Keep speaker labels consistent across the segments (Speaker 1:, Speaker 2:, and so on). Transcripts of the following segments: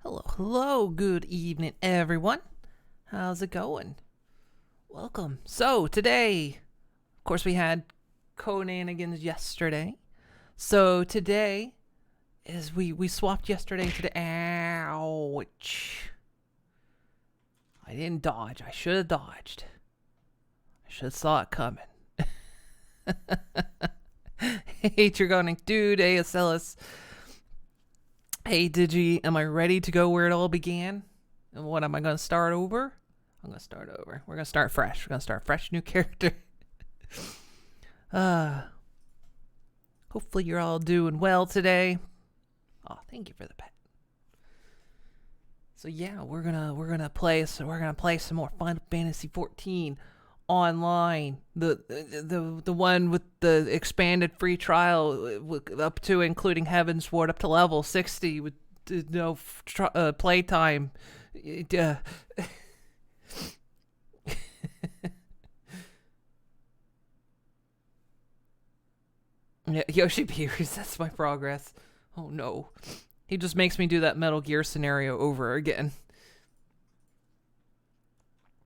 Speaker 1: Hello, hello, good evening, everyone. How's it going? Welcome. So, today, of course, we had Conanigans yesterday. So, today is we swapped yesterday to the. Ouch. I didn't dodge. I should have dodged. I should have saw it coming. Hey, Dragonic Dude, ASLS. Hey, Digi, am I ready to go where it all began? And what am I going to start over? I'm going to start over. We're going to start fresh. We're going to start fresh, new character. Hopefully you're all doing well today. Oh, thank you for the pet. So yeah, we're gonna play some more Final Fantasy 14 online. The one with the expanded free trial up to including Heaven's Ward up to level 60 with no playtime. Yeah, Yoshi P resets my progress. Oh no. He just makes me do that Metal Gear scenario over again.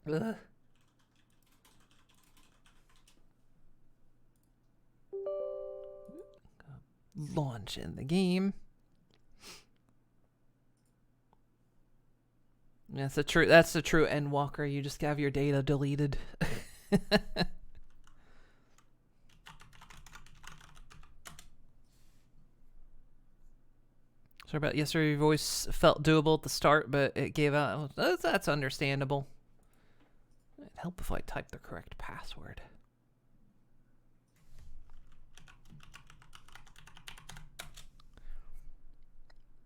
Speaker 1: Ugh. Launch in the game. That's the true Endwalker. You just have your data deleted. Sorry about yesterday. Your voice felt doable at the start, but it gave out. That's understandable. It'd help if I typed the correct password.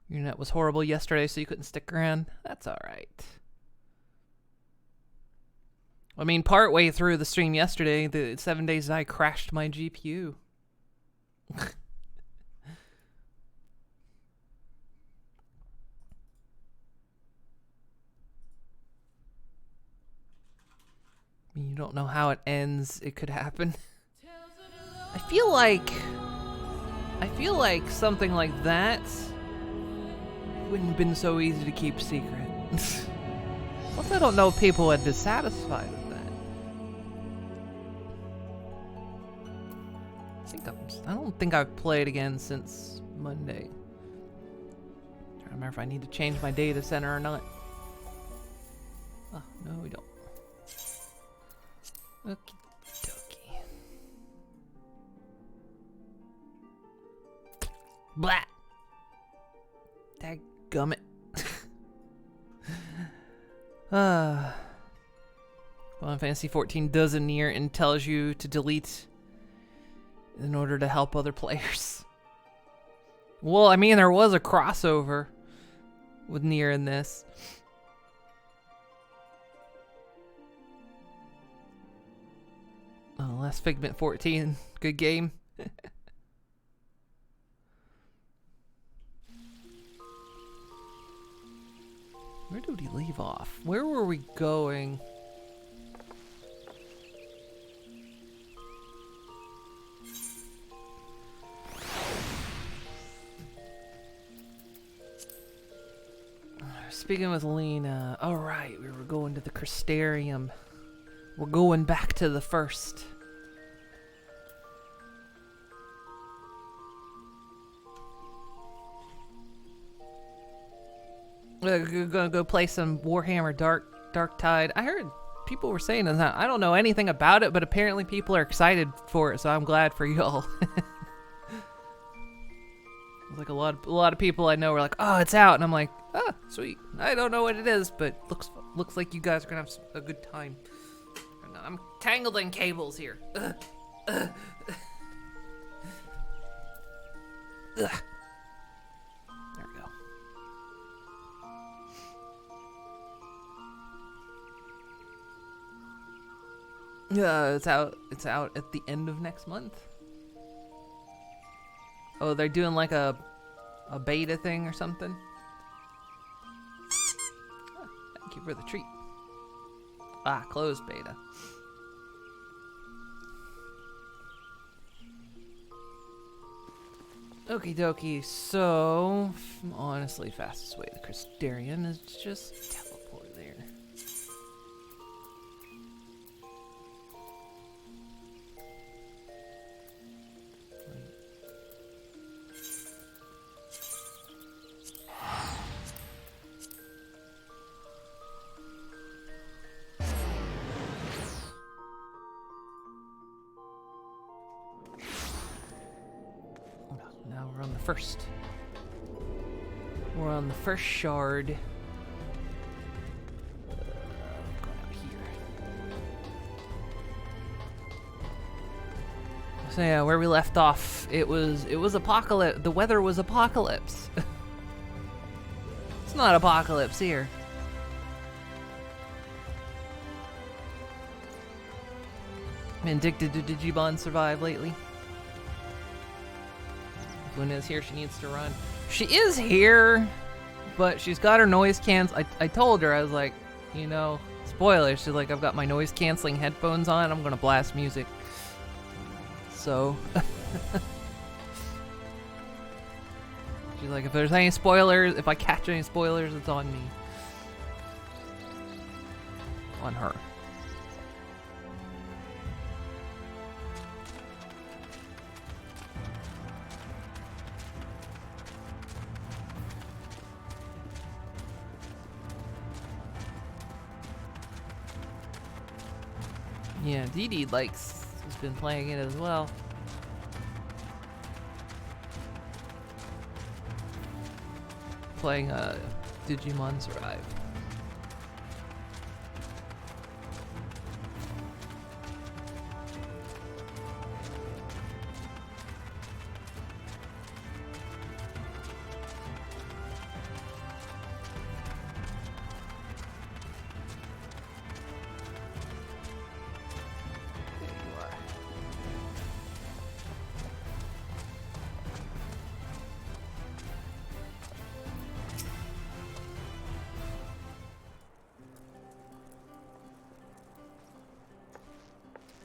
Speaker 1: Your net was horrible yesterday, so you couldn't stick around. That's alright. I mean, partway through the stream yesterday, the 7 days I crashed my GPU. You don't know how it ends. It could happen. I feel like something like that wouldn't have been so easy to keep secret. Plus, I don't know if people are dissatisfied with that. I don't think I've played again since Monday. I don't remember if I need to change my data center or not. Oh, no, we don't. Okie dokie. Blah! Dadgummit. Final Fantasy 14 does a near and tells you to delete in order to help other players. Well, I mean, there was a crossover with Nier in this. Oh, Last Figment 14. Good game. Where did we leave off? Where were we going? Speaking with Lena. Alright, we were going to the Crystarium. We're going back to the first. We're gonna go play some Warhammer Dark Tide. I heard people were saying that. I don't know anything about it, but apparently people are excited for it, so I'm glad for y'all. Like a lot of people I know were like, "Oh, it's out," and I'm like, "Ah, sweet." I don't know what it is, but looks like you guys are gonna have a good time. I'm tangled in cables here. Ugh. Ugh. Ugh. There we go. It's out. It's out at the end of next month. Oh, they're doing like a beta thing or something. Oh, thank you for the treat. Ah, closed beta. Okie dokie, so honestly, fastest way to Crystarium is just teleport there. Now we're on the first. We're on the first shard. Going out here. So yeah, where we left off, it was apocalypse. The weather was apocalypse. It's not apocalypse here. Been addicted to Digimon Survive lately. Luna's here, she needs to run. She is here, but she's got her noise cancel. I told her, I was like, you know, spoiler, she's like, I've got my noise canceling headphones on, I'm gonna blast music. So, she's like, if there's any spoilers, if I catch any spoilers, it's on me. On her. Yeah, Dee Dee has been playing it as well. Playing Digimon Survive.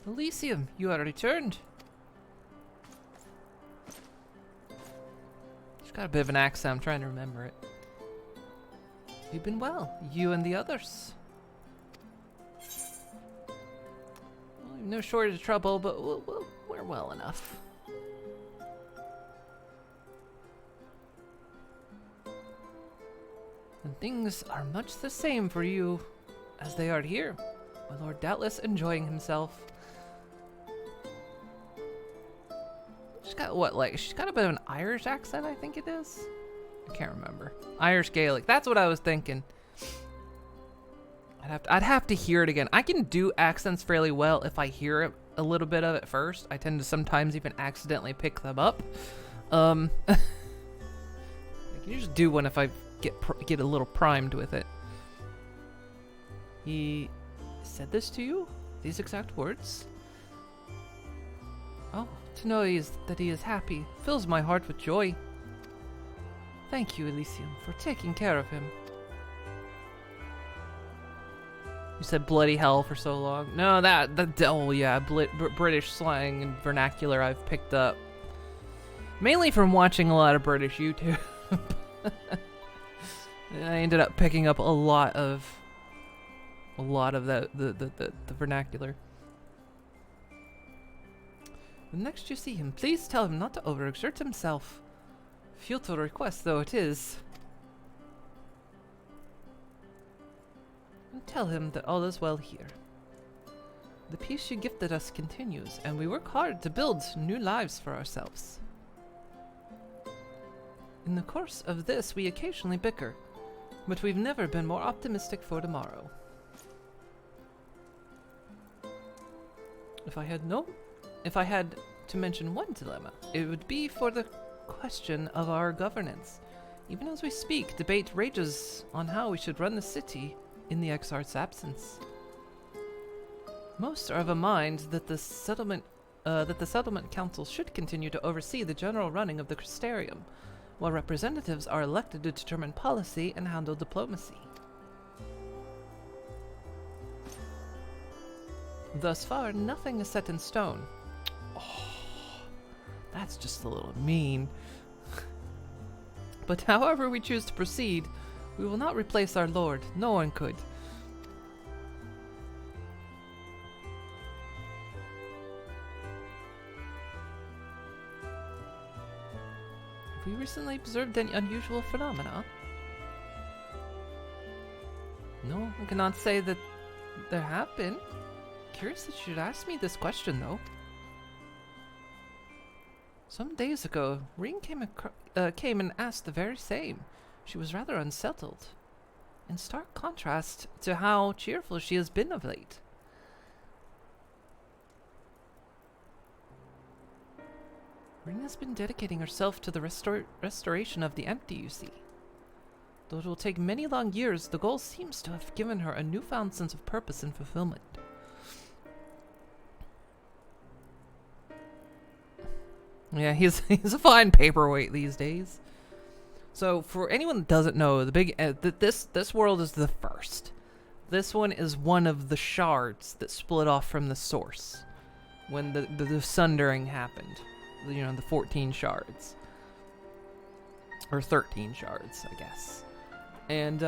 Speaker 1: Elysium, you are returned. She's got a bit of an accent, I'm trying to remember it. You've been well, you and the others. Well, no shortage of trouble, but we're well enough. And things are much the same for you as they are here. My lord doubtless enjoying himself. She's got what, she's got a bit of an Irish accent, I think it is. I can't remember. Irish Gaelic, that's what I was thinking. I'd have to hear it again. I can do accents fairly well if I hear it, a little bit of it first. I tend to sometimes even accidentally pick them up. I can just do one if I get a little primed with it. He said this to you? These exact words? Oh, to know that he is happy fills my heart with joy. Thank you, Elysium, for taking care of him. You said bloody hell for so long. No, oh yeah, British slang and vernacular I've picked up. Mainly from watching a lot of British YouTube. I ended up picking up a lot of the vernacular. The next you see him, please tell him not to overexert himself. Futile request though it is. And tell him that all is well here. The peace you gifted us continues, and we work hard to build new lives for ourselves. In the course of this, we occasionally bicker, but we've never been more optimistic for tomorrow. If I had to mention one dilemma, it would be for the question of our governance. Even as we speak, debate rages on how we should run the city in the Exarch's absence. Most are of a mind that the settlement council should continue to oversee the general running of the Crystarium, while representatives are elected to determine policy and handle diplomacy. Thus far, nothing is set in stone. Oh, that's just a little mean. But however we choose to proceed, we will not replace our Lord. No one could. Have we recently observed any unusual phenomena? No, I cannot say that there have been. Curious that you should ask me this question, though. Some days ago, Ring came and asked the very same. She was rather unsettled, in stark contrast to how cheerful she has been of late. Ring has been dedicating herself to the restoration of the empty, you see. Though it will take many long years, the goal seems to have given her a newfound sense of purpose and fulfillment. Yeah, he's a fine paperweight these days. So, for anyone that doesn't know, the big this world is the first. This one is one of the shards that split off from the source when the sundering happened. You know, the 14 shards. Or 13 shards, I guess. And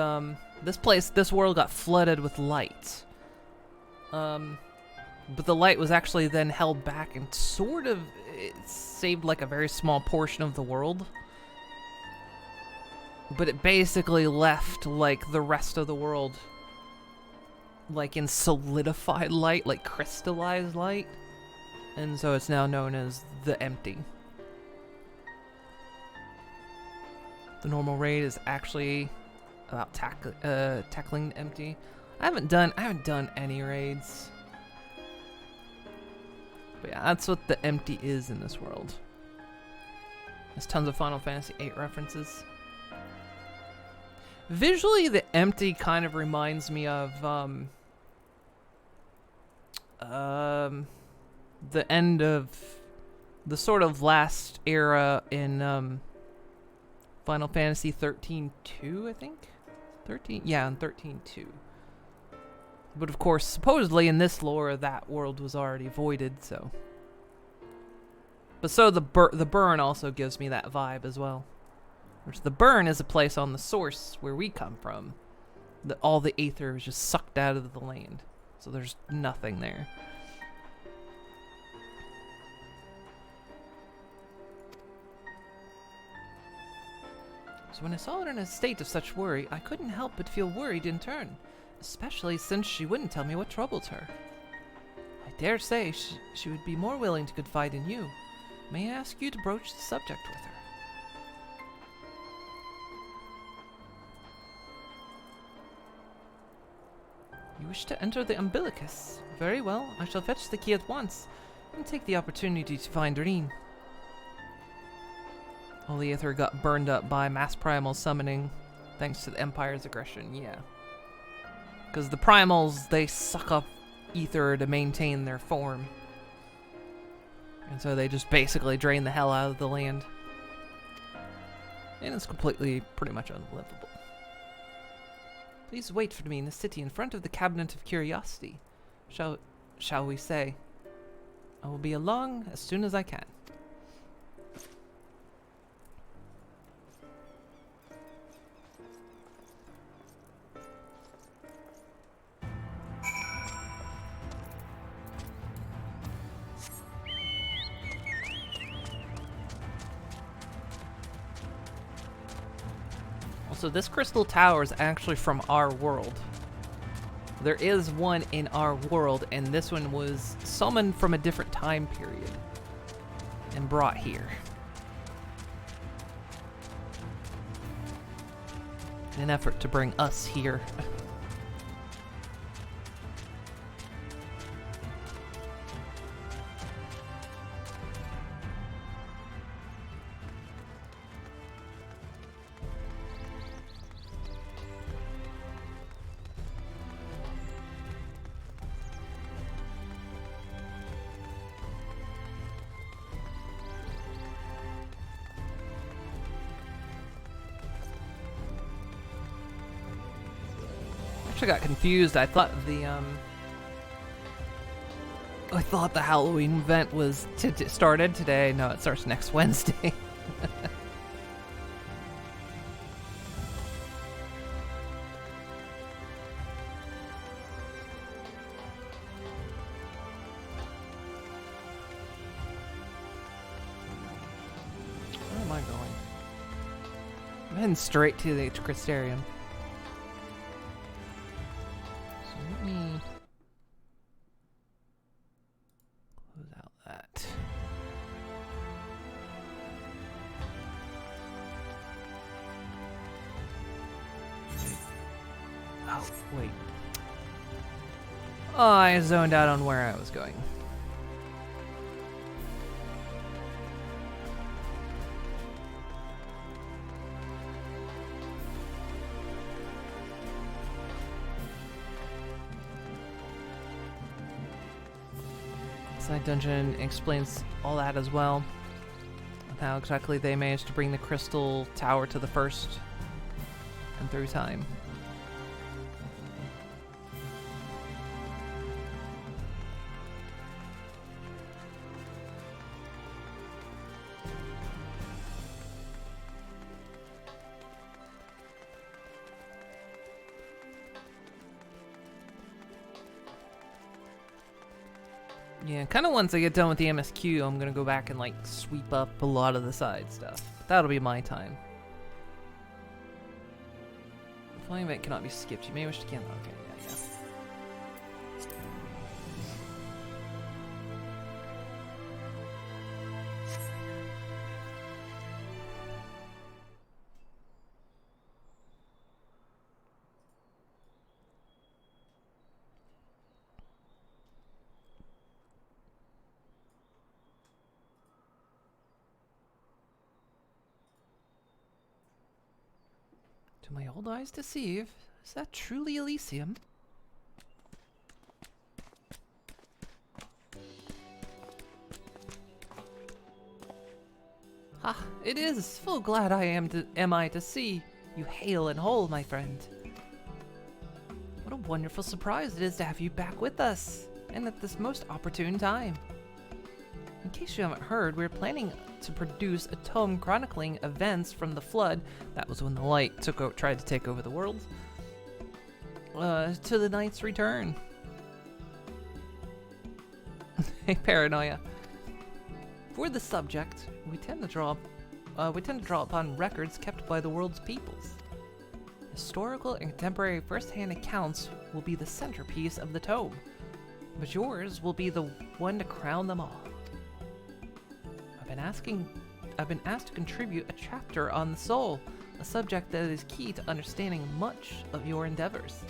Speaker 1: this world got flooded with light. But the light was actually then held back and sort of it saved like a very small portion of the world. But it basically left like the rest of the world like in solidified light, like crystallized light. And so it's now known as the Empty. The normal raid is actually about tackling the Empty. I haven't done any raids. But yeah, that's what the Empty is in this world. There's tons of Final Fantasy VIII references. Visually, the Empty kind of reminds me of the end of the sort of last era in Final Fantasy 13-2, I think? 13? Yeah, in 13-2. But of course, supposedly in this lore, that world was already voided, so... But so the burn also gives me that vibe as well. Which the burn is a place on the source where we come from. All the aether is just sucked out of the land. So there's nothing there. So when I saw her in a state of such worry, I couldn't help but feel worried in turn. Especially since she wouldn't tell me what troubled her. I dare say she would be more willing to confide in you. May I ask you to broach the subject with her? You wish to enter the umbilicus? Very well, I shall fetch the key at once, and take the opportunity to find Reen. All the Aether got burned up by mass primal summoning, thanks to the Empire's aggression, yeah. Because the primals, they suck up ether to maintain their form. And so they just basically drain the hell out of the land. And it's completely, pretty much unlivable. Please wait for me in the city in front of the Cabinet of Curiosity. Shall we say? I will be along as soon as I can. So this crystal tower is actually from our world. There is one in our world, and this one was summoned from a different time period and brought here. In an effort to bring us here. I got confused. I thought the Halloween event was started today. No, it starts next Wednesday. I'm heading straight to the Crystarium. So let me close out that. Oh, wait. Oh, I zoned out on where I was going. Side dungeon explains all that as well. How exactly they managed to bring the crystal tower to the first and through time. Yeah, kind of once I get done with the MSQ, I'm gonna go back and like sweep up a lot of the side stuff. That'll be my time. The flying event cannot be skipped. You may wish to cancel. Okay, yeah. Do my old eyes deceive? Is that truly Elysium? Ah, it is. Full glad am I to see you hale and whole, my friend. What a wonderful surprise it is to have you back with us, and at this most opportune time. In case you haven't heard, we're planning to produce a tome chronicling events from the flood, that was when the light tried to take over the world, to the knight's return. Hey, paranoia. For the subject, we tend to draw upon records kept by the world's peoples. Historical and contemporary first-hand accounts will be the centerpiece of the tome, but yours will be the one to crown them all. I've been asked to contribute a chapter on the soul, a subject that is key to understanding much of your endeavors.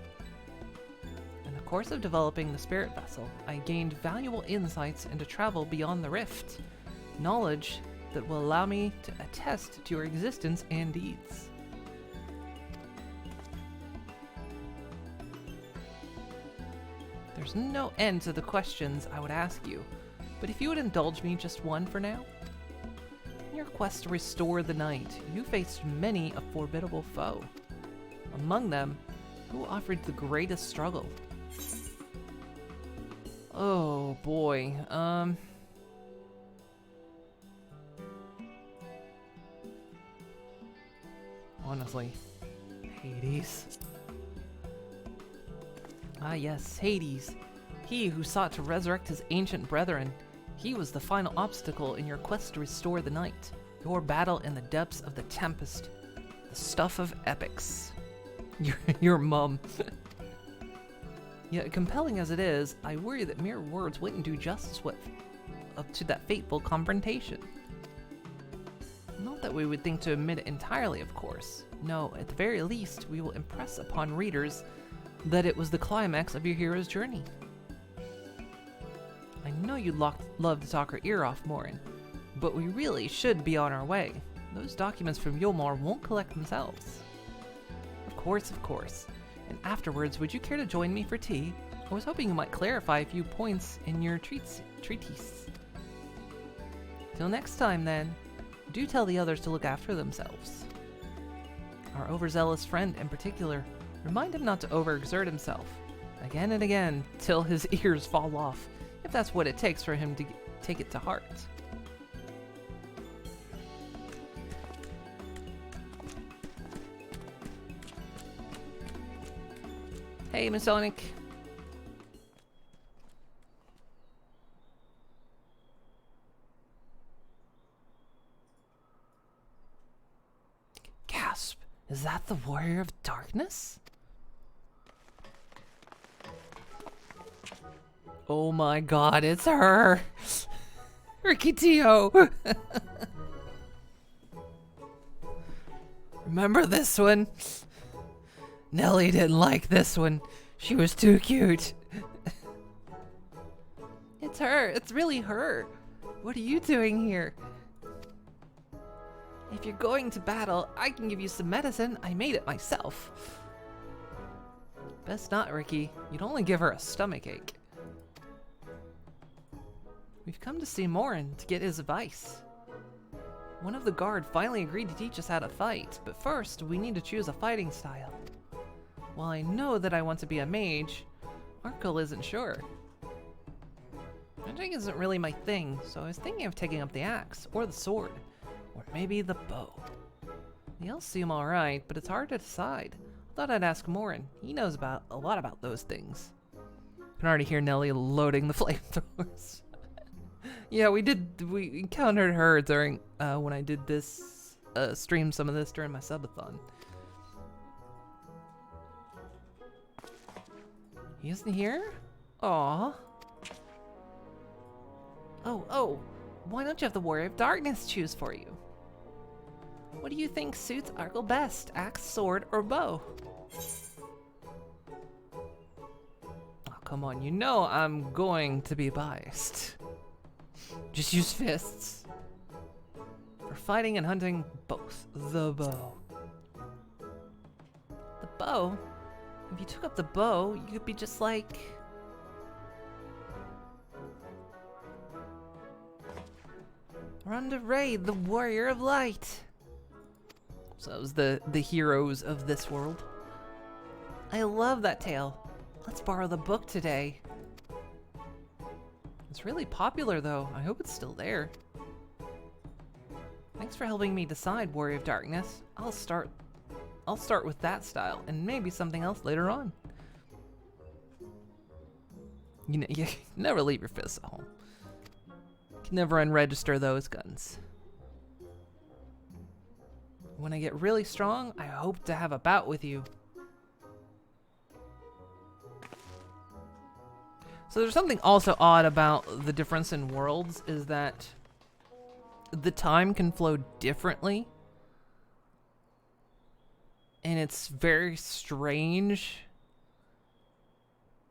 Speaker 1: In the course of developing the spirit vessel, I gained valuable insights into travel beyond the rift, knowledge that will allow me to attest to your existence and deeds. There's no end to the questions I would ask you, but if you would indulge me just one for now. In your quest to restore the night, you faced many a formidable foe. Among them, who offered the greatest struggle? Oh boy, honestly, Hades. Ah yes, Hades. He who sought to resurrect his ancient brethren. He was the final obstacle in your quest to restore the night. Your battle in the depths of the tempest. The stuff of epics. Your mum. Yet compelling as it is, I worry that mere words wouldn't do justice up to that fateful confrontation. Not that we would think to omit it entirely, of course. No, at the very least, we will impress upon readers that it was the climax of your hero's journey. I know you'd love to talk our ear off, Morin, but we really should be on our way. Those documents from Yulmar won't collect themselves. Of course. And afterwards, would you care to join me for tea? I was hoping you might clarify a few points in your treatise. Till next time, then, do tell the others to look after themselves. Our overzealous friend in particular, remind him not to overexert himself, again and again, till his ears fall off, if that's what it takes for him to take it to heart. Hey, Masonic. Gasp. Is that the Warrior of Darkness? Oh my god, it's her! Ricky Tio! Remember this one? Nelly didn't like this one. She was too cute. It's her. It's really her. What are you doing here? If you're going to battle, I can give you some medicine. I made it myself. Best not, Ricky. You'd only give her a stomachache. We've come to see Morin to get his advice. One of the guard finally agreed to teach us how to fight, but first we need to choose a fighting style. While I know that I want to be a mage, Arkle isn't sure. Magic isn't really my thing, so I was thinking of taking up the axe, or the sword, or maybe the bow. They all seem alright, but it's hard to decide. I thought I'd ask Morin. He knows a lot about those things. I can already hear Nelly loading the flamethrowers. Yeah, we encountered her during, when I did this, stream some of this during my subathon. He isn't here? Aww. Oh, why don't you have the Warrior of Darkness choose for you? What do you think suits Arkle best, axe, sword, or bow? Oh, come on, you know I'm going to be biased. Just use fists. For fighting and hunting, both. The bow. The bow? If you took up the bow, you could be just like... Ronda Raid, the Warrior of Light. So that was the heroes of this world. I love that tale. Let's borrow the book today. It's really popular though. I hope it's still there. Thanks for helping me decide, Warrior of Darkness. I'll start with that style and maybe something else later on. You know, you never leave your fists at home. Can never unregister those guns. When I get really strong, I hope to have a bout with you. So there's something also odd about the difference in worlds is that the time can flow differently. And it's very strange.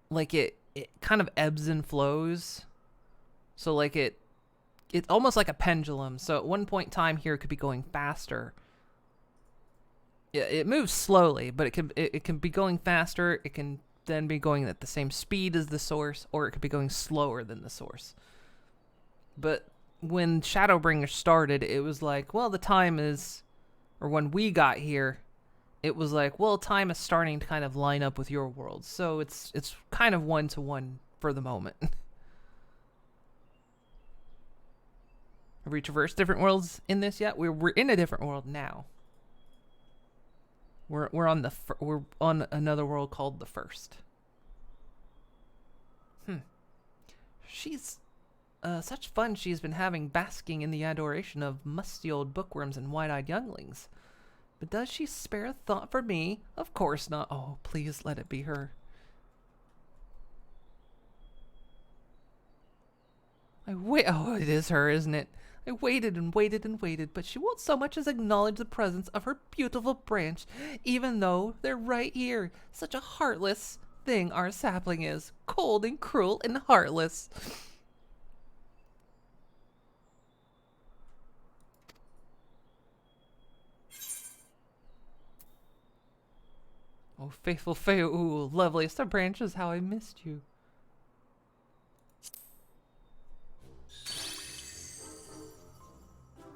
Speaker 1: Like it kind of ebbs and flows. So like it's almost like a pendulum. So at one point in time here it could be going faster. Yeah, it moves slowly, but it can be going faster. It can then be going at the same speed as the source, or it could be going slower than the source. But when Shadowbringer started, it was like, well, the time is, or when we got here, it was like, well, time is starting to kind of line up with your world. So it's kind of one-to-one for the moment. Have we traversed different worlds in this yet? We're in a different world now. We're on another world called the First. She's such fun she's been having basking in the adoration of musty old bookworms and wide-eyed younglings. But does she spare a thought for me? Of course not. Oh, please let it be her. Oh, it is her, isn't it? I waited and waited and waited, but she won't so much as acknowledge the presence of her beautiful branch, even though they're right here. Such a heartless thing our sapling is. Cold and cruel and heartless. Oh, faithful Feu, loveliest of branches, how I missed you.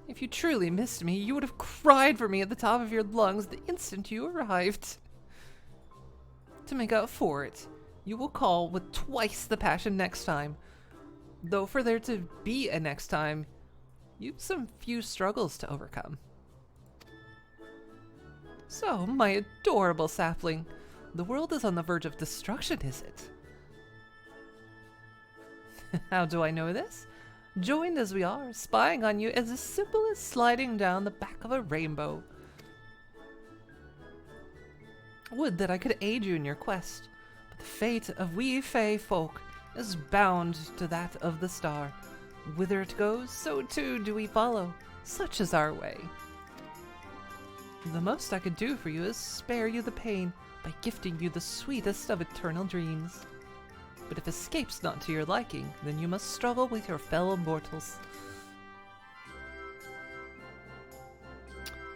Speaker 1: If you truly missed me, you would have cried for me at the top of your lungs the instant you arrived. To make up for it, you will call with twice the passion next time. Though for there to be a next time, you've some few struggles to overcome. So, my adorable sapling, the world is on the verge of destruction, is it? How do I know this? Joined as we are, spying on you is as simple as sliding down the back of a rainbow. Would that I could aid you in your quest, but the fate of we Fey folk is bound to that of the star. Whither it goes, so too do we follow. Such is our way. The most I could do for you is spare you the pain by gifting you the sweetest of eternal dreams. But if escape's not to your liking, then you must struggle with your fellow mortals.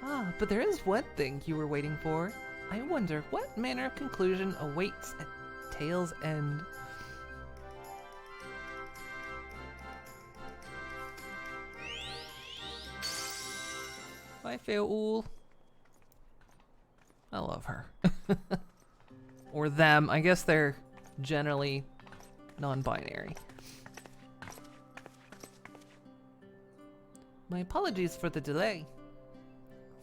Speaker 1: Ah, but there is one thing you were waiting for. I wonder what manner of conclusion awaits at Tale's End. Bye, Feoul. I love her. Or them. I guess they're generally non-binary. My apologies for the delay.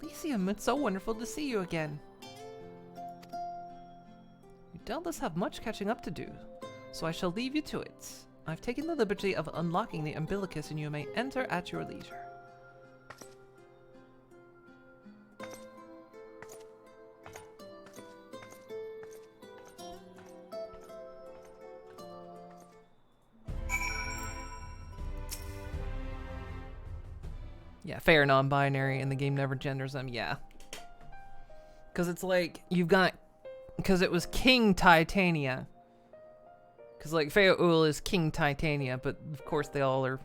Speaker 1: Elysium, it's so wonderful to see you again. You doubtless have much catching up to do, so I shall leave you to it. I've taken the liberty of unlocking the umbilicus and you may enter at your leisure. Yeah, fair non-binary and the game never genders them, yeah. Because it's like, you've got... Because it was King Titania. Because like, Feoul is King Titania, but of course they all are...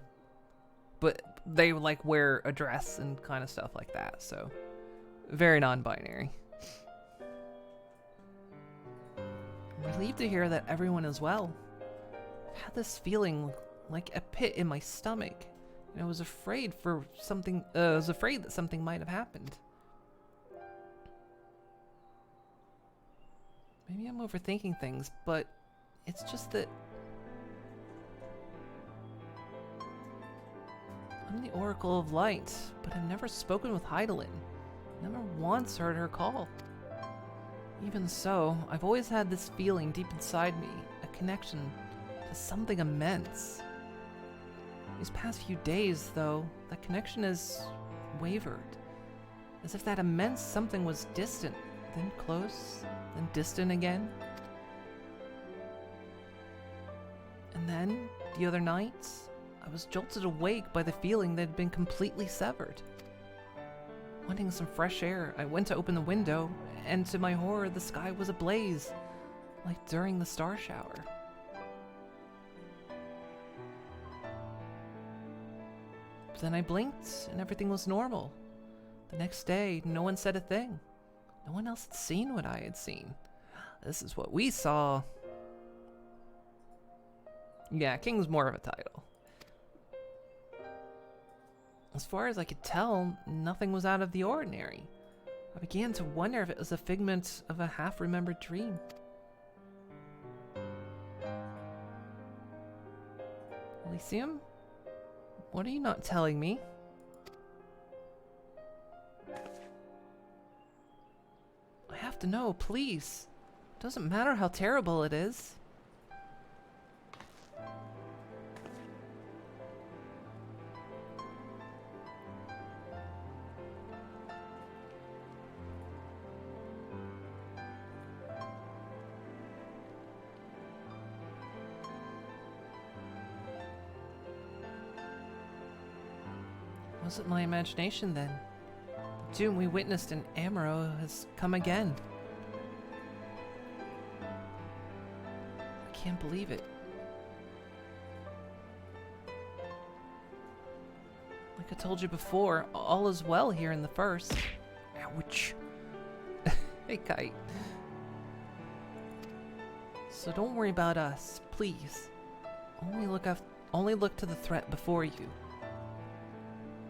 Speaker 1: But they like wear a dress and kind of stuff like that, so... Very non-binary. I'm relieved to hear that everyone is well. I've had this feeling like a pit in my stomach. And I was afraid for something, I was afraid that something might have happened. Maybe I'm overthinking things, but it's just that I'm the Oracle of Light, but I've never spoken with Heidelin. Never once heard her call. Even so, I've always had this feeling deep inside me, a connection to something immense. These past few days, though, that connection has wavered, as if that immense something was distant, then close, then distant again. And then, the other night, I was jolted awake by the feeling that had been completely severed. Wanting some fresh air, I went to open the window, and to my horror, the sky was ablaze, like during the star shower. But then I blinked, and everything was normal. The next day, no one said a thing. No one else had seen what I had seen. This is what we saw. Yeah, King's more of a title. As far as I could tell, nothing was out of the ordinary. I began to wonder if it was a figment of a half-remembered dream. Elysium? What are you not telling me? I have to know, please. Doesn't matter how terrible it is. Was it my imagination then? The doom we witnessed in Amaro has come again. I can't believe it. Like I told you before, all is well here in the first. Ouch. Hey, Kite. So don't worry about us, please. Only look to the threat before you.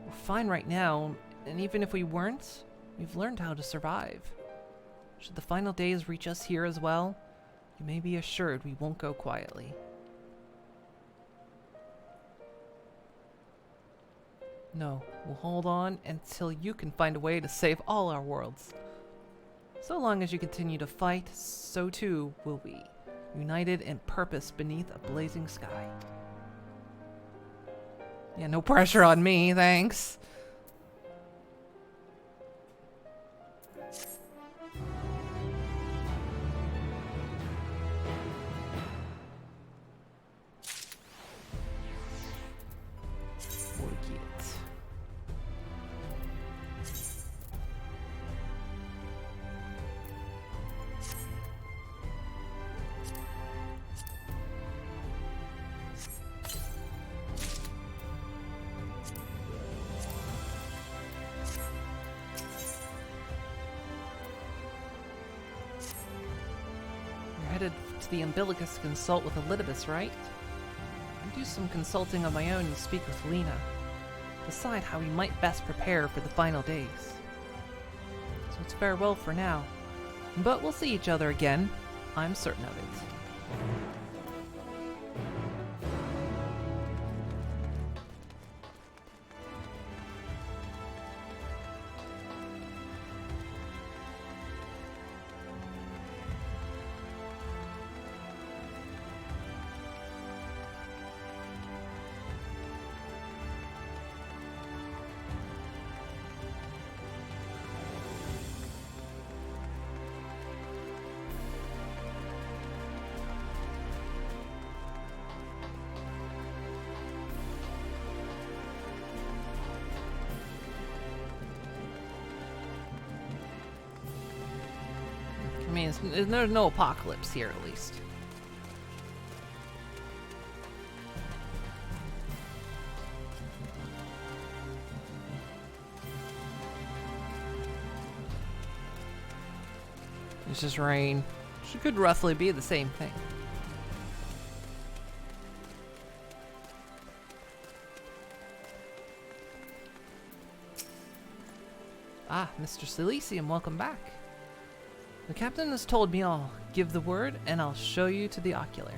Speaker 1: We're fine right now, and even if we weren't, we've learned how to survive. Should the final days reach us here as well, you may be assured we won't go quietly. No, we'll hold on until you can find a way to save all our worlds. So long as you continue to fight, so too will we, united in purpose beneath a blazing sky. Yeah, no pressure on me, thanks. headed to the Umbilicus to consult with Elidibus, right? I do some consulting on my own and speak with Lena. Decide how we might best prepare for the final days. So it's farewell for now. But we'll see each other again. I'm certain of it. I mean, there's no apocalypse here, at least. It's just rain. Which could roughly be the same thing. Ah, Mr. Silesium, welcome back. The captain has told me I'll give the word and I'll show you to the ocular.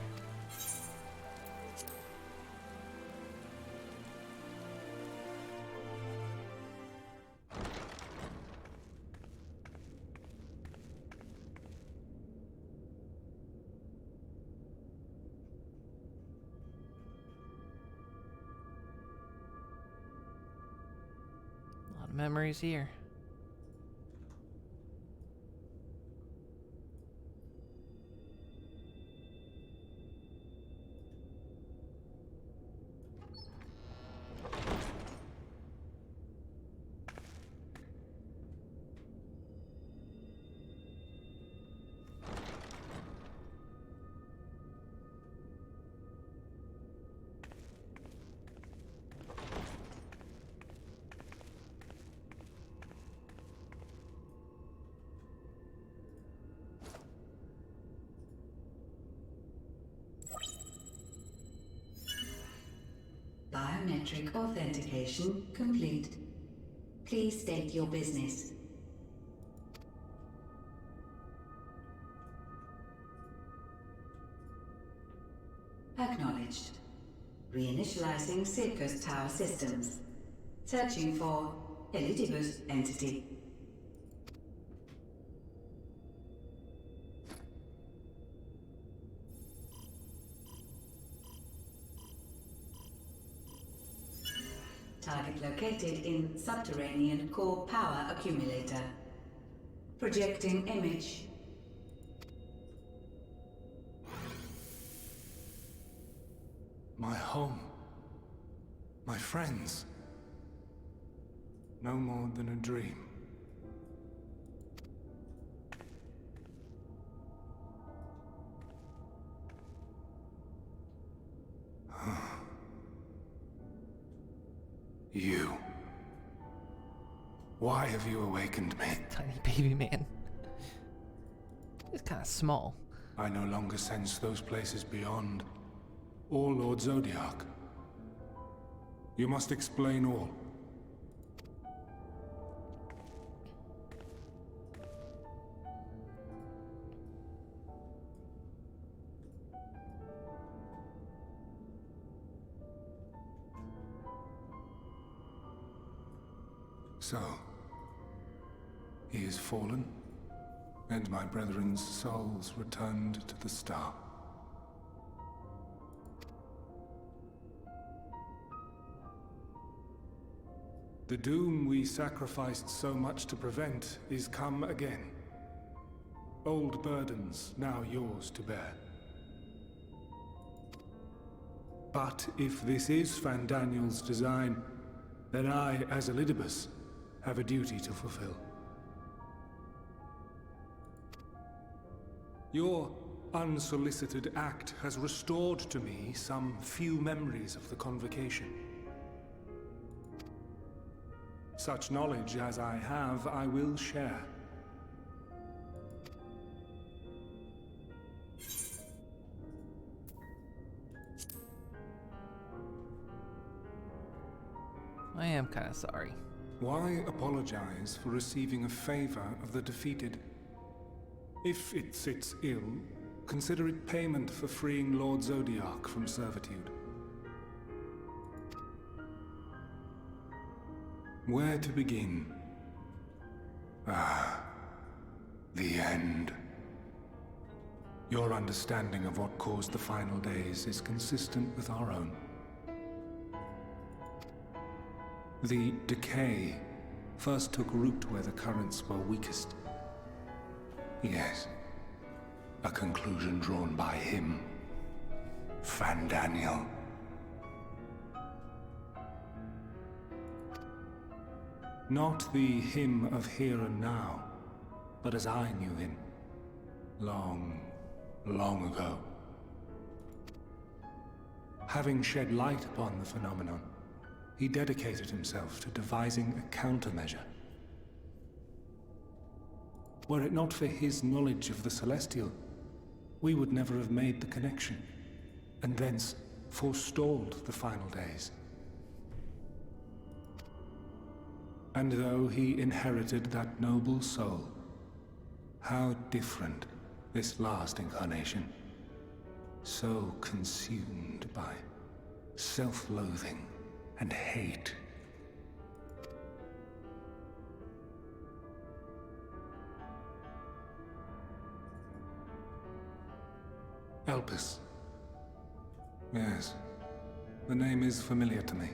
Speaker 1: A lot of memories here.
Speaker 2: Biometric authentication complete. Please state your business. Acknowledged. Reinitializing Circus Tower systems. Searching for Elidibus entity. Target located in subterranean core power accumulator. Projecting image.
Speaker 3: My home. My friends. No more than a dream. You. Why have you awakened me?
Speaker 1: Tiny baby man. He's kind of small.
Speaker 3: I no longer sense those places beyond, or Lord Zodiac. You must explain all. So, he is fallen, and my brethren's souls returned to the star. The doom we sacrificed so much to prevent is come again. Old burdens now yours to bear. But if this is Fandaniel's design, then I, as Elidibus, have a duty to fulfill. Your unsolicited act has restored to me some few memories of the convocation. Such knowledge as I have, I will share.
Speaker 1: I am kind of sorry.
Speaker 3: Why apologize for receiving a favor of the defeated? If it sits ill, consider it payment for freeing Lord Zodiac from servitude. Where to begin? Ah, the end. Your understanding of what caused the final days is consistent with our own. The decay first took root where the currents were weakest. Yes, a conclusion drawn by him, Fandaniel. Not the him of here and now, but as I knew him, long, long ago. Having shed light upon the phenomenon, he dedicated himself to devising a countermeasure. Were it not for his knowledge of the Celestial, we would never have made the connection, and thence forestalled the final days. And though he inherited that noble soul, how different this last incarnation, so consumed by self-loathing and hate. Elpis. Yes, the name is familiar to me.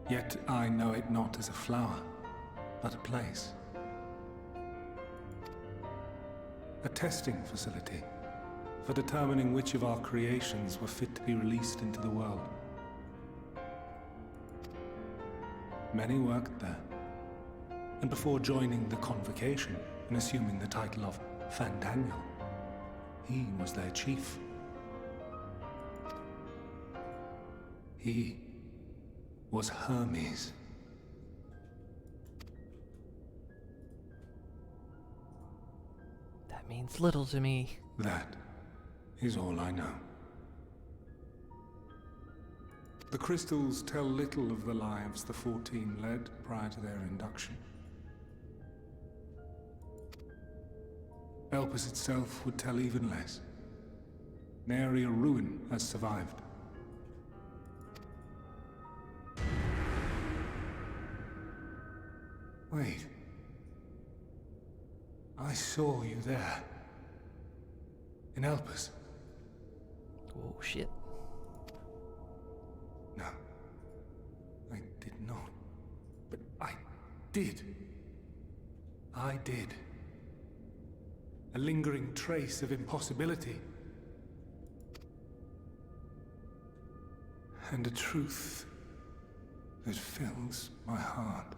Speaker 3: Yet I know it not as a flower, but a place. A testing facility for determining which of our creations were fit to be released into the world. Many worked there, and before joining the Convocation and assuming the title of Fandaniel, he was their chief. He was Hermes.
Speaker 1: That means little to me.
Speaker 3: That is all I know. The crystals tell little of the lives the 14 led prior to their induction. Elpis itself would tell even less. Nary a ruin has survived. Wait. I saw you there. In Elpis.
Speaker 1: Oh, shit.
Speaker 3: No. I did not. But I did. I did. A lingering trace of impossibility. And a truth that fills my heart.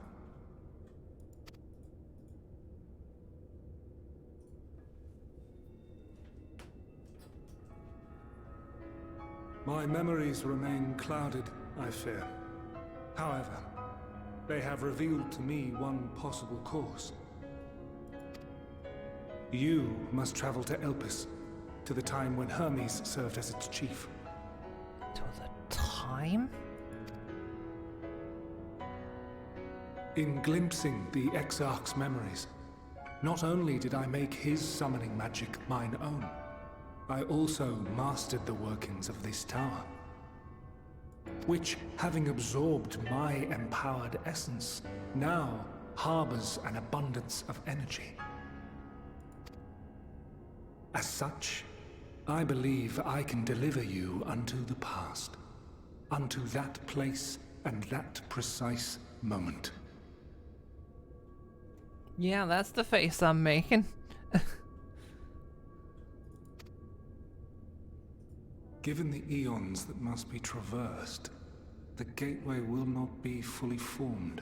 Speaker 3: My memories remain clouded, I fear. However, they have revealed to me one possible course. You must travel to Elpis, to the time when Hermes served as its chief.
Speaker 1: To the time?
Speaker 3: In glimpsing the Exarch's memories, not only did I make his summoning magic mine own, I also mastered the workings of this tower, which, having absorbed my empowered essence, now harbors an abundance of energy. As such, I believe I can deliver you unto the past, unto that place and that precise moment.
Speaker 1: Yeah, that's the face I'm making.
Speaker 3: Given the eons that must be traversed, the gateway will not be fully formed.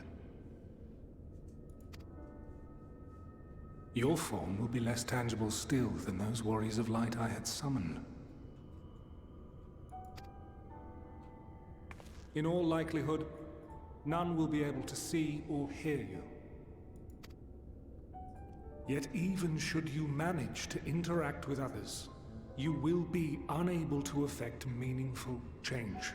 Speaker 3: Your form will be less tangible still than those warriors of light I had summoned. In all likelihood, none will be able to see or hear you. Yet even should you manage to interact with others, you will be unable to effect meaningful change.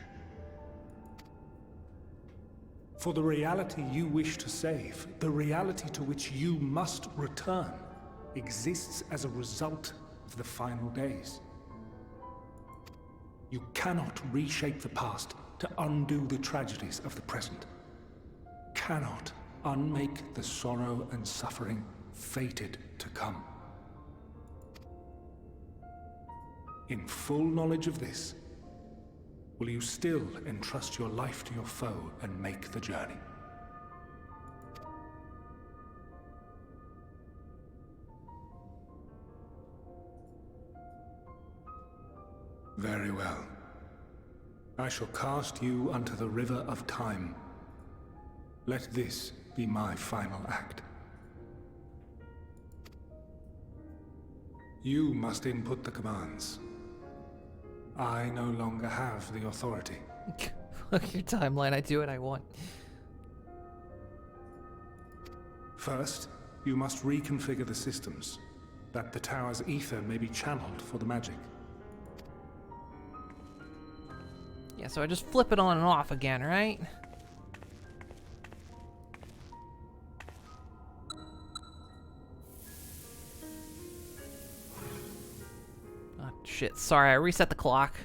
Speaker 3: For the reality you wish to save, the reality to which you must return, exists as a result of the final days. You cannot reshape the past to undo the tragedies of the present. Cannot unmake the sorrow and suffering fated to come. In full knowledge of this, will you still entrust your life to your foe and make the journey? Very well. I shall cast you unto the river of time. Let this be my final act. You must input the commands. I no longer have the authority.
Speaker 1: Fuck your timeline, I do what I want.
Speaker 3: First, you must reconfigure the systems, that the tower's ether may be channeled for the magic.
Speaker 1: Yeah, so I just flip it on and off again, right? Oh, shit. Sorry, I reset the clock.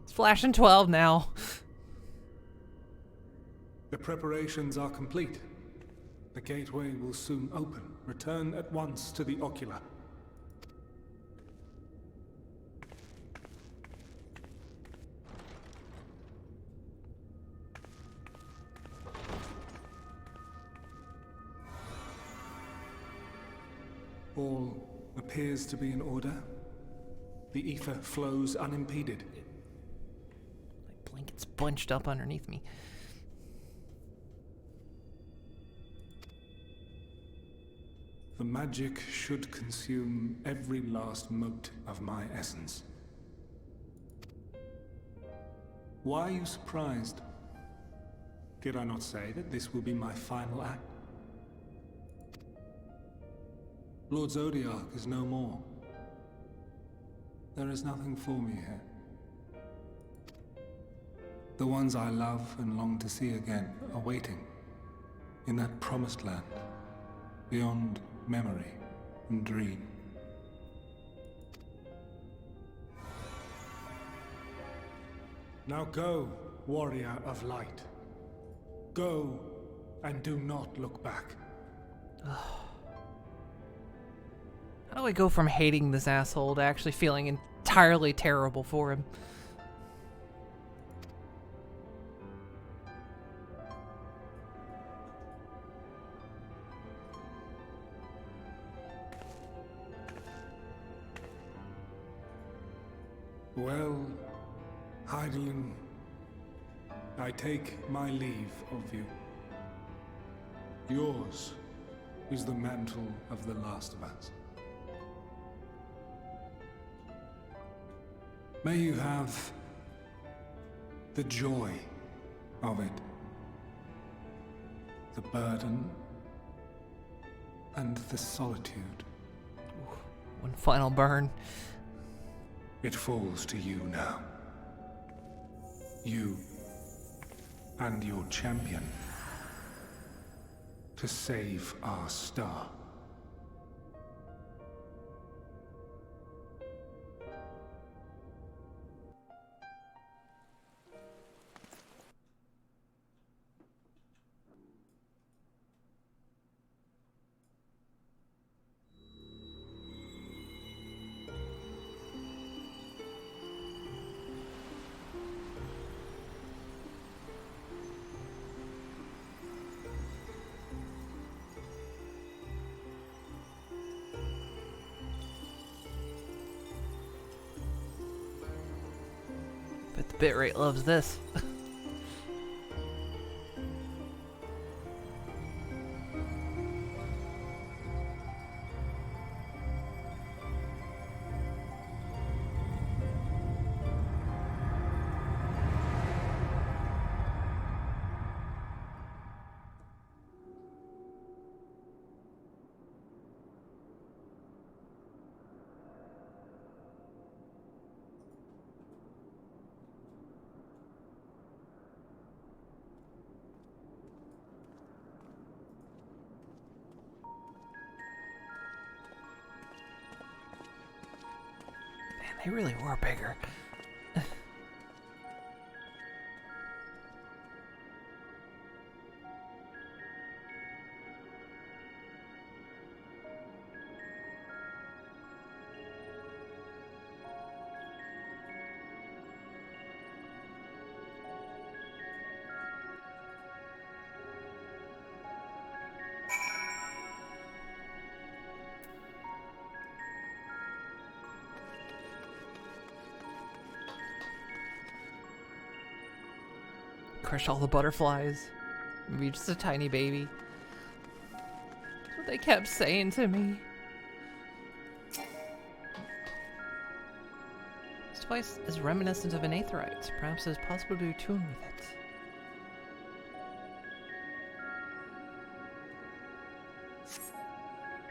Speaker 1: It's flashing 12 now.
Speaker 3: The preparations are complete. The gateway will soon open. Return at once to the ocular. All appears to be in order. The ether flows unimpeded.
Speaker 1: My blanket's bunched up underneath me.
Speaker 3: The magic should consume every last mote of my essence. Why are you surprised? Did I not say that this will be my final act? Lord Zodiac is no more. There is nothing for me here. The ones I love and long to see again are waiting in that promised land, beyond memory and dream. Now go, warrior of light. Go, and do not look back.
Speaker 1: How do I go from hating this asshole to actually feeling entirely terrible for him?
Speaker 3: Well, Heidelin, I take my leave of you. Yours is the mantle of the last of us. May you have the joy of it, the burden, and the solitude.
Speaker 1: One final burn.
Speaker 3: It falls to you now. You and your champion to save our star.
Speaker 1: But the bitrate loves this. they really were bigger. Crush all the butterflies. Be just a tiny baby. That's what they kept saying to me. This device is reminiscent of an aetherite. Perhaps it is possible to attune with it.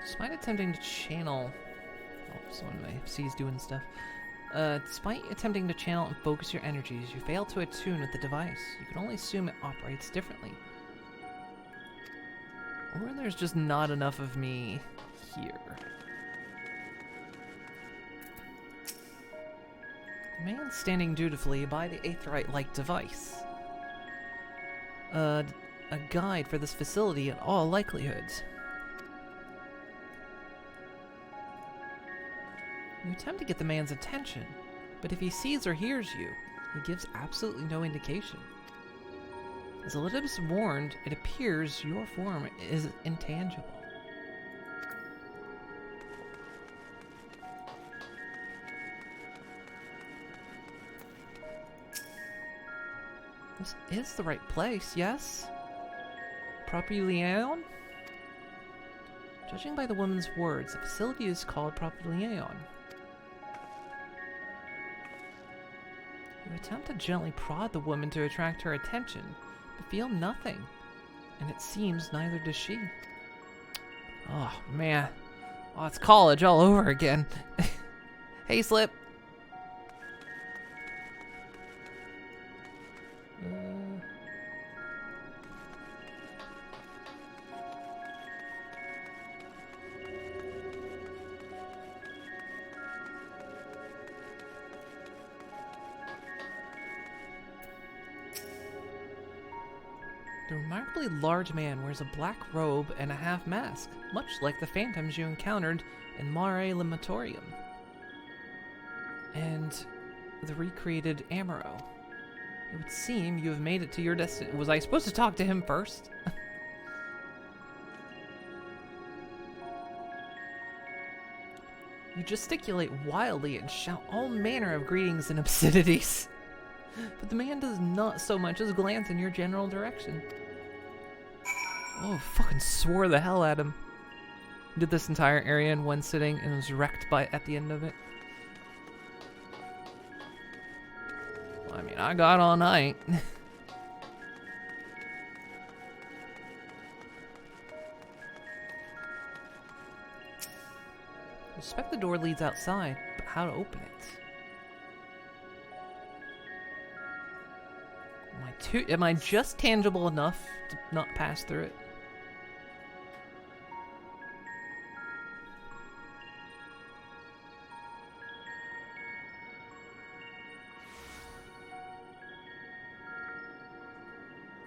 Speaker 1: Despite attempting to channel... Oh, someone I see is doing stuff. Despite attempting to channel and focus your energies, you fail to attune with the device. You can only assume it operates differently. Or there's just not enough of me here. The man standing dutifully by the aetherite-like device. A guide for this facility in all likelihood. You attempt to get the man's attention, but if he sees or hears you, he gives absolutely no indication. As Elidib's warned, it appears your form is intangible. This is the right place, yes? Propylaeon? Judging by the woman's words, the facility is called Propylaeon. You attempt to gently prod the woman to attract her attention, but feel nothing, and it seems neither does she. Oh, man. Oh, it's college all over again. Hey, Slip. The remarkably large man wears a black robe and a half mask, much like the phantoms you encountered in Mare Lamatorium and the recreated Amaro. It would seem you have made it to your destination. Was I supposed to talk to him first? You gesticulate wildly and shout all manner of greetings and obscenities. But the man does not so much as glance in your general direction. Oh, fucking swore the hell at him. Did this entire area in one sitting and was wrecked at the end of it. Well, I mean, I got all night. I suspect the door leads outside, but how to open it? Am I just tangible enough to not pass through it?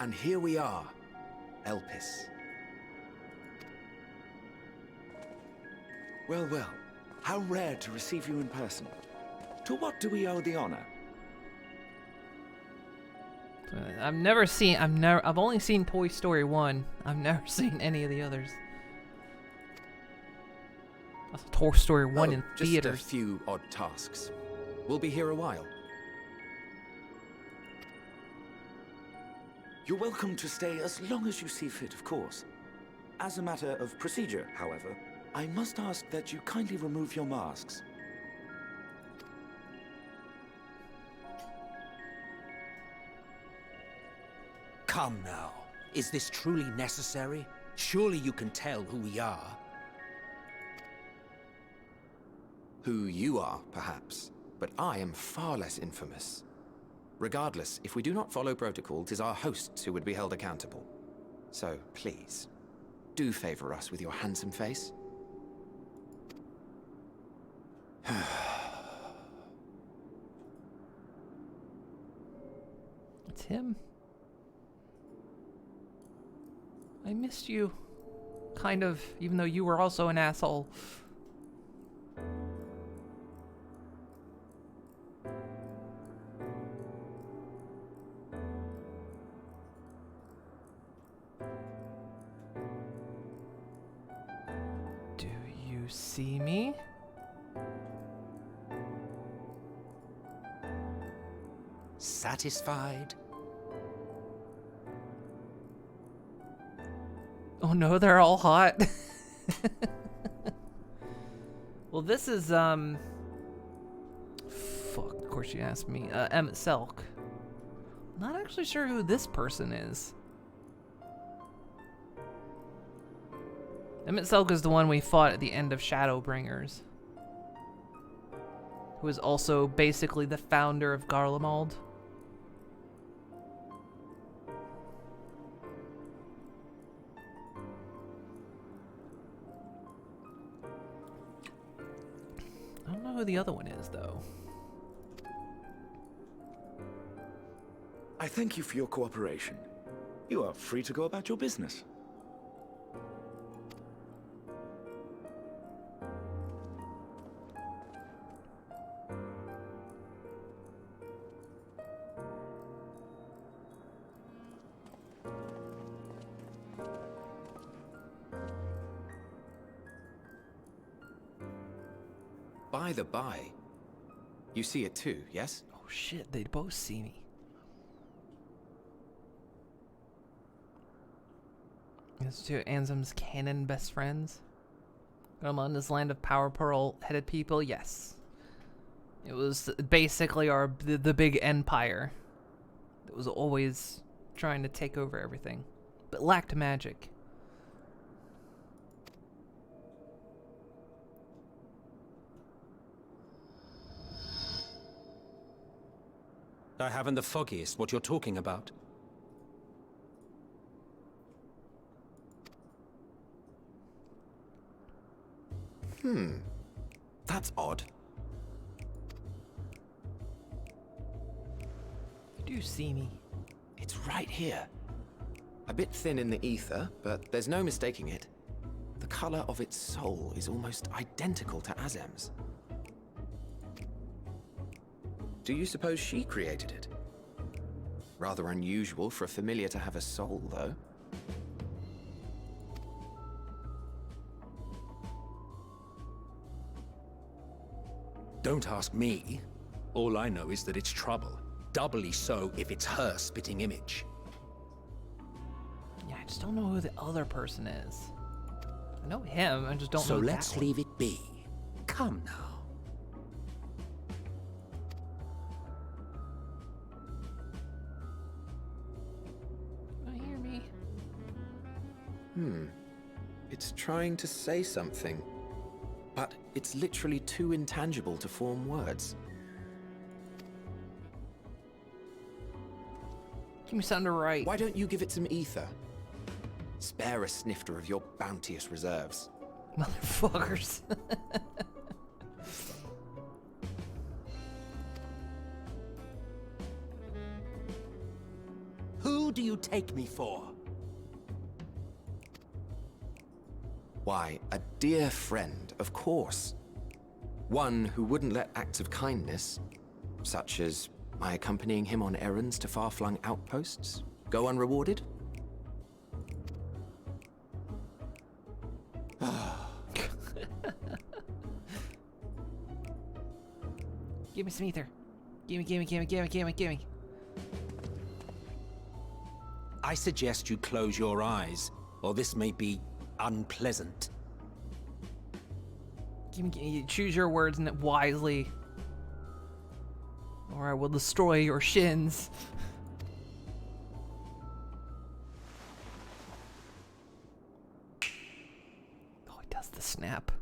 Speaker 4: And here we are, Elpis. Well, well, how rare to receive you in person. To what do we owe the honor?
Speaker 1: I've only seen Toy Story 1. I've never seen any of the others. That's Toy Story 1 in theaters.
Speaker 4: Just a few odd tasks. We'll be here a while. You're welcome to stay as long as you see fit, of course. As a matter of procedure, however, I must ask that you kindly remove your masks.
Speaker 5: Come now. Is this truly necessary? Surely you can tell who we are.
Speaker 4: Who you are, perhaps, but I am far less infamous. Regardless, if we do not follow protocol, 'tis our hosts who would be held accountable. So, please, do favor us with your handsome face.
Speaker 1: It's him. I missed you. Kind of, even though you were also an asshole. Do you see me?
Speaker 5: Satisfied?
Speaker 1: Oh no, they're all hot. Well, this is, fuck, of course you asked me. Emmett Selk. Not actually sure who this person is. Emmett Selk is the one we fought at the end of Shadowbringers. Who is also basically the founder of Garlemald. I don't know who the other one is, though.
Speaker 6: I thank you for your cooperation. You are free to go about your business.
Speaker 4: By the by, you see it too, yes?
Speaker 1: Oh shit, they both see me. These two Ansem's canon best friends. On this land of power pearl headed people, yes. It was basically the big empire that was always trying to take over everything, but lacked magic.
Speaker 5: I haven't the foggiest what you're talking about.
Speaker 4: That's odd.
Speaker 1: You do see me.
Speaker 4: It's right here. A bit thin in the ether, but there's no mistaking it. The color of its soul is almost identical to Azem's. Do you suppose she created it? Rather unusual for a familiar to have a soul, though.
Speaker 5: Don't ask me. All I know is that it's trouble. Doubly so if it's her spitting image.
Speaker 1: Yeah, I just don't know who the other person is. I know him, I just don't
Speaker 5: So
Speaker 1: know that
Speaker 5: let's
Speaker 1: one.
Speaker 5: leave it be. Come now.
Speaker 1: You hear me?
Speaker 4: It's trying to say something, but it's literally too intangible to form words.
Speaker 1: Give me something to write.
Speaker 4: Why don't you give it some ether? Spare a snifter of your bounteous reserves.
Speaker 1: Motherfuckers.
Speaker 5: Who do you take me for?
Speaker 4: Why, a dear friend, of course. One who wouldn't let acts of kindness, such as my accompanying him on errands to far-flung outposts, go unrewarded?
Speaker 1: Give me some ether. Gimme.
Speaker 5: I suggest you close your eyes, or this may be unpleasant.
Speaker 1: Gimme, choose your words wisely, or I will destroy your shins. Oh, he does the snap.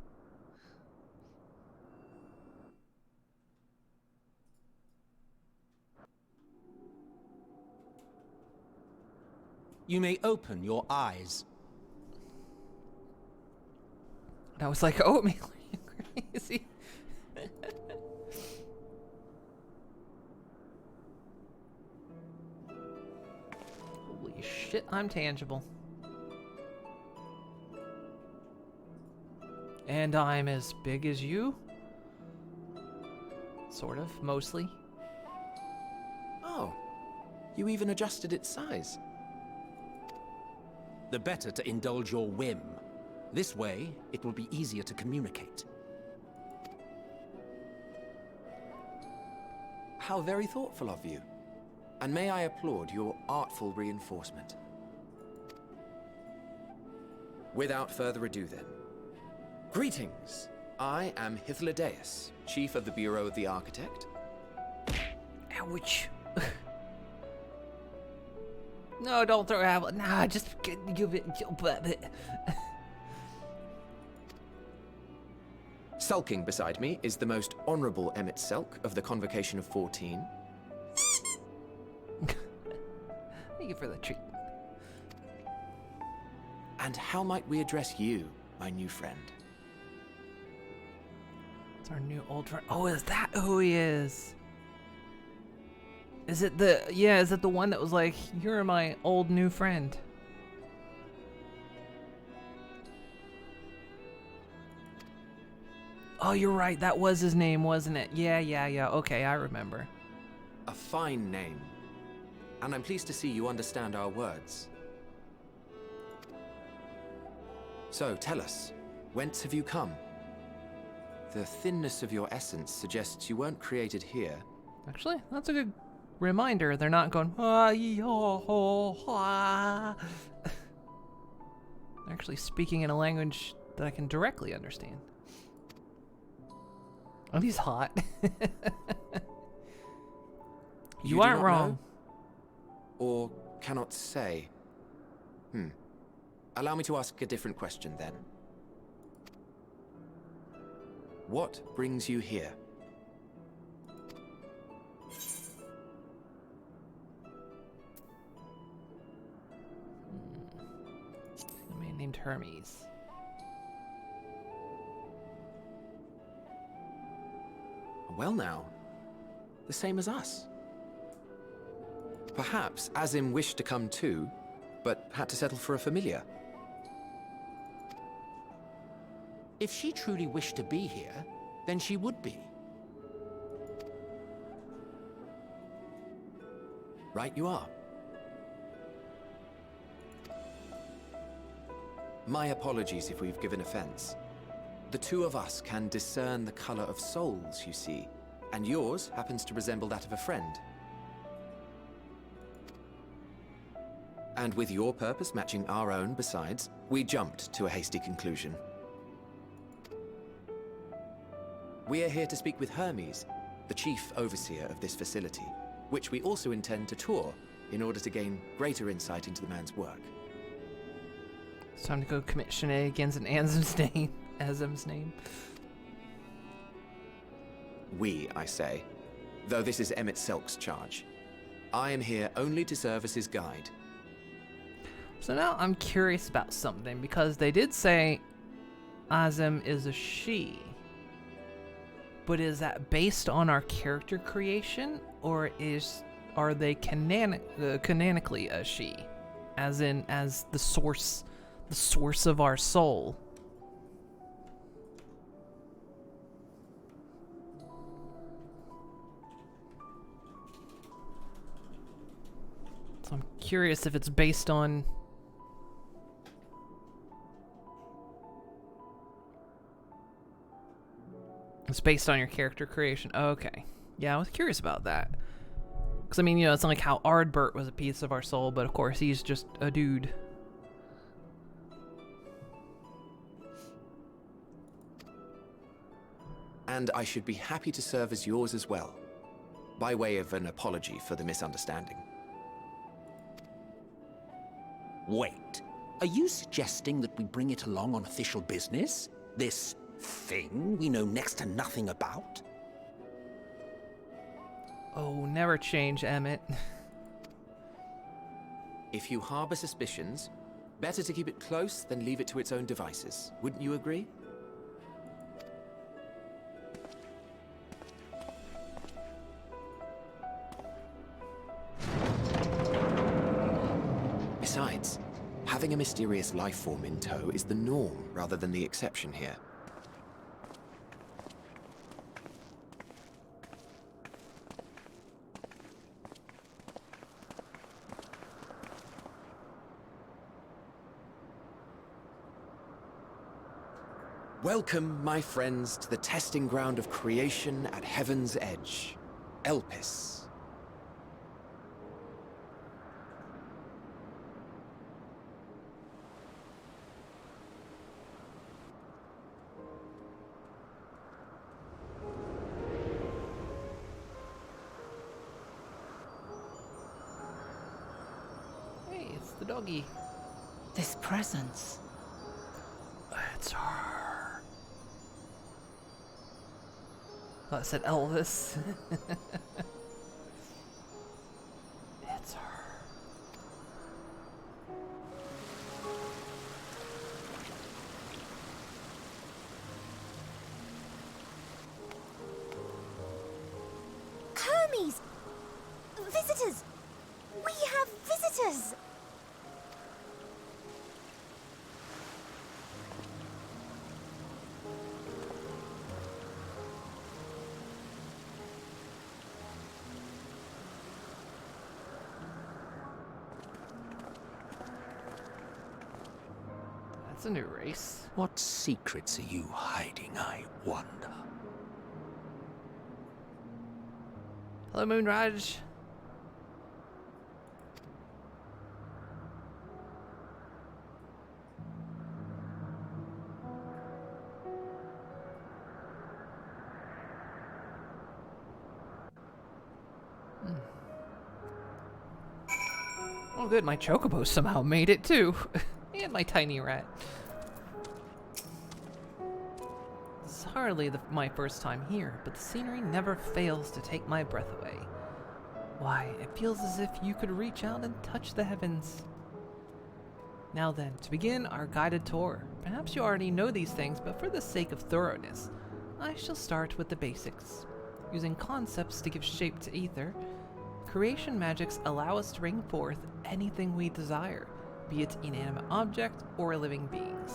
Speaker 5: You may open your eyes.
Speaker 1: And I was like, oatmeal, are you crazy? shit, I'm tangible. And I'm as big as you? Sort of, mostly.
Speaker 4: Oh, you even adjusted its size.
Speaker 5: The better to indulge your whim. This way, it will be easier to communicate.
Speaker 4: How very thoughtful of you. And may I applaud your artful reinforcement. Without further ado then. Greetings! I am Hythlodaeus, Chief of the Bureau of the Architect.
Speaker 1: Ouch. No, don't throw apple. Nah, just give it.
Speaker 4: Sulking beside me is the most honorable Emmett Selk of the Convocation of 14.
Speaker 1: Thank you for the treat.
Speaker 4: And how might we address you, my new friend?
Speaker 1: It's our new old friend. Oh, is that who he is? Is it the, yeah, is it the one that was like, you're my old new friend? Oh, you're right. That was his name, wasn't it? Yeah. Okay, I remember.
Speaker 4: A fine name. And I'm pleased to see you understand our words. So, tell us, whence have you come? The thinness of your essence suggests you weren't created here.
Speaker 1: Actually, that's a good reminder. They're not going, ah, They're actually speaking in a language that I can directly understand. Oh, he's hot. You
Speaker 4: do
Speaker 1: aren't
Speaker 4: not
Speaker 1: wrong.
Speaker 4: know? Or cannot say? Allow me to ask a different question then. What brings you here?
Speaker 1: A man named Hermes.
Speaker 4: Well now, the same as us. Perhaps Azim wished to come too, but had to settle for a familiar.
Speaker 5: If she truly wished to be here, then she would be.
Speaker 4: Right you are. My apologies if we've given offense. The two of us can discern the color of souls, you see, and yours happens to resemble that of a friend. And with your purpose matching our own besides, we jumped to a hasty conclusion. We are here to speak with Hermes, the chief overseer of this facility, which we also intend to tour in order to gain greater insight into the man's work.
Speaker 1: It's time to go commit shenanigans in Azim's name. Azim's name.
Speaker 4: We, I say, though this is Emmett Selk's charge. I am here only to serve as his guide.
Speaker 1: So now I'm curious about something, because they did say Azim is a she. But is that based on our character creation, or are they canonically a she? As in, as the source of our soul? So I'm curious if it's based on... It's based on your character creation. Okay. Yeah, I was curious about that. Because, I mean, it's not like how Ardbert was a piece of our soul, but of course he's just a dude.
Speaker 4: And I should be happy to serve as yours as well, by way of an apology for the misunderstanding.
Speaker 5: Wait, are you suggesting that we bring it along on official business? This thing we know next to nothing about?
Speaker 1: Oh, never change, Emmett.
Speaker 4: If you harbor suspicions, better to keep it close than leave it to its own devices. Wouldn't you agree? Having a mysterious life form in tow is the norm rather than the exception here. Welcome, my friends, to the testing ground of creation at Heaven's Edge, Elpis.
Speaker 1: Hey, it's the doggy.
Speaker 7: This presence.
Speaker 1: It's her. Oh, I said Elvis. It's her.
Speaker 8: Hermes! Visitors! We have visitors!
Speaker 1: That's a new race.
Speaker 5: What secrets are you hiding, I wonder?
Speaker 1: Hello, Moonraj. Oh, good. My chocobo somehow made it too, and my tiny rat. This is hardly my first time here, but the scenery never fails to take my breath away. Why, it feels as if you could reach out and touch the heavens. Now then, to begin our guided tour. Perhaps you already know these things, but for the sake of thoroughness, I shall start with the basics. Using concepts to give shape to ether, creation magics allow us to bring forth anything we desire, be it inanimate object or living beings.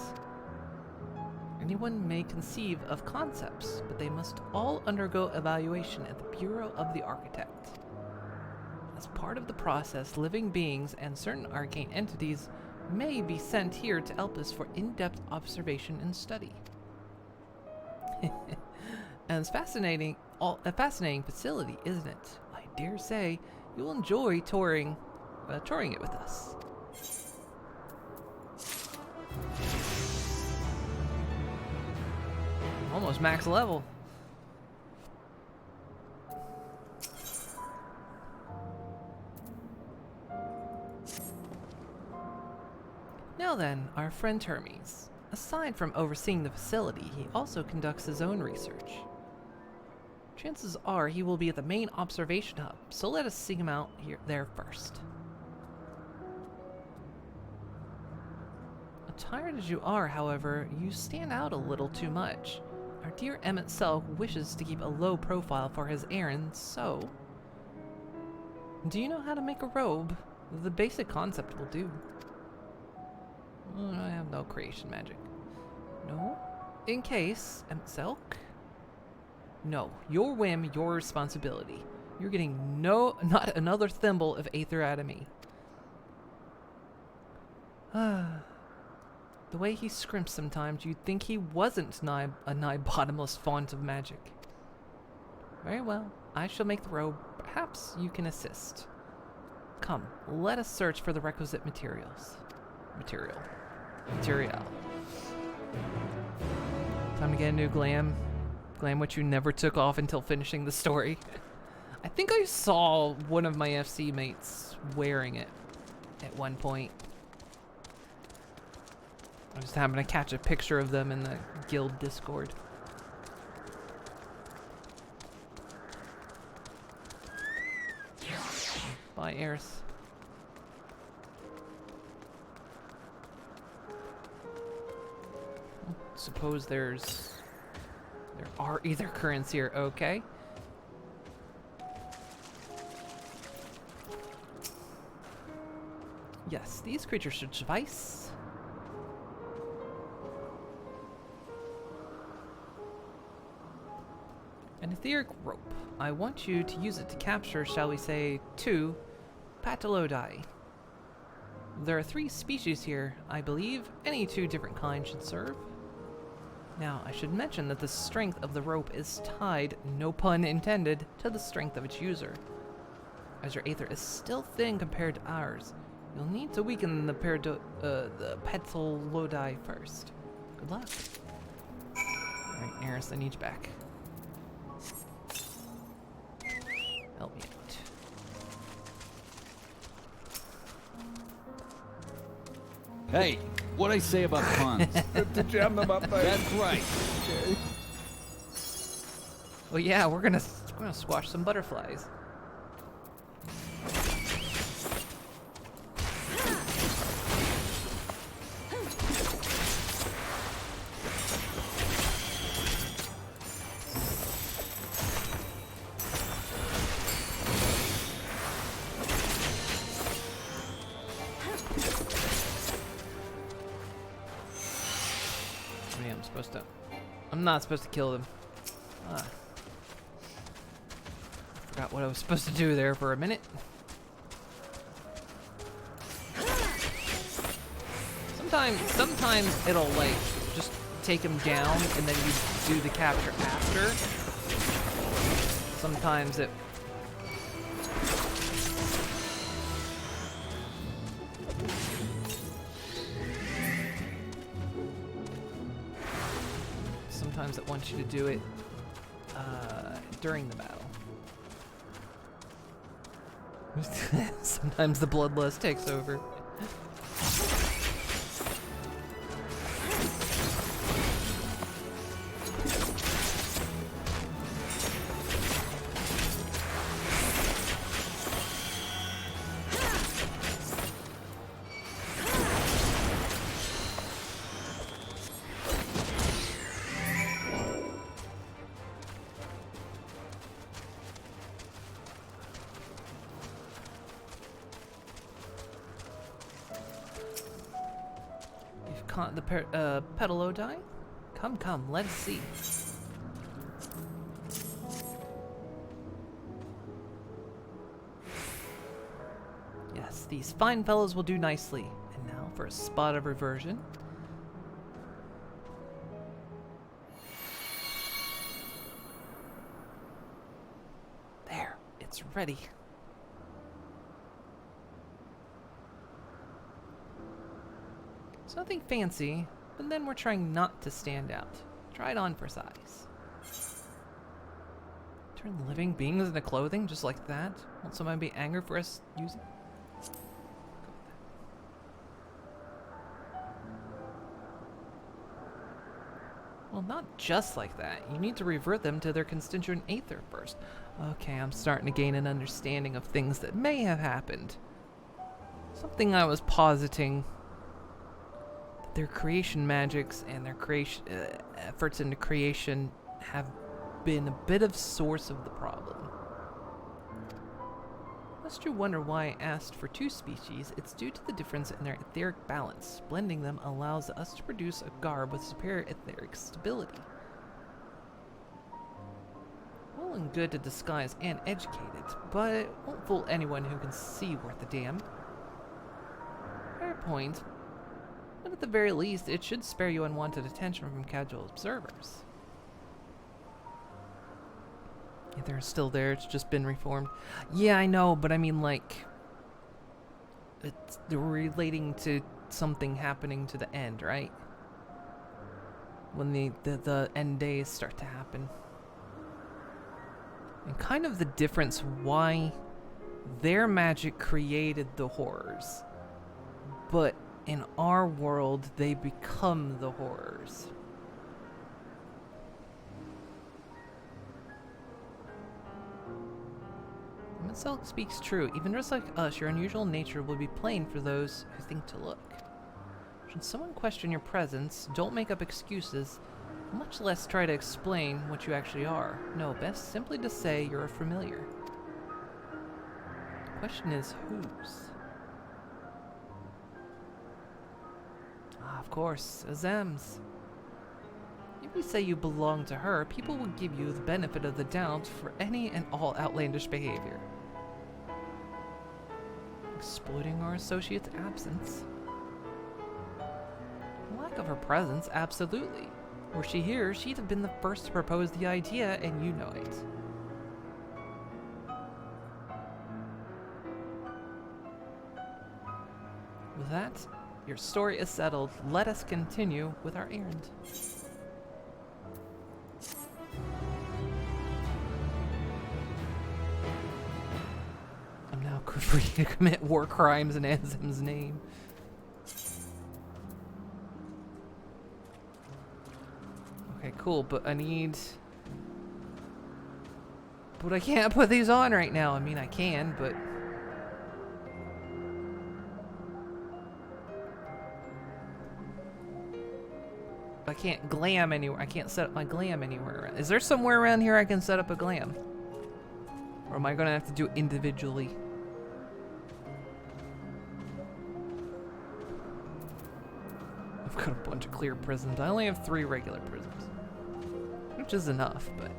Speaker 1: Anyone may conceive of concepts, but they must all undergo evaluation at the Bureau of the Architect. As part of the process, living beings and certain arcane entities may be sent here to Elpis for in-depth observation and study. And it's a fascinating facility, isn't it? I dare say you'll enjoy touring it with us. Almost max level. Now then, our friend Hermes. Aside from overseeing the facility, he also conducts his own research. Chances are he will be at the main observation hub, so let us seek him out there first. Tired as you are, however, you stand out a little too much. Our dear Emmett Selk wishes to keep a low profile for his errands, so... Do you know how to make a robe? The basic concept will do. I have no creation magic. No? In case, Emmett Selk? No, your whim, your responsibility. You're getting not another thimble of aether out of me. The way he scrimps sometimes, you'd think he wasn't a nigh bottomless font of magic. Very well, I shall make the robe. Perhaps you can assist. Come, let us search for the requisite materials. Material. Time to get a new glam. Glam which you never took off until finishing the story. I think I saw one of my FC mates wearing it at one point. I just happened to catch a picture of them in the guild Discord. Bye, Eris. Suppose there are ether currents here, okay. Yes, these creatures should suffice. An etheric rope. I want you to use it to capture, shall we say, 2 Patolodi. There are 3 species here, I believe. Any 2 different kinds should serve. Now, I should mention that the strength of the rope is tied, no pun intended, to the strength of its user. As your aether is still thin compared to ours, you'll need to weaken the Patolodi first. Good luck. Alright, Eris, I need you back. Help me out.
Speaker 9: Hey, what'd I say about puns?
Speaker 6: To jam them up, mate.
Speaker 9: That's right.
Speaker 1: Well, yeah, we're gonna squash some butterflies. I'm not supposed to kill them. Forgot what I was supposed to do there for a minute. Sometimes it'll like just take him down and then you do the capture after. Sometimes it wants you to do it during the battle. Sometimes the bloodlust takes over. The Petalodi? Come, let's see. Yes, these fine fellows will do nicely. And now for a spot of reversion. There, it's ready. It's nothing fancy, but then we're trying not to stand out. Try it on for size. Turn living beings into clothing just like that? Won't someone be angry for us using? Well, not just like that. You need to revert them to their constituent aether first. Okay, I'm starting to gain an understanding of things that may have happened. Something I was positing. Their creation magics and their creation efforts into creation have been a bit of source of the problem. Lest you wonder why I asked for 2 species, it's due to the difference in their etheric balance. Blending them allows us to produce a garb with superior etheric stability. Well and good to disguise and educate it, but it won't fool anyone who can see worth a damn. Fair point. But at the very least, it should spare you unwanted attention from casual observers. Yeah, they're still there, it's just been reformed. Yeah, I know, but I mean, like, it's relating to something happening to the end, right? When the end days start to happen. And kind of the difference why their magic created the horrors, but in our world, they become the horrors. Mitzelt speaks true. Even just like us, your unusual nature will be plain for those who think to look. Should someone question your presence, don't make up excuses, much less try to explain what you actually are. No, best simply to say you're a familiar. The question is, whose? Ah, of course, Azems. If you say you belong to her, people will give you the benefit of the doubt for any and all outlandish behavior. Exploiting our associate's absence. Lack of her presence, absolutely. Were she here, she'd have been the first to propose the idea, and you know it. With that, your story is settled. Let us continue with our errand. I'm now free to commit war crimes in Anzim's name. Okay, cool, but I need... But I can't put these on right now. I mean, I can, but... I can't glam anywhere. I can't set up my glam anywhere. Is there somewhere around here I can set up a glam? Or am I gonna have to do it individually? I've got a bunch of clear prisms. I only have 3 regular prisms. Which is enough, but...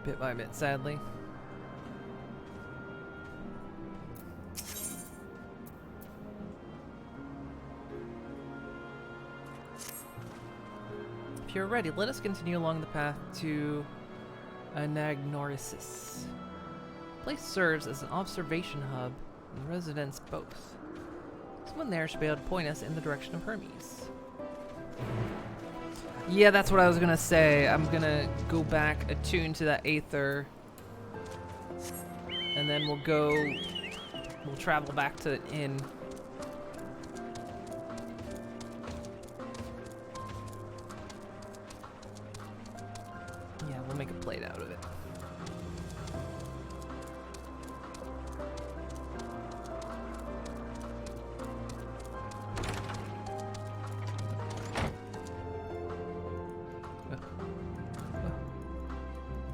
Speaker 1: bit by bit, sadly. If you're ready, let us continue along the path to Anagnorisis. The place serves as an observation hub, and the residents both. Someone there should be able to point us in the direction of Hermes. Yeah, that's what I was gonna say. I'm gonna go back, attune to that Aether, and then we'll travel back to the inn. Yeah, we'll make a plate out of it.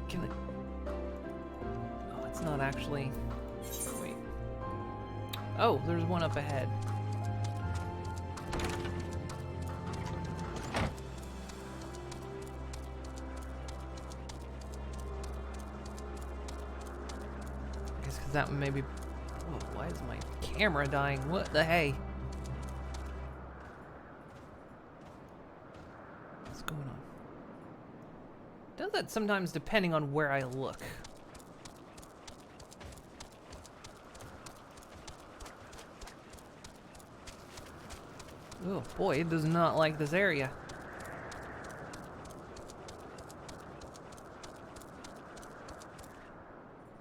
Speaker 1: Can I? Oh, it's not actually. Wait. Oh, there's one up ahead. I guess because that one maybe. Oh, why is my camera dying? What the hey? What's going on? Does that sometimes depending on where I look. Oh boy, it does not like this area.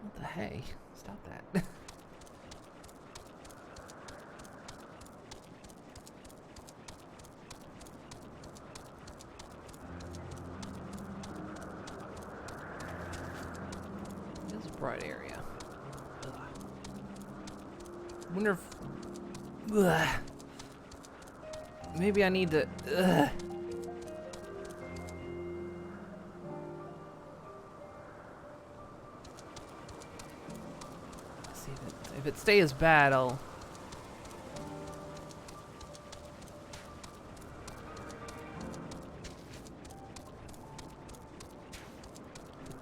Speaker 1: What the hey? Stop that. This is a bright area. Ugh. Wonder if... Ugh. Maybe I need to... Ugh. Let's see if it stays bad, I'll...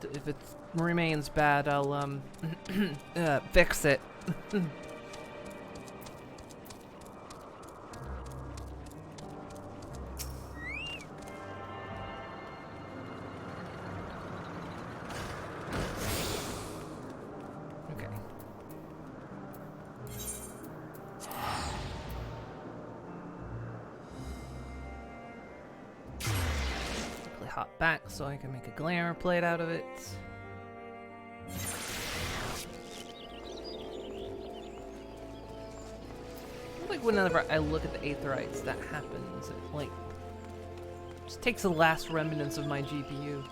Speaker 1: If it remains bad, I'll fix it. Hop back so I can make a glamour plate out of it. Like whenever I look at the Aetherites, that happens. It like just takes the last remnants of my GPU.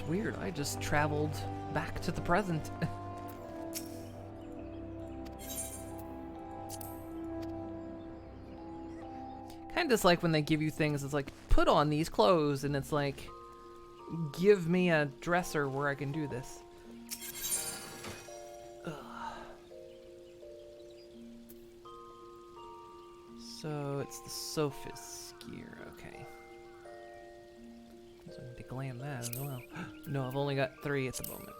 Speaker 1: weird. I just traveled back to the present. Kind of just like when they give you things, it's like, put on these clothes, and it's like, give me a dresser where I can do this. Ugh. So it's the Sophist gear, okay. So I need to glam that as well. No, I've only got 3 at the moment.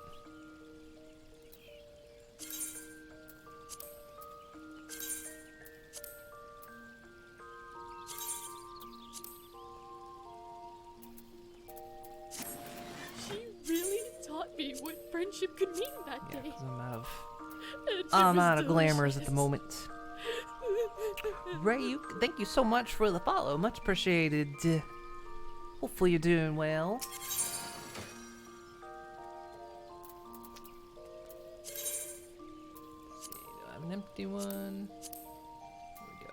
Speaker 10: She really taught me what friendship could mean that
Speaker 1: Yeah,
Speaker 10: day.
Speaker 1: 'cause
Speaker 10: And it
Speaker 1: I'm
Speaker 10: was
Speaker 1: out of glamours at the
Speaker 10: delicious.
Speaker 1: moment. Ray, thank you so much for the follow. Much appreciated. Hopefully you're doing well. Let's see, do I have an empty one? Here we go.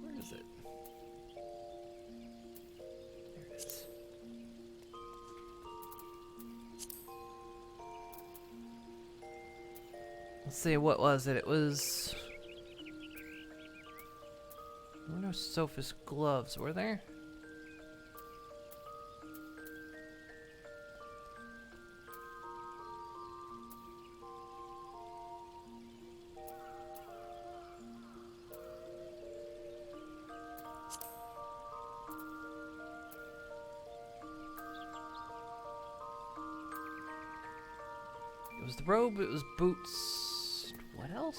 Speaker 1: Where is it? There it is. Let's see, what was it? It was... There were no Sophist gloves, were there? It was the robe, it was boots. What else?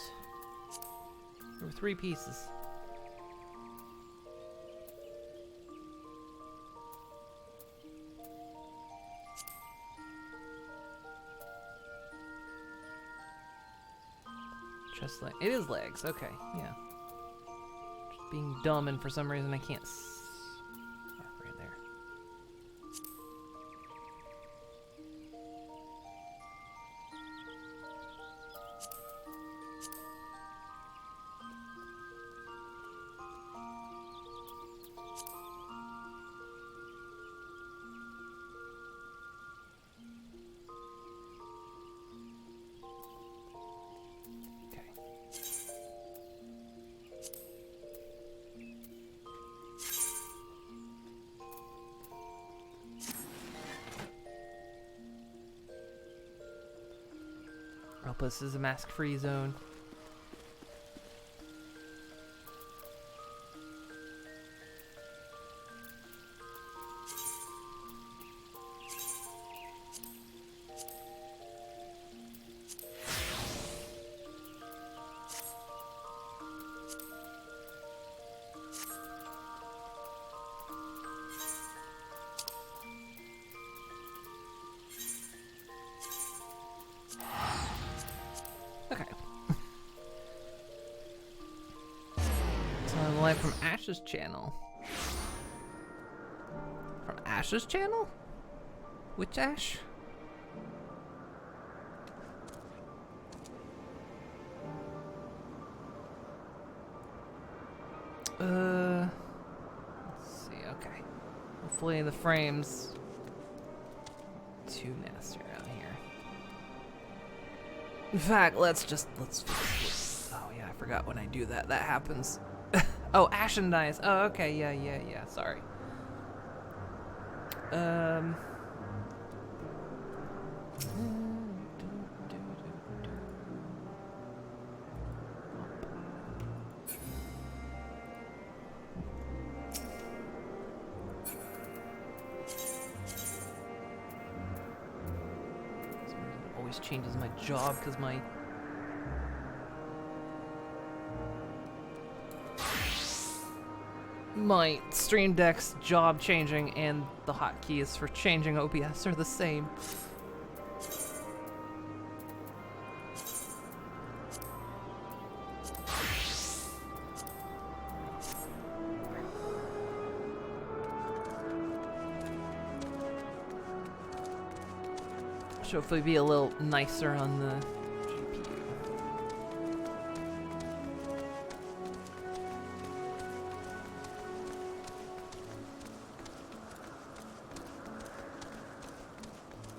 Speaker 1: There were 3 pieces. Chest leg. It is legs, okay, yeah. Just being dumb, and for some reason I can't oh, right there. Okay. This is a mask-free zone. Okay. So I'm live from Ash's channel. From Ash's channel? Which Ash? Let's see, okay. Hopefully the frame's too nasty around here. In fact, let's. Oh yeah, I forgot when I do that. That happens. Oh, Ashen dies. Oh, okay, yeah. Sorry. Always changes my job because my my Stream Deck's job changing and the hotkeys for changing OBS are the same. Should hopefully be a little nicer on the GPU.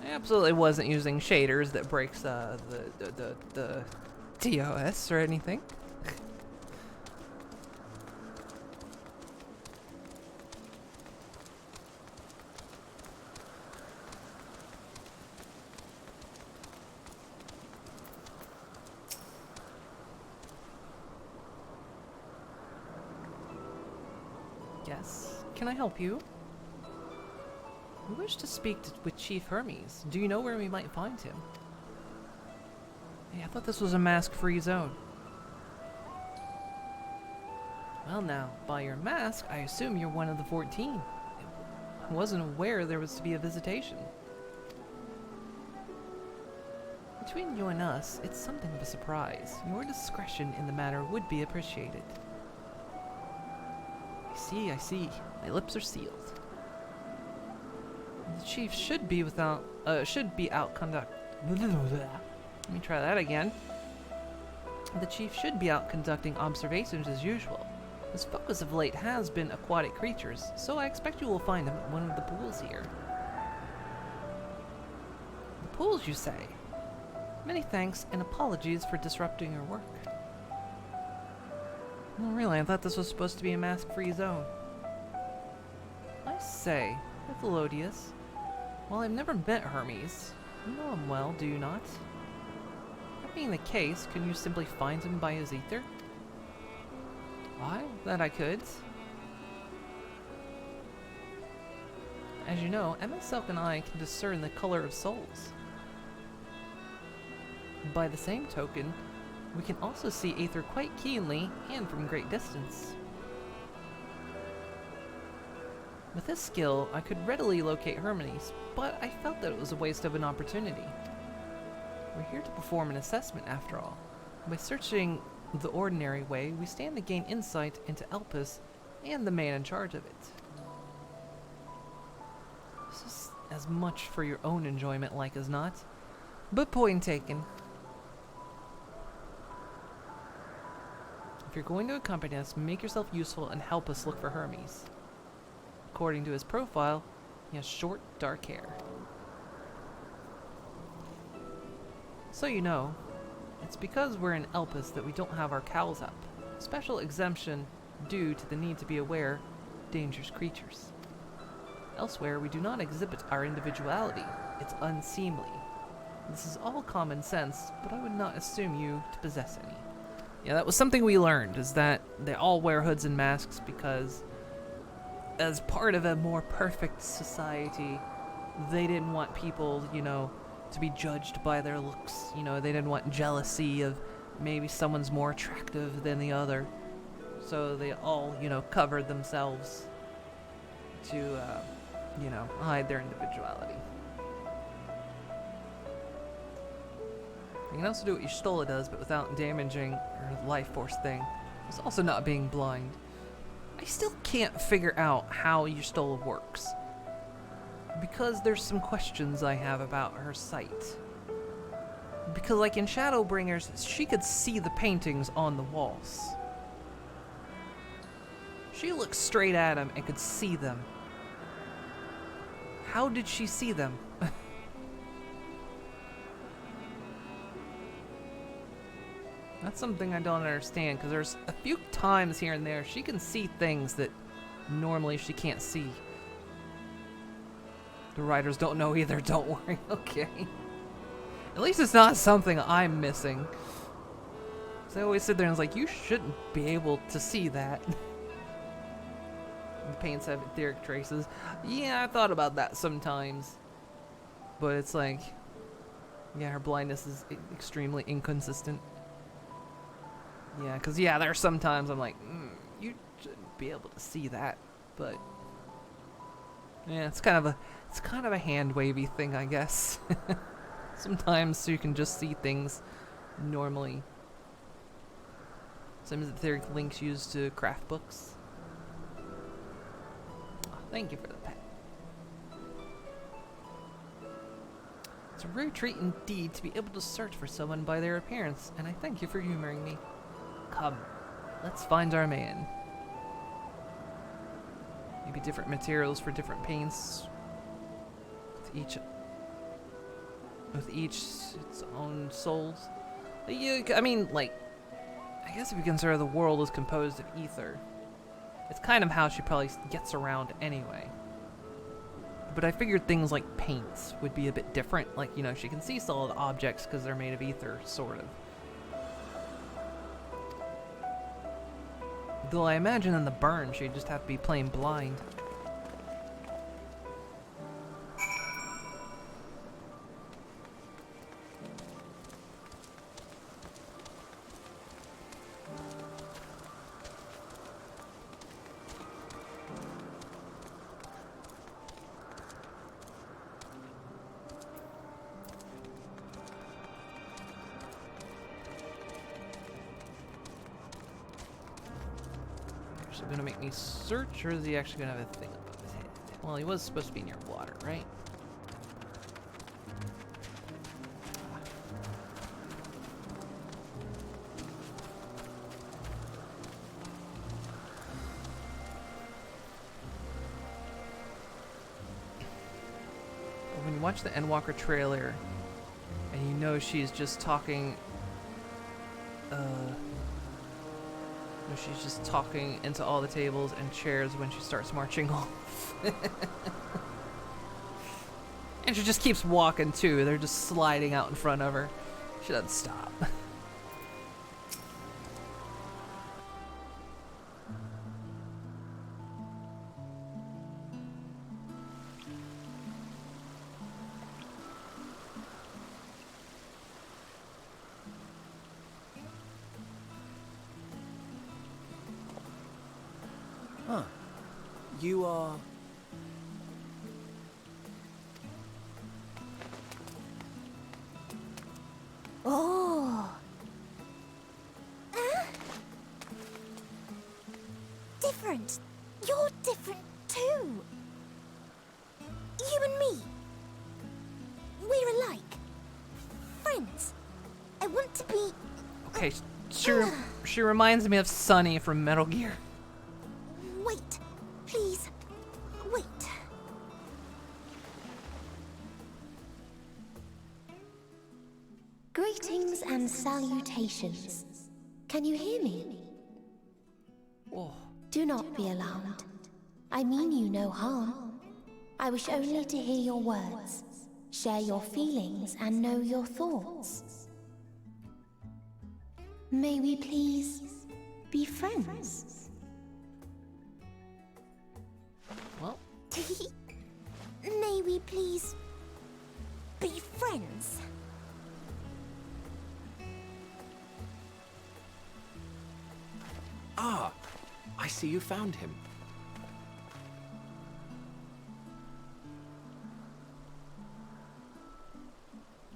Speaker 1: I absolutely wasn't using shaders that breaks the TOS or anything. Yes. Can I help you? We wish to speak with Chief Hermes. Do you know where we might find him? Hey, I thought this was a mask-free zone. Well now, by your mask, I assume you're one of the 14. I wasn't aware there was to be a visitation. Between you and us, it's something of a surprise. Your discretion in the matter would be appreciated. I see. My lips are sealed. The chief should be out conduct. Let me try that again. The chief should be out conducting observations as usual. His focus of late has been aquatic creatures, so I expect you will find him at one of the pools here. The pools, you say? Many thanks and apologies for disrupting your work. Oh, really? I thought this was supposed to be a mask-free zone. I say, Mytholodius, while I've never met Hermes, you know him well, do you not? That being the case, can you simply find him by his ether? Why? That I could. As you know, MSLK and I can discern the color of souls. By the same token, we can also see Aether quite keenly and from great distance. With this skill, I could readily locate Hermes, but I felt that it was a waste of an opportunity. We're here to perform an assessment after all. By searching the ordinary way, we stand to gain insight into Elpis and the man in charge of it. This is as much for your own enjoyment like as not, but point taken. If you're going to accompany us, make yourself useful and help us look for Hermes. According to his profile, he has short, dark hair. So you know, it's because we're in Elpis that we don't have our cowls up. Special exemption due to the need to be aware of dangerous creatures. Elsewhere, we do not exhibit our individuality. It's unseemly. This is all common sense, but I would not assume you to possess any. Yeah, that was something we learned, is that they all wear hoods and masks because as part of a more perfect society, they didn't want people, you know, to be judged by their looks. You know, they didn't want jealousy of maybe someone's more attractive than the other. So they all, you know, covered themselves to, you know, hide their individuality. You can also do what Y'shtola does, but without damaging her life force thing. It's also not being blind. I still can't figure out how Y'shtola works, because there's some questions I have about her sight. Because like in Shadowbringers, she could see the paintings on the walls. She looked straight at them and could see them. How did she see them? That's something I don't understand, because there's a few times here and there she can see things that normally she can't see. The writers don't know either, don't worry, okay. At least it's not something I'm missing. So I always sit there and it's like, you shouldn't be able to see that. The paints have etheric traces. Yeah, I thought about that sometimes. But it's like, yeah, her blindness is extremely inconsistent. Yeah, because, yeah, there are some times I'm like, you shouldn't be able to see that, but yeah, it's kind of a hand wavy thing, I guess. Sometimes you can just see things normally. Same as the links used to craft books. Oh, thank you for the pet. It's a rare treat indeed to be able to search for someone by their appearance, and I thank you for humoring me. Come, let's find our man. Maybe different materials for different paints. With each its own souls. I mean, like, I guess if you consider the world is composed of ether, it's kind of how she probably gets around anyway. But I figured things like paints would be a bit different. Like, you know, she can see solid objects because they're made of ether, sort of. Though I imagine in the burn, she'd just have to be plain blind. Is he gonna make me search, or is he actually gonna have a thing above his head? Well, he was supposed to be near water, right? When you watch the Endwalker trailer, and you know she's just talking, she's just talking into all the tables and chairs when she starts marching off. And she just keeps walking too. They're just sliding out in front of her. She doesn't stop.
Speaker 11: Huh. You are...
Speaker 8: Oh. Different. You're different too. You and me. We're alike. Friends. I want to be...
Speaker 1: Okay, she reminds me of Sunny from Metal Gear.
Speaker 8: Wait. Please. Wait. Greetings and salutations. Can you hear me?
Speaker 1: Oh.
Speaker 8: Do not be alarmed. I mean you no harm. I wish only to hear your words, share your feelings, and know your thoughts. May we please be friends?
Speaker 1: Well.
Speaker 8: May we please be friends?
Speaker 4: Ah, I see you found him.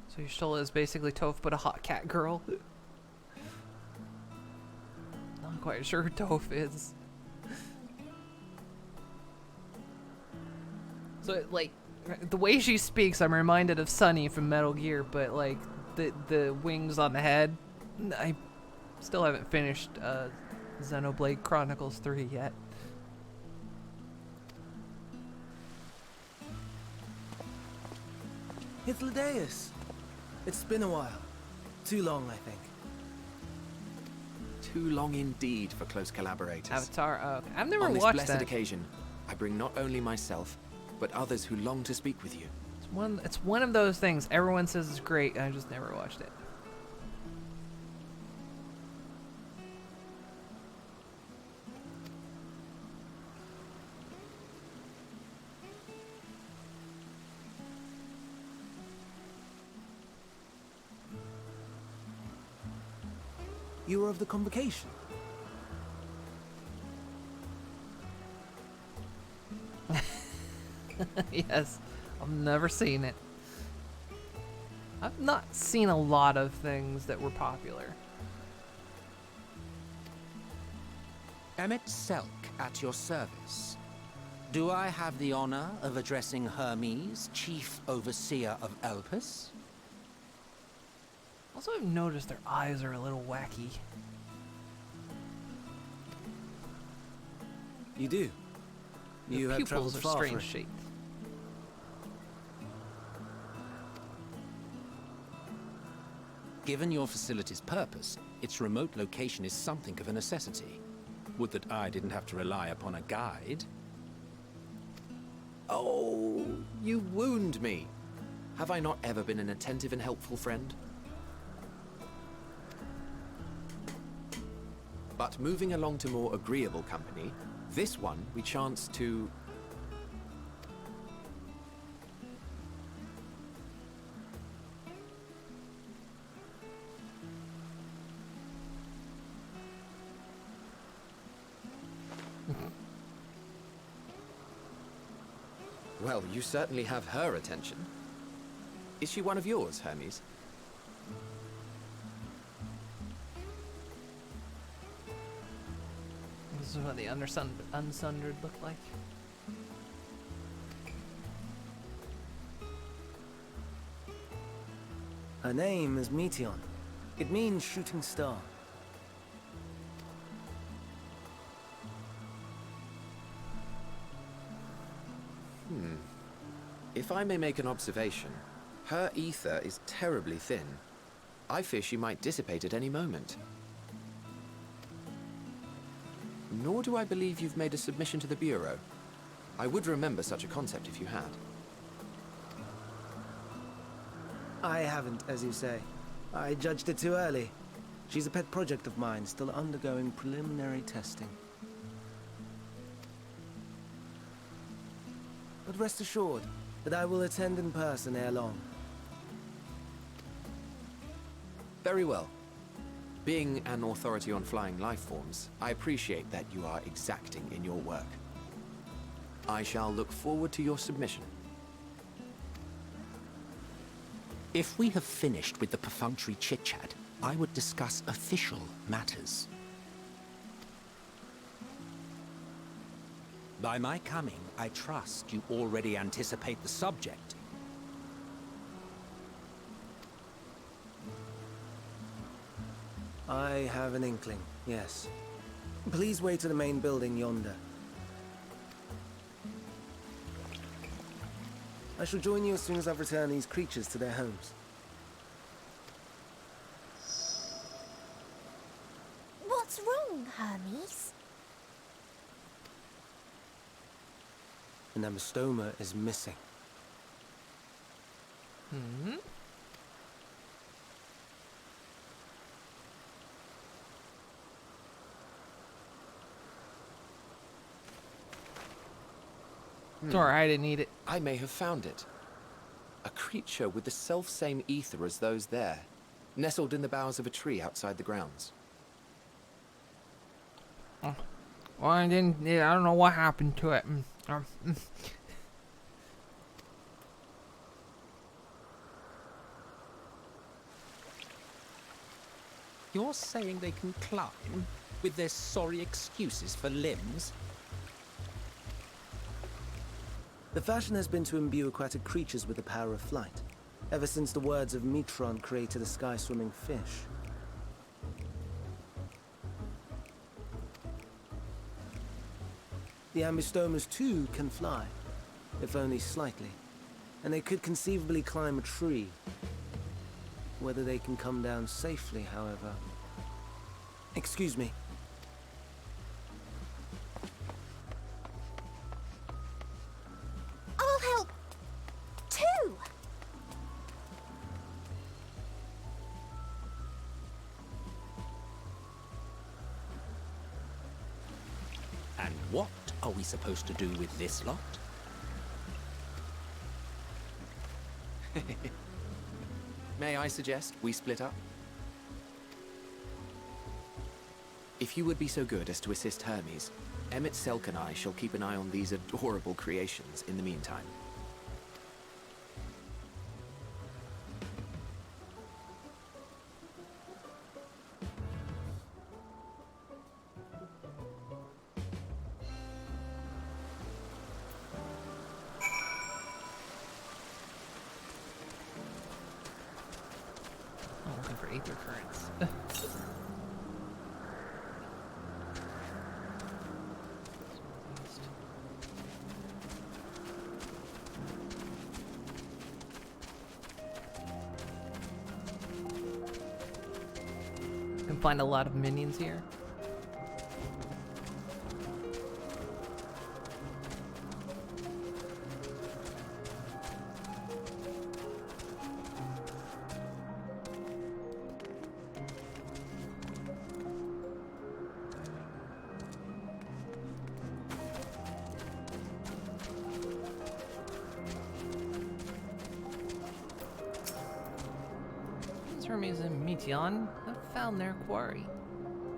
Speaker 1: So Y'shtola is basically Toph but a hot cat girl. Not quite sure who Toph is. So, like, the way she speaks, I'm reminded of Sunny from Metal Gear, but, like, the wings on the head, I still haven't finished Xenoblade Chronicles 3 yet.
Speaker 11: It's Ladeus. It's been a while. Too long, I think.
Speaker 4: Too long indeed for close collaborators.
Speaker 1: Avatar, okay. I've never
Speaker 4: On this
Speaker 1: watched
Speaker 4: blessed
Speaker 1: that.
Speaker 4: occasion, I bring not only myself, but others who long to speak with you.
Speaker 1: It's one of those things everyone says is great, and I just never watched it.
Speaker 11: You were of the convocation.
Speaker 1: Yes, I've never seen it. I've not seen a lot of things that were popular.
Speaker 5: Emmett Selk at your service. Do I have the honor of addressing Hermes, Chief Overseer of Elpis?
Speaker 1: Also, I've noticed their eyes are a little wacky.
Speaker 11: You do. You
Speaker 1: The
Speaker 11: have traveled
Speaker 1: pupils are
Speaker 11: far for
Speaker 1: strange
Speaker 11: it.
Speaker 1: shaped.
Speaker 5: Given your facility's purpose, its remote location is something of a necessity. Would that I didn't have to rely upon a guide.
Speaker 4: Oh, you wound me. Have I not ever been an attentive and helpful friend? But moving along to more agreeable company, this one we chance to... Well, you certainly have her attention. Is she one of yours, Hermes?
Speaker 1: This is what the unsundered look like.
Speaker 11: Her name is Meteon. It means shooting star.
Speaker 4: If I may make an observation, her ether is terribly thin. I fear she might dissipate at any moment. Nor do I believe you've made a submission to the Bureau. I would remember such a concept if you had.
Speaker 11: I haven't, as you say. I judged it too early. She's a pet project of mine, still undergoing preliminary testing. But rest assured that I will attend in person ere long.
Speaker 4: Very well. Being an authority on flying life forms, I appreciate that you are exacting in your work. I shall look forward to your submission.
Speaker 5: If we have finished with the perfunctory chit-chat, I would discuss official matters. By my coming, I trust you already anticipate the subject.
Speaker 11: I have an inkling, yes. Please wait to the main building yonder. I shall join you as soon as I've returned these creatures to their homes.
Speaker 8: What's wrong, Hermes?
Speaker 11: An amystoma is missing.
Speaker 1: Hmm? Sorry, I didn't eat it.
Speaker 4: I may have found it. A creature with the self-same ether as those there, nestled in the boughs of a tree outside the grounds.
Speaker 1: Oh. Well, I didn't. Yeah, I don't know what happened to it.
Speaker 5: You're saying they can climb with their sorry excuses for limbs?
Speaker 11: The fashion has been to imbue aquatic creatures with the power of flight, ever since the words of Metron created a sky-swimming fish. The ambystomas too can fly, if only slightly, and they could conceivably climb a tree. Whether they can come down safely, however... Excuse me.
Speaker 8: I'll help, too!
Speaker 5: And what are we supposed to do with this lot?
Speaker 4: May I suggest we split up? If you would be so good as to assist Hermes, Emmett Selk and I shall keep an eye on these adorable creations in the meantime.
Speaker 1: I'm looking for aether currents. Can find a lot of minions here. Hermes and Meteon have found their quarry.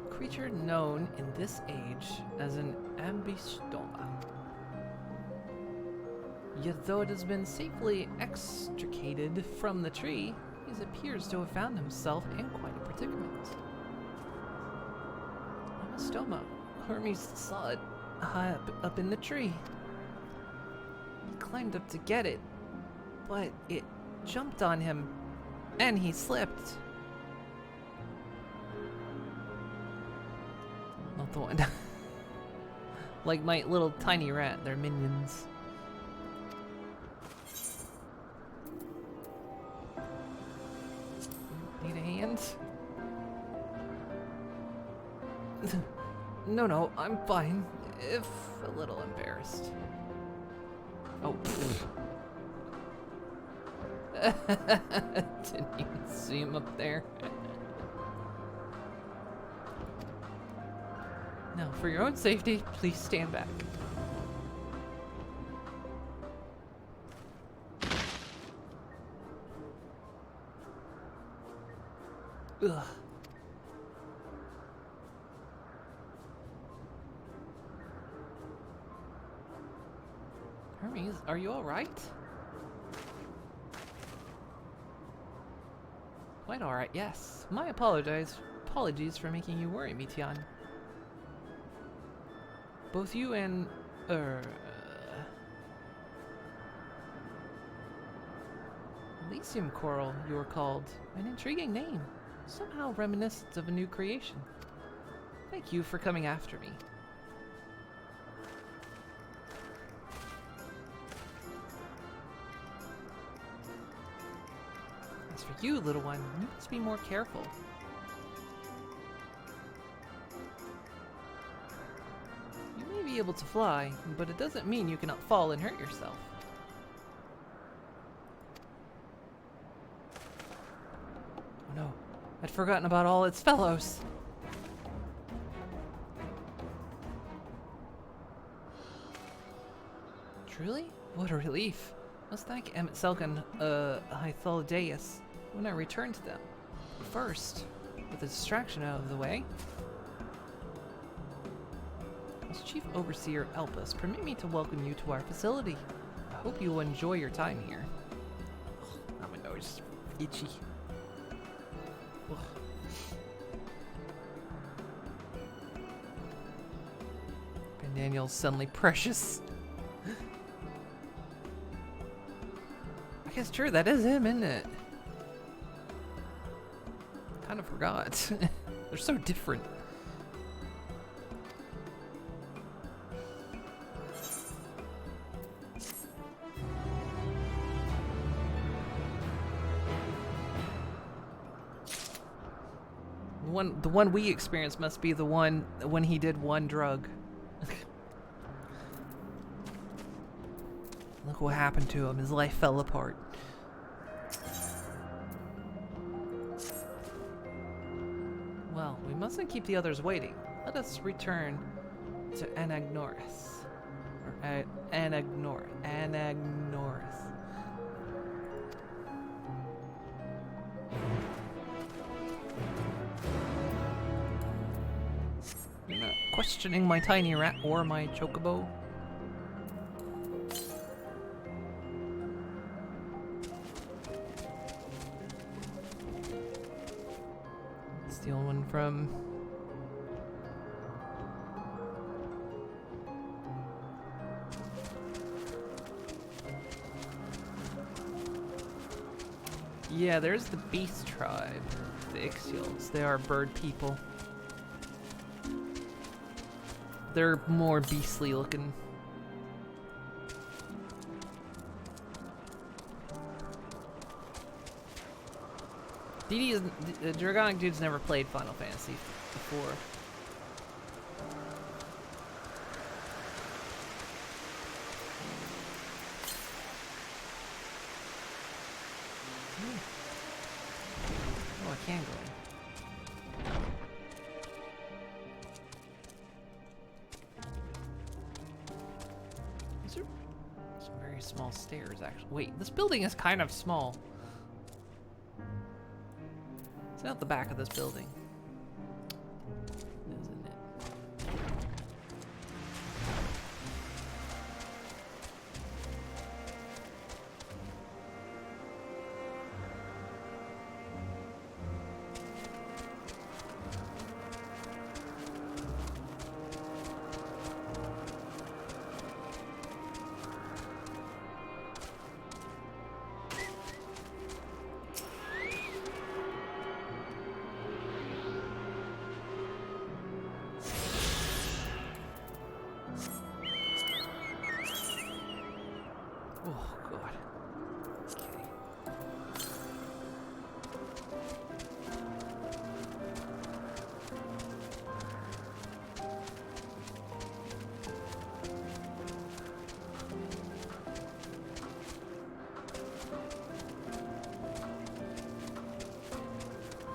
Speaker 1: Creature known in this age as an ambystoma. Yet though it has been safely extricated from the tree, he appears to have found himself in quite a predicament. Ambystoma. Hermes saw it high up in the tree. He climbed up to get it, but it jumped on him and he slipped. Not the one. Like my little tiny rat, they're minions. Need a hand? No, I'm fine. If a little embarrassed. Oh. Didn't even see him up there. Now, for your own safety, please stand back. Ugh. Hermes, are you alright? Quite alright, yes. My apologies for making you worry, Meteon. Both you and, Elysium Coral, you were called. An intriguing name. Somehow reminiscent of a new creation. Thank you for coming after me. As for you, little one, you must be more careful. You may be able to fly, but it doesn't mean you cannot fall and hurt yourself. Oh no, I'd forgotten about all its fellows. Truly? What a relief. Must thank Emmett Selk and Hythlodaeus when I return to them. First, with the distraction out of the way, as Chief Overseer Elpis, permit me to welcome you to our facility. I hope you will enjoy your time here. Oh, my nose is itchy. Ugh. Ben Daniel's suddenly precious. I guess true, that is him, isn't it? Kind of forgot. They're so different. The one we experienced must be the one when he did one drug. Look what happened to him. His life fell apart. Well, we mustn't keep the others waiting. Let us return to Anagnoris. Or Anagnoris. questioning my tiny rat or my chocobo. Steal one from... Yeah, there's the beast tribe, the Ixials. They are bird people. They're more beastly looking. The Dragonic dude's never played Final Fantasy before. Oh, I can go in. These are some very small stairs, actually. Wait, this building is kind of small. It's out the back of this building, isn't it? Oh, God. Okay.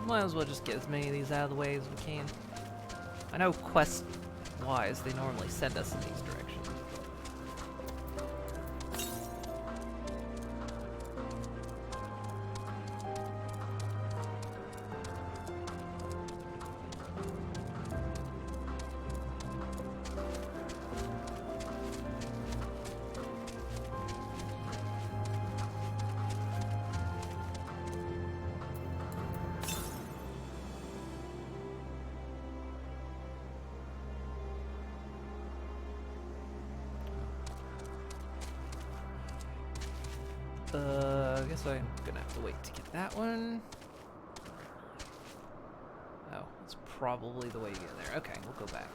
Speaker 1: Might as well just get as many of these out of the way as we can. I know quest-wise they normally send us in these directions. I guess I'm gonna have to wait to get that one. Oh, that's probably the way to get in there. Okay, we'll go back.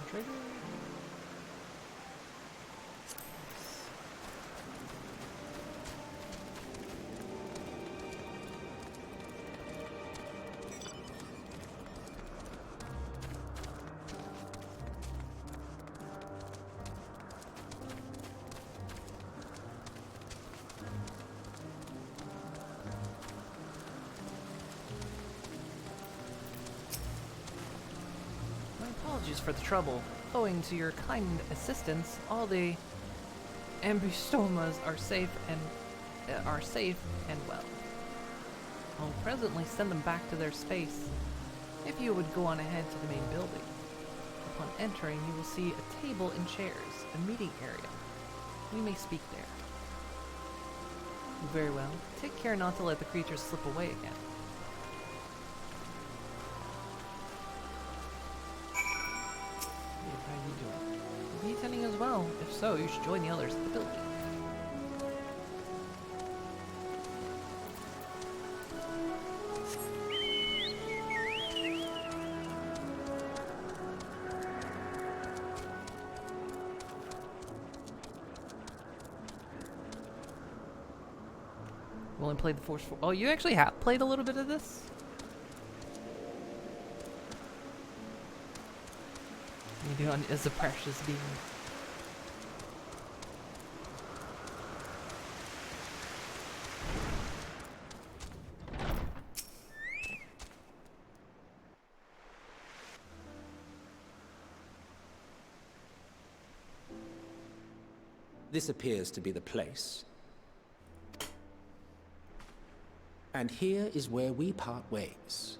Speaker 1: Trigger. Apologies for the trouble. Owing to your kind assistance, all the ambustomas are safe and well. I'll presently send them back to their space. If you would go on ahead to the main building. Upon entering, you will see a table and chairs, a meeting area. We may speak there. Very well. Take care not to let the creatures slip away again. As well. If so, you should join the others at the building. only played the Force 4. Oh, you actually have played a little bit of this? You doing is a precious being.
Speaker 5: This appears to be the place. And here is where we part ways.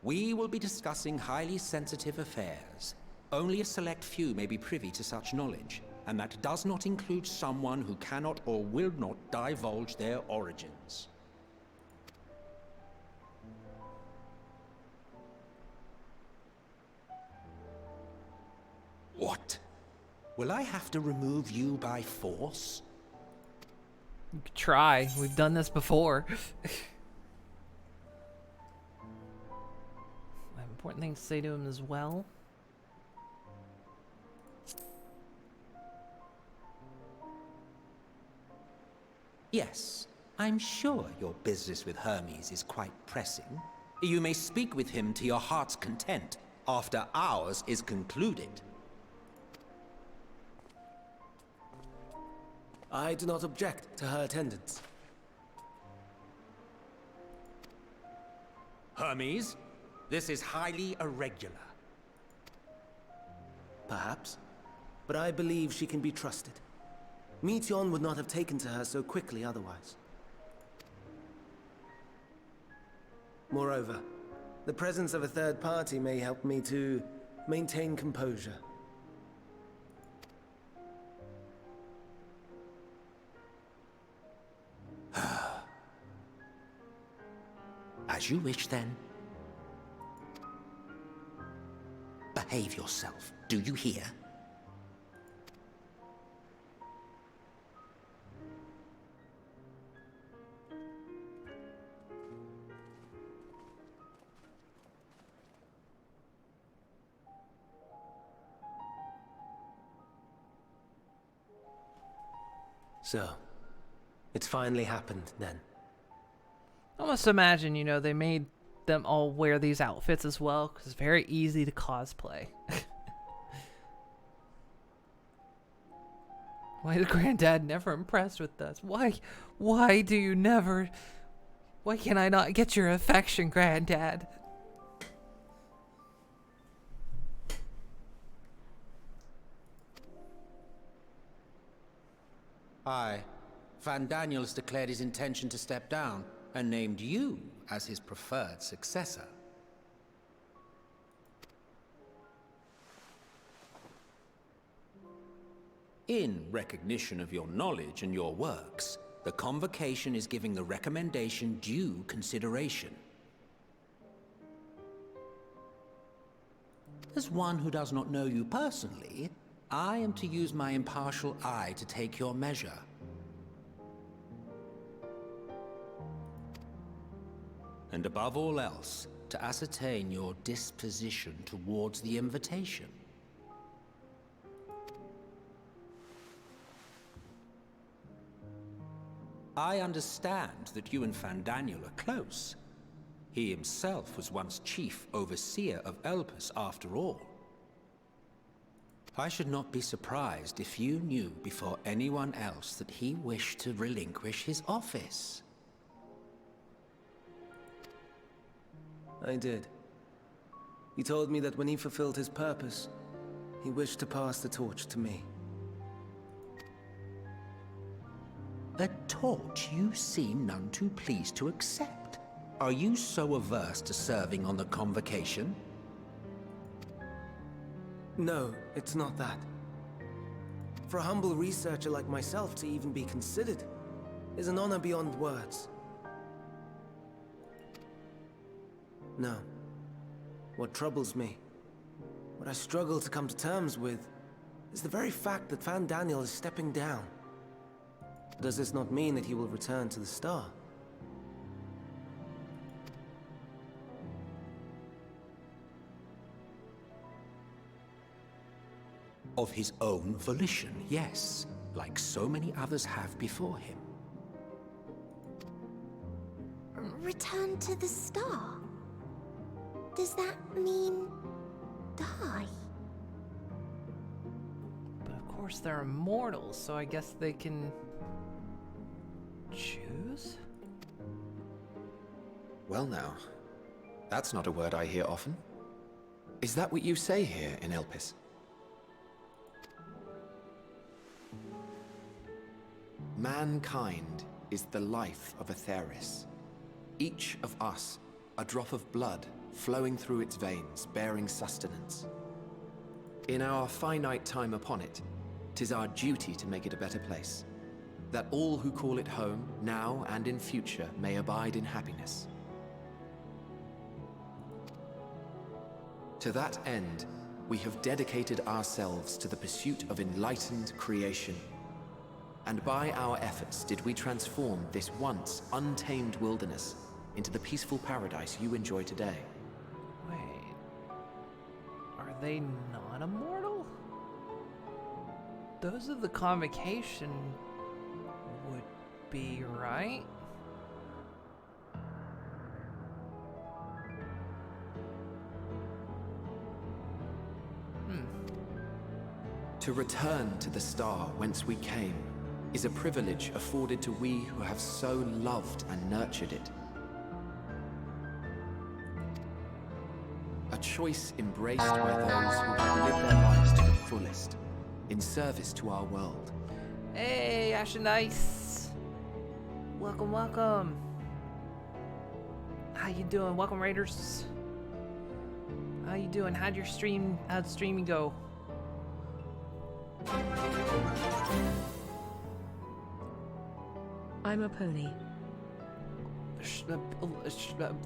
Speaker 5: We will be discussing highly sensitive affairs. Only a select few may be privy to such knowledge, and that does not include someone who cannot or will not divulge their origins. What? Will I have to remove you by force?
Speaker 1: You could try. We've done this before. I have important things to say to him as well.
Speaker 5: Yes, I'm sure your business with Hermes is quite pressing. You may speak with him to your heart's content after ours is concluded.
Speaker 11: I do not object to her attendance.
Speaker 5: Hermes, this is highly irregular.
Speaker 11: Perhaps, but I believe she can be trusted. Meteon would not have taken to her so quickly otherwise. Moreover, the presence of a third party may help me to maintain composure.
Speaker 5: As you wish, then. Behave yourself, do you hear?
Speaker 11: So, it's finally happened, then.
Speaker 1: I must imagine, you know, they made them all wear these outfits as well, because it's very easy to cosplay. Why is Granddad never impressed with us? Why do you never... Why can I not get your affection, Granddad?
Speaker 5: Aye. Van Daniel has declared his intention to step down, and named you as his preferred successor. In recognition of your knowledge and your works, the Convocation is giving the recommendation due consideration. As one who does not know you personally, I am to use my impartial eye to take your measure. And above all else, to ascertain your disposition towards the invitation. I understand that you and Fandaniel are close. He himself was once chief overseer of Elpis after all. I should not be surprised if you knew before anyone else that he wished to relinquish his office.
Speaker 11: I did. He told me that when he fulfilled his purpose, he wished to pass the torch to me.
Speaker 5: A torch you seem none too pleased to accept. Are you so averse to serving on the Convocation?
Speaker 11: No, it's not that. For a humble researcher like myself to even be considered is an honor beyond words. No. What troubles me, what I struggle to come to terms with, is the very fact that Van Daniel is stepping down. Does this not mean that he will return to the Star?
Speaker 5: Of his own volition, yes, like so many others have before him.
Speaker 8: Return to the star? Does that mean die?
Speaker 1: But of course they're immortals, so I guess they can choose?
Speaker 4: Well now, that's not a word I hear often. Is that what you say here in Elpis? Mankind is the life of Aetheris. Each of us, a drop of blood flowing through its veins, bearing sustenance. In our finite time upon it, 'tis our duty to make it a better place, that all who call it home, now and in future, may abide in happiness. To that end, we have dedicated ourselves to the pursuit of enlightened creation. And by our efforts did we transform this once untamed wilderness into the peaceful paradise you enjoy today.
Speaker 1: Wait. Are they not immortal? Those of the convocation would be, right?
Speaker 4: To return to the star whence we came is a privilege afforded to we who have so loved and nurtured it. A choice embraced by those who have lived their lives to the fullest, in service to our world.
Speaker 1: Hey, Ashen Ice! Welcome, welcome! How you doing? Welcome, Raiders! How you doing? How'd streaming go?
Speaker 7: I'm a pony.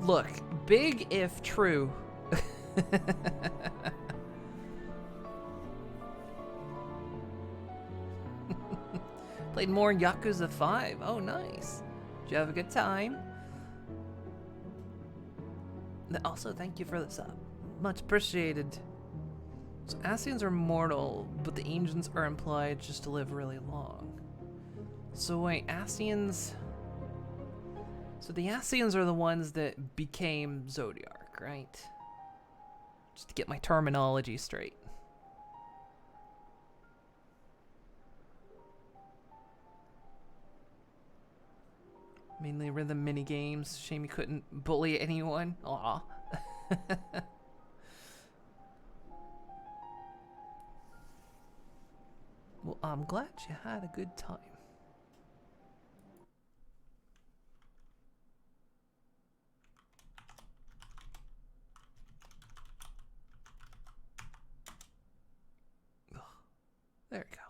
Speaker 1: Look, big if true. Played more Yakuza 5. Oh, nice. Did you have a good time? Also, thank you for the sub. Much appreciated. So, Ascians are mortal, but the ancients are implied just to live really long. So wait, Ascians... So the Ascians are the ones that became Zodiark, right? Just to get my terminology straight. Mainly rhythm mini games. Shame you couldn't bully anyone. Aw. Well, I'm glad you had a good time. Ugh. There we go.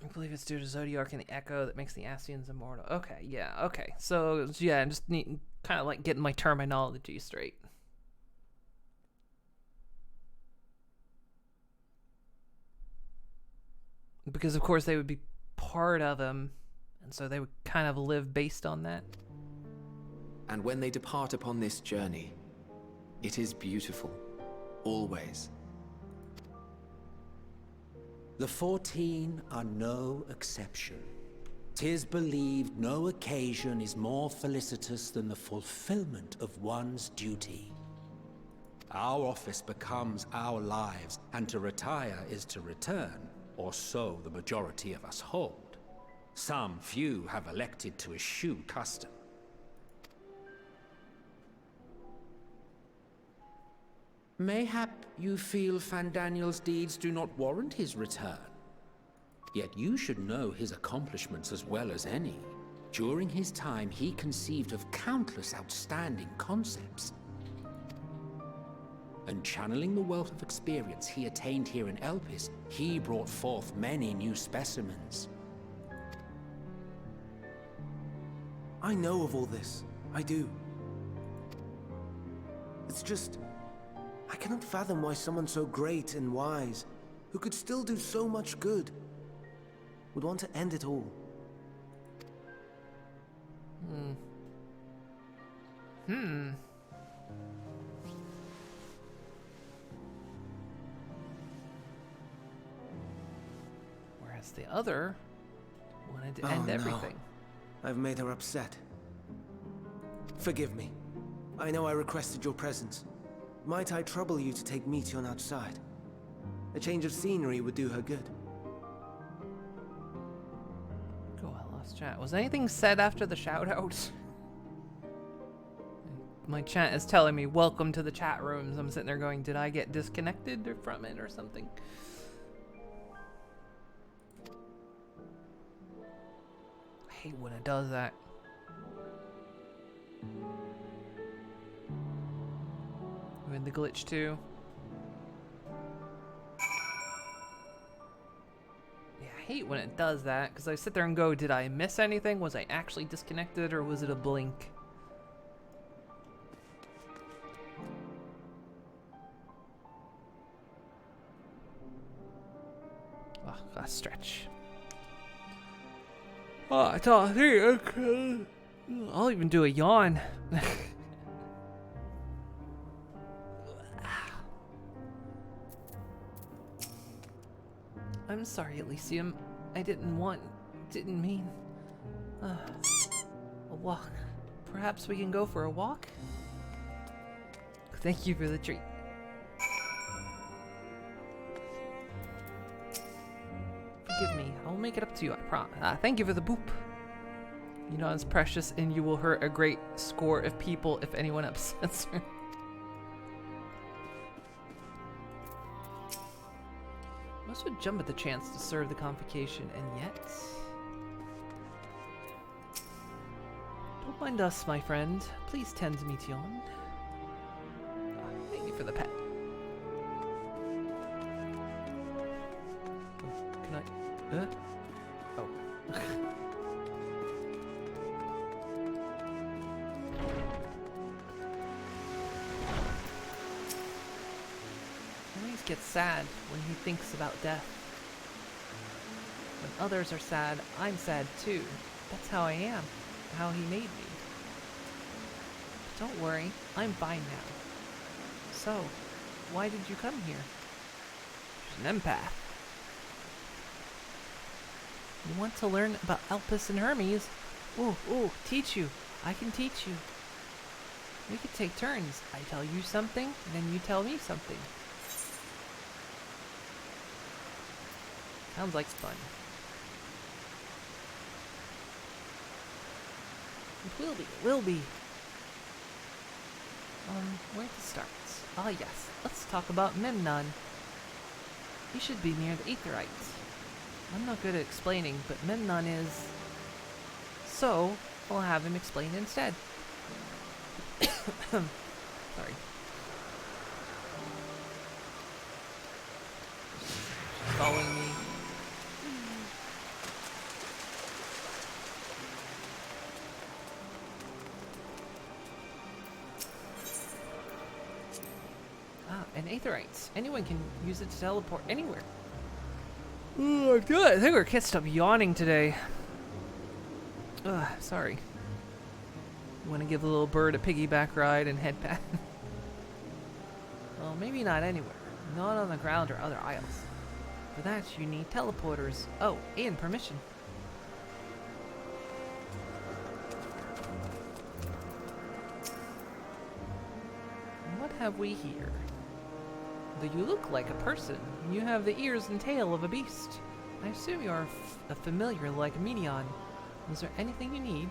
Speaker 1: I believe it's due to Zodiark and the Echo that makes the Ascians immortal. Okay, yeah, okay. So, yeah, I just need kind of like getting my terminology straight. Because, of course, they would be part of them, and so they would kind of live based on that.
Speaker 4: And when they depart upon this journey, it is beautiful, always.
Speaker 5: The 14 are no exception. 'Tis believed no occasion is more felicitous than the fulfillment of one's duty. Our office becomes our lives, and to retire is to return, or so the majority of us hold. Some few have elected to eschew custom. Mayhap you feel Fandaniel's deeds do not warrant his return. Yet you should know his accomplishments as well as any. During his time, he conceived of countless outstanding concepts. And channeling the wealth of experience he attained here in Elpis, he brought forth many new specimens.
Speaker 11: I know of all this. I do. It's just... I cannot fathom why someone so great and wise, who could still do so much good, would want to end it all.
Speaker 1: Whereas Whereas the other wanted to end
Speaker 11: no.
Speaker 1: everything.
Speaker 11: I've made her upset. Forgive me. I know I requested your presence. Might I trouble you to take Meteon outside? A change of scenery would do her good.
Speaker 1: Go, I lost chat. Was anything said after the shout-out? My chat is telling me, welcome to the chat rooms. I'm sitting there going, did I get disconnected from it or something? I hate when it does that. We had the glitch too. Yeah, I hate when it does that, because I sit there and go, did I miss anything? Was I actually disconnected, or was it a blink? Oh, gotta stretch. Oh, I thought, hey, I'll even do a yawn. I'm sorry, Elysium. I didn't mean. A walk. Perhaps we can go for a walk? Thank you for the treat. Forgive me. I'll make it up to you, I promise. Thank you for the boop. You know it's precious, and you will hurt a great score of people if anyone upsets her. Most would jump at the chance to serve the convocation, and yet... Don't mind us, my friend. Please tend to Meteon. Thank you for the pet. Oh, can I... Oh. Always gets sad when he thinks about death. When others are sad, I'm sad too. That's how I am. How he made me. But don't worry, I'm fine now. So, why did you come here? She's an empath. You want to learn about Elpis and Hermes? Ooh, teach you. I can teach you. We could take turns. I tell you something, and then you tell me something. Sounds like fun. It will be. Where to start? Ah yes, let's talk about Memnon. He should be near the Aetherites. I'm not good at explaining, but Memnon is... So, I'll have him explain instead. Sorry. She's following me. And Aetherites. Anyone can use it to teleport anywhere. Ooh, I'm good. I think our kid stopped yawning today. Sorry. Want to give the little bird a piggyback ride and head back? Well, maybe not anywhere. Not on the ground or other isles. For that, you need teleporters. Oh, and permission. What have we here? Though you look like a person, you have the ears and tail of a beast. I assume you are a familiar like Meteon. Is there anything you need?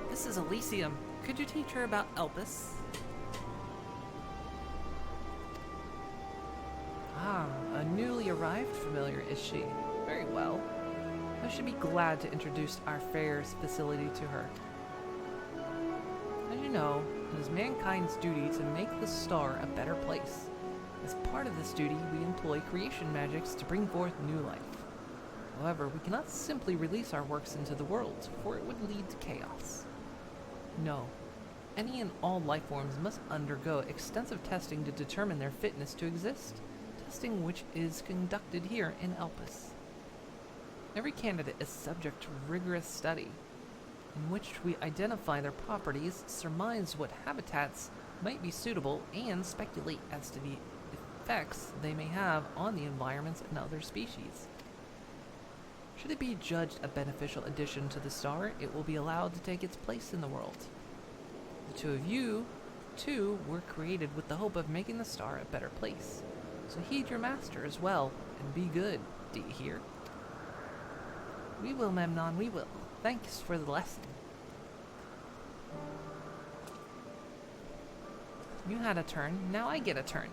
Speaker 1: This is Elysium. Could you teach her about Elpis? Ah, a newly arrived familiar, is she? Very well. I should be glad to introduce our fair's facility to her. As you know, it is mankind's duty to make the star a better place. As part of this duty, we employ creation magics to bring forth new life. However, we cannot simply release our works into the world, for it would lead to chaos. No. Any and all life forms must undergo extensive testing to determine their fitness to exist, testing which is conducted here in Elpis. Every candidate is subject to rigorous study, in which we identify their properties, surmise what habitats might be suitable, and speculate as to the effects they may have on the environments and other species. Should it be judged a beneficial addition to the star, it will be allowed to take its place in the world. The two of you, too, were created with the hope of making the star a better place. So heed your master as well, and be good, do you hear? We will, Memnon, we will. Thanks for the lesson. You had a turn, now I get a turn.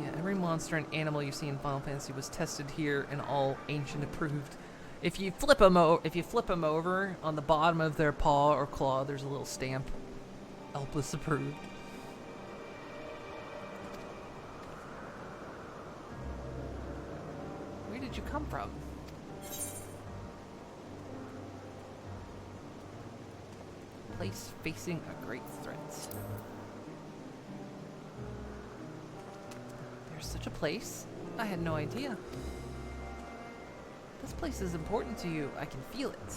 Speaker 1: Yeah, every monster and animal you see in Final Fantasy was tested here and all ancient approved. If you flip them over on the bottom of their paw or claw, there's a little stamp. Elpis approved. Where did you come from? Place facing a great threat. There's such a place? I had no idea. This place is important to you. I can feel it.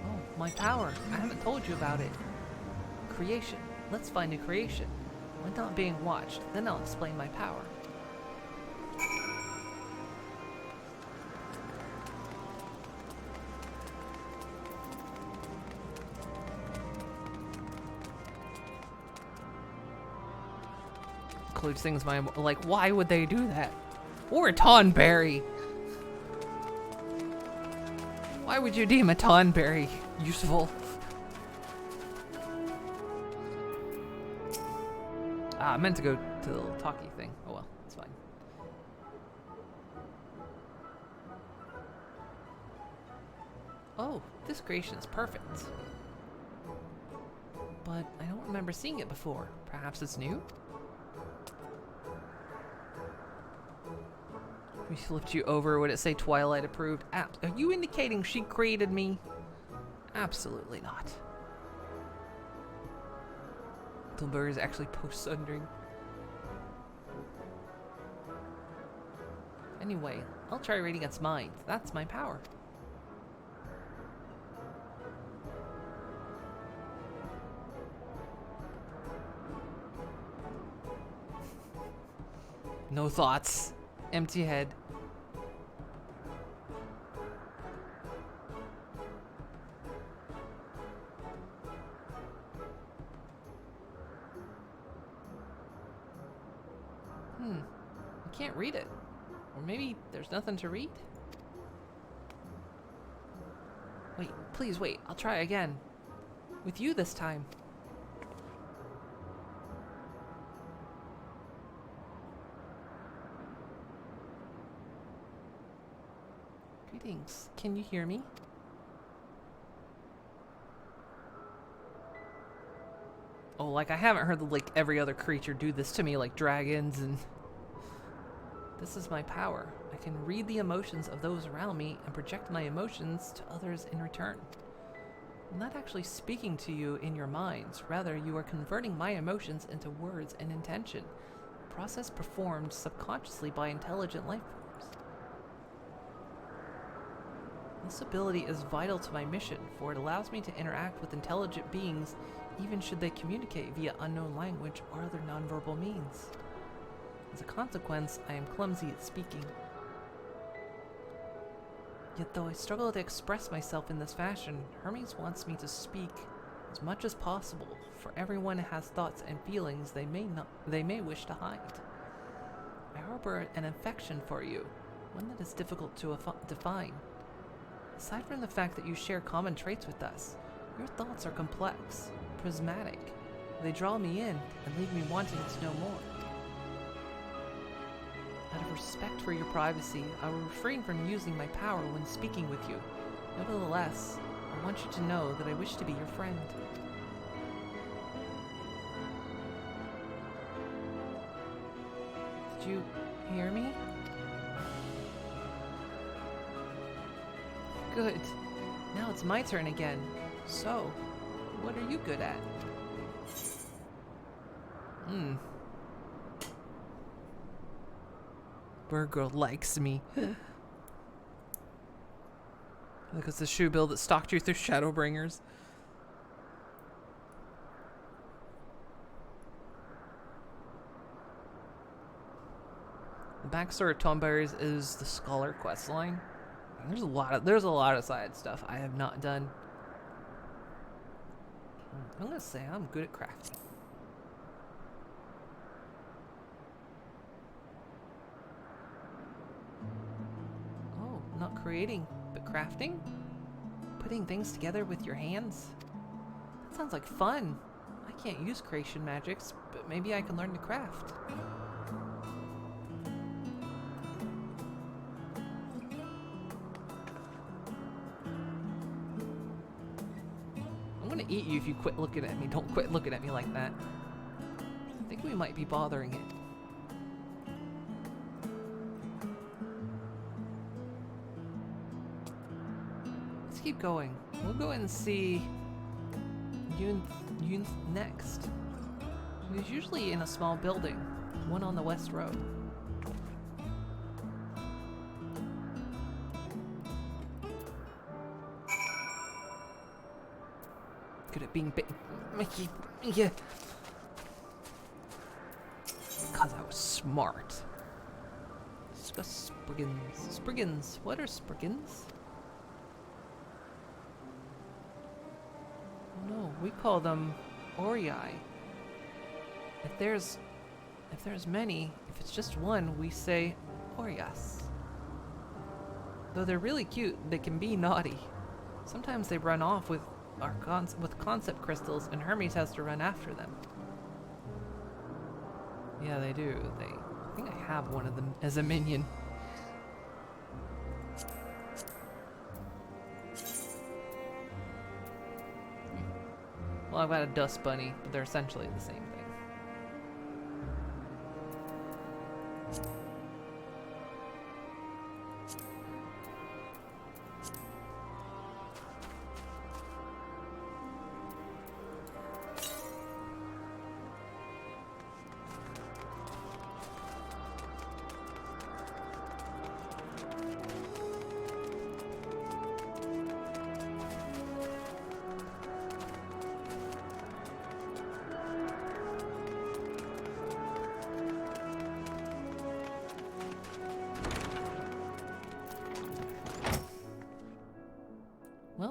Speaker 1: Oh, my power. I haven't told you about it. Creation. Let's find a creation. When not being watched, then I'll explain my power. Includes things like, why would they do that? Or a Tonberry. Why would you deem a Tonberry useful? I meant to go to the little talkie thing. Oh well, it's fine. Oh, this creation is perfect. But I don't remember seeing it before. Perhaps it's new? We flipped you over. Would it say Twilight approved? Are you indicating she created me? Absolutely not. Tilburg is actually post-sundering. Anyway, I'll try reading its mind. That's my power. No thoughts. Empty head. I can't read it. Or maybe there's nothing to read? Wait, please wait. I'll try again. With you this time. Greetings. Can you hear me? Oh, like I haven't heard like every other creature do this to me, like dragons and... This is my power. I can read the emotions of those around me and project my emotions to others in return. I'm not actually speaking to you in your minds. Rather, you are converting my emotions into words and intention. A process performed subconsciously by intelligent life forms. This ability is vital to my mission, for it allows me to interact with intelligent beings even should they communicate via unknown language or other nonverbal means. As a consequence, I am clumsy at speaking. Yet though I struggle to express myself in this fashion, Hermes wants me to speak as much as possible, for everyone has thoughts and feelings they may wish to hide. I harbor an affection for you, one that is difficult to define. Aside from the fact that you share common traits with us, your thoughts are complex, prismatic. They draw me in and leave me wanting to know more. Out of respect for your privacy, I will refrain from using my power when speaking with you. Nevertheless, I want you to know that I wish to be your friend. Did you hear me? Good. Now it's my turn again. So, what are you good at? Virgo likes me. Look, it's the shoe bill that stalked you through Shadowbringers. backstory of Tomberries is the Scholar quest line. There's a lot of side stuff I have not done. I'm gonna say I'm good at crafting. Oh, not creating, but crafting? Putting things together with your hands? That sounds like fun. I can't use creation magics, but maybe I can learn to craft. I'm gonna eat you if you quit looking at me. Don't quit looking at me like that. I think we might be bothering it. Let's keep going. We'll go and see Yoon next. He's usually in a small building, one on the West Road. Good at being yeah. Because I was smart. Spriggans. Spriggans. What are Spriggans? No, we call them Orei. If there's many, if it's just one, we say Orias. Though they're really cute, they can be naughty. Sometimes they run off with concept crystals, and Hermes has to run after them. Yeah, they do. I think I have one of them as a minion. Well, I've got a dust bunny, but they're essentially the same thing.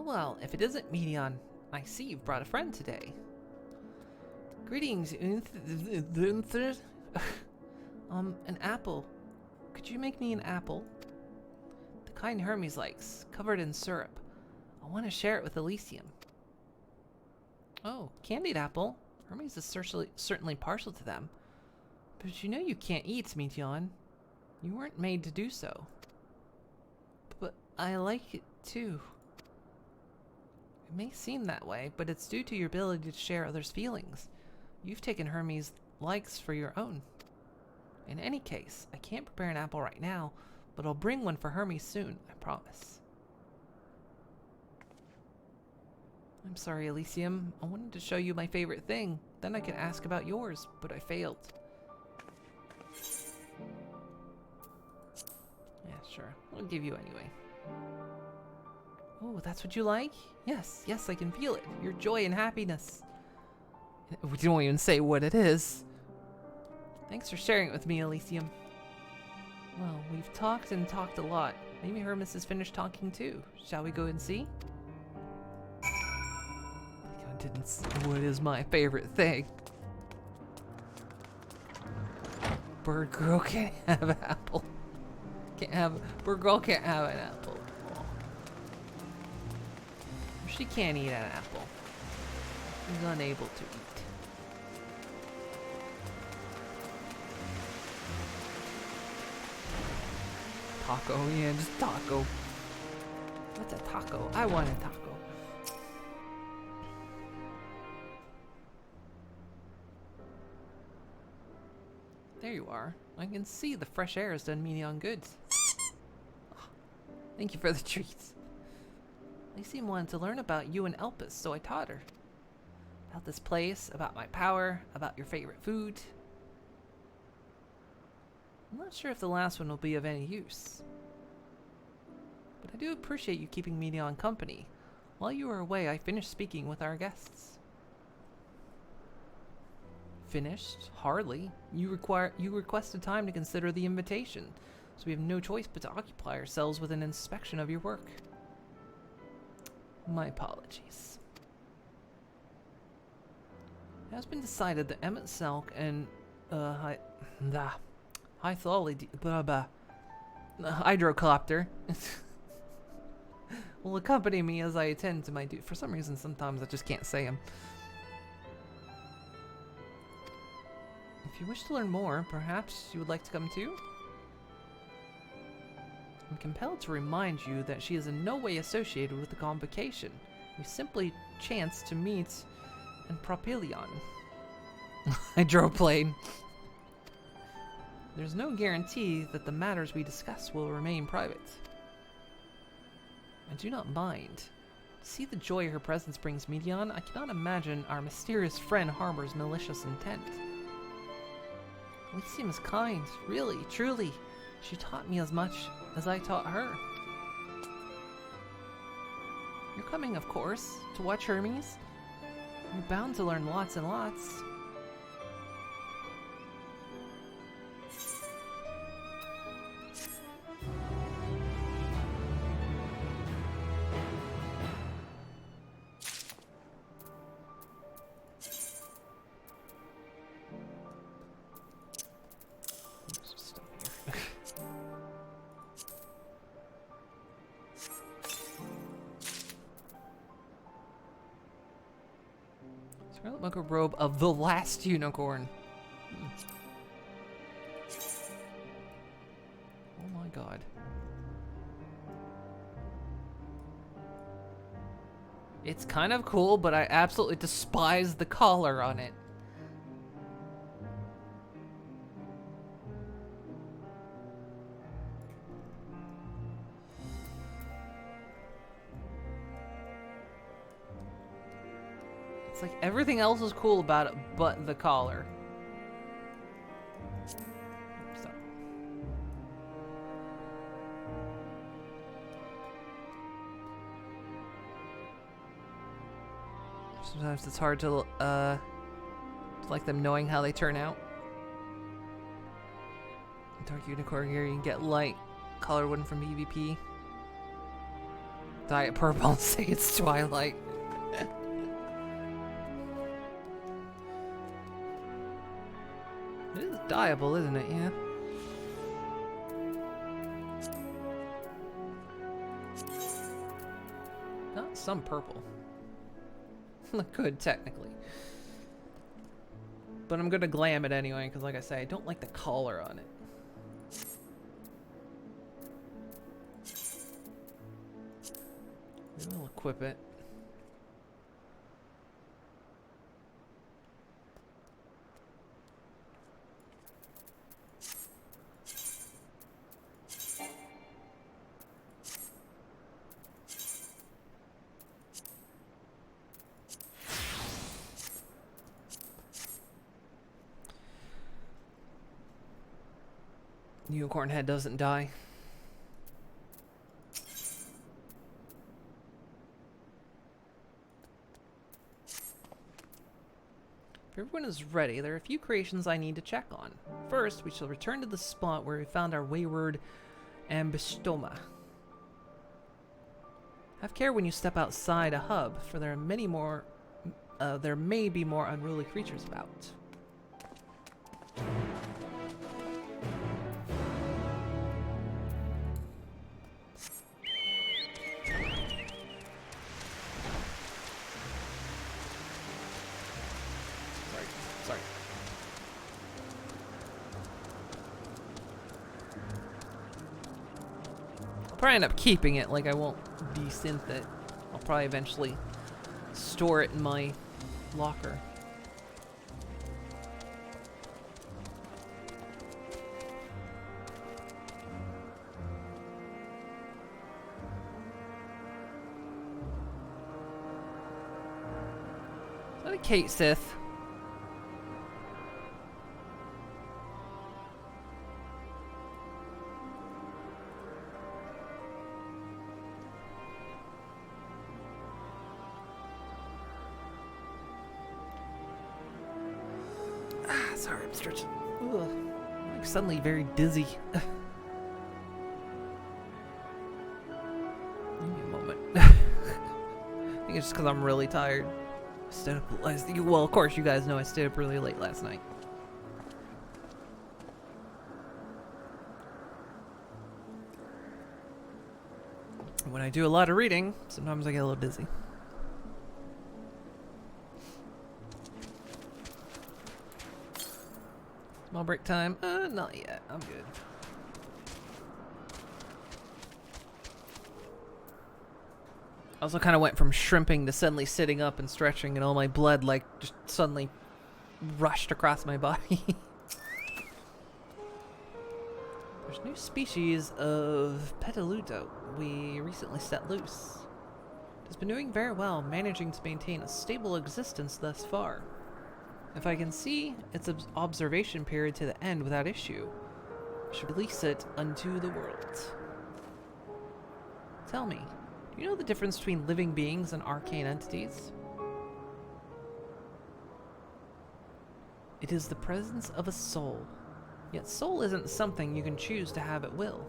Speaker 1: Well, if it isn't Medion, I see you've brought a friend today. Greetings, an apple. Could you make me an apple? The kind Hermes likes, covered in syrup. I want to share it with Elysium. Oh, candied apple. Hermes is certainly partial to them. But you know you can't eat, Medion. You weren't made to do so. But I like it too. It may seem that way, but it's due to your ability to share others' feelings. You've taken Hermes' likes for your own. In any case, I can't prepare an apple right now, but I'll bring one for Hermes soon, I promise. I'm sorry, Elysium. I wanted to show you my favorite thing. Then I could ask about yours, but I failed. Yeah, sure. I'll give you anyway. Oh, that's what you like? Yes, I can feel it. Your joy and happiness. We don't even say what it is. Thanks for sharing it with me, Elysium. Well, we've talked and talked a lot. Maybe Hermes has finished talking too. Shall we go and see? I didn't say what is my favorite thing. Bird girl can't have an apple. Bird girl can't have an apple. She can't eat an apple. She's unable to eat. Taco, yeah, just taco. What's a taco? I want a taco. There you are. I can see the fresh air has done me on goods. Thank you for the treats. Elysium wanted to learn about you and Elpis, so I taught her. About this place, about my power, about your favorite food. I'm not sure if the last one will be of any use. But I do appreciate you keeping me on company. While you were away, I finished speaking with our guests. Finished? Hardly. You requested time to consider the invitation, so we have no choice but to occupy ourselves with an inspection of your work. My apologies. It has been decided that Emmett Selk and hydrocopter will accompany me as I attend to my duty. For some reason, sometimes I just can't say them. If you wish to learn more, perhaps you would like to come too? I'm compelled to remind you that she is in no way associated with the convocation. We simply chanced to meet in Propylion. Hydroplane. There's no guarantee that the matters we discuss will remain private. I do not mind. To see the joy her presence brings Medion, I cannot imagine our mysterious friend harbors malicious intent. Elysium is kind, really, truly. She taught me as much as I taught her. You're coming, of course, to watch Hermes. You're bound to learn lots and lots. Scarlet Mocha robe of the last unicorn. Oh my god. It's kind of cool, but I absolutely despise the collar on it. It's like everything else is cool about it, but the collar. So. Sometimes it's hard to like them knowing how they turn out. Dark Unicorn here, you can get light colored one from EVP. Diet Purple, say it's Twilight. It is dyeable, isn't it? Yeah. Not some purple. Look good, technically. But I'm gonna glam it anyway, because like I say, I don't like the collar on it. Maybe I'll equip it. Unicorn head doesn't die. If everyone is ready, there are a few creations I need to check on. First, we shall return to the spot where we found our wayward ambystoma. Have care when you step outside a hub, for there are there may be more unruly creatures about. Sorry. I'll probably end up keeping it, like I won't desynth it. I'll probably eventually store it in my locker. Is that a Kate Sith? Sorry, I'm stretching. Ugh. I'm like suddenly very dizzy. Give me a moment. I think it's just because I'm really tired. I stayed up, well, of course, you guys know I stayed up really late last night. When I do a lot of reading, sometimes I get a little dizzy. Small break time? Not yet. I'm good. Also kind of went from shrimping to suddenly sitting up and stretching, and all my blood like just suddenly rushed across my body. There's new species of Petaludo we recently set loose. It has been doing very well, managing to maintain a stable existence thus far. If I can see its observation period to the end without issue, I should release it unto the world. Tell me, do you know the difference between living beings and arcane entities? It is the presence of a soul. Yet soul isn't something you can choose to have at will.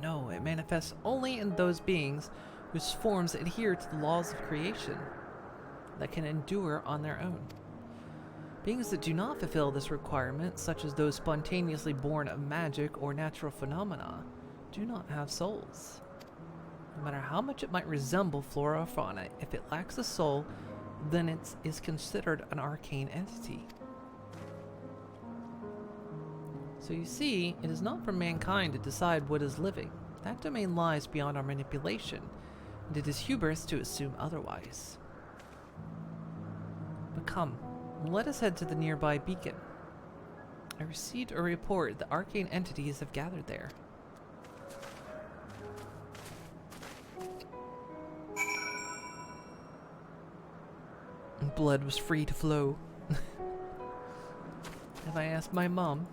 Speaker 1: No, it manifests only in those beings whose forms adhere to the laws of creation, that can endure on their own. Beings that do not fulfill this requirement, such as those spontaneously born of magic or natural phenomena, do not have souls. No matter how much it might resemble flora or fauna, if it lacks a soul, then it is considered an arcane entity. So you see, it is not for mankind to decide what is living. That domain lies beyond our manipulation, and it is hubris to assume otherwise. But come, let us head to the nearby beacon. I received a report that arcane entities have gathered there. Blood was free to flow. Have I asked my mom?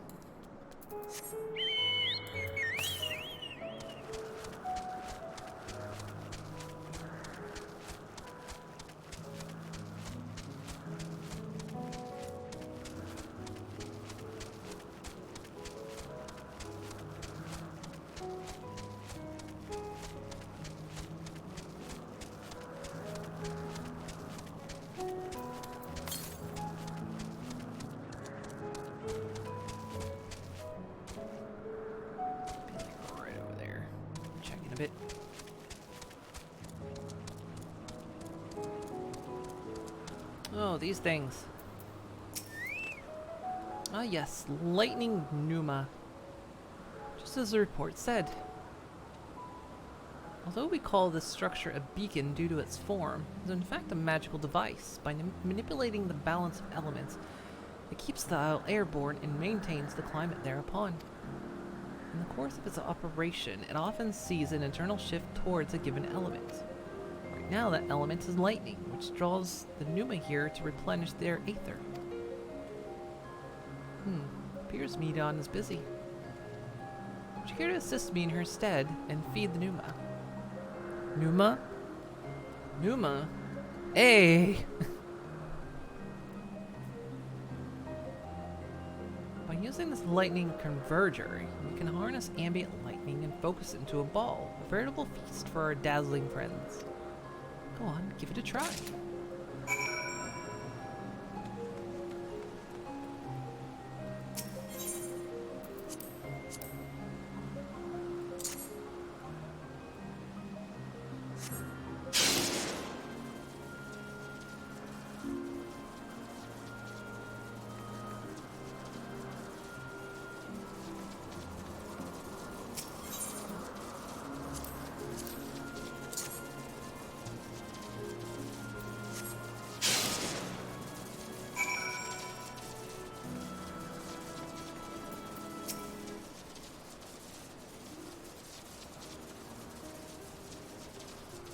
Speaker 1: Oh, these things. Ah, yes, lightning pneuma. Just as the report said. Although we call this structure a beacon due to its form, it is in fact a magical device. By manipulating the balance of elements, it keeps the isle airborne and maintains the climate thereupon. In the course of its operation, it often sees an internal shift towards a given element. Right now, that element is lightning, which draws the pneuma here to replenish their aether. Appears Medon is busy. Would you care to assist me in her stead and feed the pneuma? Pneuma? Pneuma? Hey! By using this lightning converger, you can harness ambient lightning and focus it into a ball, a veritable feast for our dazzling friends. Go on, give it a try.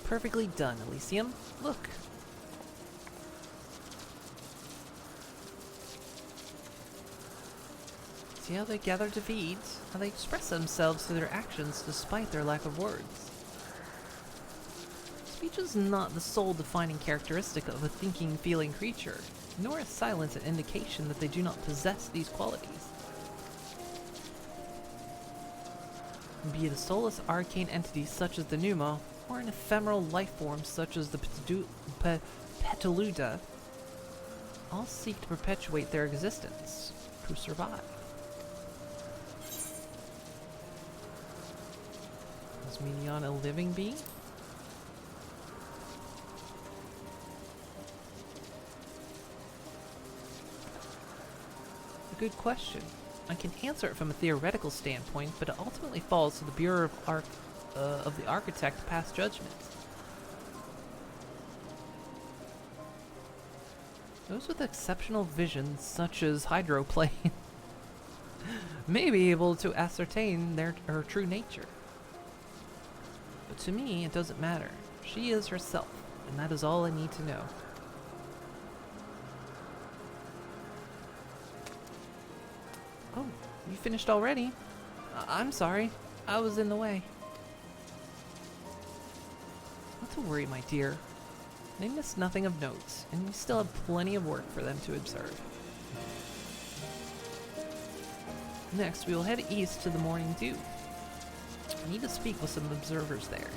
Speaker 1: Perfectly done, Elysium. Look. See how they gather to feed? How they express themselves through their actions despite their lack of words. Speech is not the sole defining characteristic of a thinking, feeling creature. nor is silence an indication that they do not possess these qualities. Be it a soulless arcane entity such as the Pneuma, or an ephemeral life form such as the Petalooda, all seek to perpetuate their existence, to survive. Is Minion a living being? A good question. I can answer it from a theoretical standpoint, but it ultimately falls to the Bureau of the Architect to pass judgment. Those with exceptional visions, such as Hydroplane, may be able to ascertain her true nature. But to me, it doesn't matter. She is herself, and that is all I need to know. Oh, you finished already? I'm sorry. I was in the way. Not to worry, my dear. They miss nothing of note, and we still have plenty of work for them to observe. Next, we will head east to the Morning Dew. I need to speak with some observers there.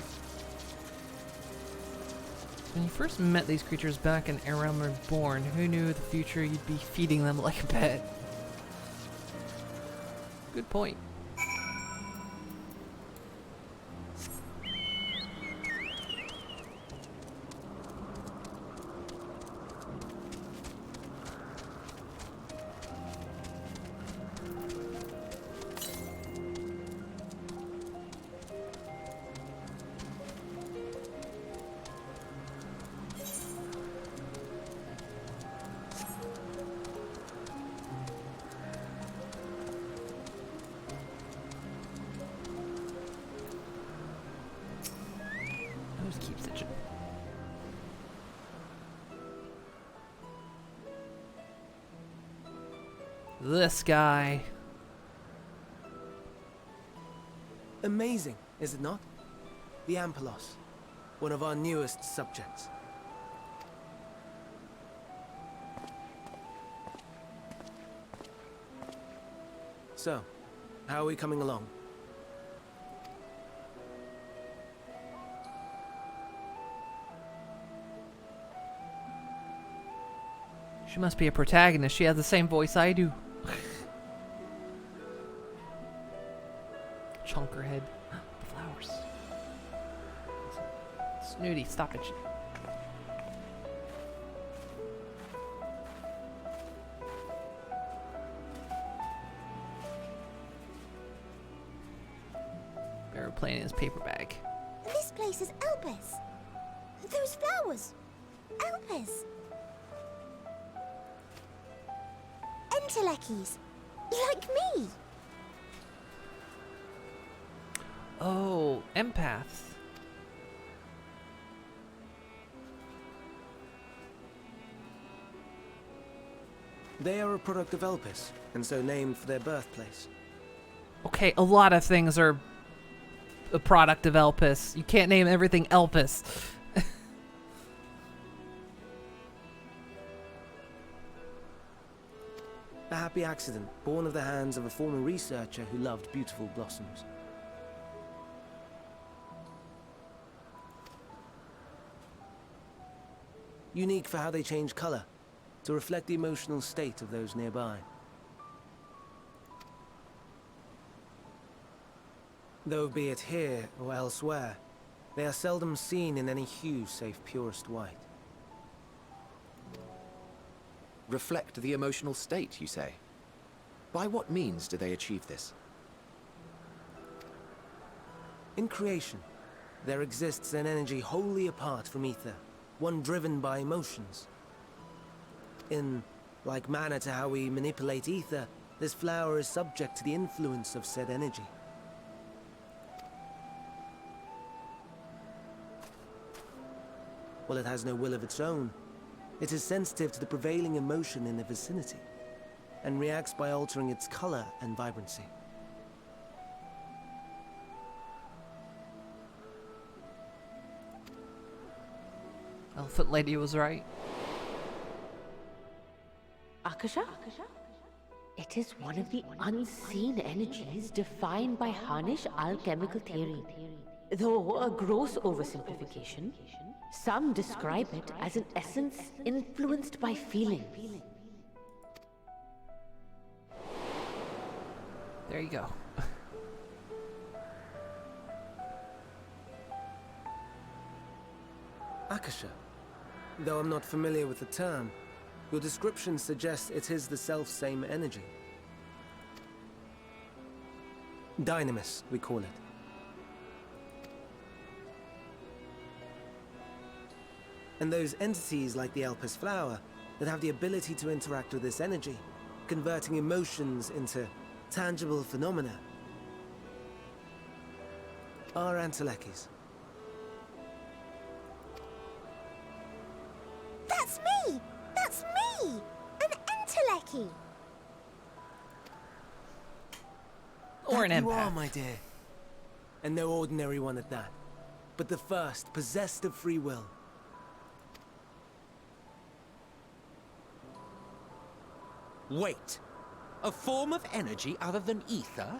Speaker 1: When you first met these creatures back in Aram Reborn, who knew the future you'd be feeding them like a pet? Good point. Keep stitching. This guy.
Speaker 11: Amazing, is it not? The Ampelos, one of our newest subjects. So, how are we coming along?
Speaker 1: She must be a protagonist. She has the same voice I do. Chunkerhead. The flowers. Snooty, stop it. Barrow playing in his paper bag.
Speaker 8: This place is Elpis. Those flowers. Elpis. Entelekis. Like me.
Speaker 1: Oh, empaths.
Speaker 11: They are a product of Elpis, and so named for their birthplace.
Speaker 1: Okay, a lot of things are a product of Elpis. You can't name everything Elpis.
Speaker 11: A happy accident, born of the hands of a former researcher who loved beautiful blossoms. Unique for how they change color, to reflect the emotional state of those nearby. Though be it here or elsewhere, they are seldom seen in any hue save purest white.
Speaker 4: Reflect the emotional state, you say? By what means do they achieve this?
Speaker 11: In creation, there exists an energy wholly apart from ether, one driven by emotions. In like manner to how we manipulate ether, this flower is subject to the influence of said energy. While it has no will of its own, it is sensitive to the prevailing emotion in the vicinity, and reacts by altering its color and vibrancy.
Speaker 1: Elephant Lady was right.
Speaker 12: Akasha? It is one of the unseen energies defined by Harnish alchemical theory. Though a gross oversimplification, some describe it as an essence influenced by feelings.
Speaker 1: There you go.
Speaker 11: Akasha. Though I'm not familiar with the term, your description suggests it is the self-same energy. Dynamis, we call it. And those entities like the Elpis flower that have the ability to interact with this energy, converting emotions into tangible phenomena, are Antelekis.
Speaker 8: That's me! That's me! An Enteleki!
Speaker 1: Or an
Speaker 11: That
Speaker 1: empath.
Speaker 11: you are, my dear. And no ordinary one at that, but the first possessed of free will.
Speaker 5: Wait. A form of energy other than ether?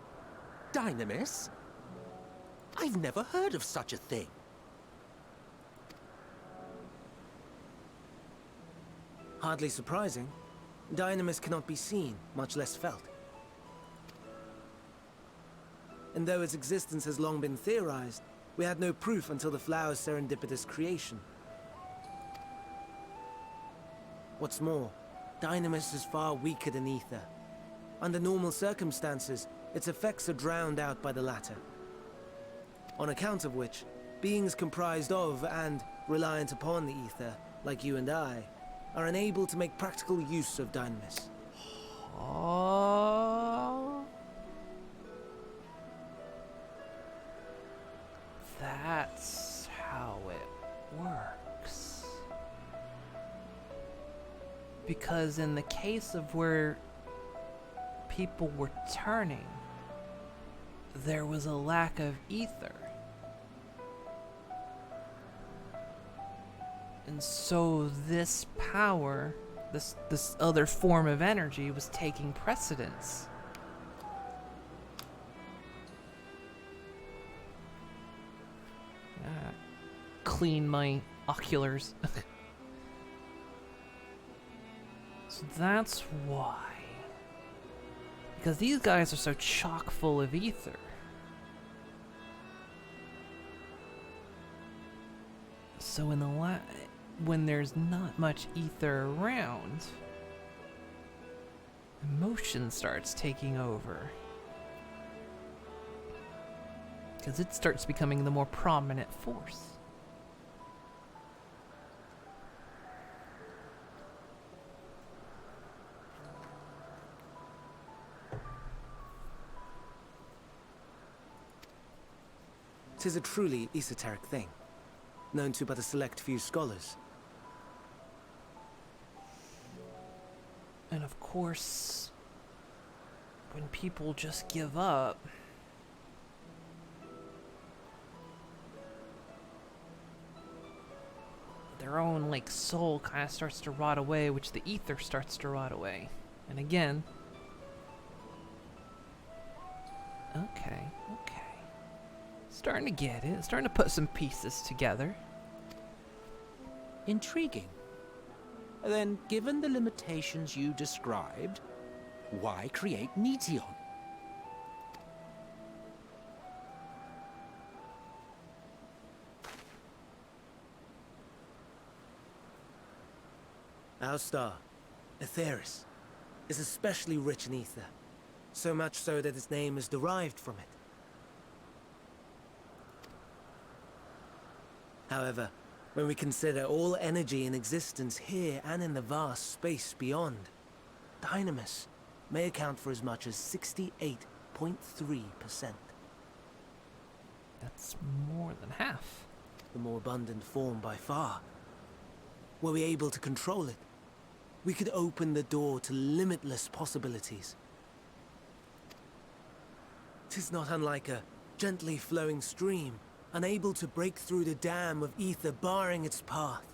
Speaker 5: Dynamis? I've never heard of such a thing.
Speaker 11: Hardly surprising. Dynamis cannot be seen, much less felt. And though its existence has long been theorized, we had no proof until the flower's serendipitous creation. What's more, Dynamis is far weaker than ether. Under normal circumstances, its effects are drowned out by the latter. On account of which, beings comprised of and reliant upon the ether, like you and I, are unable to make practical use of Dynamis.
Speaker 1: Oh. That's how it works. Because in the case of where people were turning, there was a lack of ether. And so this power, this other form of energy was taking precedence. Clean my oculars. So that's why. Because these guys are so chock full of ether. So in the when there's not much ether around, emotion starts taking over. Because it starts becoming the more prominent force.
Speaker 11: Tis a truly esoteric thing, known to but a select few scholars.
Speaker 1: And of course, when people just give up, their own soul kind of starts to rot away, which the ether starts to rot away. And again, okay. Starting to get it, starting to put some pieces together.
Speaker 5: Intriguing. Then, given the limitations you described, why create Neteon?
Speaker 11: Our star, Aetheris, is especially rich in ether, so much so that its name is derived from it. However, when we consider all energy in existence here and in the vast space beyond, Dynamis may account for as much as 68.3%.
Speaker 1: That's more than half.
Speaker 11: The more abundant form by far. Were we able to control it, we could open the door to limitless possibilities. 'Tis not unlike a gently flowing stream, unable to break through the dam of ether barring its path.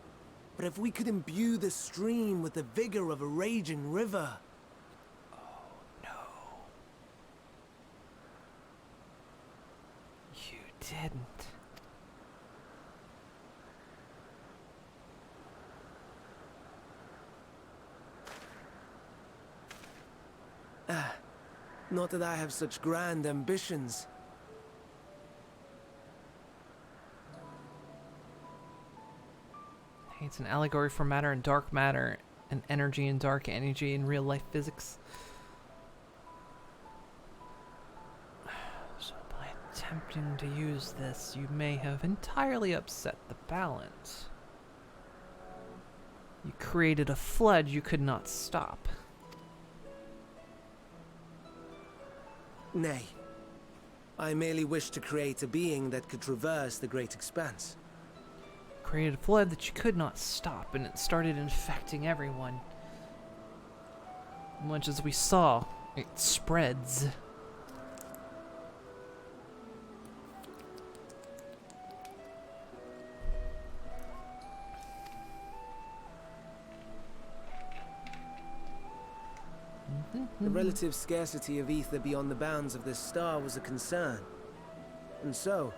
Speaker 11: But if we could imbue the stream with the vigor of a raging river...
Speaker 1: No. You didn't.
Speaker 11: Not that I have such grand ambitions.
Speaker 1: It's an allegory for matter and dark matter, and energy and dark energy in real life physics. So by attempting to use this, you may have entirely upset the balance. You created a flood you could not stop.
Speaker 11: Nay. I merely wish to create a being that could traverse the great expanse.
Speaker 1: Created a flood that you could not stop, and it started infecting everyone. Much as we saw, it spreads.
Speaker 11: The relative scarcity of ether beyond the bounds of this star was a concern. And so,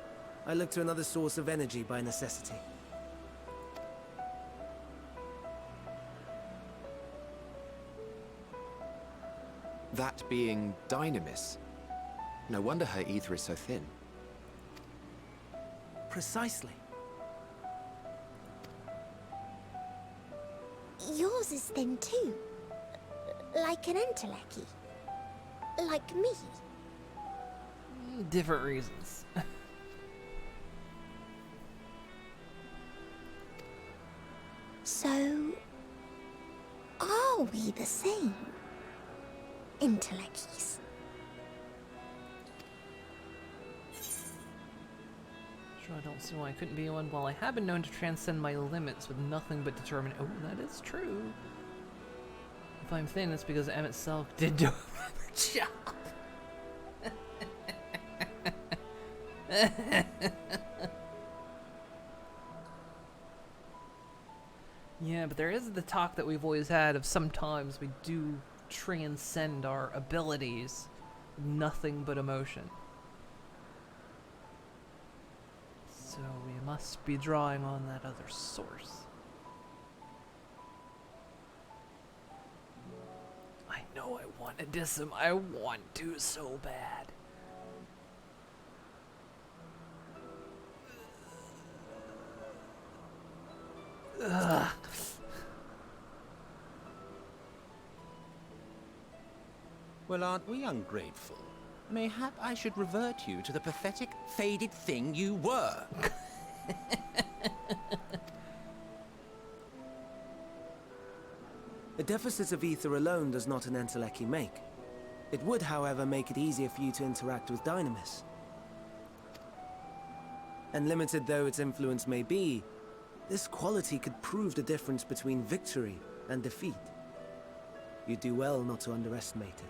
Speaker 11: I looked to another source of energy by necessity.
Speaker 4: That being Dynamis. No wonder her ether is so thin.
Speaker 11: Precisely.
Speaker 8: Yours is thin too. Like an entelechy. Like me.
Speaker 1: Different reasons.
Speaker 8: So, are we the same? Entelecchies.
Speaker 1: Sure, I don't see why I couldn't be one. While I have been known to transcend my limits with nothing but determined. Oh, that is true. If I'm thin, it's because M itself did do a better job. Yeah, but there is the talk that we've always had of sometimes we do transcend our abilities with nothing but emotion. So we must be drawing on that other source. I know I want to diss him. I want to so bad. Ugh.
Speaker 5: Well, aren't we ungrateful? Mayhap I should revert you to the pathetic, faded thing you were.
Speaker 11: A deficit of ether alone does not an entelechy make. It would, however, make it easier for you to interact with Dynamis. And limited though its influence may be, this quality could prove the difference between victory and defeat. You do well not to underestimate it.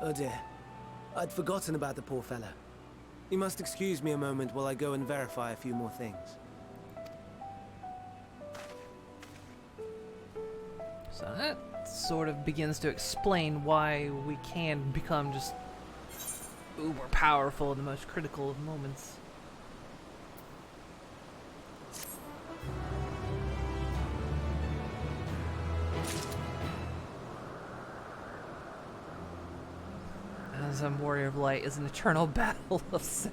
Speaker 11: Oh dear. I'd forgotten about the poor fella. You must excuse me a moment while I go and verify a few more things.
Speaker 1: So that sort of begins to explain why we can become just uber powerful in the most critical of moments. As a warrior of light is an eternal battle of sense.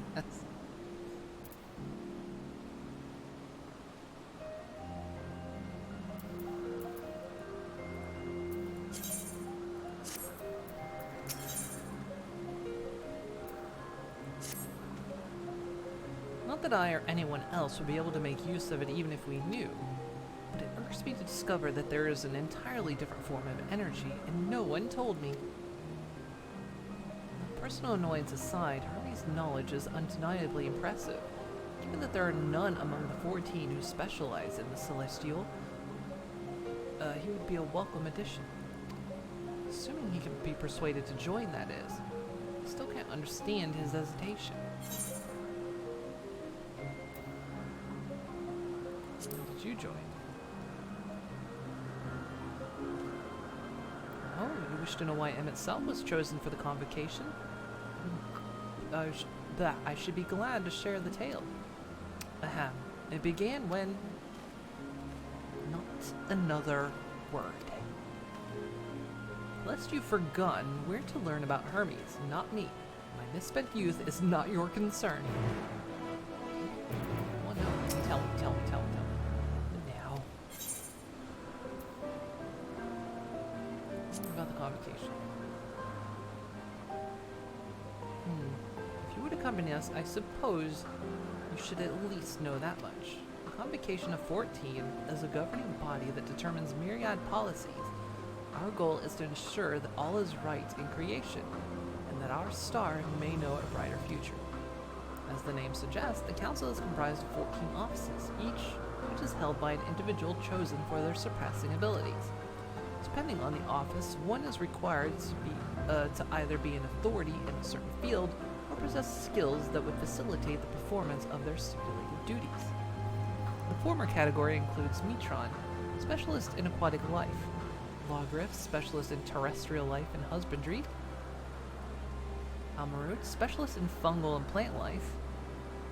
Speaker 1: Not that I or anyone else would be able to make use of it even if we knew, but it irks me to discover that there is an entirely different form of energy, and no one told me. Personal annoyance aside, Harvey's knowledge is undeniably impressive. Given that there are none among the 14 who specialize in the Celestial, he would be a welcome addition. Assuming he can be persuaded to join, that is. I still can't understand his hesitation. When did you join? Oh, you wish to know why M itself was chosen for the convocation? I should be glad to share the tale. Ahem. It began when... Not another word. Lest you've forgotten where to learn about Hermes, not me. My misspent youth is not your concern. Well, no, tell me. Now. What about the convocation? If you would accompany us, I suppose you should at least know that much. The Convocation of 14 is a governing body that determines myriad policies. Our goal is to ensure that all is right in creation, and that our star may know a brighter future. As the name suggests, the Council is comprised of 14 offices, each which is held by an individual chosen for their surpassing abilities. Depending on the office, one is required to either be an authority in a certain field, or possess skills that would facilitate the performance of their stipulated duties. The former category includes Metron, specialist in aquatic life, Logrif, specialist in terrestrial life and husbandry, Amarut, specialist in fungal and plant life,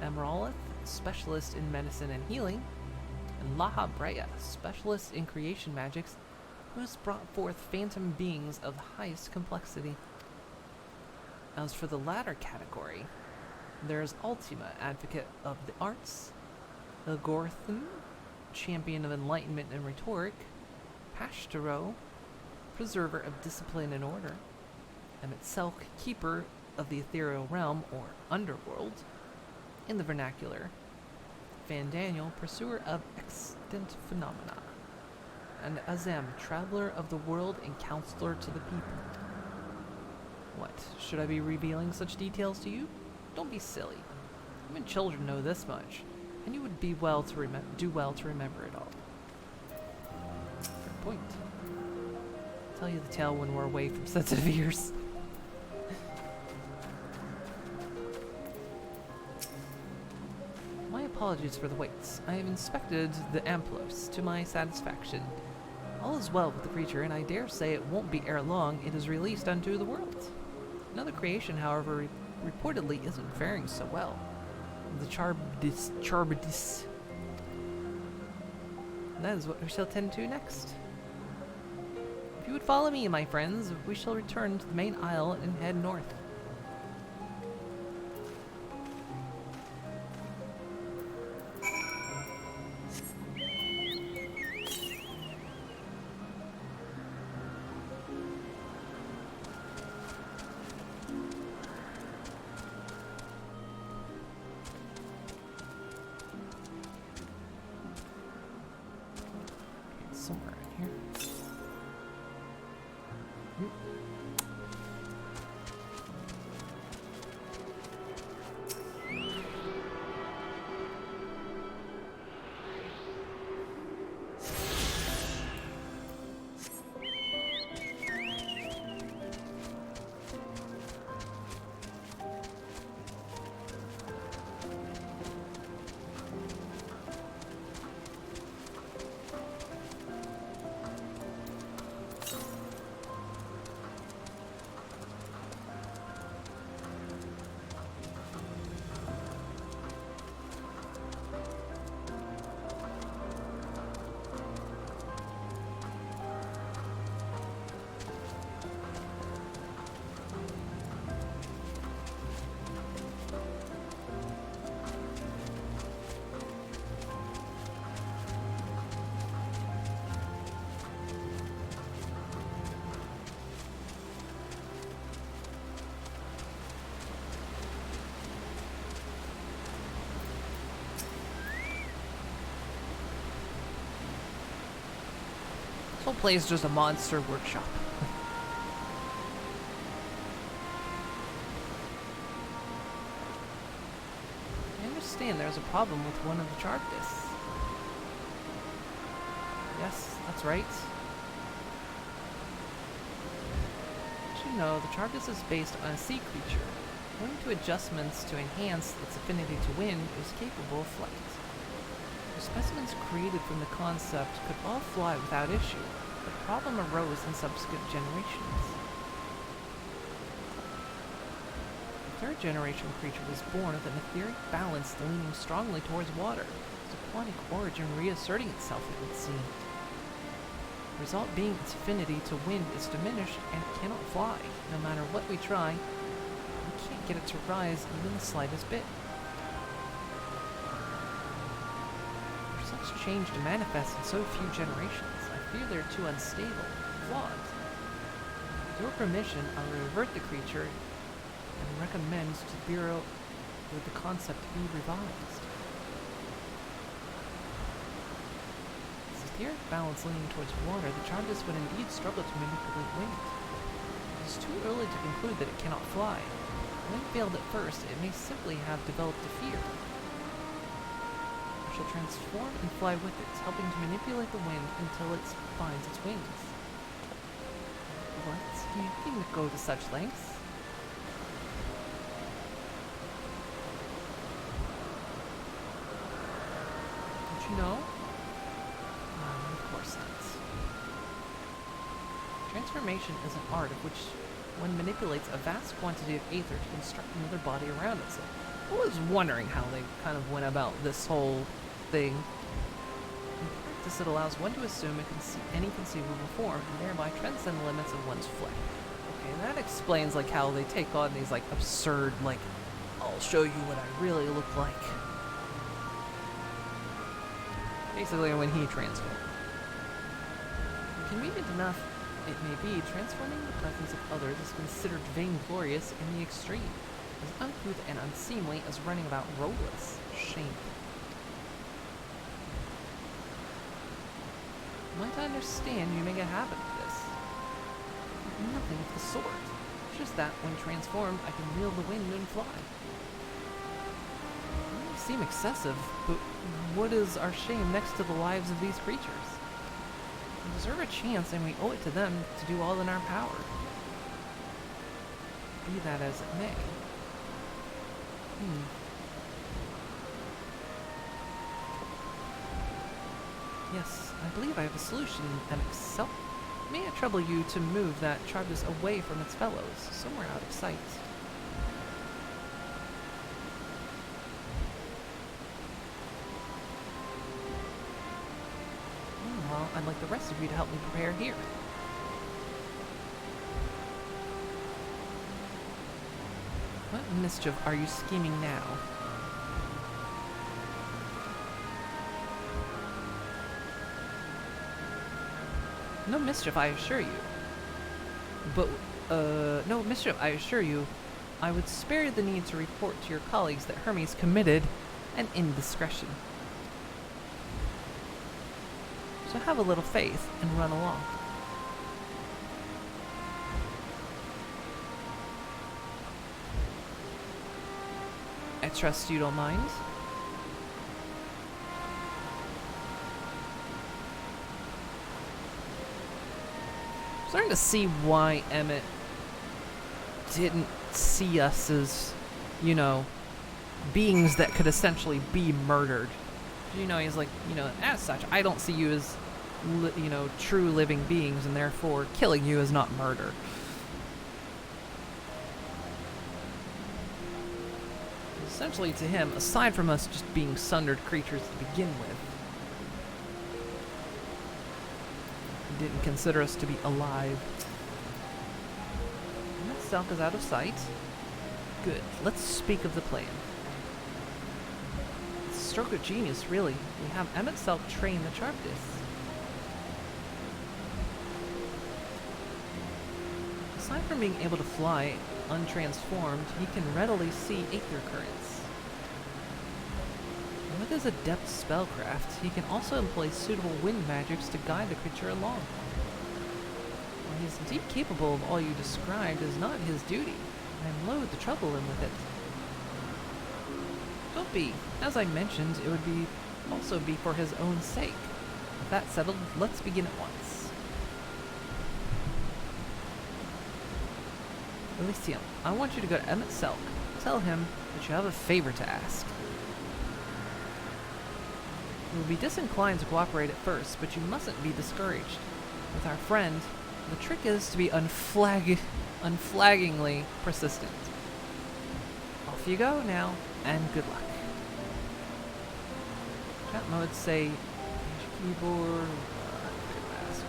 Speaker 1: Emeralith, specialist in medicine and healing, and Laha Breya, specialist in creation magics, who has brought forth phantom beings of the highest complexity. As for the latter category, there is Ultima, advocate of the arts, Elgorthon, champion of enlightenment and rhetoric, Pashtero, preserver of discipline and order, Emitselk, keeper of the ethereal realm or underworld, in the vernacular, Van Daniel, pursuer of extant phenomena, and Azem, traveler of the world and counselor to the people. What, should I be revealing such details to you? Don't be silly. Even children know this much, and you would be do well to remember it all. Fair point. I'll tell you the tale when we're away from sensitive ears. My apologies for the waits. I have inspected the Amplos to my satisfaction. All is well with the creature, and I dare say it won't be ere long it is released unto the world. Another creation, however, reportedly isn't faring so well. The Charbidis. That is what we shall tend to next. If you would follow me, my friends, we shall return to the main isle and head north. Somewhere in here. This whole place is just a monster workshop. I understand there's a problem with one of the Charvdis. Yes, that's right. you know, the Chargus is based on a sea creature. Owing to adjustments to enhance its affinity to wind, it is capable of flight. The specimens created from the concept could all fly without issue, but the problem arose in subsequent generations. The third generation creature was born with an etheric balance leaning strongly towards water, its aquatic origin reasserting itself, it would seem. The result being its affinity to wind is diminished and it cannot fly. No matter what we try, we can't get it to rise even the slightest bit. For such change to manifest in so few generations, I fear they're too unstable, flawed. With your permission, I will revert the creature and recommend to the Bureau that the concept be revised. Etheric balance leaning towards water, the Chargus would indeed struggle to manipulate wind. It is too early to conclude that it cannot fly. When failed at first, it may simply have developed a fear. I shall transform and fly with it, helping to manipulate the wind until it finds its wings. What? You can go to such lengths? Don't you know? Of course not. Transformation is an art of which one manipulates a vast quantity of aether to construct another body around itself. I was wondering how they kind of went about this whole thing. In practice, it allows one to assume any conceivable form and thereby transcend the limits of one's flesh. Okay, that explains like how they take on these like absurd, like, I'll show you what I really look like. Basically when he transformed. Convenient enough it may be, transforming the presence of others is considered vainglorious in the extreme, as uncouth and unseemly as running about robless. Shameful. Might I understand you make a habit of this? Nothing of the sort. It's just that when transformed, I can wield the wind and fly. It may seem excessive, but what is our shame next to the lives of these creatures? We deserve a chance, and we owe it to them to do all in our power. Be that as it may. Yes, I believe I have a solution, MX. May I trouble you to move that Chargus away from its fellows, somewhere out of sight? Well, I'd like the rest of you to help me prepare here. What mischief are you scheming now? No mischief, I assure you. But, no mischief, I assure you. I would spare the need to report to your colleagues that Hermes committed an indiscretion. So have a little faith and run along. I trust you don't mind. I'm starting to see why Emmett didn't see us as, you know, beings that could essentially be murdered. You know, he's like, you know, as such, I don't see you as, you know, true living beings, and therefore killing you is not murder. Essentially, to him, aside from us just being sundered creatures to begin with, he didn't consider us to be alive. And that self is out of sight. Good. Let's speak of the plan. Stroke of genius, really. We have Emmett Self train the Chargus. Aside from being able to fly untransformed, he can readily see aether currents. And with his adept spellcraft, he can also employ suitable wind magics to guide the creature along. While he is indeed capable of all you described, it is not his duty. I am loath to trouble him with it. Don't be. As I mentioned, it would also be for his own sake. With that settled, let's begin at once. Elysium, I want you to go to Emmett Selk. Tell him that you have a favor to ask. You will be disinclined to cooperate at first, but you mustn't be discouraged. With our friend, the trick is to be unflaggingly persistent. Off you go now, and good luck. Chat mode say keyboard. Mask.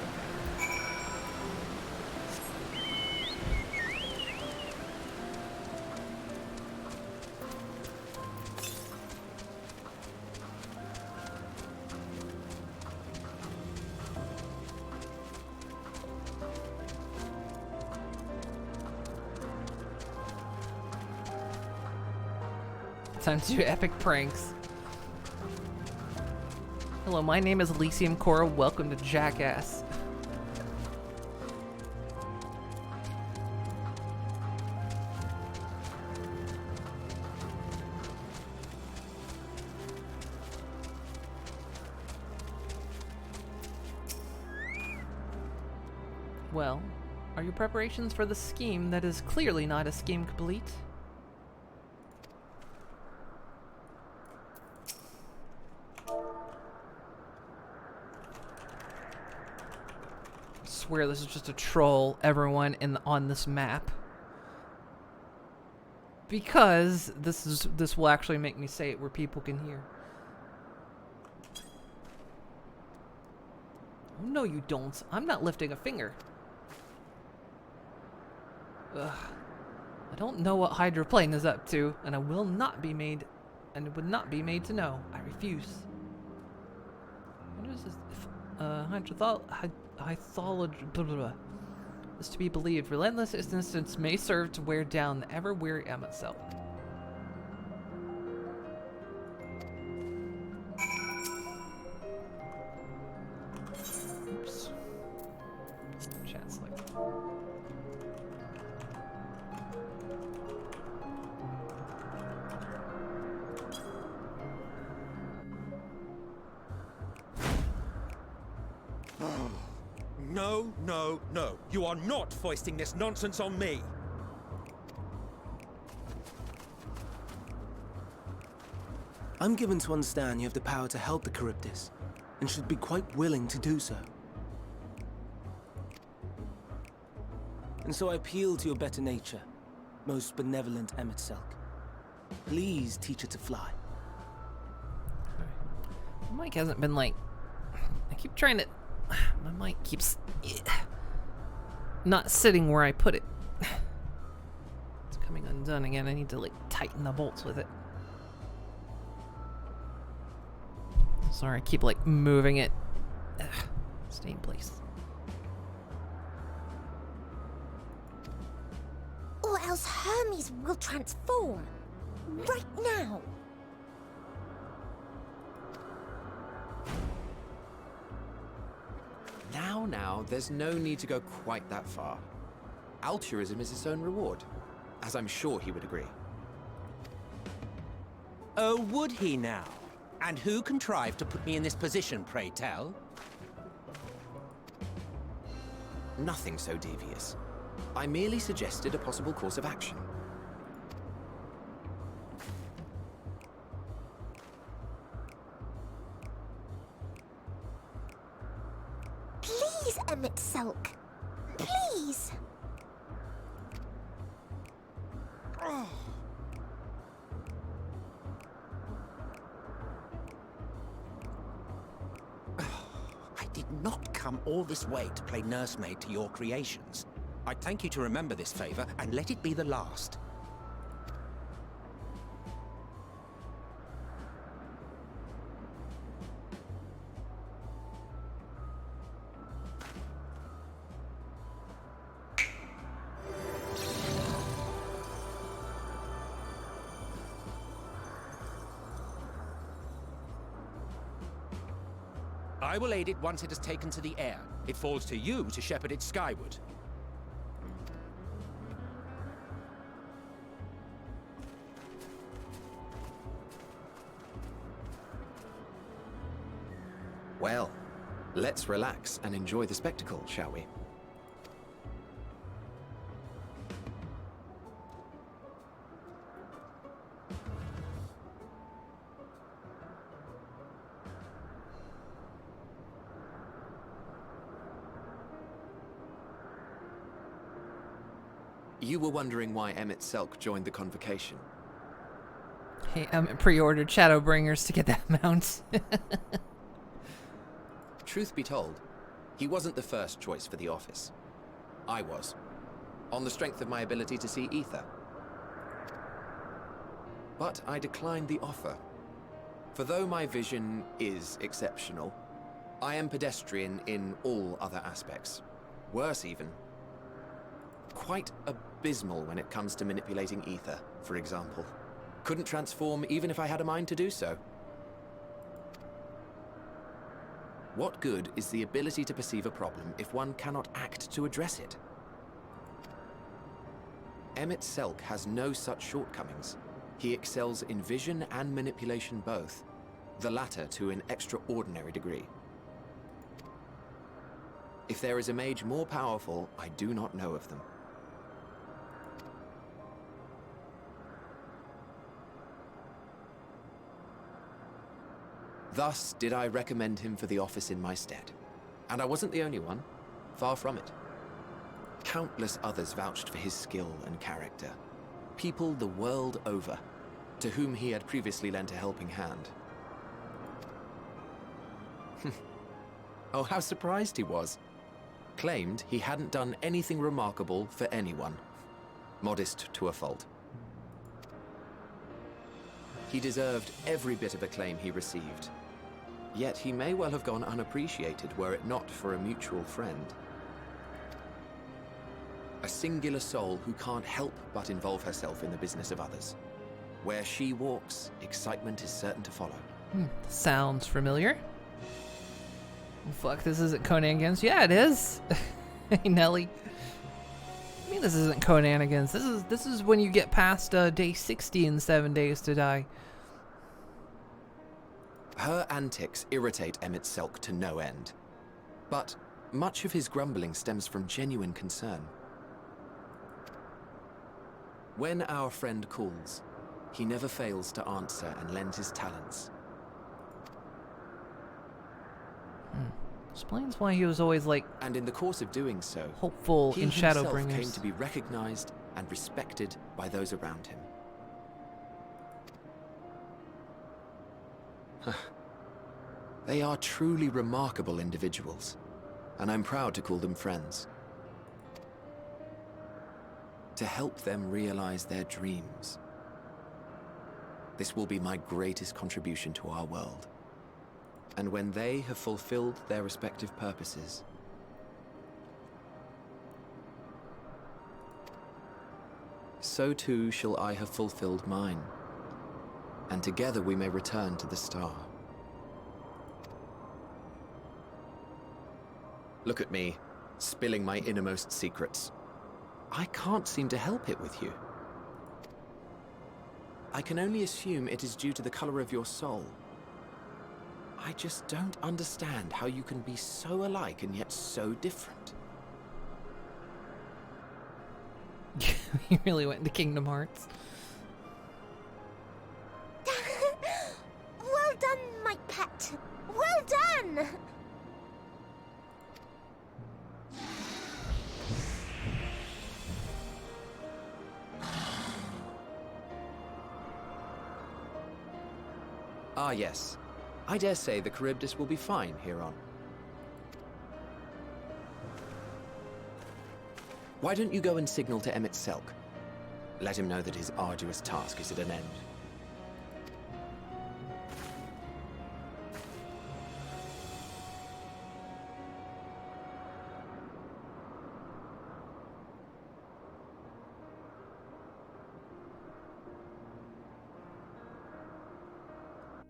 Speaker 1: Time to do epic pranks. Hello, my name is Elysium Cora. Welcome to Jackass. Well, are your preparations for the scheme that is clearly not a scheme complete? I swear this is just to troll everyone on this map. Because this will actually make me say it where people can hear. Oh no you don't. I'm not lifting a finger. Ugh. I don't know what Hydroplane is up to, and I will not be made, and it would not be made to know. I refuse. What is this? Hydrology is to be believed. Relentless insistence may serve to wear down the ever-weary Emmett Selk. Oops. Chat select.
Speaker 5: No, no, no. You are not foisting this nonsense on me.
Speaker 11: I'm given to understand you have the power to help the Charybdis, and should be quite willing to do so. And so I appeal to your better nature, most benevolent Emmett Selk. Please teach her to fly.
Speaker 1: My mic hasn't been like... I keep trying to... My mic keeps... not sitting where I put it. It's coming undone again. I need to like tighten the bolts with it. Sorry, I keep like moving it. Ugh. Stay in place.
Speaker 8: Or else Hermes will transform. Right now.
Speaker 4: Now, there's no need to go quite that far. Altruism is its own reward, as I'm sure he would agree.
Speaker 5: Oh, would he now? And who contrived to put me in this position, pray tell?
Speaker 4: Nothing so devious. I merely suggested a possible course of action.
Speaker 8: Please, Emmett Selk. Please.
Speaker 5: I did not come all this way to play nursemaid to your creations. I'd thank you to remember this favor and let it be the last. I will aid it once it has taken to the air. It falls to you to shepherd it skyward.
Speaker 4: Well, let's relax and enjoy the spectacle, shall we? You were wondering why Emmett Selk joined the convocation.
Speaker 1: Hey, pre-ordered Shadowbringers to get that mount.
Speaker 4: Truth be told, he wasn't the first choice for the office. I was, on the strength of my ability to see ether. But I declined the offer. For though my vision is exceptional, I am pedestrian in all other aspects. Worse even. Quite abysmal when it comes to manipulating ether, for example. Couldn't transform even if I had a mind to do so. What good is the ability to perceive a problem if one cannot act to address it? Emmett Selk has no such shortcomings. He excels in vision and manipulation both, the latter to an extraordinary degree. If there is a mage more powerful, I do not know of them. Thus did I recommend him for the office in my stead. And I wasn't the only one. Far from it. Countless others vouched for his skill and character. People the world over, to whom he had previously lent a helping hand. Oh, how surprised he was. Claimed he hadn't done anything remarkable for anyone. Modest to a fault. He deserved every bit of acclaim he received. Yet he may well have gone unappreciated were it not for a mutual friend. A singular soul who can't help but involve herself in the business of others. Where she walks, excitement is certain to follow.
Speaker 1: Sounds familiar. Well, fuck, this isn't Conanigans. Yeah, it is. Hey, Nelly. I mean, this isn't Conanigans. This is when you get past day 60 in 7 days to die.
Speaker 4: Her antics irritate Emmett Selk to no end. But much of his grumbling stems from genuine concern. When our friend calls, he never fails to answer and lend his talents.
Speaker 1: Explains why he was always like...
Speaker 4: And in the course of doing so,
Speaker 1: hopeful
Speaker 4: he
Speaker 1: in
Speaker 4: himself
Speaker 1: Shadowbringers.
Speaker 4: came to be recognized and respected by those around him. They are truly remarkable individuals, and I'm proud to call them friends. To help them realize their dreams. This will be my greatest contribution to our world. And when they have fulfilled their respective purposes, so too shall I have fulfilled mine, and together we may return to the star. Look at me, spilling my innermost secrets. I can't seem to help it with you. I can only assume it is due to the color of your soul. I just don't understand how you can be so alike and yet so different.
Speaker 1: He really went into Kingdom Hearts.
Speaker 8: Well done, my pet. Well done!
Speaker 4: Ah, yes. I dare say the Charybdis will be fine here on. Why don't you go and signal to Emmett Selk? Let him know that his arduous task is at an end.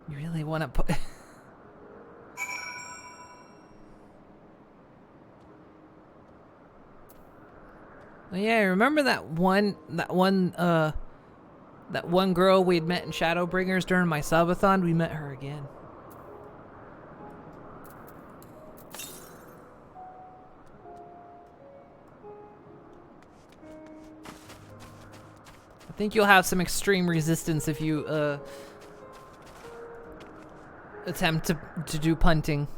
Speaker 1: You really want to put... Well, yeah, remember that one girl we had met in Shadowbringers during my subathon? We met her again. I think you'll have some extreme resistance if you attempt to do punting.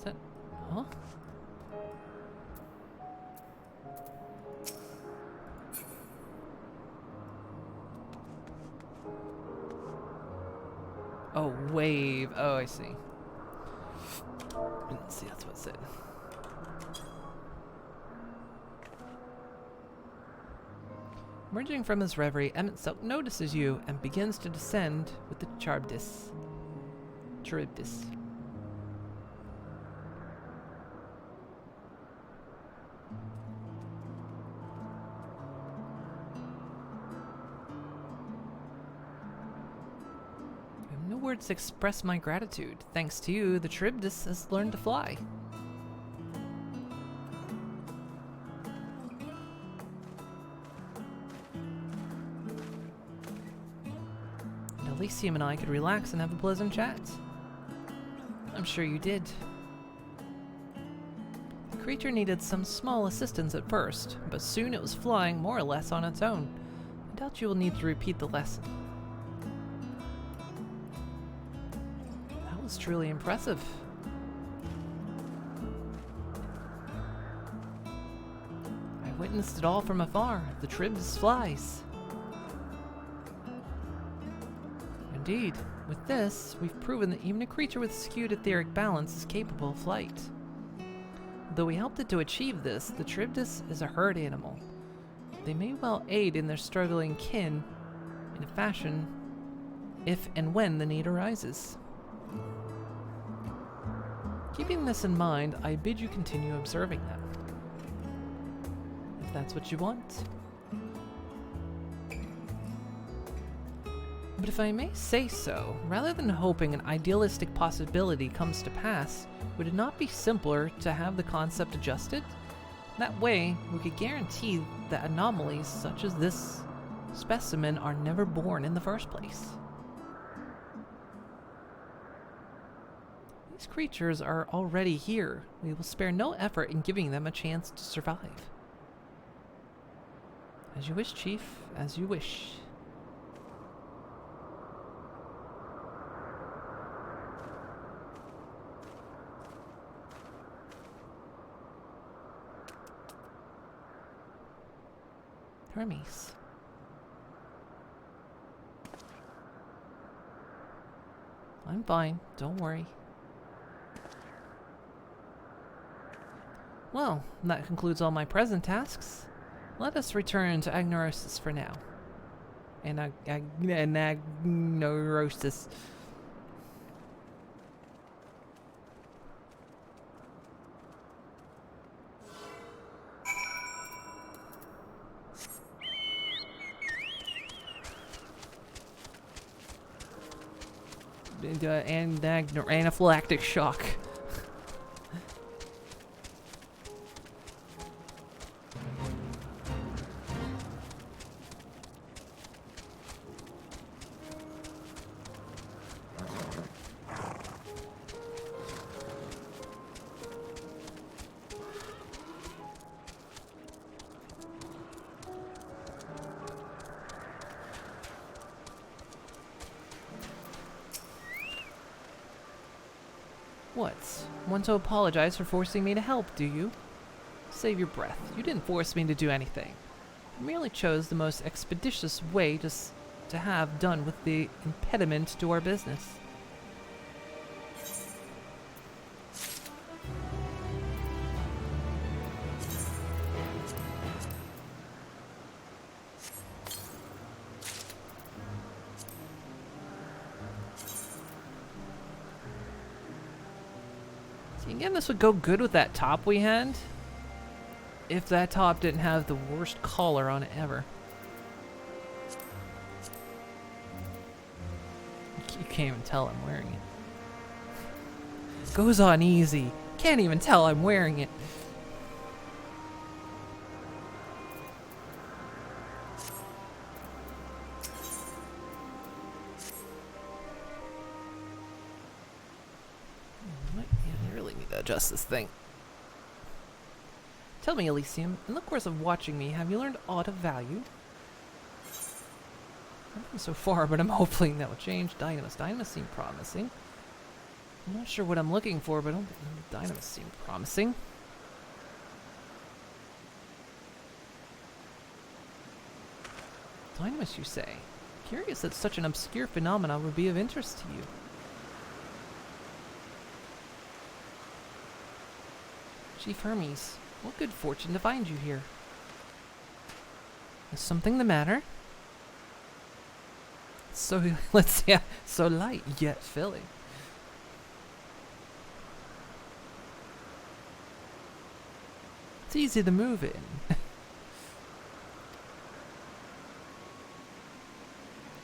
Speaker 1: Is that... Huh? Oh, wave. Oh, I see. Let's see, that's what it said. Emerging from his reverie, Emmett notices you and begins to descend with the Charybdis. I have no words to express my gratitude. Thanks to you, the Charybdis has learned to fly. Elysium and I could relax and have a pleasant chat. I'm sure you did. The creature needed some small assistance at first, but soon it was flying more or less on its own. I doubt you will need to repeat the lesson. That was truly impressive. I witnessed it all from afar. The Charybdis flies. Indeed, with this, we've proven that even a creature with skewed etheric balance is capable of flight. Though we helped it to achieve this, the Charybdis is a herd animal. They may well aid in their struggling kin in a fashion if and when the need arises. Keeping this in mind, I bid you continue observing them. If that's what you want. But if I may say so, rather than hoping an idealistic possibility comes to pass, would it not be simpler to have the concept adjusted? That way, we could guarantee that anomalies such as this specimen are never born in the first place. These creatures are already here. We will spare no effort in giving them a chance to survive. As you wish, Chief, as you wish. Hermes. I'm fine, don't worry. Well, that concludes all my present tasks. Let us return to Agnorosis for now. Agnorosis. Anaphylactic shock. What? Want to apologize for forcing me to help, do you? Save your breath. You didn't force me to do anything. I merely chose the most expeditious way to have done with the impediment to our business. Again, this would go good with that top we had. If that top didn't have the worst collar on it ever. You can't even tell I'm wearing it. Goes on easy. Can't even tell I'm wearing it. Adjust this thing. Tell me, Elysium, in the course of watching me, have you learned aught of value? Nothing so far, but I'm hoping that will change. Dynamis seem promising. I'm not sure what I'm looking for, but Dynamis seem promising. Dynamis, you say? Curious that such an obscure phenomenon would be of interest to you. Chief Hermes, what good fortune to find you here. Is something the matter? So, let's see, so light yet filling. It's easy to move in.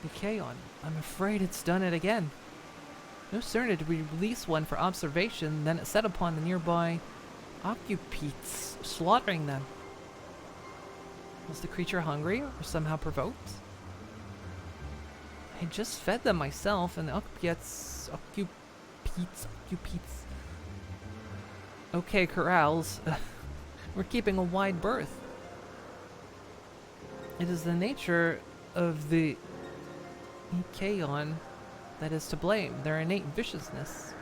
Speaker 1: The Kaon, I'm afraid it's done it again. No sooner did we release one for observation than it set upon the nearby occupants, slaughtering them. Was the creature hungry or somehow provoked? I just fed them myself, and the occupants. Okay, corrals. We're keeping a wide berth. It is the nature of the Kaon that is to blame, their innate viciousness.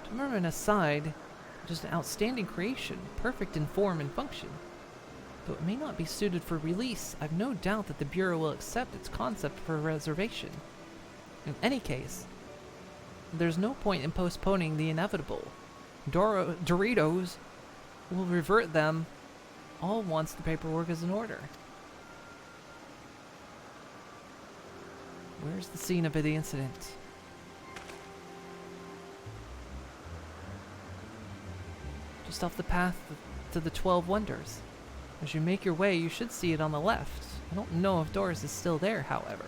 Speaker 1: To murmur aside, it is an outstanding creation, perfect in form and function. Though it may not be suited for release, I've no doubt that the Bureau will accept its concept for reservation. In any case, there's no point in postponing the inevitable. Doritos will revert them all once the paperwork is in order. Where's the scene of the incident? Just off the path to the 12 Wonders. As you make your way, you should see it on the left. I don't know if Doris is still there, however.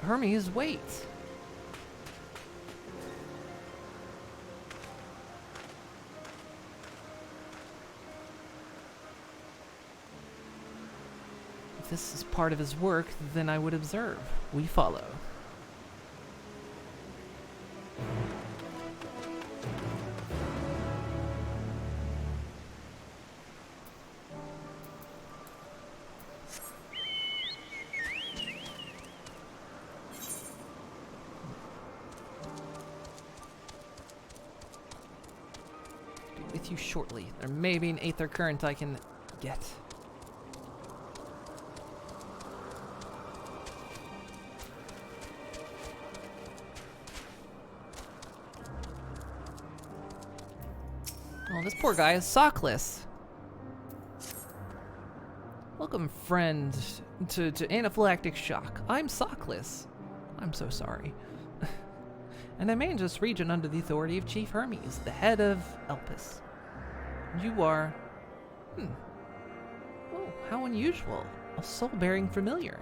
Speaker 1: Hermes, wait! If this is part of his work, then I would observe. We follow. With you shortly. There may be an aether current I can get. Oh, this poor guy is sockless. Welcome, friend, to anaphylactic shock. I'm sockless. I'm so sorry. And I manage this region under the authority of Chief Hermes, the head of Elpis. You are... Oh, how unusual. A soul-bearing familiar.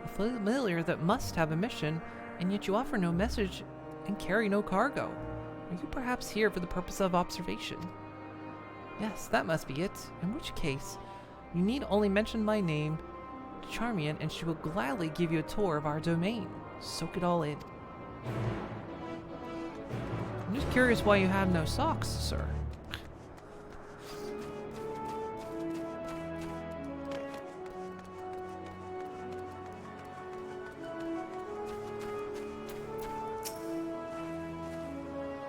Speaker 1: A familiar that must have a mission, and yet you offer no message and carry no cargo. Are you perhaps here for the purpose of observation? Yes, that must be it. In which case, you need only mention my name to Charmian, and she will gladly give you a tour of our domain. Soak it all in. I'm just curious why you have no socks, sir.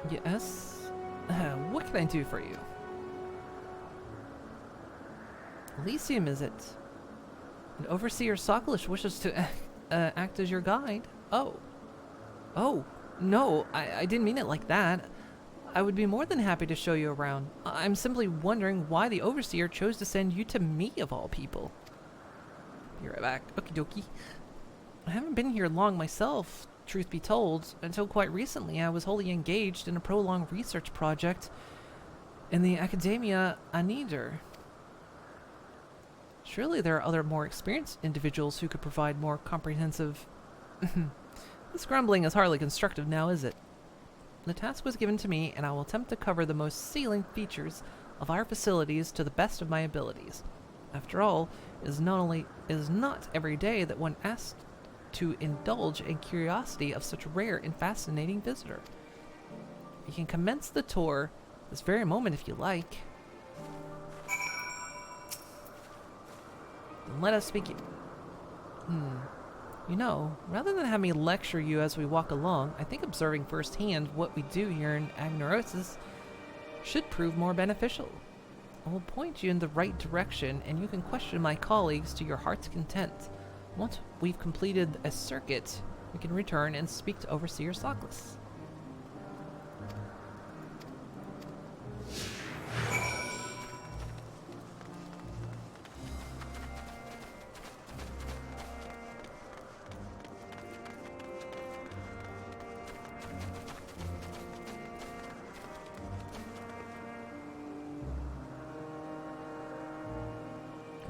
Speaker 1: Yes? What can I do for you? Elysium, is it? An overseer Socklish wishes to act as your guide. Oh. Oh. No, I didn't mean it like that. I would be more than happy to show you around. I'm simply wondering why the Overseer chose to send you to me, of all people. Be right back. Okie dokie. I haven't been here long myself, truth be told. Until quite recently, I was wholly engaged in a prolonged research project in the Academia Anider. Surely there are other more experienced individuals who could provide more comprehensive... This grumbling is hardly constructive now, is it? The task was given to me, and I will attempt to cover the most salient features of our facilities to the best of my abilities. After all, it is not every day that one asks to indulge in curiosity of such rare and fascinating visitor. You can commence the tour this very moment if you like. Then let us begin. You know, rather than have me lecture you as we walk along, I think observing firsthand what we do here in Agnorosis should prove more beneficial. I will point you in the right direction, and you can question my colleagues to your heart's content. Once we've completed a circuit, we can return and speak to Overseer Sockless.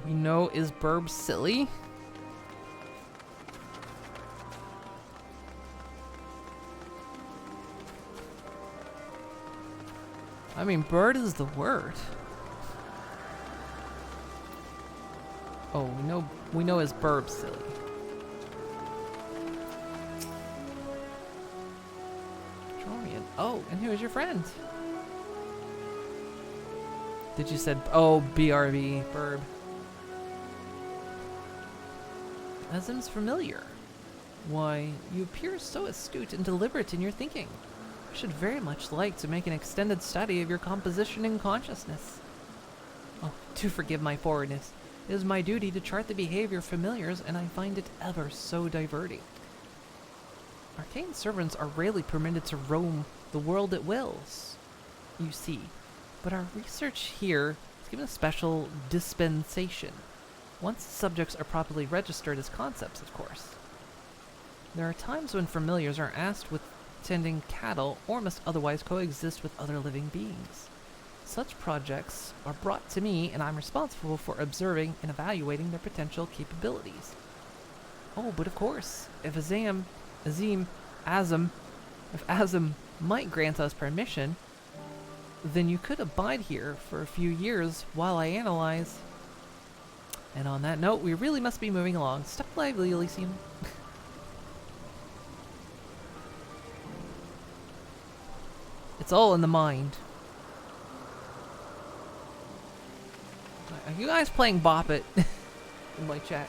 Speaker 1: We know, is Burb silly? I mean, bird is the word. Oh, we know is Burb silly. Charmian. Oh, and who is your friend? Did you said, oh, BRB, Burb. Azim's familiar. Why, you appear so astute and deliberate in your thinking. I should very much like to make an extended study of your composition and consciousness. Oh, do forgive my forwardness. It is my duty to chart the behavior of familiars, and I find it ever so diverting. Arcane servants are rarely permitted to roam the world at wills, you see, but our research here is given a special dispensation. Once the subjects are properly registered as concepts, of course. There are times when familiars are asked with tending cattle or must otherwise coexist with other living beings. Such projects are brought to me, and I'm responsible for observing and evaluating their potential capabilities. Oh, but of course, if Azim might grant us permission, then you could abide here for a few years while I analyze. And on that note, we really must be moving along. Step lively, Elysium. It's all in the mind. Are you guys playing Bop It in my chat?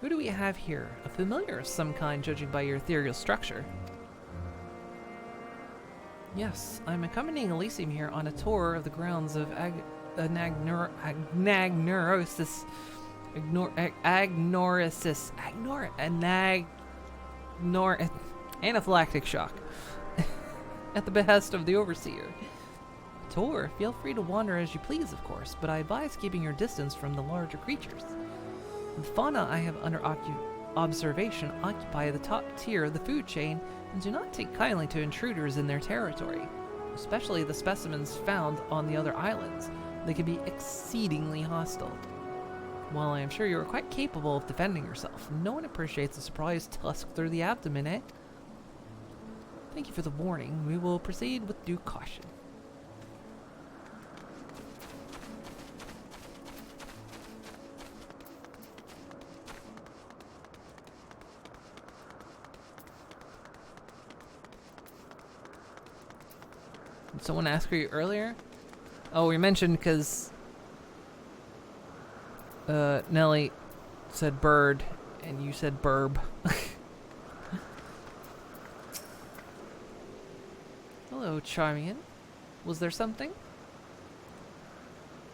Speaker 1: Who do we have here? A familiar of some kind, judging by your ethereal structure. Yes, I'm accompanying Elysium here on a tour of the grounds of Agnorosis. Anaphylactic shock. At the behest of the Overseer. Tour, feel free to wander as you please, of course, but I advise keeping your distance from the larger creatures. The fauna I have under observation occupy the top tier of the food chain and do not take kindly to intruders in their territory, especially the specimens found on the other islands. They can be exceedingly hostile. While I am sure you are quite capable of defending yourself, no one appreciates a surprise tusk through the abdomen, eh? Thank you for the warning. We will proceed with due caution. Did someone ask you earlier? Oh, we mentioned because Nelly said bird and you said burb. Hello, Charmian. Was there something?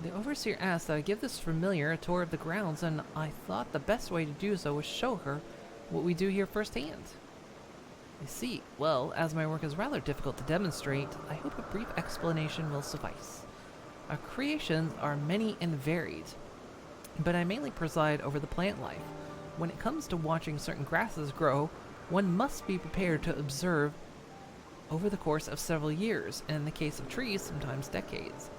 Speaker 1: The Overseer asked that I give this familiar a tour of the grounds, and I thought the best way to do so was show her what we do here firsthand. I see. Well, as my work is rather difficult to demonstrate, I hope a brief explanation will suffice. Our creations are many and varied, but I mainly preside over the plant life. When it comes to watching certain grasses grow, one must be prepared to observe over the course of several years, and in the case of trees, sometimes decades.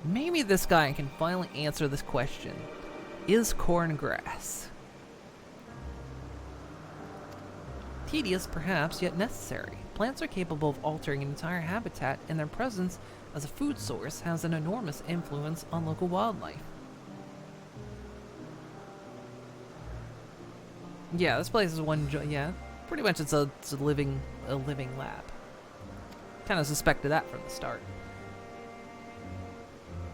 Speaker 1: Maybe this guy can finally answer this question. Is corn grass? Tedious, perhaps, yet necessary. Plants are capable of altering an entire habitat, and their presence as a food source, has an enormous influence on local wildlife. Yeah, this place is yeah, pretty much it's a living lab. Kind of suspected that from the start.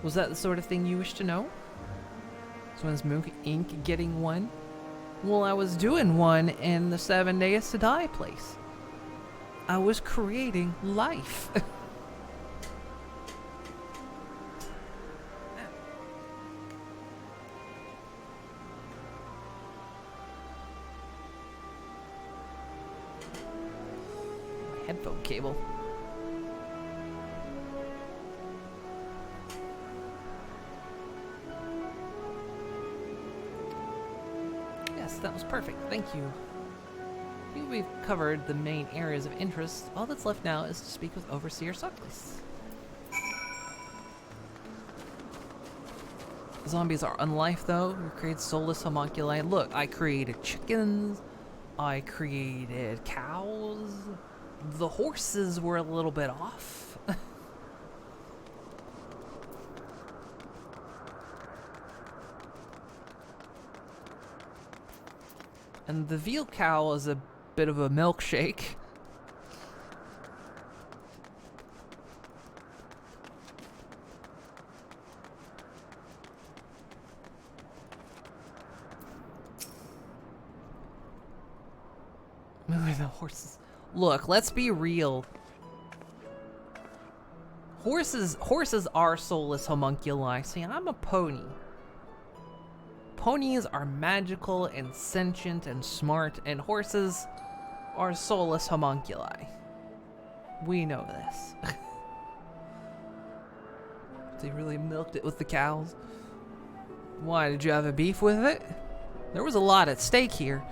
Speaker 1: Was that the sort of thing you wish to know? So is Mook Inc. getting one? Well, I was doing one in the 7 Days to Die place. I was creating life. My headphone cable. That was perfect. Thank you. I think we've covered the main areas of interest. All that's left now is to speak with Overseer Suckless. Zombies are unlife, though. We create soulless homunculi. Look, I created chickens. I created cows. The horses were a little bit off. And the veal cow is a bit of a milkshake. Moving the horses. Look, let's be real. Horses are soulless homunculi. See, I'm a pony. Ponies are magical and sentient and smart, and horses are soulless homunculi. We know this. They really milked it with the cows. Why, did you have a beef with it? There was a lot at stake here.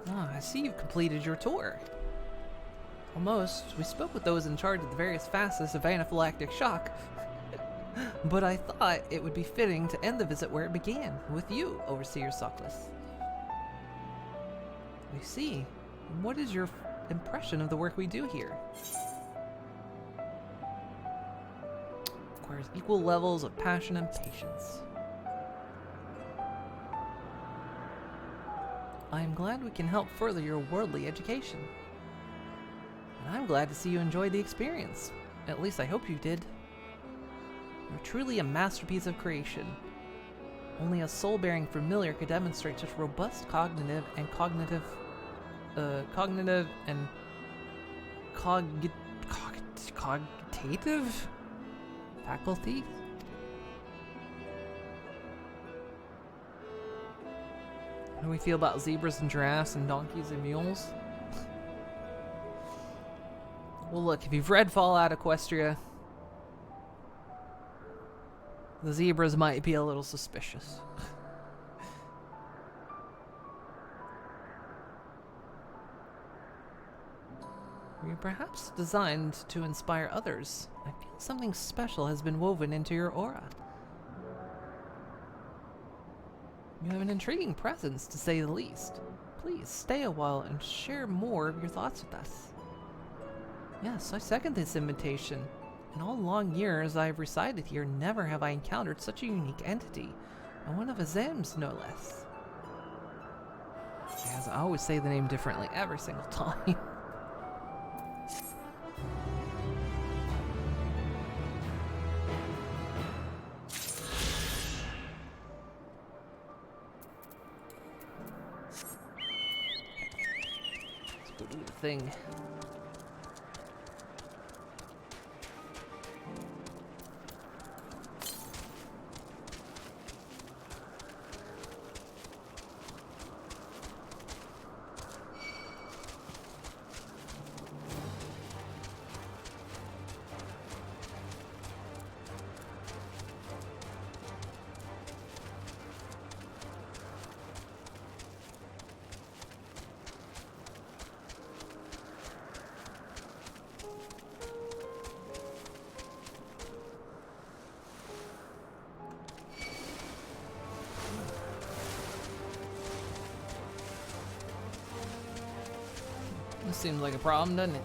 Speaker 1: I see you've completed your tour. Almost. We spoke with those in charge of the various facets of anaphylactic shock. But I thought it would be fitting to end the visit where it began, with you, Overseer Suckless. I see. What is your impression of the work we do here? Requires equal levels of passion and patience. I am glad we can help further your worldly education. And I'm glad to see you enjoyed the experience. At least I hope you did. You're truly a masterpiece of creation. Only a soul-bearing familiar could demonstrate such robust cognitive cogitative faculty. How do we feel about zebras and giraffes and donkeys and mules? Well, look, if you've read Fallout Equestria, the zebras might be a little suspicious. You're perhaps designed to inspire others. I feel something special has been woven into your aura. You have an intriguing presence, to say the least. Please stay a while and share more of your thoughts with us. Yes, I second this invitation. In all long years I have resided here, never have I encountered such a unique entity, and one of Azem's no less. As I always say the name differently every single time. Let's go do the thing. seems like a problem, doesn't it?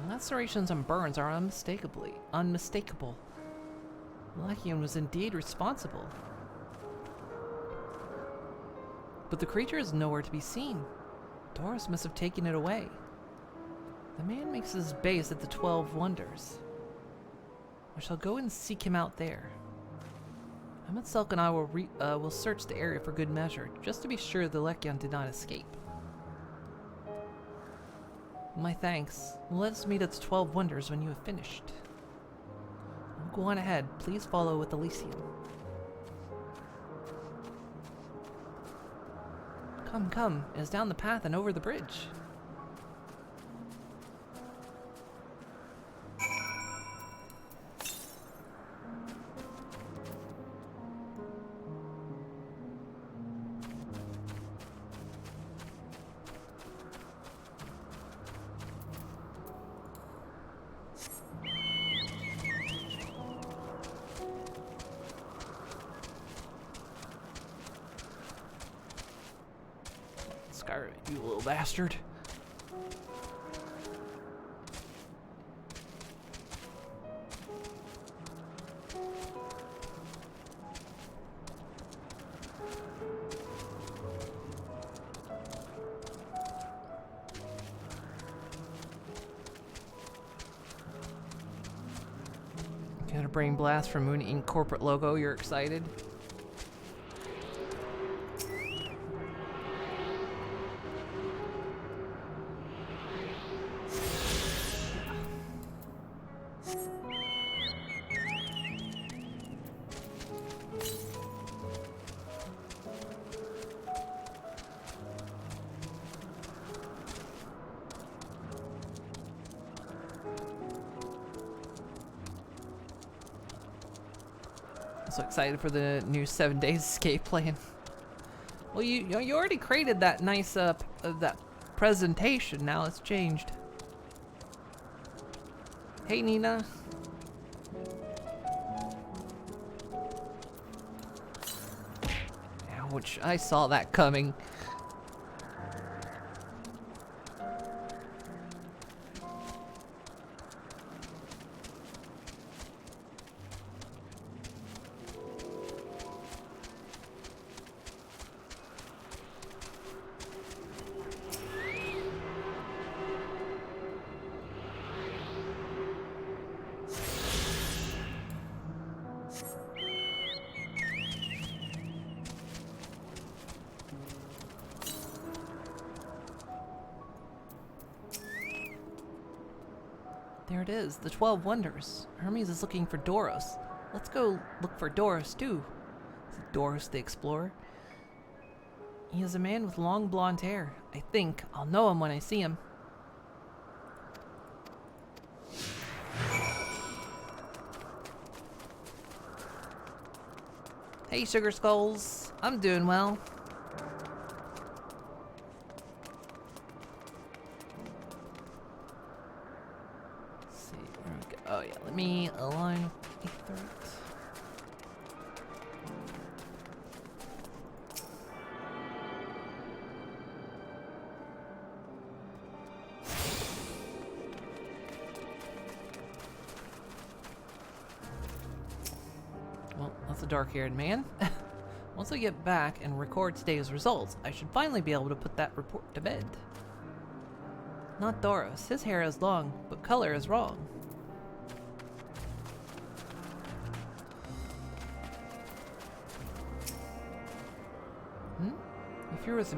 Speaker 1: Lacerations and burns are unmistakable. Lachian was indeed responsible. But the creature is nowhere to be seen. Doris must have taken it away. The man makes his base at the 12 Wonders. I shall go and seek him out there. Ametselk and I will search the area for good measure, just to be sure the Lechian did not escape. My thanks. Let us meet at the 12 Wonders when you have finished. Go on ahead. Please follow with Elysium. Come, come. It is down the path and over the bridge. Scarlet, you little bastard. Got a brain blast from Moon Inc. corporate logo. You're excited? So excited for the new 7 Days Escape plan. Well, you already created that nice that presentation. Now it's changed. Hey, Nina. Ouch! I saw that coming. There it is, the 12 Wonders. Hermes is looking for Doros. Let's go look for Doros too. Is it Doros the Explorer? He is a man with long blonde hair. I think I'll know him when I see him. Hey, Sugar Skulls. I'm doing well. Oh yeah, let me align with the threat. Well, that's a dark-haired man. Once I get back and record today's results, I should finally be able to put that report to bed. Not Doros. His hair is long, but color is wrong. If you're with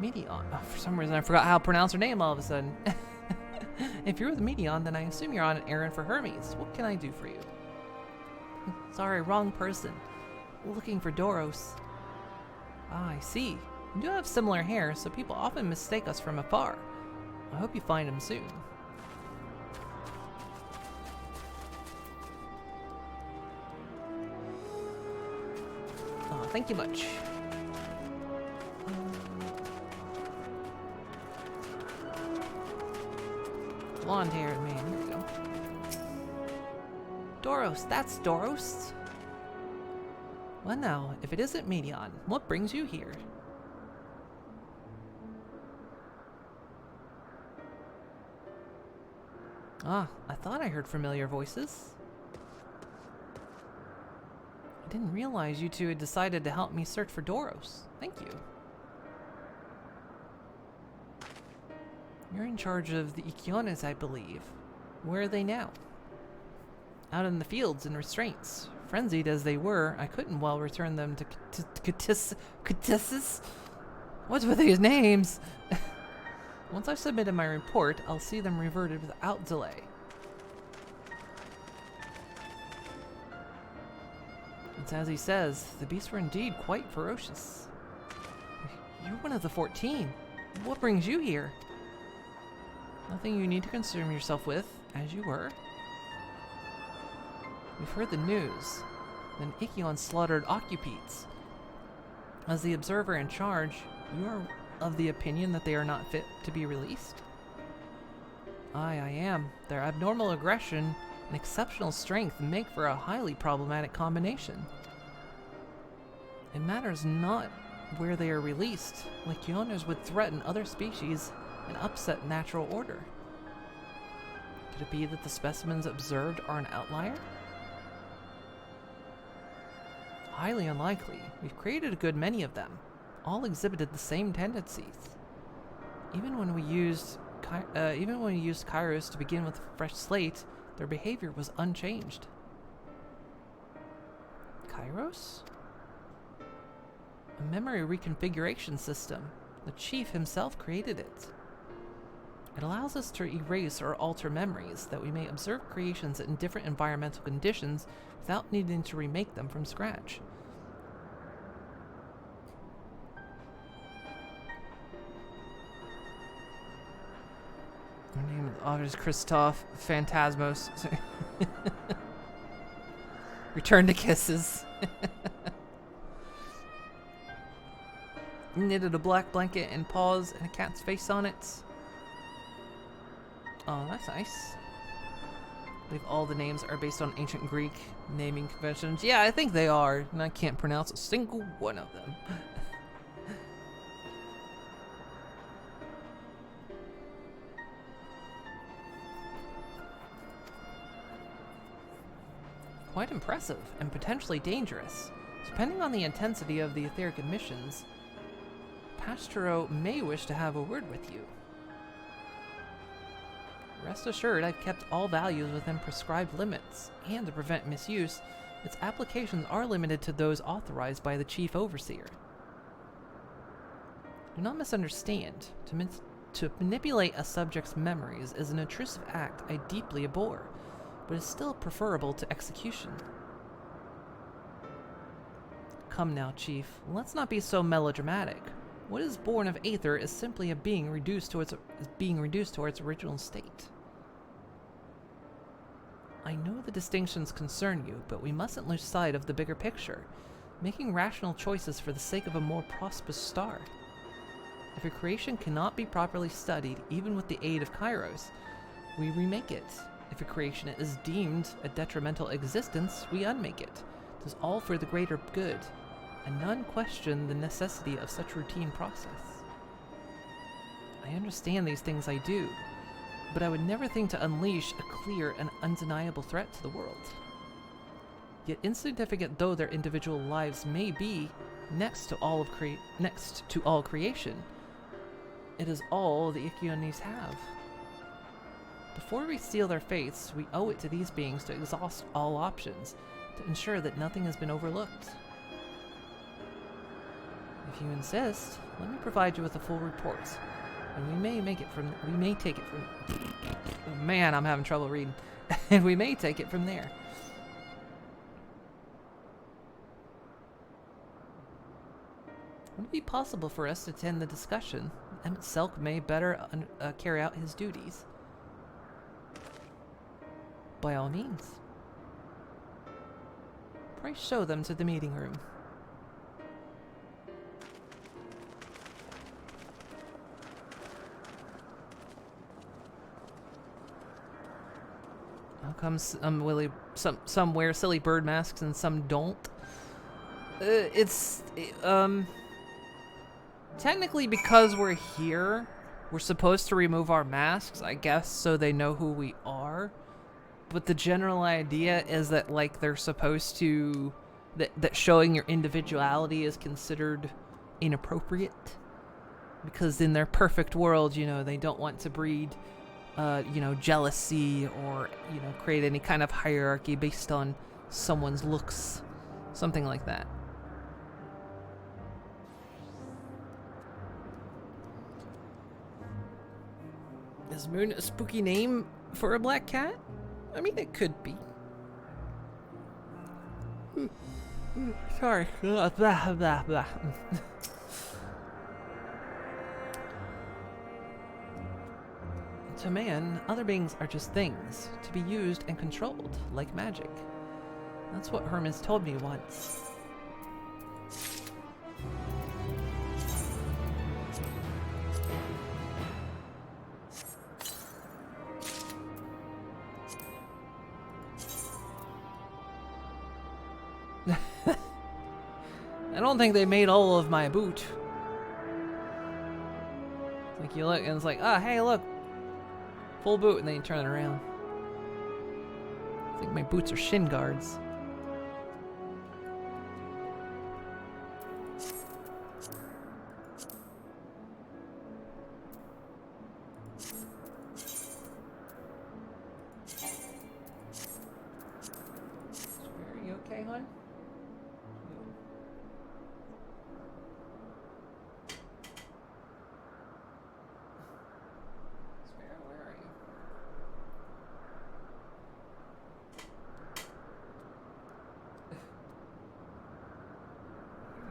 Speaker 1: Medion, oh, for some reason I forgot how to pronounce her name all of a sudden. If you're with Medion, then I assume you're on an errand for Hermes. What can I do for you? Sorry, wrong person. Looking for Doros. Ah, I see. You do have similar hair, so people often mistake us from afar. I hope you find him soon. Oh, thank you much. Come blonde-haired man. Here we go. Doros, that's Doros. Well now, if it isn't Medion, what brings you here? Ah, I thought I heard familiar voices. I didn't realize you two had decided to help me search for Doros. Thank you. You're in charge of the Ikiones, I believe. Where are they now? Out in the fields in restraints. Frenzied as they were, I couldn't well return them to Catissus? What's with these names? Once I've submitted my report, I'll see them reverted without delay. It's as he says, the beasts were indeed quite ferocious. You're one of the 14. What brings you here? Nothing you need to concern yourself with, as you were. We've heard the news. Then Ikion slaughtered Occupites. As the observer in charge, you are of the opinion that they are not fit to be released? I am. Their abnormal aggression and exceptional strength make for a highly problematic combination. It matters not where they are released. Legionnaires would threaten other species and upset natural order. Could it be that the specimens observed are an outlier? Highly unlikely. We've created a good many of them. All exhibited the same tendencies. Even when we used Kairos to begin with a fresh slate, their behavior was unchanged. Kairos? A memory reconfiguration system. The chief himself created it. It allows us to erase or alter memories that we may observe creations in different environmental conditions without needing to remake them from scratch. Her name of the author is Christoph Phantasmos. Return to Kisses. Knitted a black blanket and paws and a cat's face on it. Oh, that's nice. I believe all the names are based on ancient Greek naming conventions. Yeah, I think they are, and I can't pronounce a single one of them. Quite impressive, and potentially dangerous. Depending on the intensity of the etheric emissions, Pastero may wish to have a word with you. Rest assured, I've kept all values within prescribed limits, and to prevent misuse, its applications are limited to those authorized by the Chief Overseer. Do not misunderstand. To manipulate a subject's memories is an intrusive act I deeply abhor, but is still preferable to execution. Come now, Chief, let's not be so melodramatic. What is born of Aether is simply a being reduced to its original state. I know the distinctions concern you, but we mustn't lose sight of the bigger picture, making rational choices for the sake of a more prosperous star. If a creation cannot be properly studied, even with the aid of Kairos, we remake it. If a creation is deemed a detrimental existence, we unmake it. It is all for the greater good, and none question the necessity of such routine process. I understand these things, I do, but I would never think to unleash a clear and undeniable threat to the world. Yet insignificant though their individual lives may be, next to all creation, it is all the Ikiones have. Before we seal their fates, we owe it to these beings to exhaust all options, to ensure that nothing has been overlooked. If you insist, let me provide you with a full report, and we may take it from. Oh man, I'm having trouble reading. And we may take it from there. Would it be possible for us to attend the discussion? Emmett Selk may better carry out his duties. By all means. Pray show them to the meeting room. How come some wear silly bird masks and some don't? Technically, because we're here, we're supposed to remove our masks, I guess, so they know who we are. But the general idea is that, like, they're supposed to... That showing your individuality is considered inappropriate. Because in their perfect world, you know, they don't want to breed, you know, jealousy or, you know, create any kind of hierarchy based on someone's looks. Something like that. Is Moon a spooky name for a black cat? I mean, it could be. Sorry. Blah, blah, blah. To man, other beings are just things, to be used and controlled, like magic. That's what Hermes told me once. I don't think they made all of my boot. It's like you look and it's like, ah, hey, look. Full boot, and then you turn it around. I think my boots are shin guards. Are you okay, hon?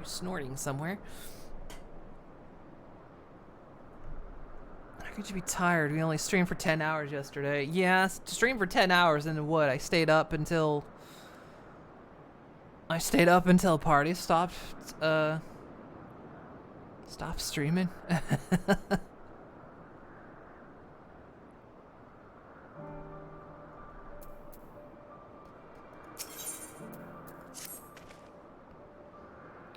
Speaker 1: Snorting somewhere. How could you be tired? We only streamed for 10 hours yesterday. Yeah, streamed for 10 hours and what? I stayed up until party stopped streaming.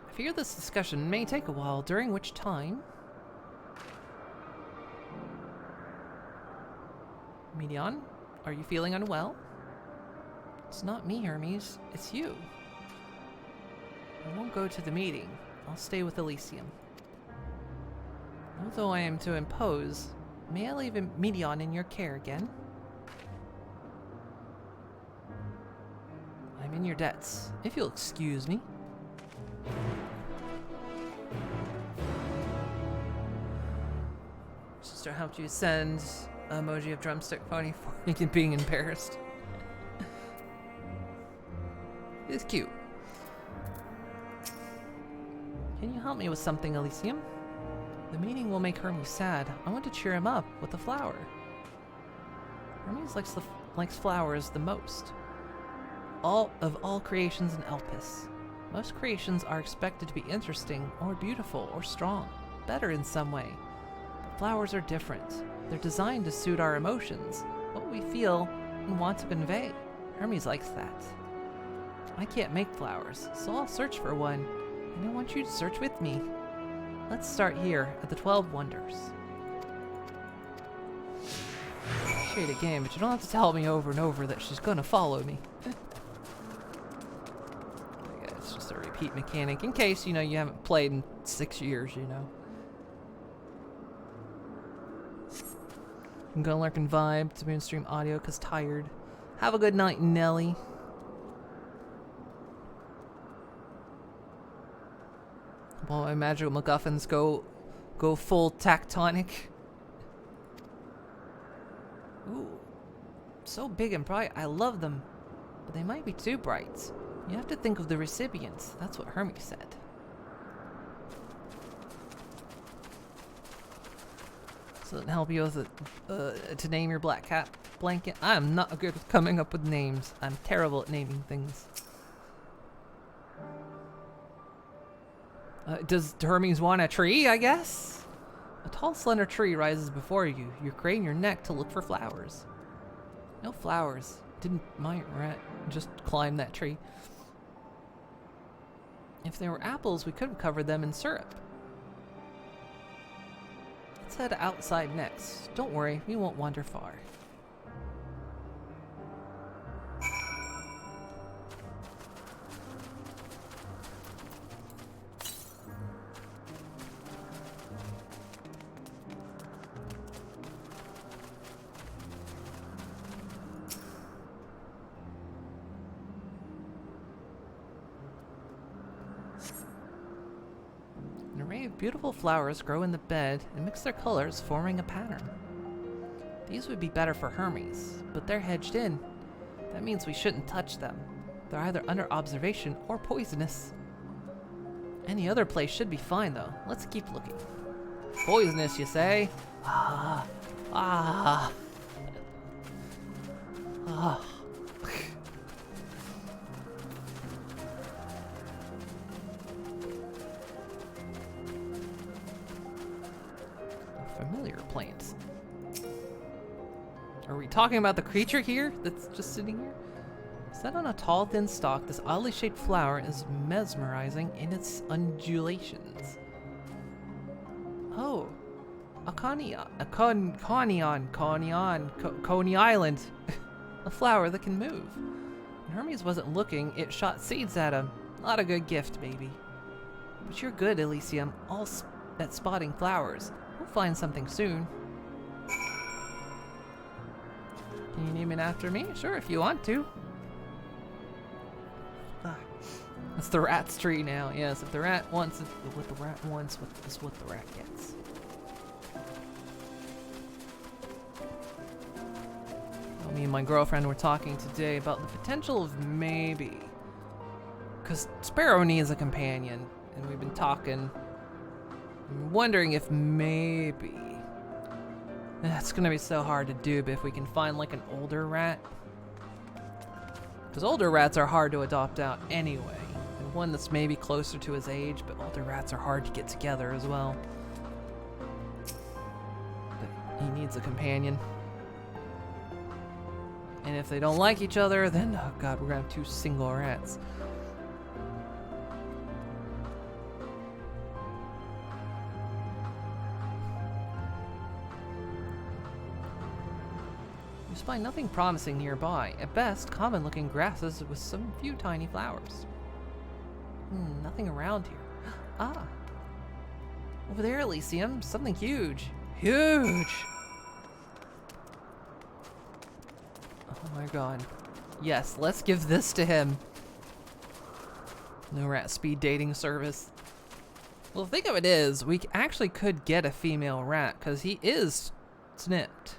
Speaker 1: I fear this discussion may take a while, during which time... Medion, are you feeling unwell? It's not me, Hermes. It's you. I won't go to the meeting. I'll stay with Elysium. Although I am to impose, may I leave Medion in your care again? I'm in your debts, if you'll excuse me. Sister helped you send an emoji of drumstick pony for being embarrassed. It's cute. Can you help me with something, Elysium? The meeting will make Hermes sad. I want to cheer him up with a flower. Hermes likes flowers the most. Of all creations in Elpis. Most creations are expected to be interesting, or beautiful, or strong. Better in some way. But flowers are different. They're designed to suit our emotions, what we feel and want to convey. Hermes likes that. I can't make flowers, so I'll search for one, and I want you to search with me. Let's start here at the 12 Wonders. Shade a game, but you don't have to tell me over and over that she's gonna follow me. It's just a repeat mechanic, in case, you know, you haven't played in 6 years, you know. I'm gonna lurk and vibe to Moonstream Audio, cause tired. Have a good night, Nelly. Well, my magical MacGuffins go full tectonic. Ooh, so big and bright. I love them, but they might be too bright. You have to think of the recipients. That's what Hermes said. So it help you with to name your black cat blanket. I am not good at coming up with names. I'm terrible at naming things. Does Hermes want a tree, I guess? A tall, slender tree rises before you. You crane your neck to look for flowers. No flowers, Didn't my rat just climb that tree? If there were apples, we could have covered them in syrup. Let's head outside next. Don't worry, we won't wander far. An array of beautiful flowers grow in the bed and mix their colors, forming a pattern. These would be better for Hermes, but they're hedged in. That means we shouldn't touch them. They're either under observation or poisonous. Any other place should be fine, though. Let's keep looking. Poisonous, you say? Ah. Ah. Ah. Familiar plants. Are we talking about the creature here that's just sitting here? Set on a tall, thin stalk, this oddly shaped flower is mesmerizing in its undulations. Oh, a Coney Island. A flower that can move. When Hermes wasn't looking, it shot seeds at him. Not a good gift, baby. But you're good, Elysium, at spotting flowers. We'll find something soon. Can you name it after me? Sure, if you want to. That's the rat's tree now. Yes, if the rat wants it, what the rat wants is what the rat gets. Well, me and my girlfriend were talking today about the potential of maybe, because Sparrow needs a companion, and we've been talking. I'm wondering if maybe it's gonna be so hard to do, but if we can find like an older rat, because older rats are hard to adopt out anyway. And one that's maybe closer to his age, but older rats are hard to get together as well. But he needs a companion. And if they don't like each other, then, oh god, we're gonna have 2 single rats. You find nothing promising nearby. At best, common-looking grasses with some few tiny flowers. Nothing around here. Ah. Over there, Elysium. Something huge. Huge! Oh my god. Yes, let's give this to him. No rat speed dating service. Well, the thing of it is, we actually could get a female rat, because he is snipped.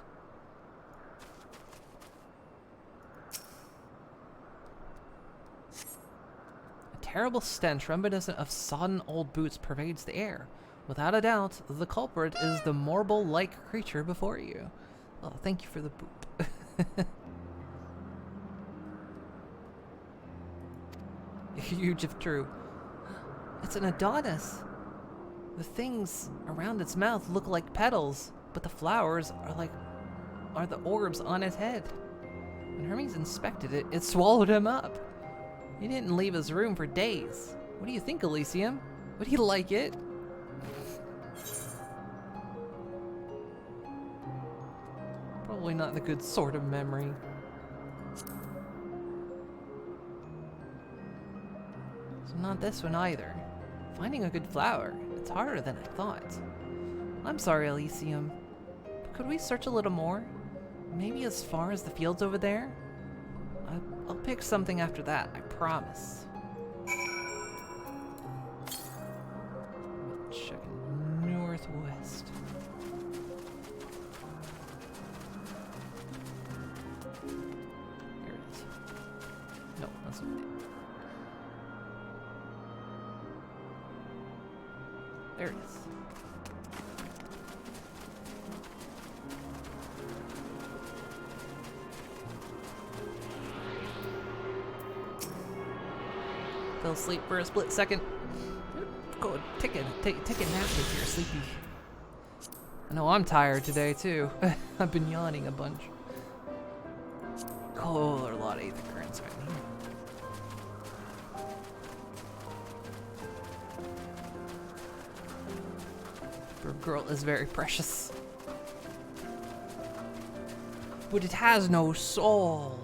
Speaker 1: Terrible stench reminiscent of sodden old boots pervades the air. Without a doubt, the culprit is the Morble-like creature before you. Oh, thank you for the boop. Huge if true. It's an Adonis. The things around its mouth look like petals, but the flowers are the orbs on its head. When Hermes inspected it, it swallowed him up. He didn't leave his room for days. What do you think, Elysium? Would he like it? Probably not the good sort of memory. So not this one either. Finding a good flower, it's harder than I thought. I'm sorry, Elysium, but could we search a little more? Maybe as far as the fields over there? I'll pick something after that, I promise. Checking northwest. There it is. No, that's not it. There it is. Fell asleep for a split second. Go take a nap if you're sleepy. I know I'm tired today too. I've been yawning a bunch. whole lot of ether currents right here. Bird girl is very precious. But it has no soul.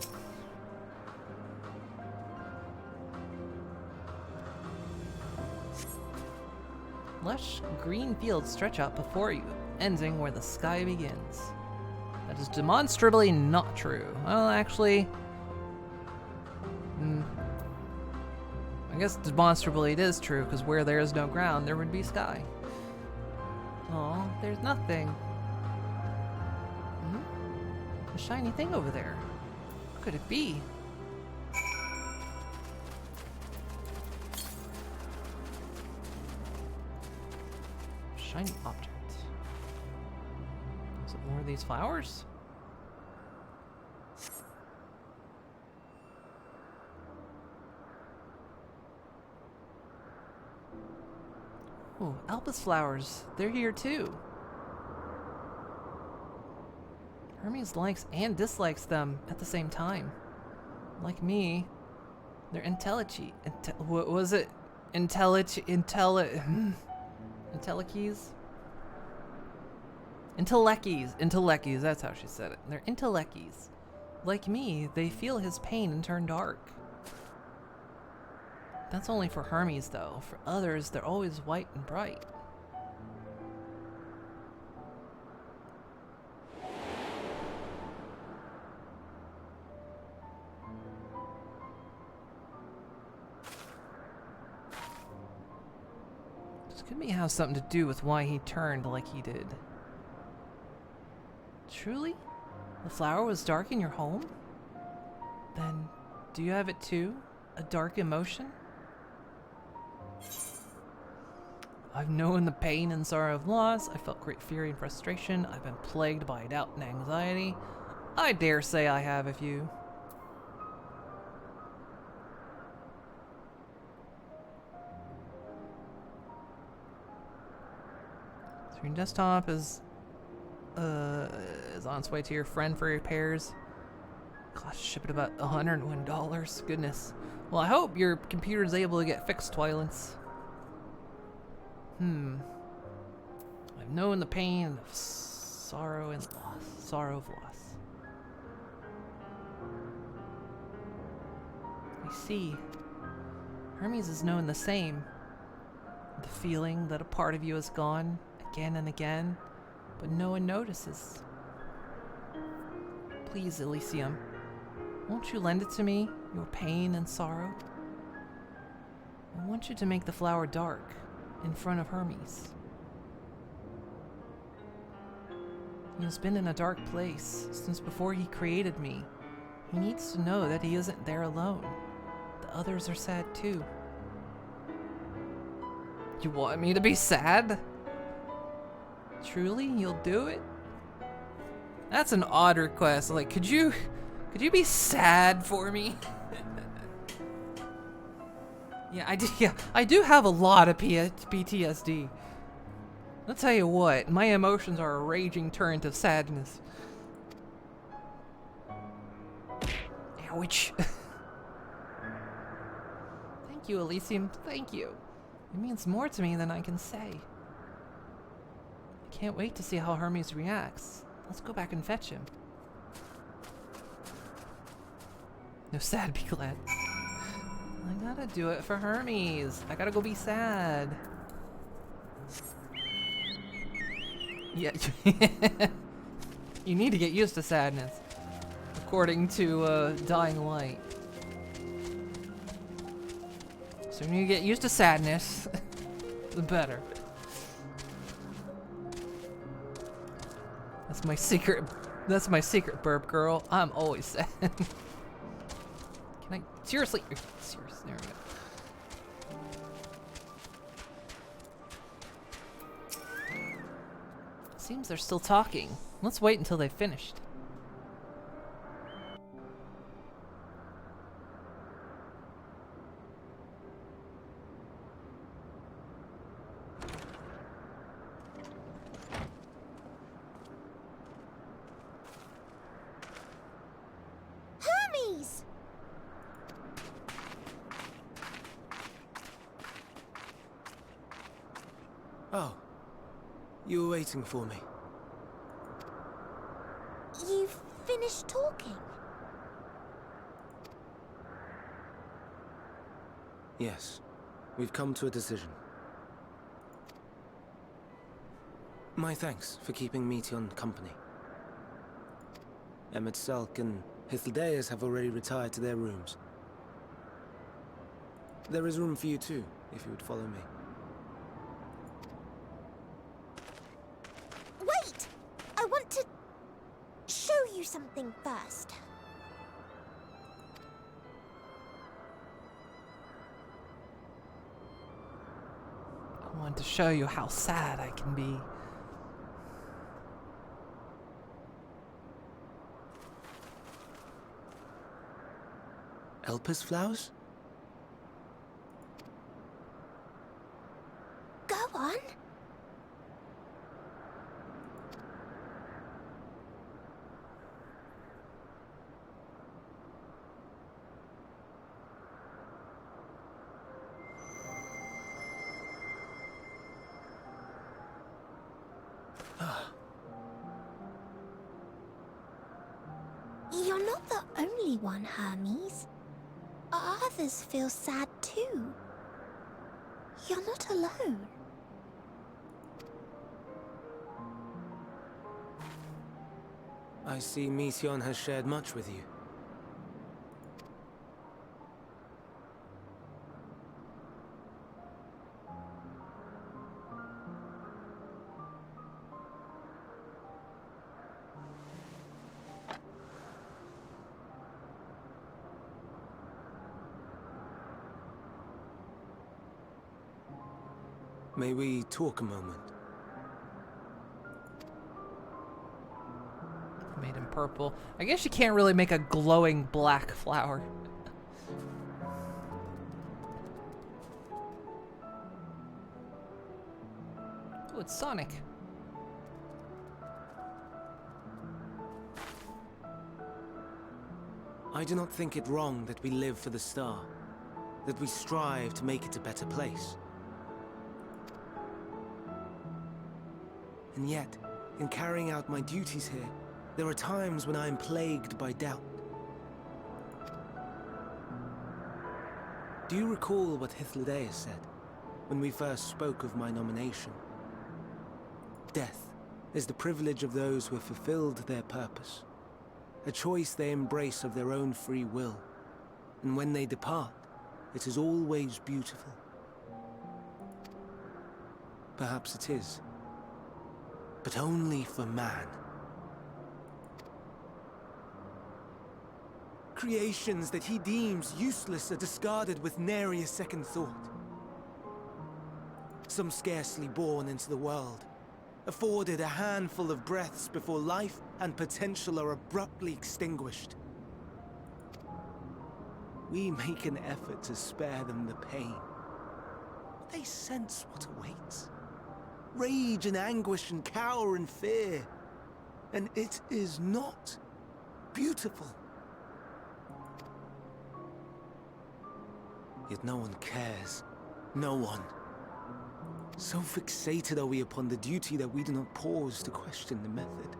Speaker 1: Lush green fields stretch out before you, ending where the sky begins. That is demonstrably not true. Well, actually... I guess demonstrably it is true, because where there is no ground, there would be sky. Oh, there's nothing. A shiny thing over there. What could it be? Shiny object. Is it more of these flowers? Oh, Albus flowers. They're here too. Hermes likes and dislikes them at the same time. Like me, they're what was it? Intellekeys? Intellekeys, that's how she said it. They're intellekeys. Like me, they feel his pain and turn dark. That's only for Hermes though. For others, they're always white and bright. This could be have something to do with why he turned like he did. Truly? The flower was dark in your home? Then, do you have it too? A dark emotion? I've known the pain and sorrow of loss. I felt great fury and frustration. I've been plagued by doubt and anxiety. I dare say I have a few. So your desktop is on its way to your friend for repairs. Cost ship it about $101. Goodness. Well, I hope your computer is able to get fixed, Twilance. I've known the pain of sorrow and loss. Sorrow of loss. I see. Hermes has known the same. The feeling that a part of you is gone again and again, but no one notices. Please, Elysium, won't you lend it to me, your pain and sorrow? I want you to make the flower dark in front of Hermes. He has been in a dark place since before he created me. He needs to know that he isn't there alone. The others are sad too. You want me to be sad? Truly, you'll do it? That's an odd request. Like, could you be sad for me? Yeah, I do have a lot of PTSD. I'll tell you what, my emotions are a raging torrent of sadness. Ouch. Thank you, Elysium. Thank you. It means more to me than I can say. I can't wait to see how Hermes reacts. Let's go back and fetch him. No sad, be glad. I gotta do it for Hermes. I gotta go be sad. Yeah. You need to get used to sadness, according to Dying Light. So when you get used to sadness, the better. That's my secret. That's my secret, burp girl. I'm always sad. Can I seriously? Seriously, there we go. Seems they're still talking. Let's wait until they've finished.
Speaker 11: Oh, you were waiting for me.
Speaker 8: You've finished talking?
Speaker 11: Yes, we've come to a decision. My thanks for keeping Meteon company. Emmett Salk and Hythlodaeus have already retired to their rooms. There is room for you too, if you would follow me.
Speaker 8: Wait! I want to show you something first.
Speaker 1: I want to show you how sad I can be.
Speaker 11: Elpis flowers?
Speaker 8: Go on. You're not the only one, Hermes. Others feel sad too. You're not alone.
Speaker 11: I see Meteon has shared much with you. May we talk a moment?
Speaker 1: Made him purple. I guess you can't really make a glowing black flower. Oh, it's Sonic.
Speaker 11: I do not think it wrong that we live for the star, that we strive to make it a better place. And yet, in carrying out my duties here, there are times when I am plagued by doubt. Do you recall what Hythlodaeus said when we first spoke of my nomination? Death is the privilege of those who have fulfilled their purpose, a choice they embrace of their own free will, and when they depart, it is always beautiful. Perhaps it is, but only for man. Creations that he deems useless are discarded with nary a second thought. Some scarcely born into the world, afforded a handful of breaths before life and potential are abruptly extinguished. We make an effort to spare them the pain. They sense what awaits. Rage and anguish and cower and fear. And it is not beautiful. Yet no one cares. No one. So fixated are we upon the duty that we do not pause to question the method.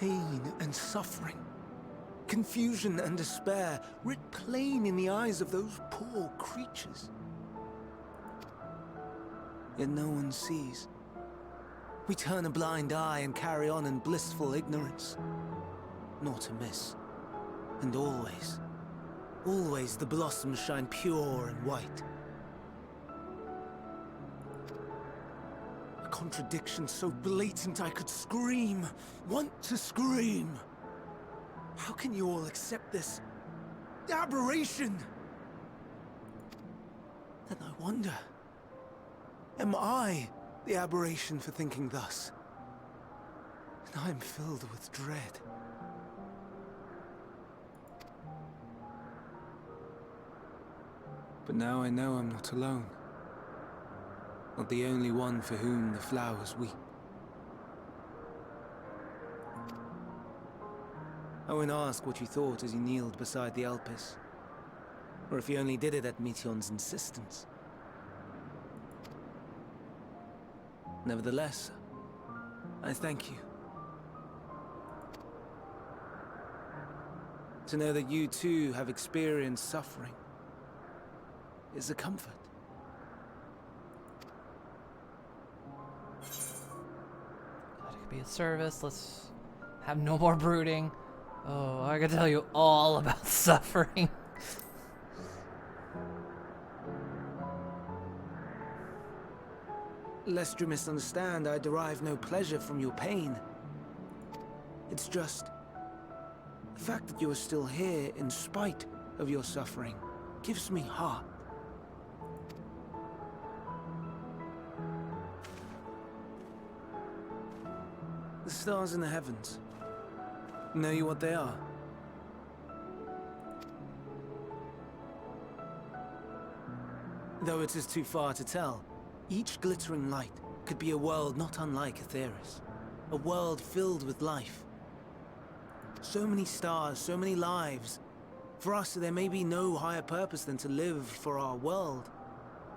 Speaker 11: Pain and suffering, confusion and despair, writ plain in the eyes of those poor creatures. Yet no one sees. We turn a blind eye and carry on in blissful ignorance. Nor to miss. And always, always the blossoms shine pure and white. A contradiction so blatant I could scream, want to scream. How can you all accept this aberration? Then I wonder, am I the aberration for thinking thus? And I am filled with dread. But now I know I'm not alone. Not the only one for whom the flowers weep. I won't ask what you thought as you kneeled beside the Elpis, or if you only did it at Meteon's insistence. Nevertheless, I thank you. To know that you too have experienced suffering is a comfort.
Speaker 1: Glad it could be a service. Let's have no more brooding. Oh, I could tell you all about suffering.
Speaker 11: Lest you misunderstand, I derive no pleasure from your pain. It's just the fact that you are still here in spite of your suffering gives me heart. The stars in the heavens. Know you what they are? Though it is too far to tell, each glittering light could be a world not unlike Aetheris. A world filled with life. So many stars, so many lives. For us, there may be no higher purpose than to live for our world.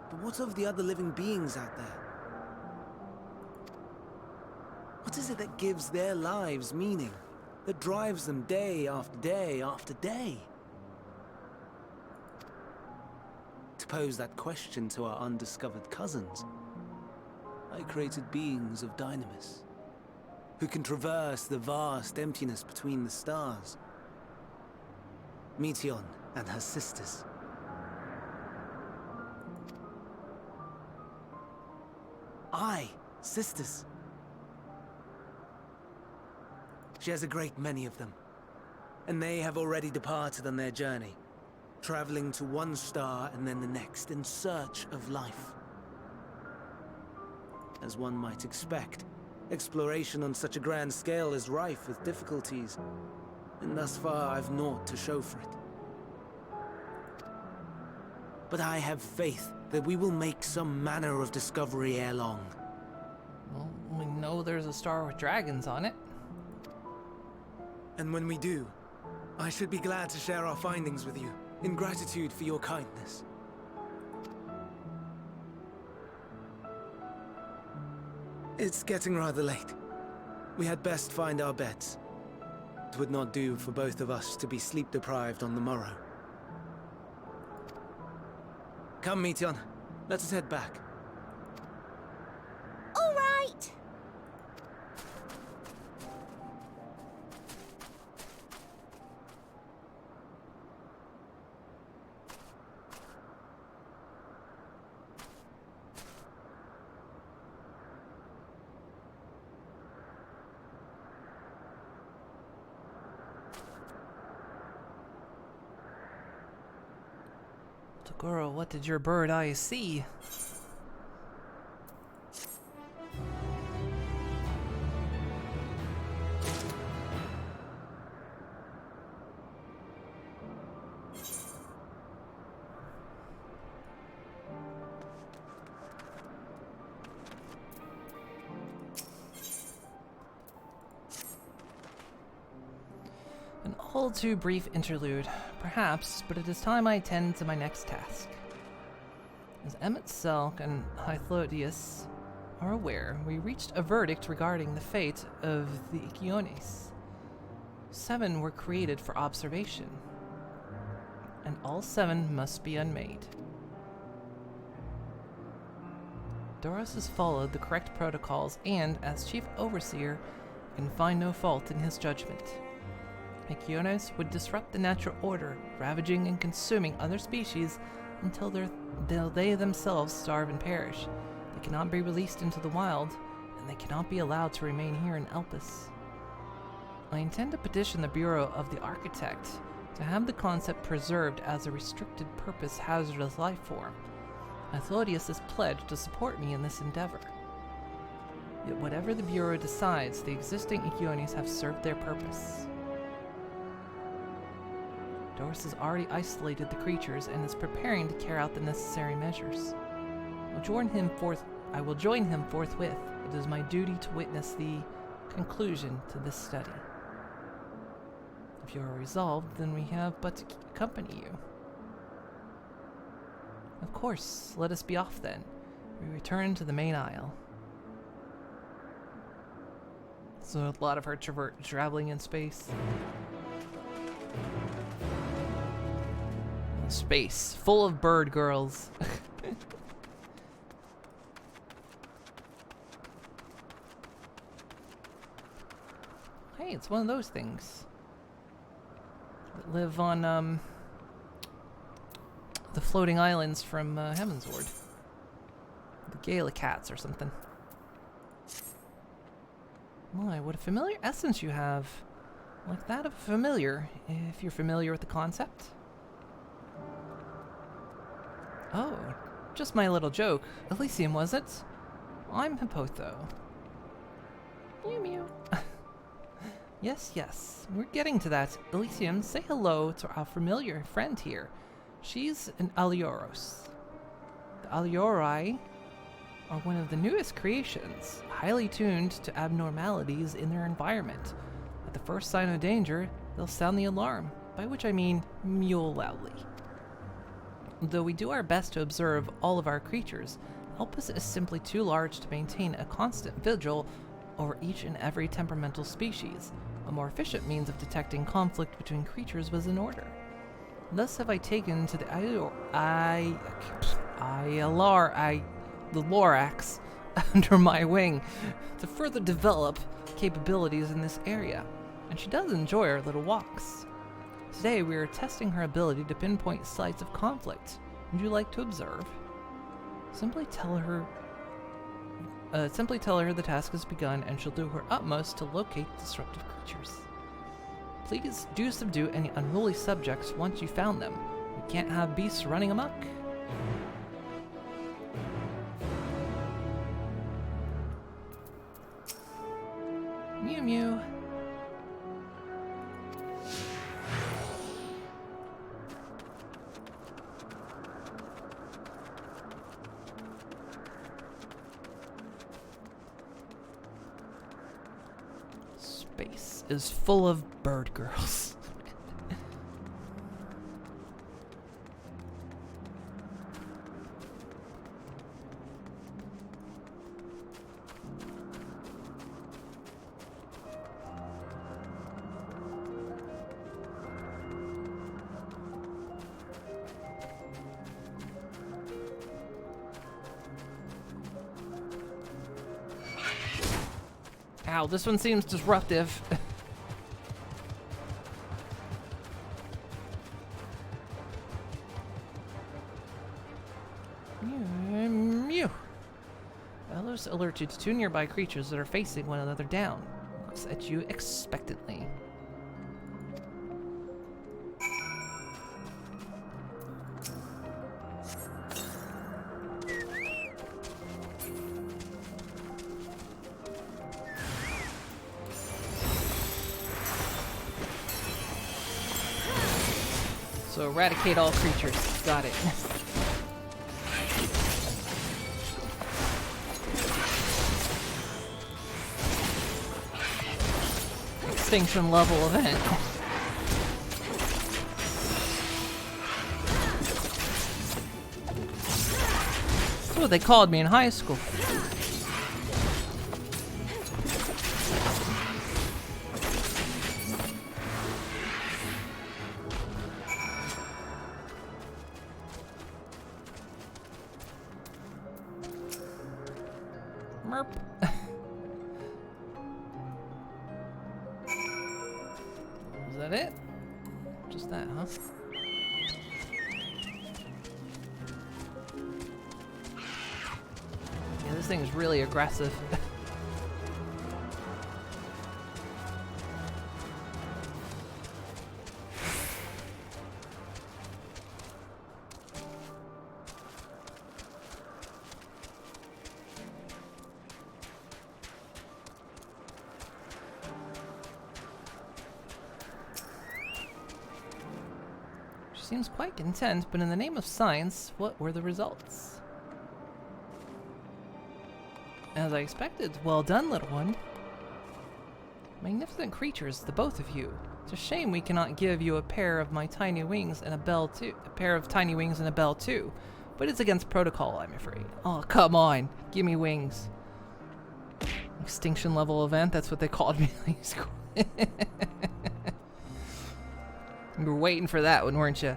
Speaker 11: But what of the other living beings out there? What is it that gives their lives meaning? That drives them day after day after day? To pose that question to our undiscovered cousins, I created beings of Dynamis, who can traverse the vast emptiness between the stars. Meteion and her sisters. Sisters. She has a great many of them, and they have already departed on their journey, traveling to one star and then the next in search of life. As one might expect, exploration on such a grand scale is rife with difficulties, and thus far I've naught to show for it. But I have faith that we will make some manner of discovery ere long.
Speaker 1: Well, we know there's a star with dragons on it.
Speaker 11: And when we do, I should be glad to share our findings with you, in gratitude for your kindness. It's getting rather late. We had best find our beds. It would not do for both of us to be sleep-deprived on the morrow. Come, Meteion. Let us head back.
Speaker 8: All right!
Speaker 1: Girl, what did your bird eye see? An all too brief interlude, perhaps, but it is time I attend to my next task. As Emmett Selk and Hythloidius are aware, we reached a verdict regarding the fate of the Ikiones. 7 were created for observation, and all 7 must be unmade. Doros has followed the correct protocols and, as Chief Overseer, can find no fault in his judgment. Ikiones would disrupt the natural order, ravaging and consuming other species until they themselves starve and perish. They cannot be released into the wild, and they cannot be allowed to remain here in Elpis. I intend to petition the Bureau of the Architect to have the concept preserved as a restricted purpose hazardous life form. Hythloidius has pledged to support me in this endeavor. Yet whatever the Bureau decides, the existing Ikiones have served their purpose. Doris has already isolated the creatures and is preparing to carry out the necessary measures. I will join him forthwith. It is my duty to witness the conclusion to this study. If you are resolved, then we have but to accompany you. Of course, let us be off then. We return to the main aisle. So a lot of her traveling in space. Space, full of bird girls. Hey, it's one of those things that live on the floating islands from Heavensward. The Gala cats or something. My, what a familiar essence you have. Like that of a familiar, if you're familiar with the concept. Oh, just my little joke. Elysium, was it? I'm Hippotho. Mew mew. Yes, yes, we're getting to that. Elysium, say hello to our familiar friend here. She's an Alioros. The Aliori are one of the newest creations, highly tuned to abnormalities in their environment. At the first sign of danger, they'll sound the alarm, by which I mean mewl loudly. Though we do our best to observe all of our creatures, Elpis is simply too large to maintain a constant vigil over each and every temperamental species. A more efficient means of detecting conflict between creatures was in order. Thus have I taken to the Lorax under my wing to further develop capabilities in this area, and she does enjoy our little walks. Today we are testing her ability to pinpoint sites of conflict. Would you like to observe? Simply tell her the task has begun, and she'll do her utmost to locate disruptive creatures. Please do subdue any unruly subjects once you found them. We can't have beasts running amok. Mew mew. Space is full of bird girls. Ow, this one seems disruptive. Mew. Bellows alert you to two nearby creatures that are facing one another down. Looks at you expectantly. So eradicate all creatures. Got it. Extinction level event. That's what they called me in high school. Merp. Is that it? Just that, huh? Yeah, this thing is really aggressive. Seems quite content, but in the name of science, what were the results? As I expected. Well done, little one. Magnificent creatures, the both of you. It's a shame we cannot give you a pair of my tiny wings and a bell too. A pair of tiny wings and a bell too. But it's against protocol, I'm afraid. Oh, come on. Give me wings. Extinction level event, that's what they called me. You were waiting for that one, weren't you?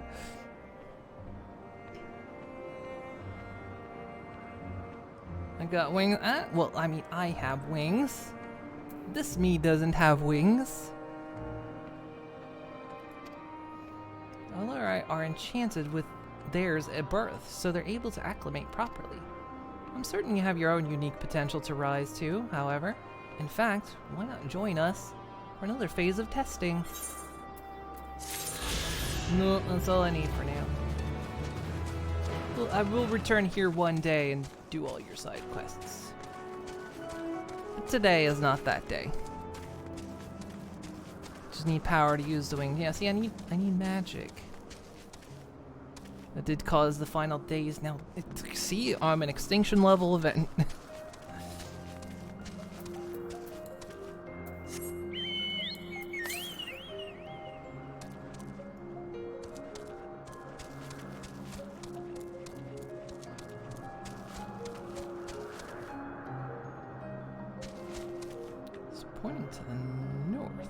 Speaker 1: I got wings. Well, I mean, I have wings. This me doesn't have wings. All are enchanted with theirs at birth, so they're able to acclimate properly. I'm certain you have your own unique potential to rise to, however. In fact, why not join us for another phase of testing? No, that's all I need for now. Well, I will return here one day and do all your side quests. But today is not that day. Just need power to use the wing. Yeah, see, I need magic. That did cause the final days. Now, see, I'm an extinction level event. It's pointing to the north.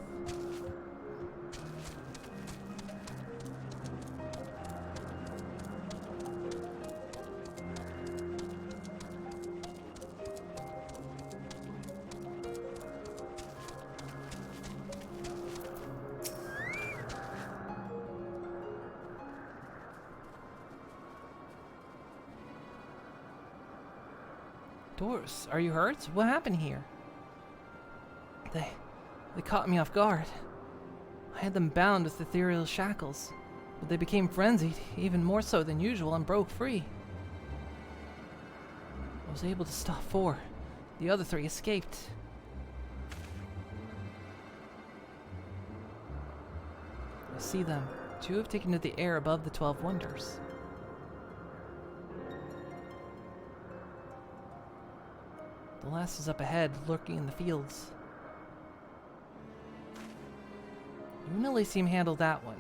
Speaker 1: Doris, are you hurt? What happened here? They caught me off guard. I had them bound with ethereal shackles, but they became frenzied, even more so than usual, and broke free. I was able to stop 4. The other 3 escaped. I see them. 2 have taken to the air above the 12 wonders. The last is up ahead, lurking in the fields. You and Elysium handle that one.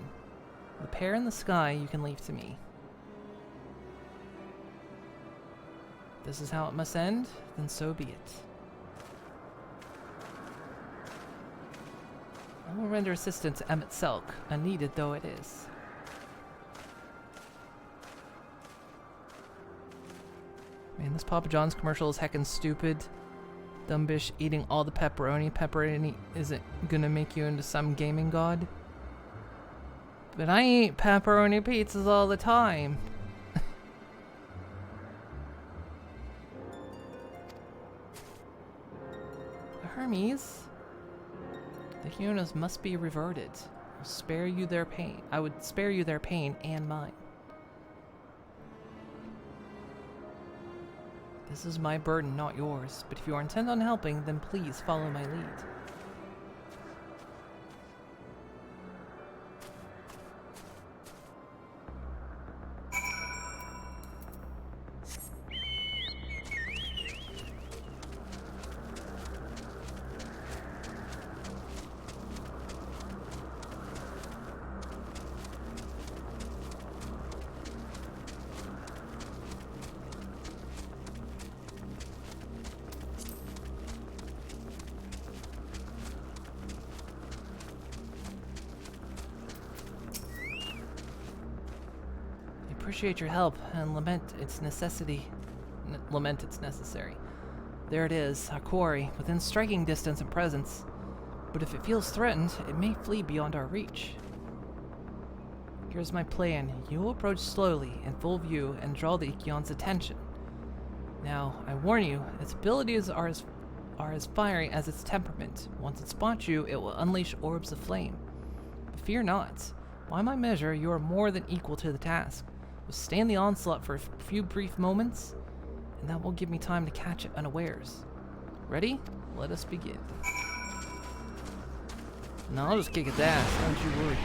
Speaker 1: The pair in the sky you can leave to me. If this is how it must end, then so be it. I will render assistance to Emmett Selk, unneeded though it is. Man, this Papa John's commercial is heckin' stupid. Dumb bitch eating all the pepperoni. Pepperoni isn't gonna make you into some gaming god. But I eat pepperoni pizzas all the time. Hermes, the humans must be reverted. I'll spare you their pain. I would spare you their pain and mine. This is my burden, not yours, but if you are intent on helping, then please follow my lead. Appreciate your help and lament its necessary. There it is, our quarry, within striking distance and presence. But if it feels threatened, it may flee beyond our reach. Here's my plan. You will approach slowly, in full view, and draw the Ikion's attention. Now, I warn you, its abilities are as fiery as its temperament. Once it spots you, it will unleash orbs of flame. But fear not. By my measure, you are more than equal to the task. Withstand the onslaught for a few brief moments, and that will give me time to catch it unawares. Ready? Let us begin. No, I'll just kick its ass, don't you worry.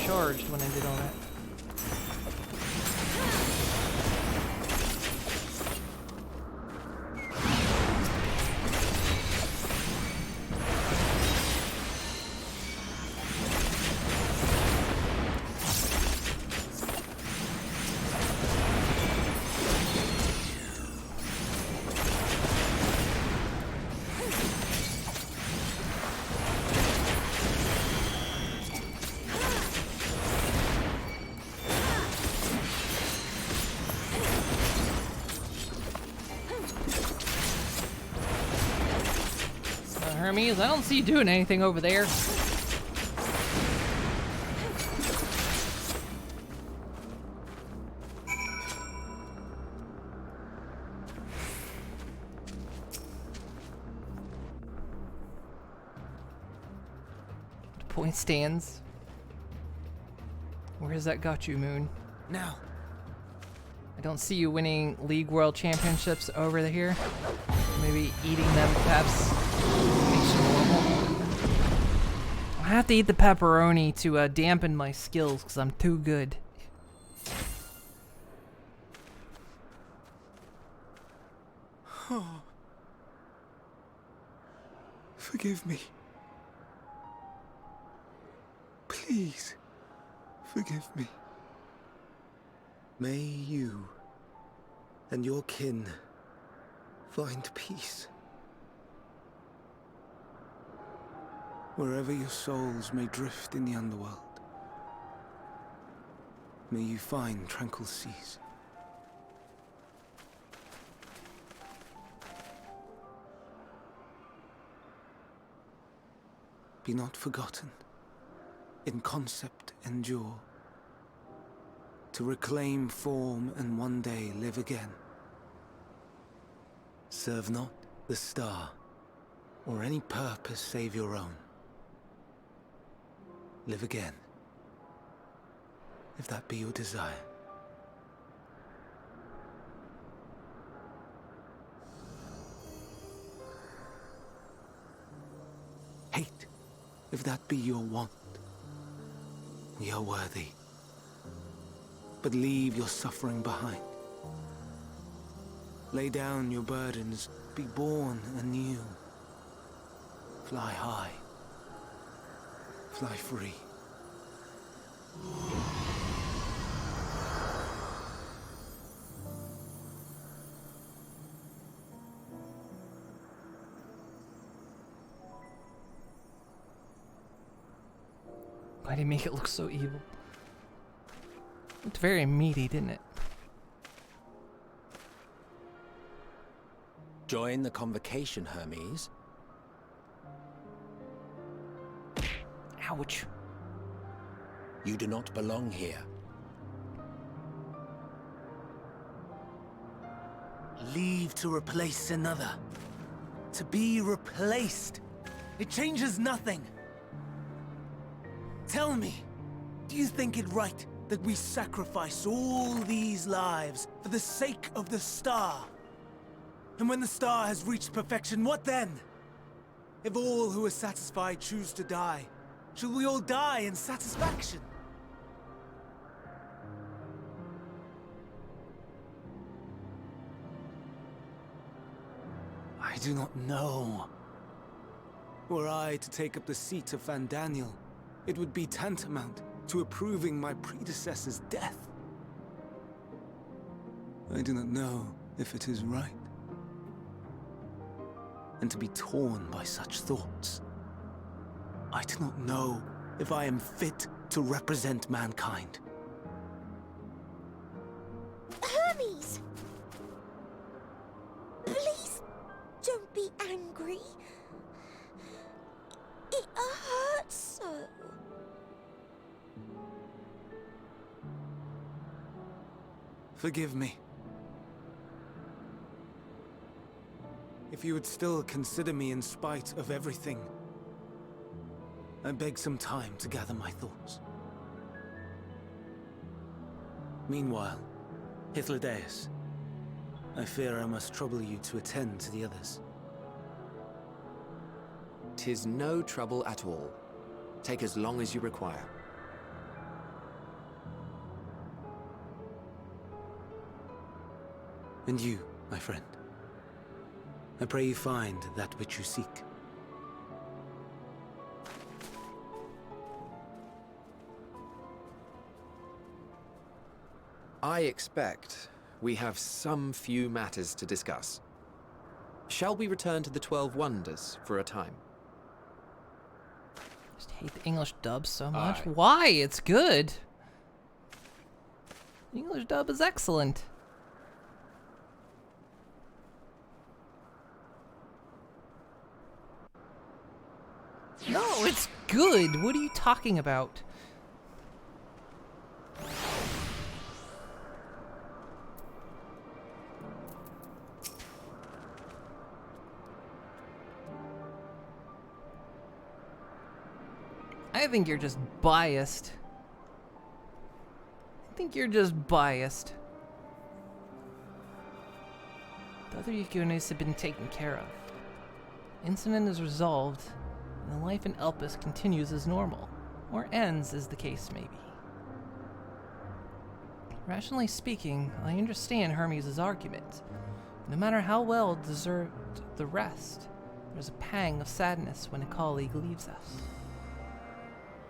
Speaker 1: Charged when I did all that. Hermes, I don't see you doing anything over there. Point stands. Where has that got you, Moon?
Speaker 11: Now.
Speaker 1: I don't see you winning League World Championships over here. Maybe eating them perhaps makes you normal. I have to eat the pepperoni to dampen my skills because I'm too good.
Speaker 3: Forgive me. Please, forgive me.
Speaker 11: May you and your kin find peace. Wherever your souls may drift in the underworld, may you find tranquil seas. Be not forgotten. In concept endure, to reclaim form and one day live again. Serve not the star, or any purpose save your own. Live again, if that be your desire. Hate, if that be your want. We are worthy. But leave your suffering behind. Lay down your burdens, be born anew. Fly high. Fly free.
Speaker 1: Why did he make it look so evil? It's very meaty, didn't it?
Speaker 5: Join the convocation, Hermes.
Speaker 1: Ouch.
Speaker 5: You do not belong here.
Speaker 11: Leave to replace another. To be replaced. It changes nothing. Tell me, do you think it right that we sacrifice all these lives for the sake of the star? And when the star has reached perfection, what then? If all who are satisfied choose to die, shall we all die in satisfaction? I do not know. Were I to take up the seat of Van Daniel, it would be tantamount to approving my predecessor's death. I do not know if it is right. And to be torn by such thoughts, I do not know if I am fit to represent mankind.
Speaker 8: Hermes! Please don't be angry. It hurts so.
Speaker 11: Forgive me. If you would still consider me in spite of everything, I beg some time to gather my thoughts. Meanwhile, Hythlodaeus, I fear I must trouble you to attend to the others.
Speaker 4: 'Tis no trouble at all. Take as long as you require.
Speaker 11: And you, my friend, I pray you find that which you seek.
Speaker 4: I expect we have some few matters to discuss. Shall we return to the 12 Wonders for a time?
Speaker 1: I just hate the English dub so much.
Speaker 4: Aye.
Speaker 1: Why? It's good. The English dub is excellent. No, it's good. What are you talking about? I think you're just biased. I think you're just biased. The other Yukunis have been taken care of. Incident is resolved, and the life in Elpis continues as normal, or ends as the case may be. Rationally speaking, I understand Hermes' argument. No matter how well deserved the rest, there's a pang of sadness when a colleague leaves us.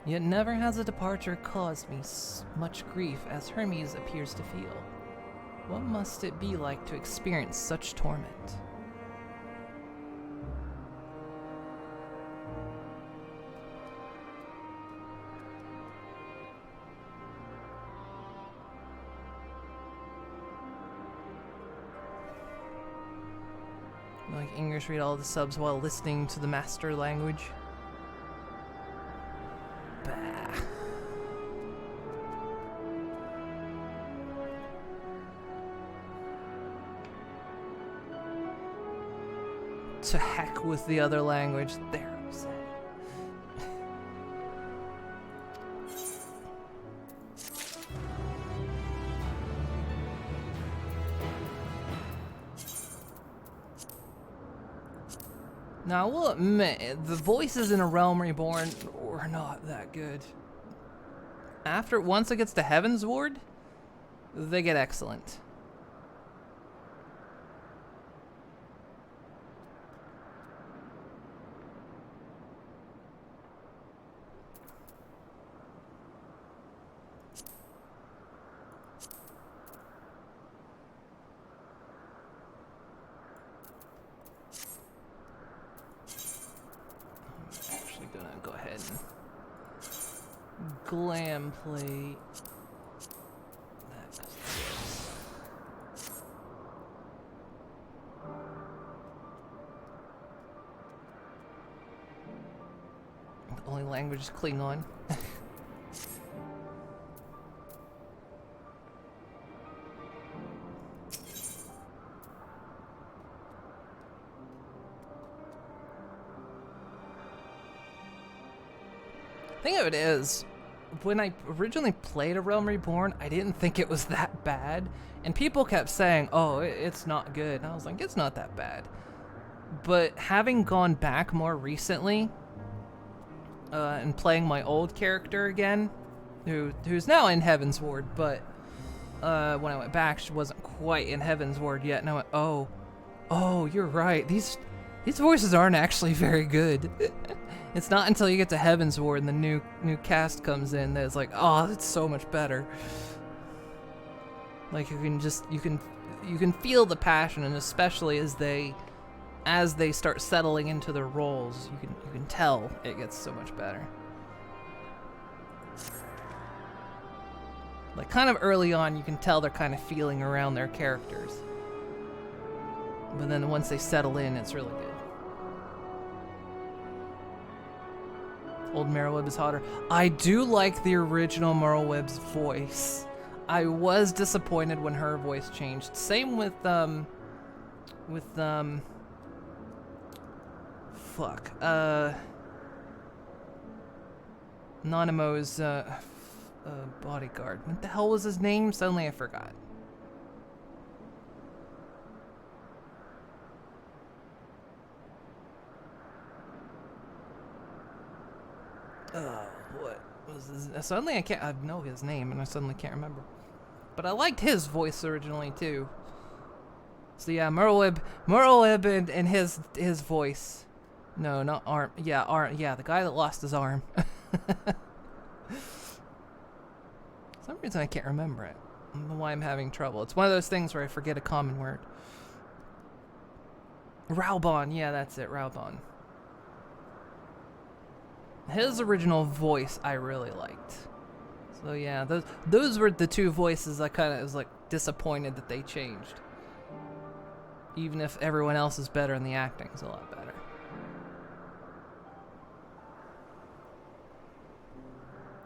Speaker 1: Yet never has a departure caused me much grief as Hermes appears to feel. What must it be like to experience such torment? Like English read all the subs while listening to the master language. Bah. To heck with the other language. There, I said. Now, I will admit, the voices in A Realm Reborn were not that good. Once it gets to Heaven's Ward, they get excellent. Go ahead and glam plate. That goes the only language is Klingon. Thing of it is, when I originally played A Realm Reborn, I didn't think it was that bad, and people kept saying, oh, it's not good, and I was like, it's not that bad. But having gone back more recently, and playing my old character again, who's now in Heaven's Ward, but when I went back, she wasn't quite in Heaven's Ward yet, and I went, oh, you're right, these voices aren't actually very good. It's not until you get to Heaven's Ward and the new cast comes in that it's like, oh, it's so much better. Like you can feel the passion, and especially as they start settling into their roles, you can tell it gets so much better. Like kind of early on, you can tell they're kind of feeling around their characters, but then once they settle in, it's really good. Old Merylweb is hotter. I do like the original Merylweb's voice. I was disappointed when her voice changed. Same with Nanamo's bodyguard. What the hell was his name? Suddenly I forgot. What was his? Suddenly I know his name, and I suddenly can't remember. But I liked his voice originally too. So yeah, Merylweb and his voice. No, not Arm. Yeah, Arm. Yeah, the guy that lost his arm. For some reason I can't remember it. I don't know why I'm having trouble. It's one of those things where I forget a common word. Raubon. Yeah, that's it. Raubon. His original voice I really liked. So yeah, those were the two voices I kind of was like disappointed that they changed. Even if everyone else is better and the acting's a lot better.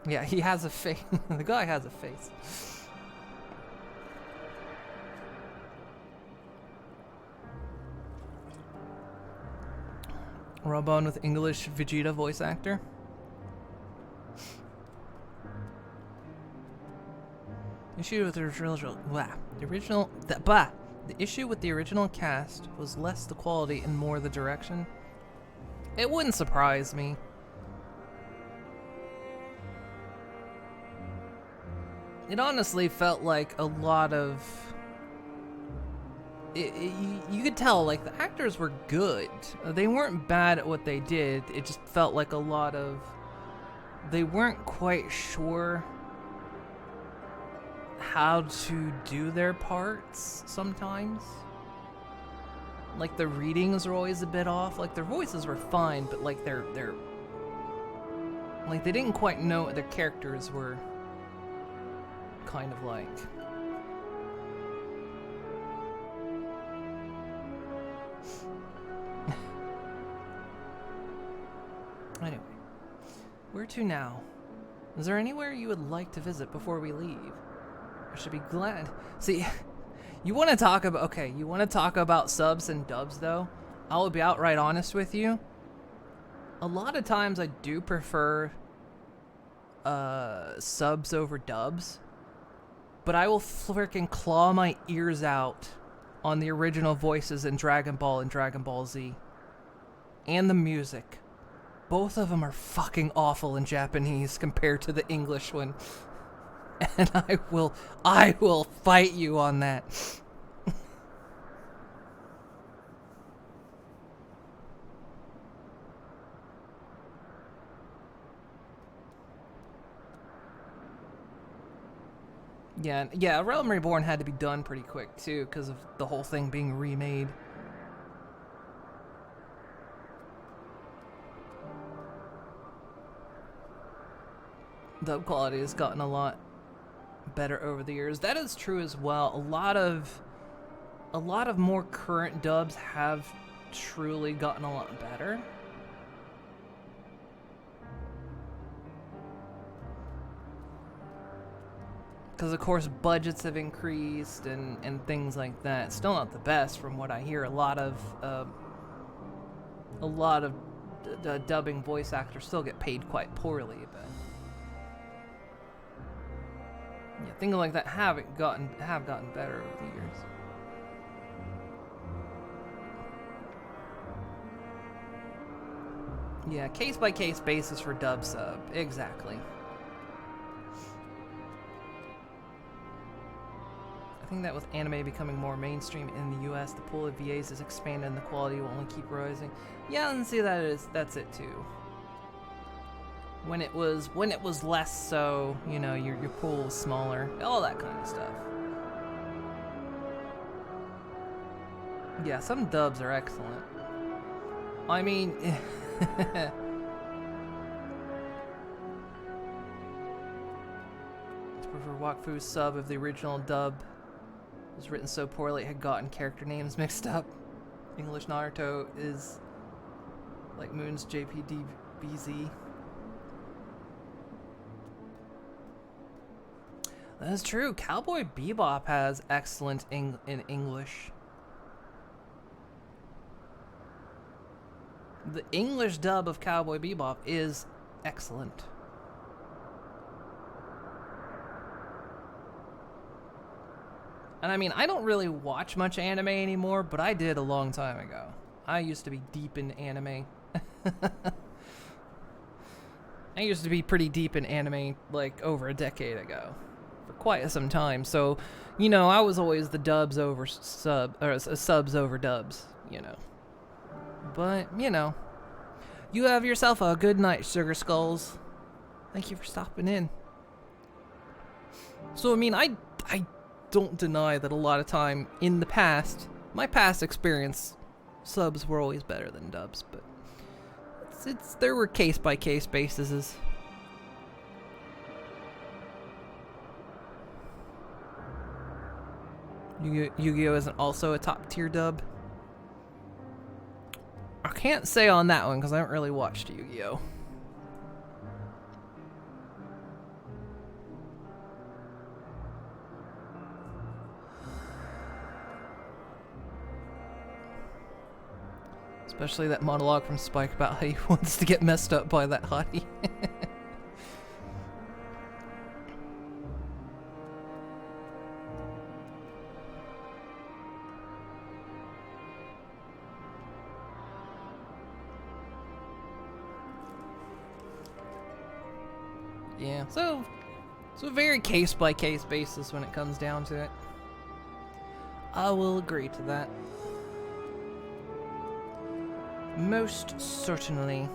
Speaker 1: Yeah, he has a face. The guy has a face. Rub on with English Vegeta voice actor. Issue with the the issue with the original cast was less the quality and more the direction. It wouldn't surprise me. It honestly felt like a lot of... you could tell, like, the actors were good. They weren't bad at what they did. It just felt like a lot of... They weren't quite sure how to do their parts sometimes. Like, the readings are always a bit off. Like, their voices were fine, but, like, they're... Like, they didn't quite know what their characters were kind of like. Anyway, where to now? Is there anywhere you would like to visit before we leave? I should be glad. See, you want to talk about... Okay, you want to talk about subs and dubs, though? I will be outright honest with you. A lot of times I do prefer subs over dubs. But I will frickin' claw my ears out on the original voices in Dragon Ball and Dragon Ball Z. And the music. Both of them are fucking awful in Japanese compared to the English one. And I will fight you on that. Yeah, Realm Reborn had to be done pretty quick too, because of the whole thing being remade. Dub quality has gotten a lot better over the years. That is true as well. A lot of more current dubs have truly gotten a lot better. Because of course budgets have increased and things like that. Still not the best from what I hear. A lot of dubbing voice actors still get paid quite poorly, but yeah, things like that have gotten better over the years. Yeah, case by case basis for dub sub, exactly. I think that with anime becoming more mainstream in the US, the pool of VAs is expanded and the quality will only keep rising. Yeah, and see that's it too. When it was less so, you know, your pool was smaller, all that kind of stuff. Yeah, some dubs are excellent. I mean, I prefer Wakfu's sub of the original dub. It was written so poorly it had gotten character names mixed up. English Naruto is like Moon's JPDBZ. That is true. Cowboy Bebop has excellent in English. The English dub of Cowboy Bebop is excellent. And I mean, I don't really watch much anime anymore, but I did a long time ago. I used to be deep in anime. I used to be pretty deep in anime like over a decade ago. For quite some time. So, you know, I was always the dubs over subs over dubs, you know. But, you know, you have yourself a good night, Sugar Skulls. Thank you for stopping in. So, I mean, I don't deny that a lot of time in the past, my past experience, subs were always better than dubs, but there were case by case bases. Yu-Gi-Oh! Isn't also a top tier dub. I can't say on that one because I haven't really watched Yu-Gi-Oh! Especially that monologue from Spike about how he wants to get messed up by that hottie. Yeah, so very case by case basis when it comes down to it. I will agree to that. Most certainly.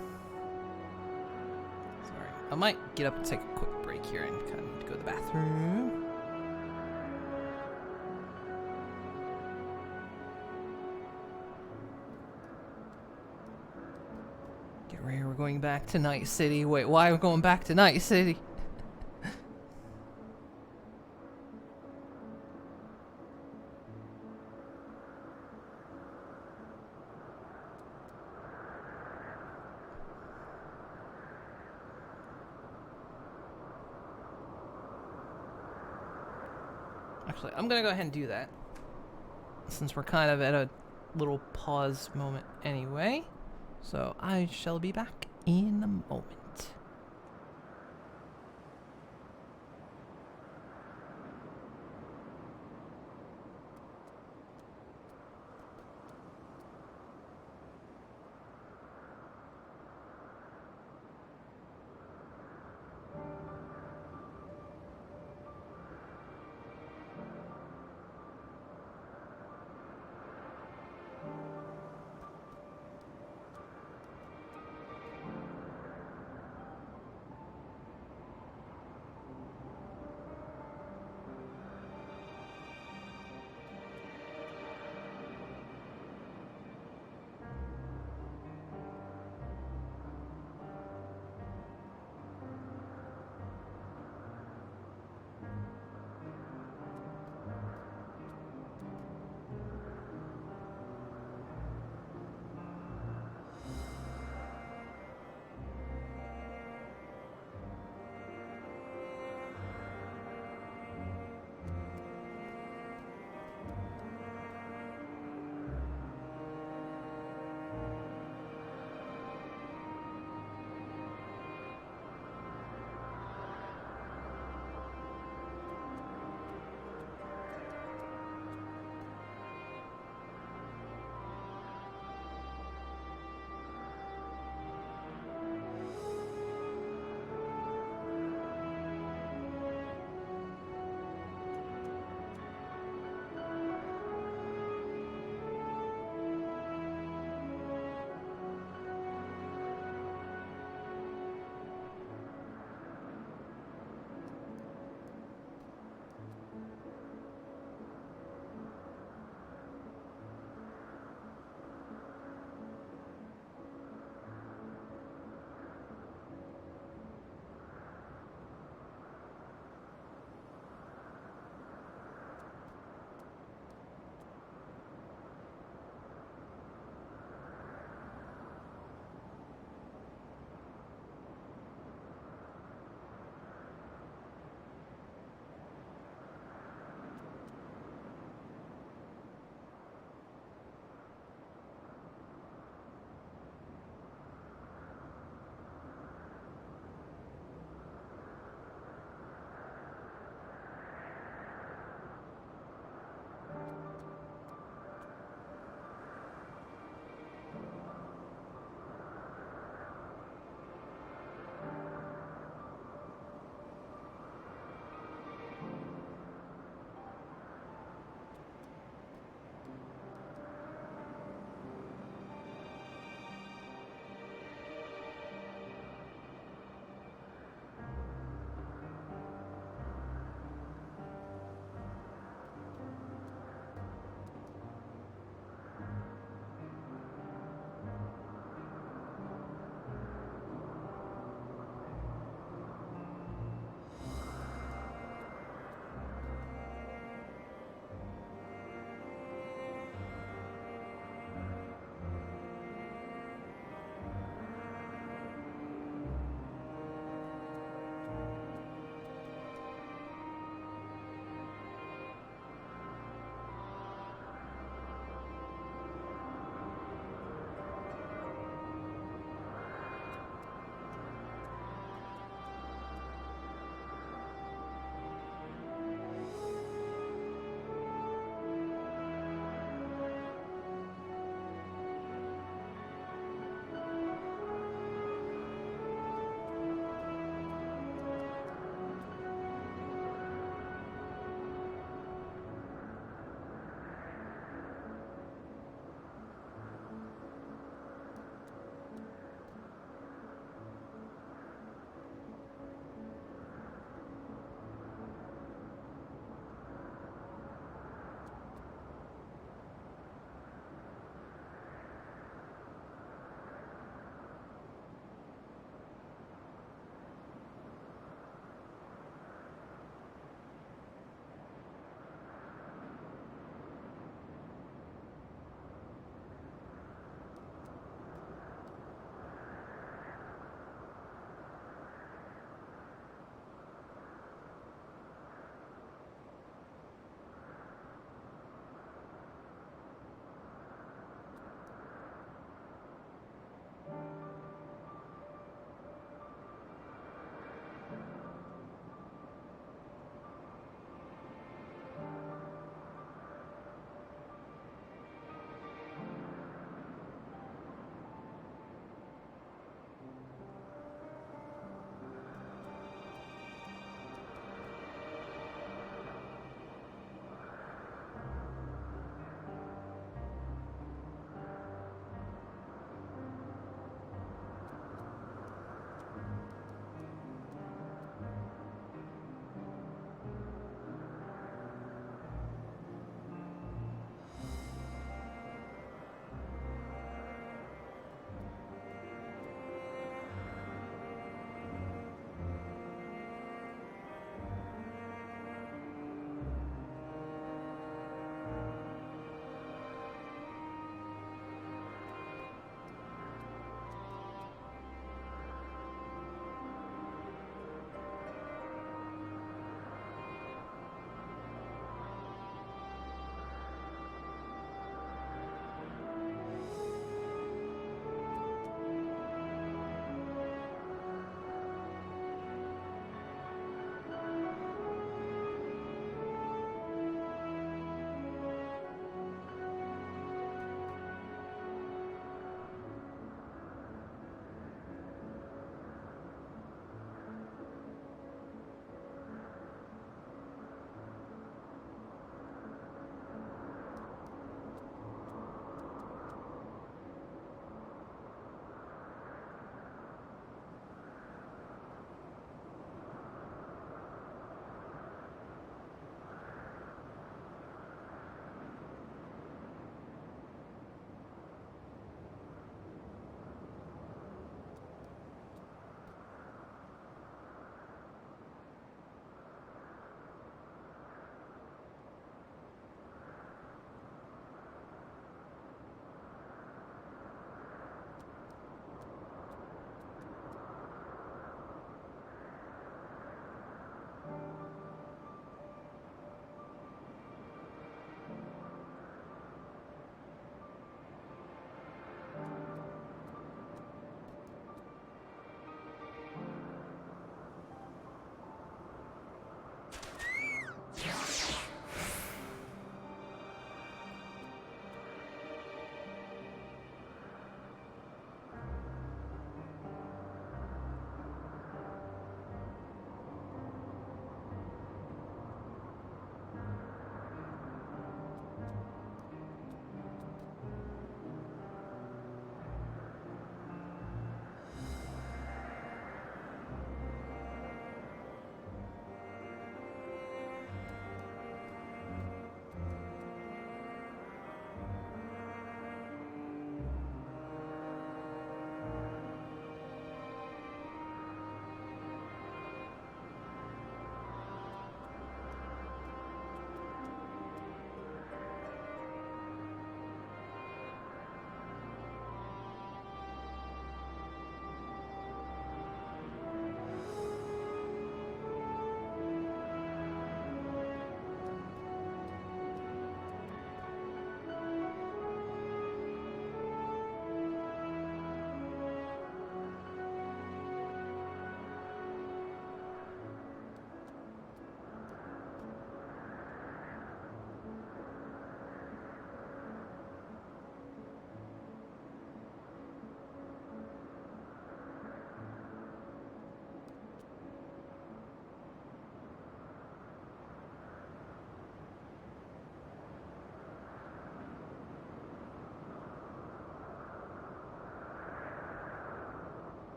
Speaker 1: Sorry, I might get up and take a quick break here and kind of need to go to the bathroom. Get ready, we're going back to Night City. Wait, why are we going back to Night City? Actually, I'm gonna go ahead and do that, since we're kind of at a little pause moment anyway. So I shall be back in a moment.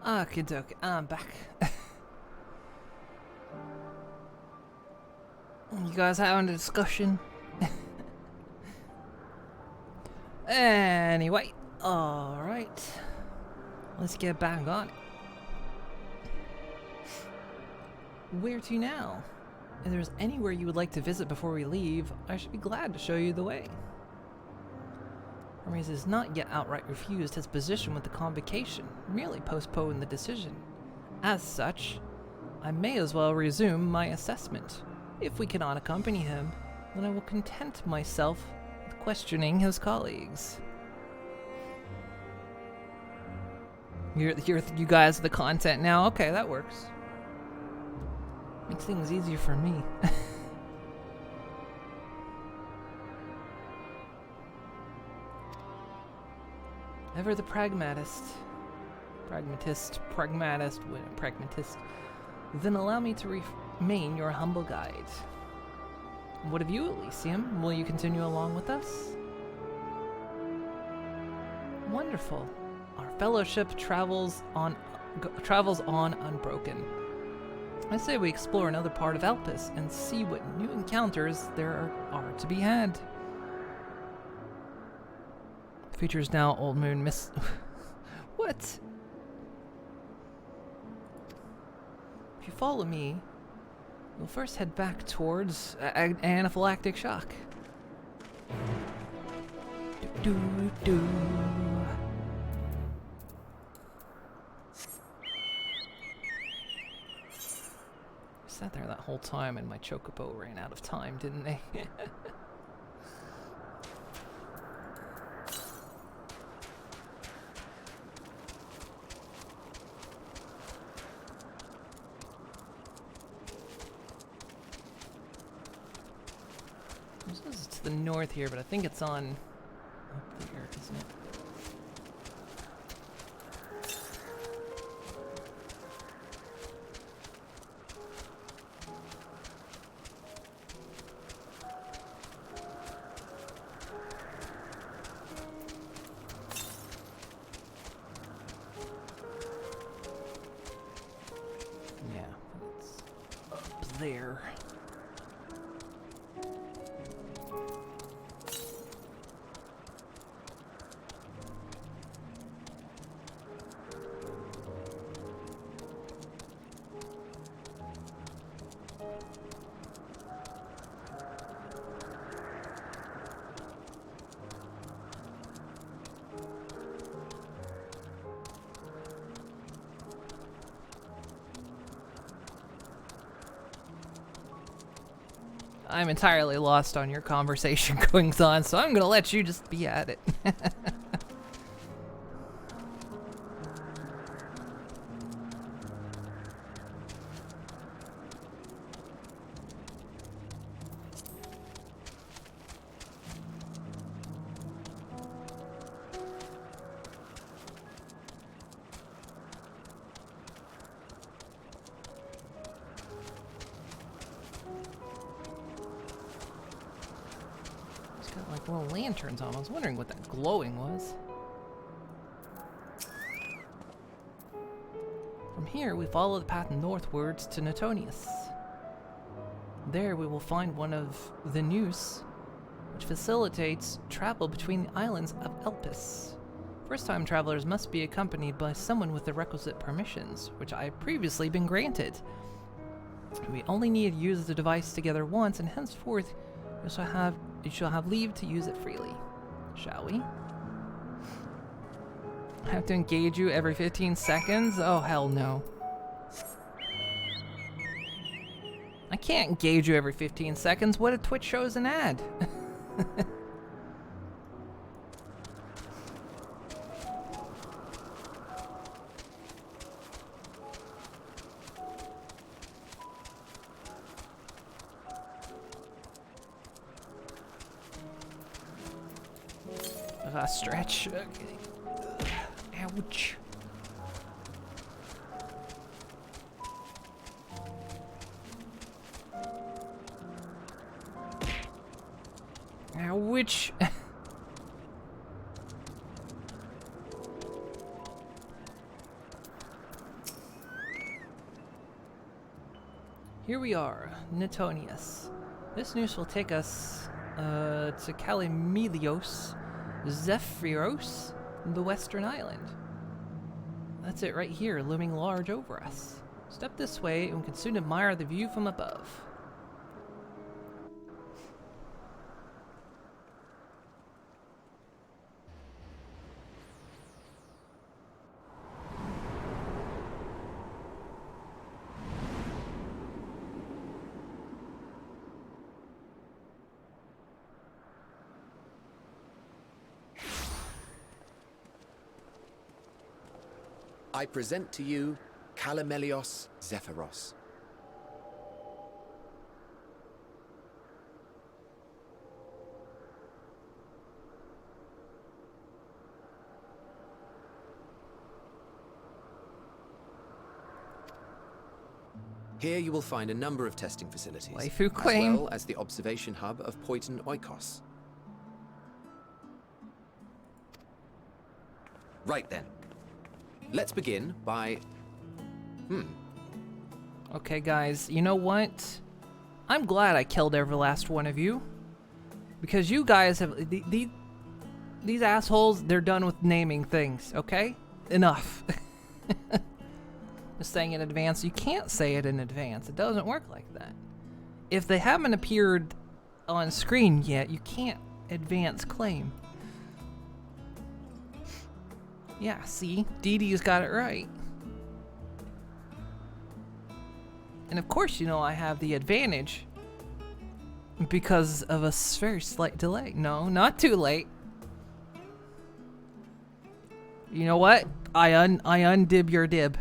Speaker 1: Okie dokie, I'm back. You guys having a discussion? Anyway, alright. Let's get back on it. Where to now? If there's anywhere you would like to visit before we leave, I should be glad to show you the way. Hermes has not yet outright refused his position with the convocation, merely postponed the decision. As such, I may as well resume my assessment. If we cannot accompany him, then I will content myself with questioning his colleagues. You guys are the content now? Okay, that works. Makes things easier for me. Ever the pragmatist. Pragmatist. Then allow me to remain your humble guide. What of you, Elysium? Will you continue along with us? Wonderful. Our fellowship travels on unbroken. I say we explore another part of Elpis and see what new encounters there are to be had. Features now Old Moon Miss. What? If you follow me, we'll first head back towards anaphylactic shock. Do. Sat there that whole time and my chocobo ran out of time, didn't they? This is to the north here, but I think it's on up there, isn't it? Yeah, it's up there. I'm entirely lost on your conversation goings on, so I'm gonna let you just be at it. Like little lanterns on. I was wondering what that glowing was. From here, we follow the path northwards to Netonius. There we will find one of the noose, which facilitates travel between the islands of Elpis. First-time travelers must be accompanied by someone with the requisite permissions, which I have previously been granted. We only need to use the device together once, and henceforth you shall have leave to use it freely. Shall we? I have to engage you every 15 seconds? Oh, hell no. I can't engage you every 15 seconds. What if Twitch shows an ad? Stretch. Okay. Ouch. Ouch. here we are, Netonius. This news will take us to Kalimelios, Zephyros, the Western Island. That's it right here, looming large over us. Step this way and we can soon admire the view from above.
Speaker 4: I present to you Kalimelios Zephyros. Here you will find a number of testing facilities,
Speaker 1: Waifu
Speaker 4: as
Speaker 1: claim.
Speaker 4: well as the observation hub of Poiton Oikos. Right then. Let's begin by...
Speaker 1: Okay, guys, you know what? I'm glad I killed every last one of you. Because you guys have... These assholes, they're done with naming things, okay? Enough. Just saying in advance. You can't say it in advance. It doesn't work like that. If they haven't appeared on screen yet, you can't advance claim. Yeah, see? Dee Dee's got it right. And of course, you know I have the advantage because of a very slight delay. No, not too late. You know what? I undib your dib.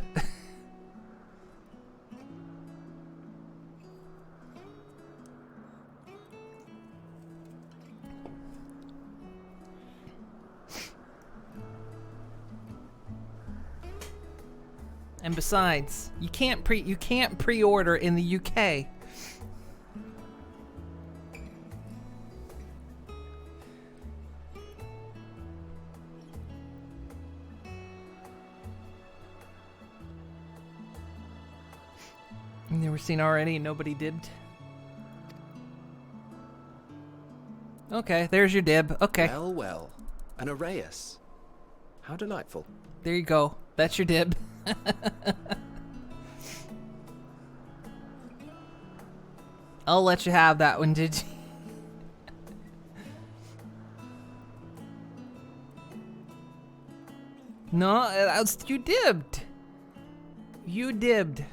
Speaker 1: And besides, you can't pre-order in the UK. You never seen already? Nobody dibbed. Okay, there's your dib. Okay.
Speaker 4: Well, well. An Arraius. How delightful.
Speaker 1: There you go. That's your dib. I'll let you have that one, did you? No, that's you dibbed. You dibbed.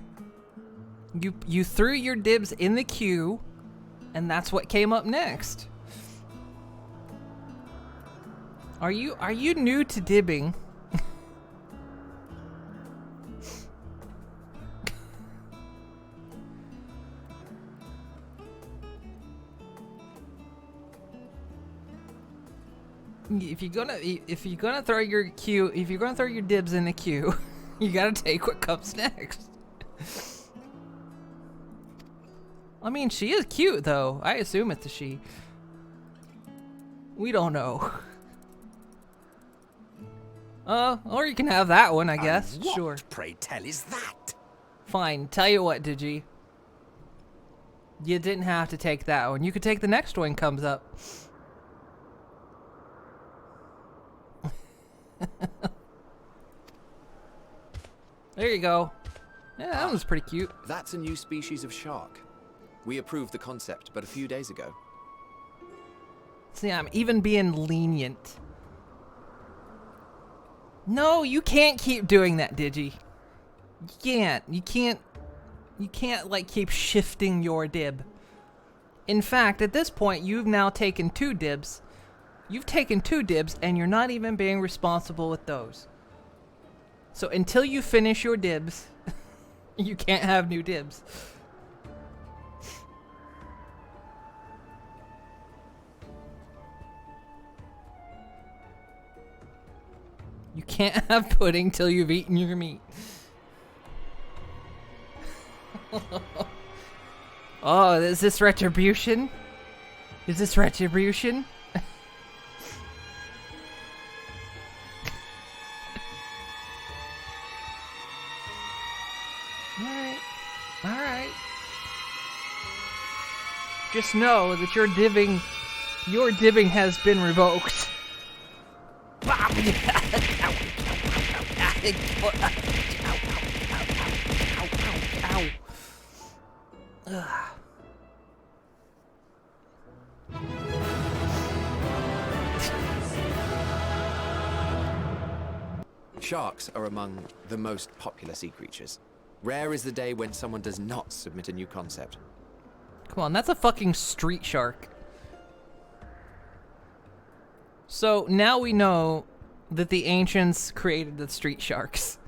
Speaker 1: You threw your dibs in the queue, and that's what came up next. Are you new to dibbing? If you're gonna throw your dibs in the queue, you gotta take what comes next. I mean, she is cute though. I assume it's a she. We don't know. Or you can have that one, I guess.
Speaker 5: And what,
Speaker 1: sure.
Speaker 5: pray tell, is that?
Speaker 1: Fine. Tell you what, Digi. You didn't have to take that one. You could take the next one comes up. There you go. Yeah, that was pretty cute.
Speaker 4: That's a new species of shark. We approved the concept but a few days ago.
Speaker 1: See, I'm even being lenient. No, you can't keep doing that, Digi. You can't, like, keep shifting your dib. In fact, at this point, you've now taken 2 dibs. You've taken 2 dibs, and you're not even being responsible with those. So until you finish your dibs, you can't have new dibs. You can't have pudding till you've eaten your meat. Oh, is this retribution? Is this retribution? Alright. Alright. just know that your dibbing has been revoked.
Speaker 4: Sharks are among the most popular sea creatures. Rare is the day when someone does not submit a new concept.
Speaker 1: Come on, that's a fucking street shark. So now we know that the ancients created the street sharks.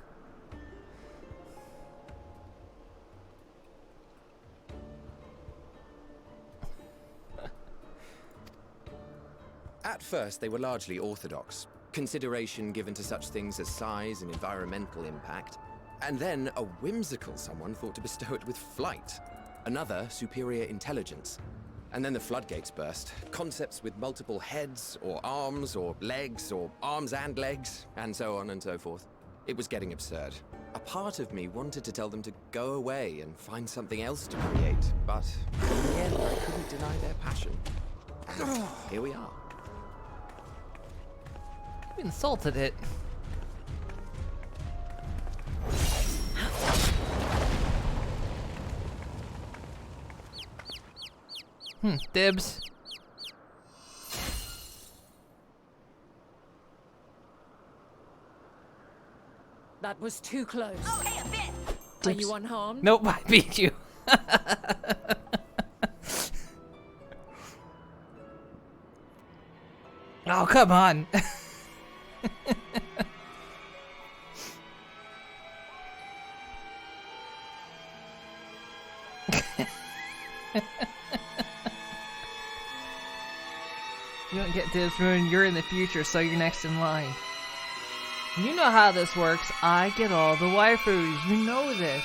Speaker 4: At first, they were largely orthodox, consideration given to such things as size and environmental impact, and then a whimsical someone thought to bestow it with flight, another superior intelligence. And then the floodgates burst. Concepts with multiple heads, or arms and legs, and so on and so forth. It was getting absurd. A part of me wanted to tell them to go away and find something else to create, but in the end, I couldn't deny their passion. And here we are.
Speaker 1: You insulted it. Dibs.
Speaker 10: That was too close.
Speaker 8: Oh, hey, a bit!
Speaker 10: Are you unharmed?
Speaker 1: Nope, I beat you. Oh, come on. You don't get dibs when you're in the future, so you're next in line. You know how this works. I get all the waifus. You know this.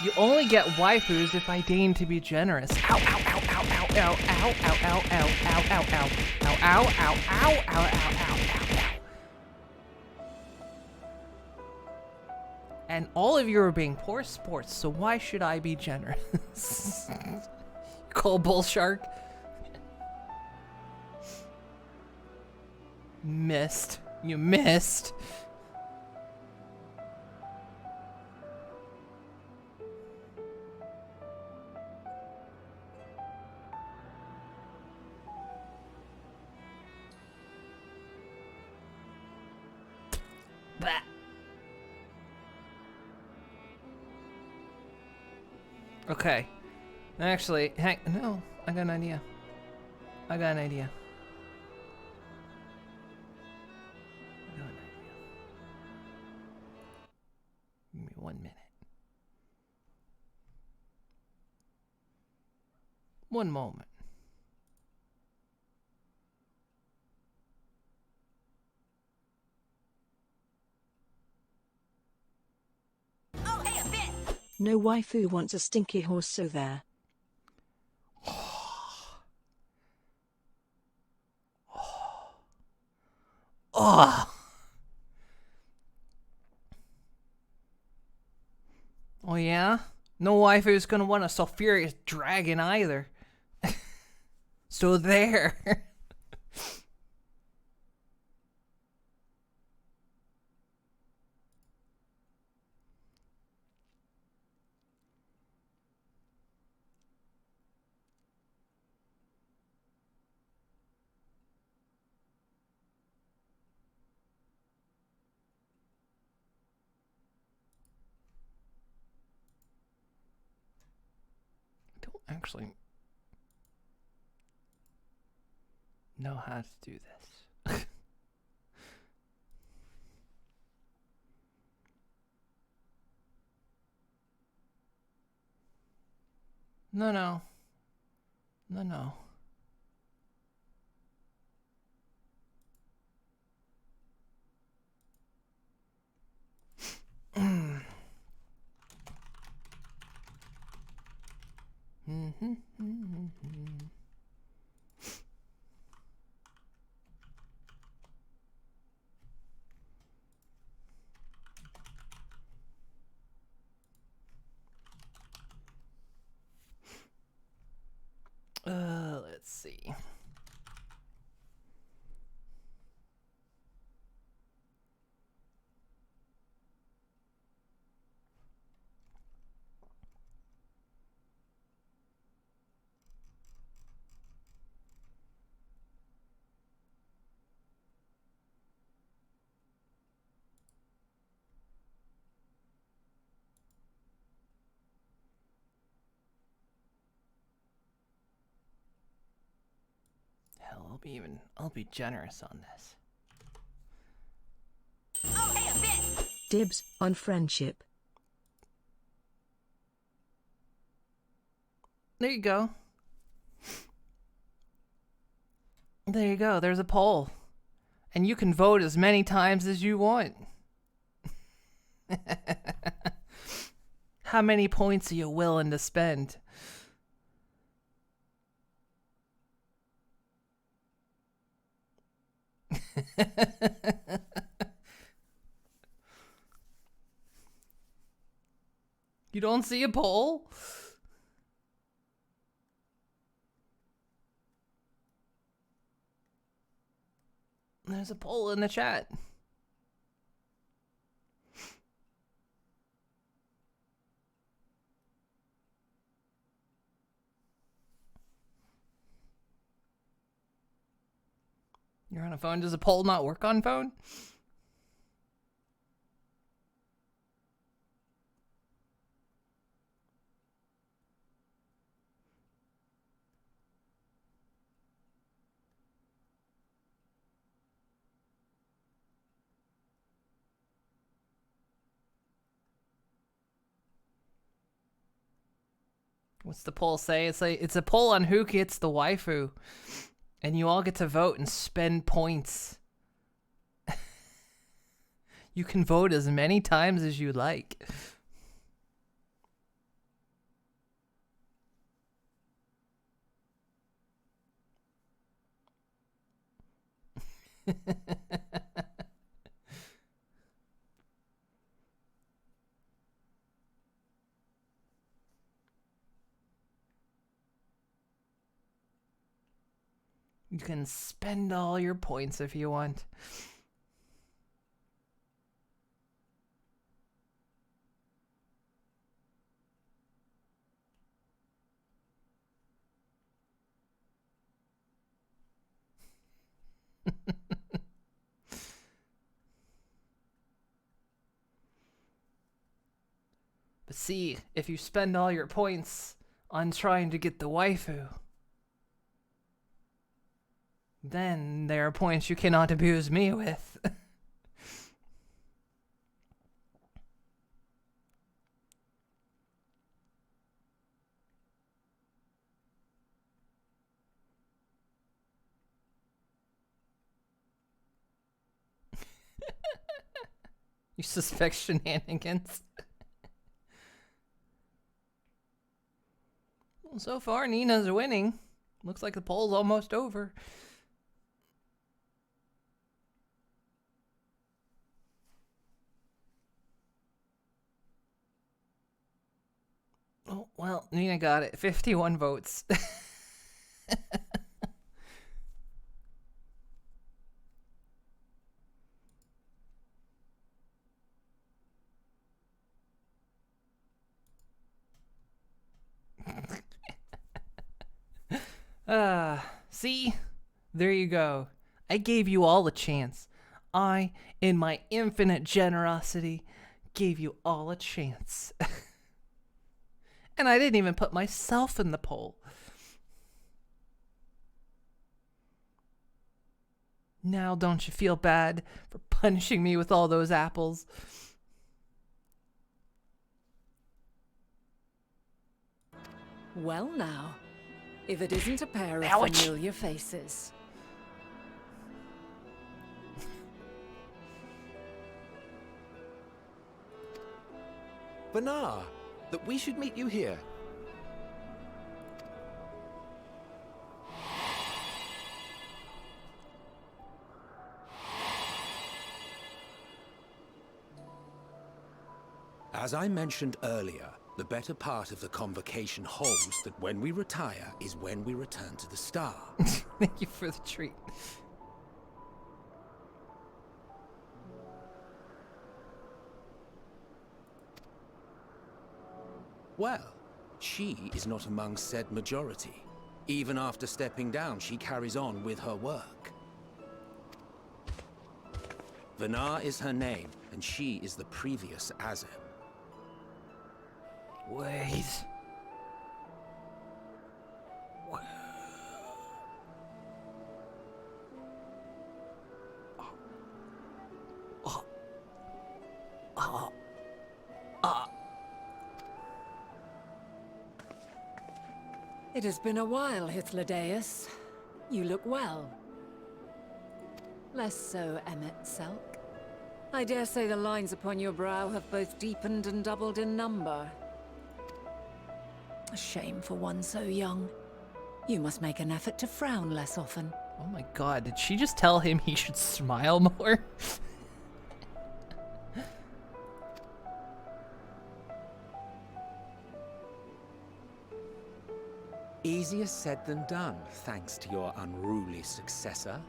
Speaker 1: You only get waifus if I deign to be generous. Ow, ow, ow, ow, ow, ow, ow, ow, ow, ow, ow, ow, ow, ow, ow, ow, ow, ow, ow, ow. And all of you are being poor sports, so why should I be generous? Call bull shark. Missed. You missed. Bah. Okay. Actually, no, I got an idea. Give me 1 minute. One moment.
Speaker 8: Oh, hey, a bit!
Speaker 13: No waifu wants a stinky horse, so there.
Speaker 1: Oh. Oh yeah? No waifu's gonna want a sulfurious dragon either. So there. Actually know how to do this. No. I'll be generous on this.
Speaker 10: Oh, hey, a bit!
Speaker 13: Dibs on friendship.
Speaker 1: There you go. There you go. There's a poll. And you can vote as many times as you want. How many points are you willing to spend? You don't see a poll? There's a poll in the chat. You're on a phone. Does a poll not work on phone? What's the poll say? It's a poll on who gets the waifu. And you all get to vote and spend points. You can vote as many times as you like. You can spend all your points if you want. But see, if you spend all your points on trying to get the waifu, then there are points you cannot abuse me with. You suspect shenanigans? Well, so far, Nina's winning. Looks like the poll's almost over. Oh, well, Nina got it. 51 votes. See? There you go. I gave you all a chance. I, in my infinite generosity, gave you all a chance. And I didn't even put myself in the poll. Now don't you feel bad for punishing me with all those apples?
Speaker 14: Well now, if it isn't a pair of
Speaker 1: Ouch.
Speaker 14: familiar faces.
Speaker 4: Banar, that we should meet you here.
Speaker 5: As I mentioned earlier, the better part of the convocation holds that when we retire is when we return to the star.
Speaker 1: Thank you for the treat.
Speaker 5: Well, she is not among said majority. Even after stepping down, she carries on with her work. Vanar is her name, and she is the previous Azem.
Speaker 1: Wait.
Speaker 14: It has been a while, Hythlodaeus. You look well. Less so, Emmet Selk. I dare say the lines upon your brow have both deepened and doubled in number. A shame for one so young. You must make an effort to frown less often.
Speaker 1: Oh my god, did she just tell him he should smile more?
Speaker 5: Easier said than done, thanks to your unruly successor.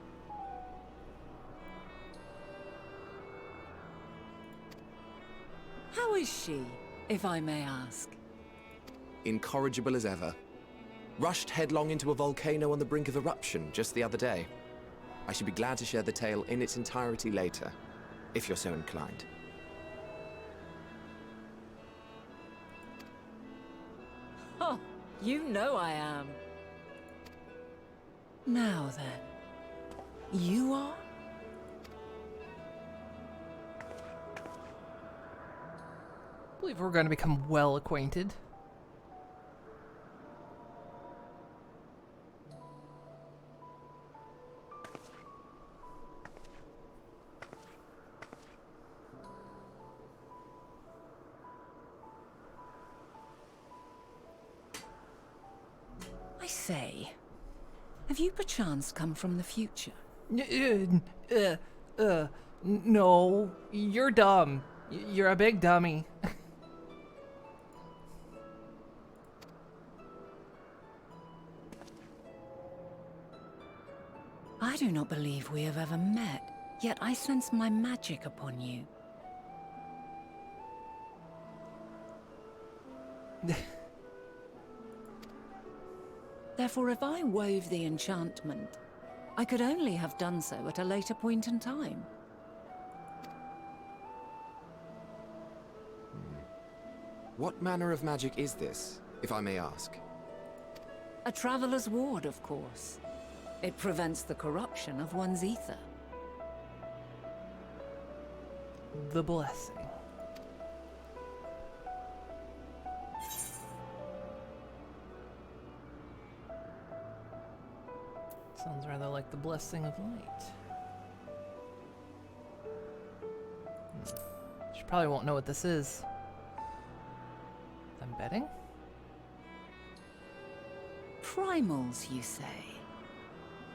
Speaker 14: How is she, if I may ask?
Speaker 4: Incorrigible as ever. Rushed headlong into a volcano on the brink of eruption just the other day. I should be glad to share the tale in its entirety later, if you're so inclined.
Speaker 14: Oh, you know I am. Now then, you are?
Speaker 1: I believe we're going to become well acquainted.
Speaker 14: I say, have you perchance come from the future?
Speaker 1: No, you're dumb. You're a big dummy.
Speaker 14: I do not believe we have ever met, yet I sense my magic upon you. Therefore, if I wove the enchantment, I could only have done so at a later point in time.
Speaker 4: What manner of magic is this, if I may ask?
Speaker 14: A traveler's ward, of course. It prevents the corruption of one's ether.
Speaker 1: The blessing. Sounds rather like the blessing of light. She probably won't know what this is. I'm betting?
Speaker 14: Primals, you say?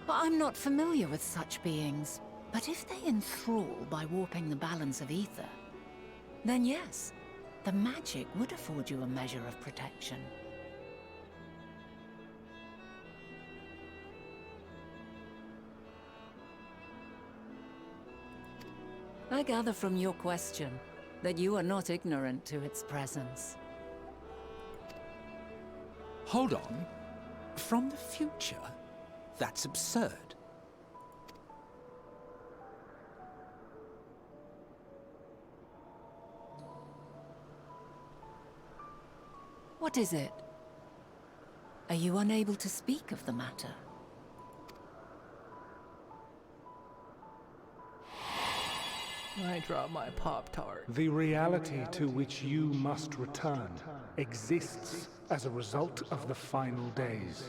Speaker 14: But I'm not familiar with such beings. But if they enthrall by warping the balance of ether, then yes, the magic would afford you a measure of protection. I gather from your question that you are not ignorant to its presence.
Speaker 5: Hold on. From the future? That's absurd.
Speaker 14: What is it? Are you unable to speak of the matter?
Speaker 1: I dropped my Pop-Tart.
Speaker 3: The reality to which you must return exists as a result of the final days.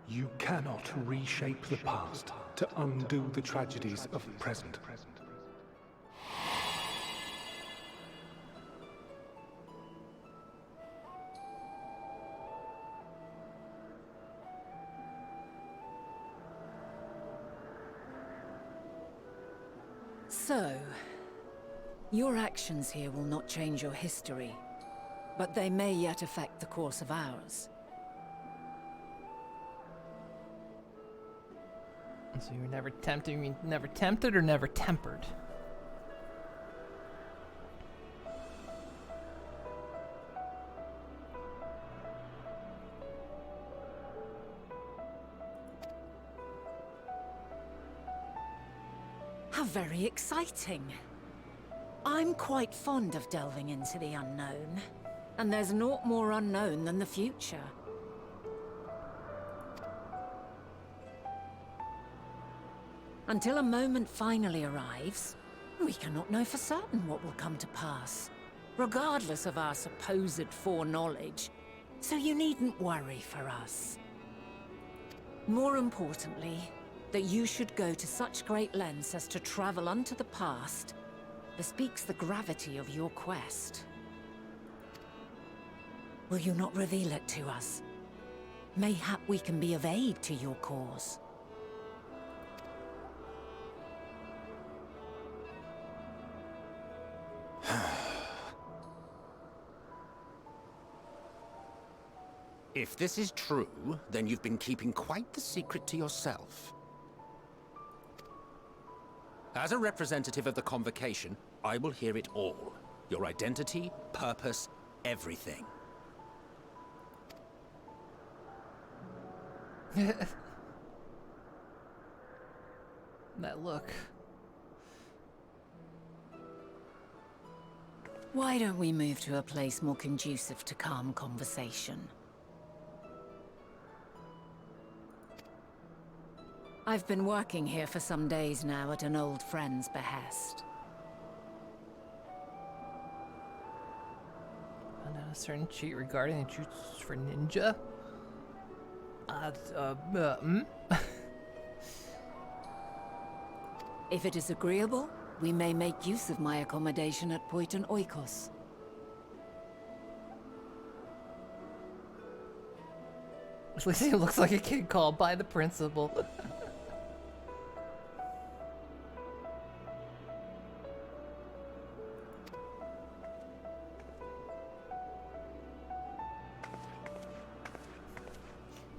Speaker 3: You cannot reshape the past to undo the tragedies of the present.
Speaker 14: So, your actions here will not change your history, but they may yet affect the course of ours.
Speaker 1: So you were never tempted? You mean never tempted or never tempered?
Speaker 14: How very exciting. I'm quite fond of delving into the unknown, and there's naught more unknown than the future. Until a moment finally arrives, We cannot know for certain what will come to pass, regardless of our supposed foreknowledge, so you needn't worry for us. More importantly, that you should go to such great lengths as to travel unto the past bespeaks the gravity of your quest. Will you not reveal it to us? Mayhap we can be of aid to your cause.
Speaker 5: If this is true, then you've been keeping quite the secret to yourself. As a representative of the Convocation, I will hear it all. Your identity, purpose, everything.
Speaker 1: That look.
Speaker 14: Why don't we move to a place more conducive to calm conversation? I've been working here for some days now at an old friend's behest.
Speaker 1: Found out a certain cheat regarding the jutsu for ninja.
Speaker 14: If it is agreeable, we may make use of my accommodation at Poiton Oikos.
Speaker 1: At least he looks like a kid called by the principal.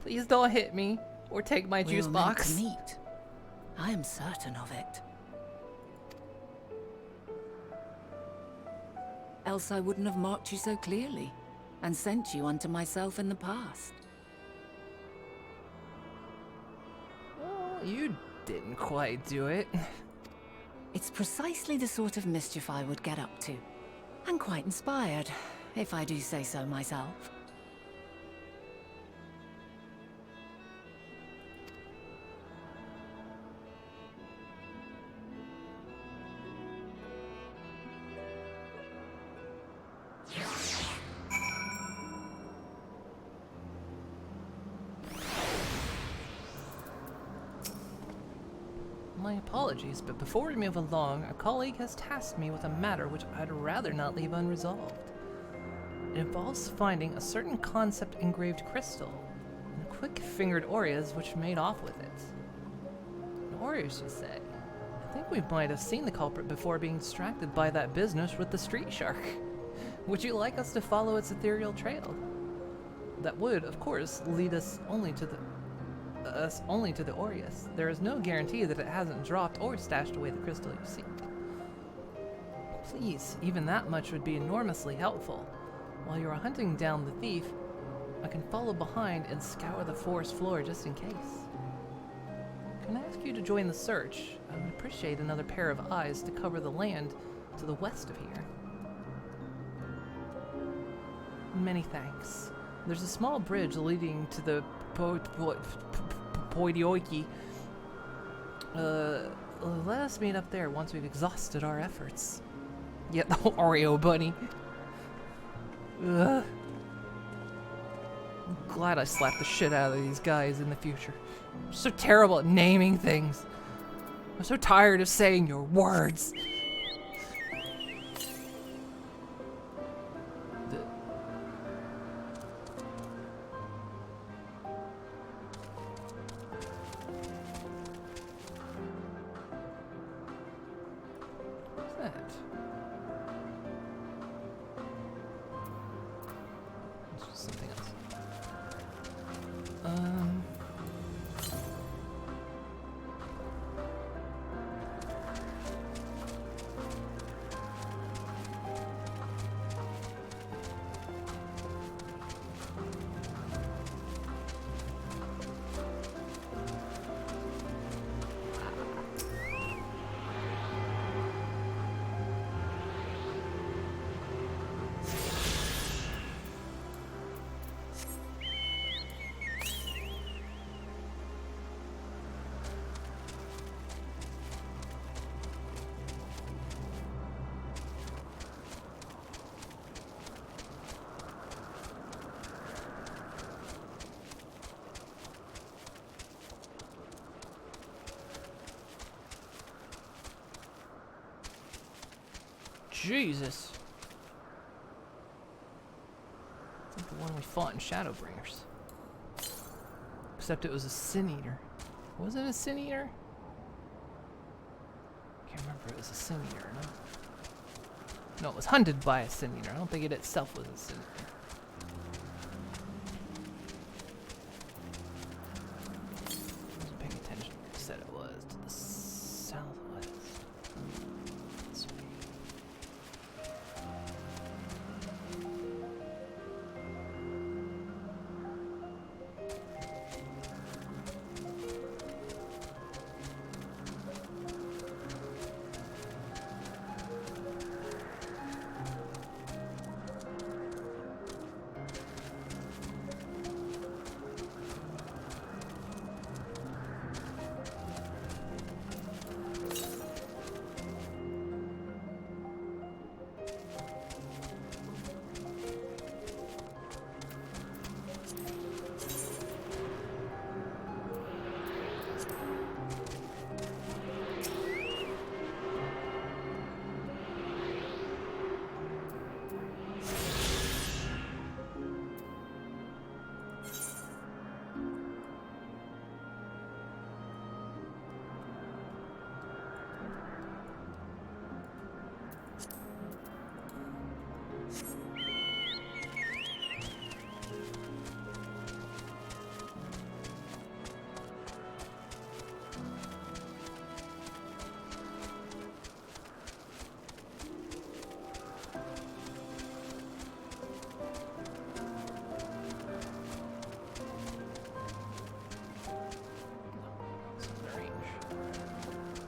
Speaker 1: Please don't hit me or take my juice box.
Speaker 14: We were meant to meet. I am certain of it. Else I wouldn't have marked you so clearly and sent you unto myself in the past.
Speaker 1: Well, you didn't quite do it.
Speaker 14: It's precisely the sort of mischief I would get up to. And quite inspired, if I do say so myself.
Speaker 1: My apologies, but before we move along, a colleague has tasked me with a matter which I'd rather not leave unresolved. It involves finding a certain concept engraved crystal, and the quick-fingered Aureas which made off with it. An Aureas, you say? I think we might have seen the culprit before being distracted by that business with the street shark. Would you like us to follow its ethereal trail? That would, of course, lead us only to the Aureus. There is no guarantee that it hasn't dropped or stashed away the crystal you seek. Please, even that much would be enormously helpful. While you are hunting down the thief, I can follow behind and scour the forest floor just in case. Can I ask you to join the search? I would appreciate another pair of eyes to cover the land to the west of here. Many thanks. There's a small bridge leading to the Poidioiki. Let us meet up there once we've exhausted our efforts. Yeah, the whole Oreo bunny. Ugh. I'm glad I slapped the shit out of these guys in the future. I'm so terrible at naming things. I'm so tired of saying your words. Jesus. It's like the one we fought in Shadowbringers. Except it was a Sin Eater. Was it a Sin Eater? Can't remember if it was a Sin Eater or not. No, it was hunted by a Sin Eater. I don't think it itself was a Sin Eater. I wasn't paying attention. It said it was to the southwest. This way.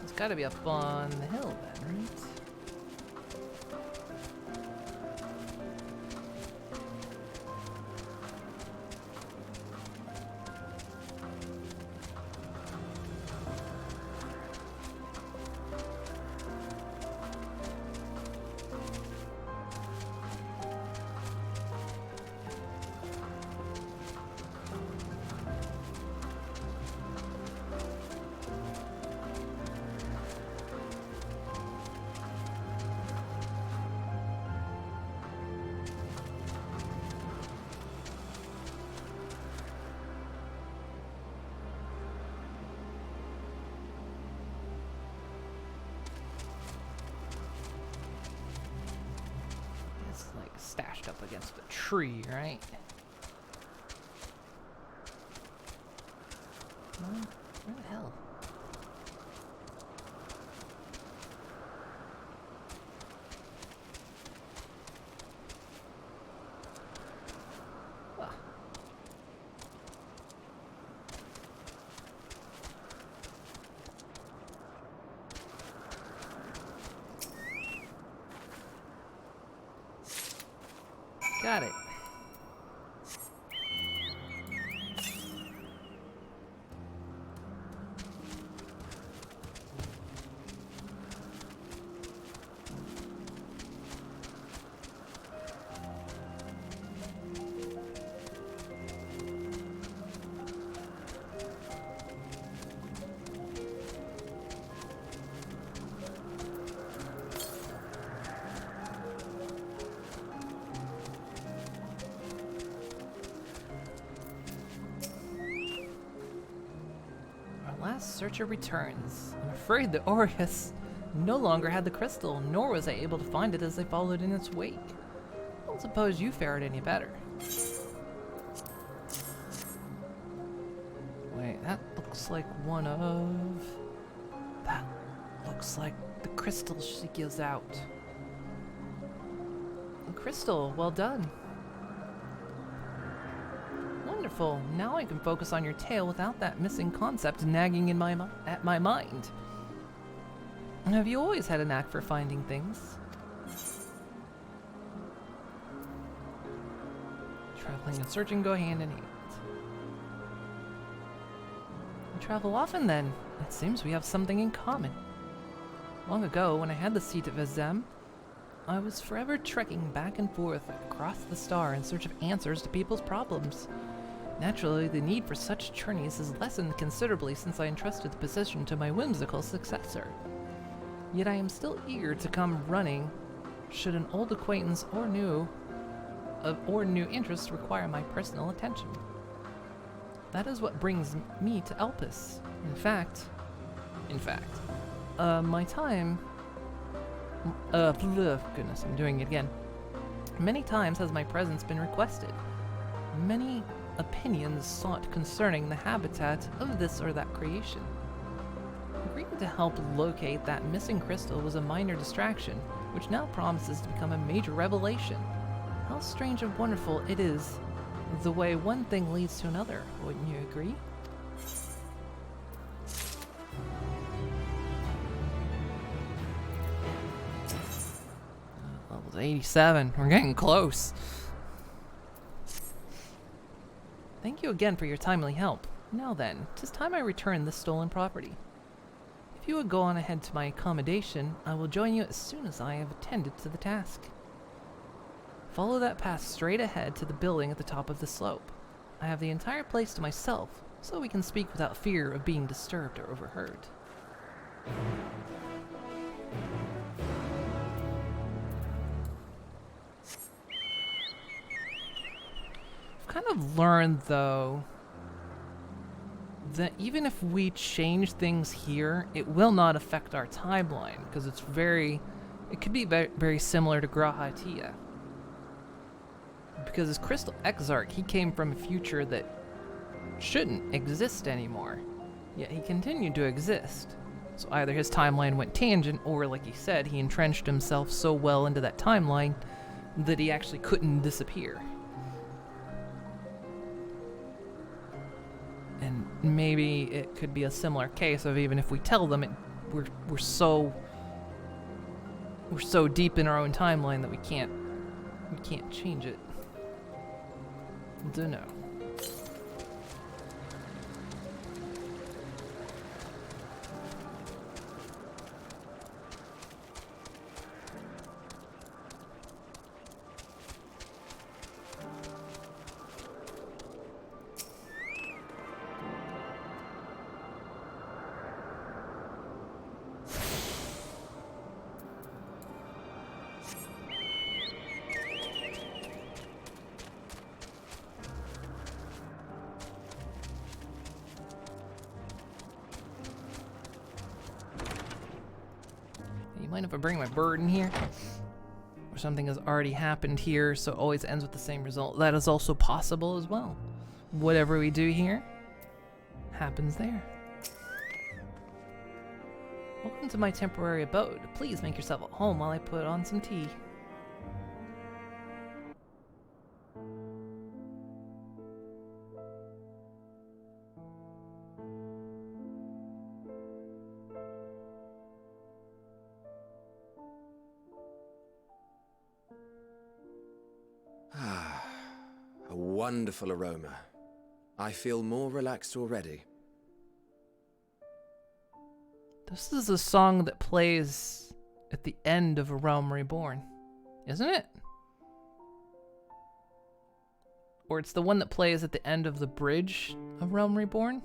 Speaker 1: It's gotta be up on the hill then, right? Stashed up against a tree, right? Well, where the hell? Ah. Got it. Last searcher returns. I'm afraid the Aureus no longer had the crystal, nor was I able to find it as I followed in its wake. I don't suppose you fared any better. Wait, that looks like one of... That looks like the crystal she gives out. Crystal, well done. Wonderful. Now I can focus on your tale without that missing concept nagging in at my mind. Have you always had a knack for finding things? Traveling and searching go hand in hand. We travel often then. It seems we have something in common. Long ago, when I had the seat of Azem, I was forever trekking back and forth across the star in search of answers to people's problems. Naturally, the need for such journeys has lessened considerably since I entrusted the position to my whimsical successor. Yet I am still eager to come running should an old acquaintance or new interest require my personal attention. That is what brings me to Elpis. In fact, my time, goodness, I'm doing it again. Many times has my presence been requested. Many opinions sought concerning the habitat of this or that creation. Agreeing to help locate that missing crystal was a minor distraction, which now promises to become a major revelation. How strange and wonderful it is, the way one thing leads to another, wouldn't you agree? Level's 87. We're getting close. Thank you again for your timely help. Now then, 'tis time I return this stolen property. If you would go on ahead to my accommodation, I will join you as soon as I have attended to the task. Follow that path straight ahead to the building at the top of the slope. I have the entire place to myself, so we can speak without fear of being disturbed or overheard. I've kind of learned, though, that even if we change things here, it will not affect our timeline, because it could be very similar to Grahatia. Because as Crystal Exarch, he came from a future that shouldn't exist anymore, yet he continued to exist. So either his timeline went tangent, or like he said, he entrenched himself so well into that timeline that he actually couldn't disappear. And maybe it could be a similar case of even if we tell them we're so deep in our own timeline that we can't change it. Dunno. Mind if I bring my bird in here? Or something has already happened here, so it always ends with the same result. That is also possible as well. Whatever we do here happens there. Welcome to my temporary abode. Please make yourself at home while I put on some tea.
Speaker 4: A wonderful aroma. I feel more relaxed already.
Speaker 1: This is a song that plays at the end of A Realm Reborn, isn't it? Or it's the one that plays at the end of the bridge of Realm Reborn?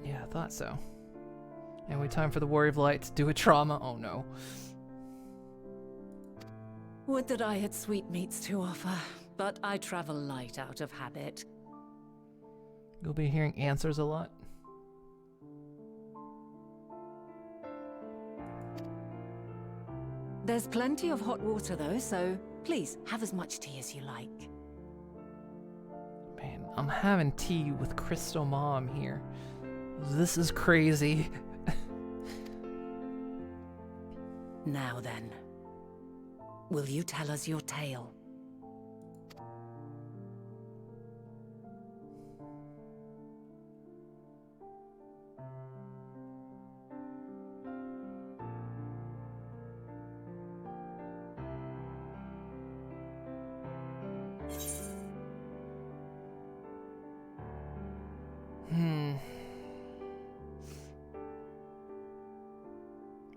Speaker 1: Yeah, I thought so. Anyway, time for the Warrior of Light to do a trauma. Oh no.
Speaker 14: Would that I had sweetmeats to offer, but I travel light out of habit.
Speaker 1: You'll be hearing answers a lot.
Speaker 14: There's plenty of hot water though, so please have as much tea as you like.
Speaker 1: Man, I'm having tea with Crystal Mom here. This is crazy.
Speaker 14: Now then, will you tell us your tale?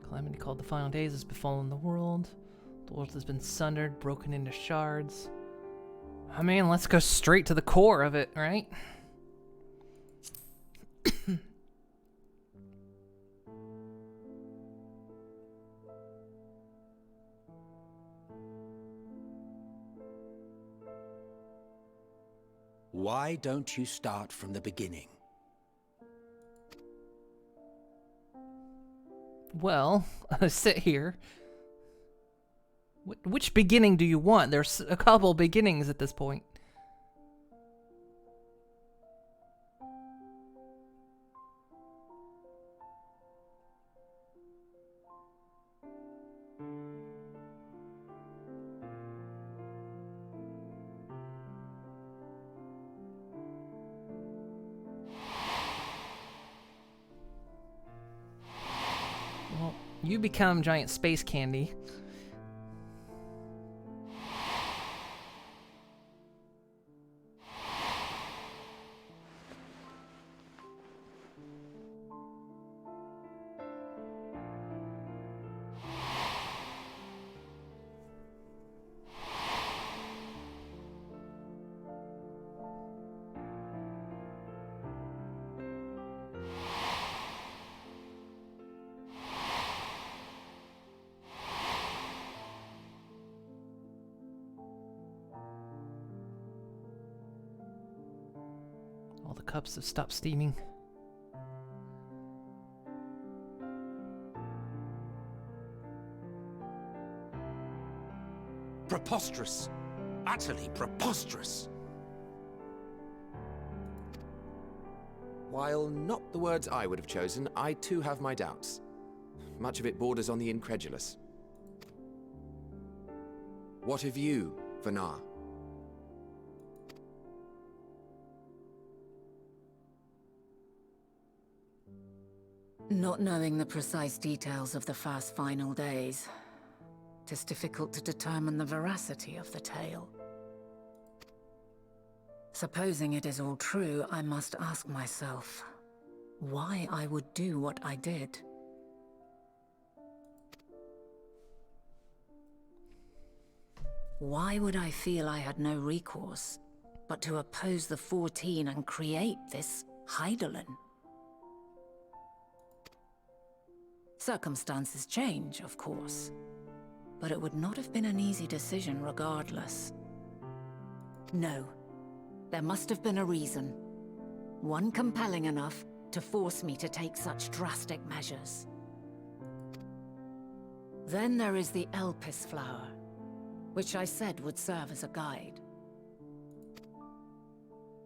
Speaker 1: Calamity called the final days has befallen the world. The world has been sundered, broken into shards. I mean, let's go straight to the core of it, right?
Speaker 5: Why don't you start from the beginning?
Speaker 1: Well, sit here. Which beginning do you want? There's a couple beginnings at this point. Well, you become giant space candy. All the cups have stopped steaming.
Speaker 5: Preposterous. Utterly preposterous.
Speaker 4: While not the words I would have chosen, I too have my doubts. Much of it borders on the incredulous. What of you, Vanar?
Speaker 14: Not knowing the precise details of the first final days, it is difficult to determine the veracity of the tale. Supposing it is all true, I must ask myself why I would do what I did. Why would I feel I had no recourse but to oppose the 14 and create this Hydaelyn? Circumstances change, of course, but it would not have been an easy decision regardless. No, there must have been a reason. One compelling enough to force me to take such drastic measures. Then there is the Elpis flower, which I said would serve as a guide.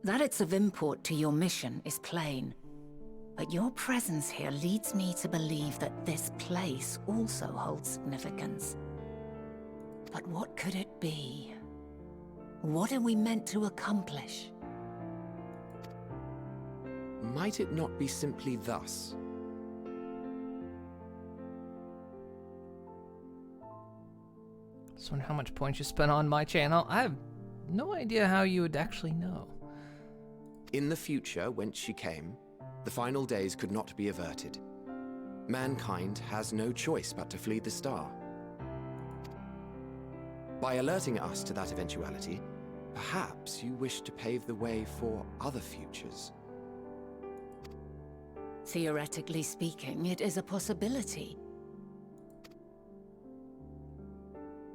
Speaker 14: That it's of import to your mission is plain, but your presence here leads me to believe that this place also holds significance. But what could it be? What are we meant to accomplish?
Speaker 4: Might it not be simply thus?
Speaker 1: Just wonder how much points you spent on my channel. I have no idea how you would actually know.
Speaker 4: In the future, whence she came, the final days could not be averted. Mankind has no choice but to flee the star. By alerting us to that eventuality, perhaps you wish to pave the way for other futures.
Speaker 14: Theoretically speaking, it is a possibility.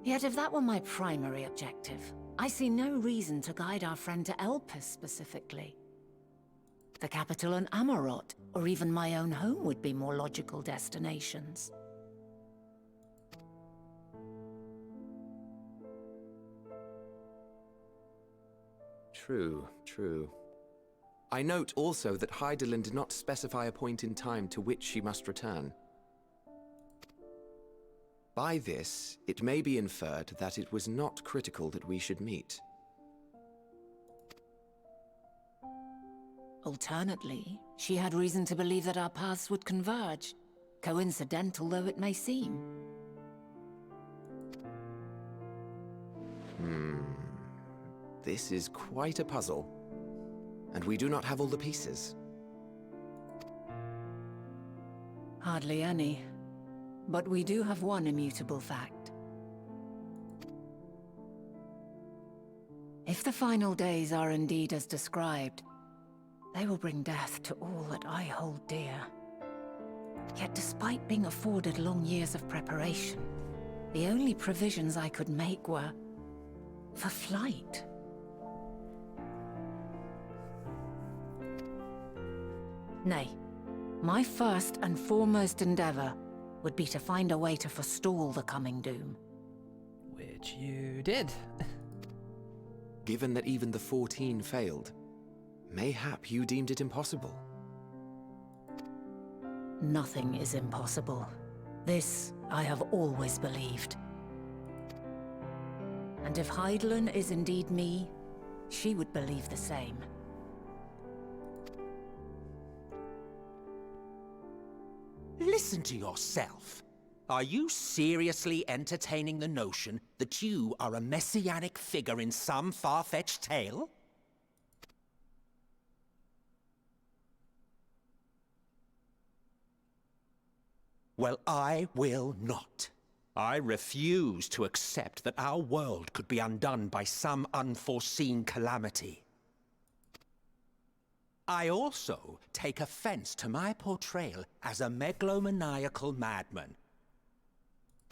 Speaker 14: Yet if that were my primary objective, I see no reason to guide our friend to Elpis specifically. The capital and Amarot, or even my own home would be more logical destinations.
Speaker 4: True, true. I note also that Hydaelyn did not specify a point in time to which she must return. By this, it may be inferred that it was not critical that we should meet.
Speaker 14: Alternately, she had reason to believe that our paths would converge, coincidental though it may seem.
Speaker 4: This is quite a puzzle, and we do not have all the pieces.
Speaker 14: Hardly any. But we do have one immutable fact. If the final days are indeed as described, they will bring death to all that I hold dear. Yet despite being afforded long years of preparation, the only provisions I could make were for flight.
Speaker 7: Nay, my first and foremost endeavor would be to find a way to forestall the coming doom.
Speaker 1: Which you did.
Speaker 4: Given that even the 14 failed, mayhap you deemed it impossible.
Speaker 7: Nothing is impossible. This I have always believed. And if Hydaelyn is indeed me, she would believe the same.
Speaker 5: Listen to yourself. Are you seriously entertaining the notion that you are a messianic figure in some far-fetched tale? Well, I will not. I refuse to accept that our world could be undone by some unforeseen calamity. I also take offense to my portrayal as a megalomaniacal madman.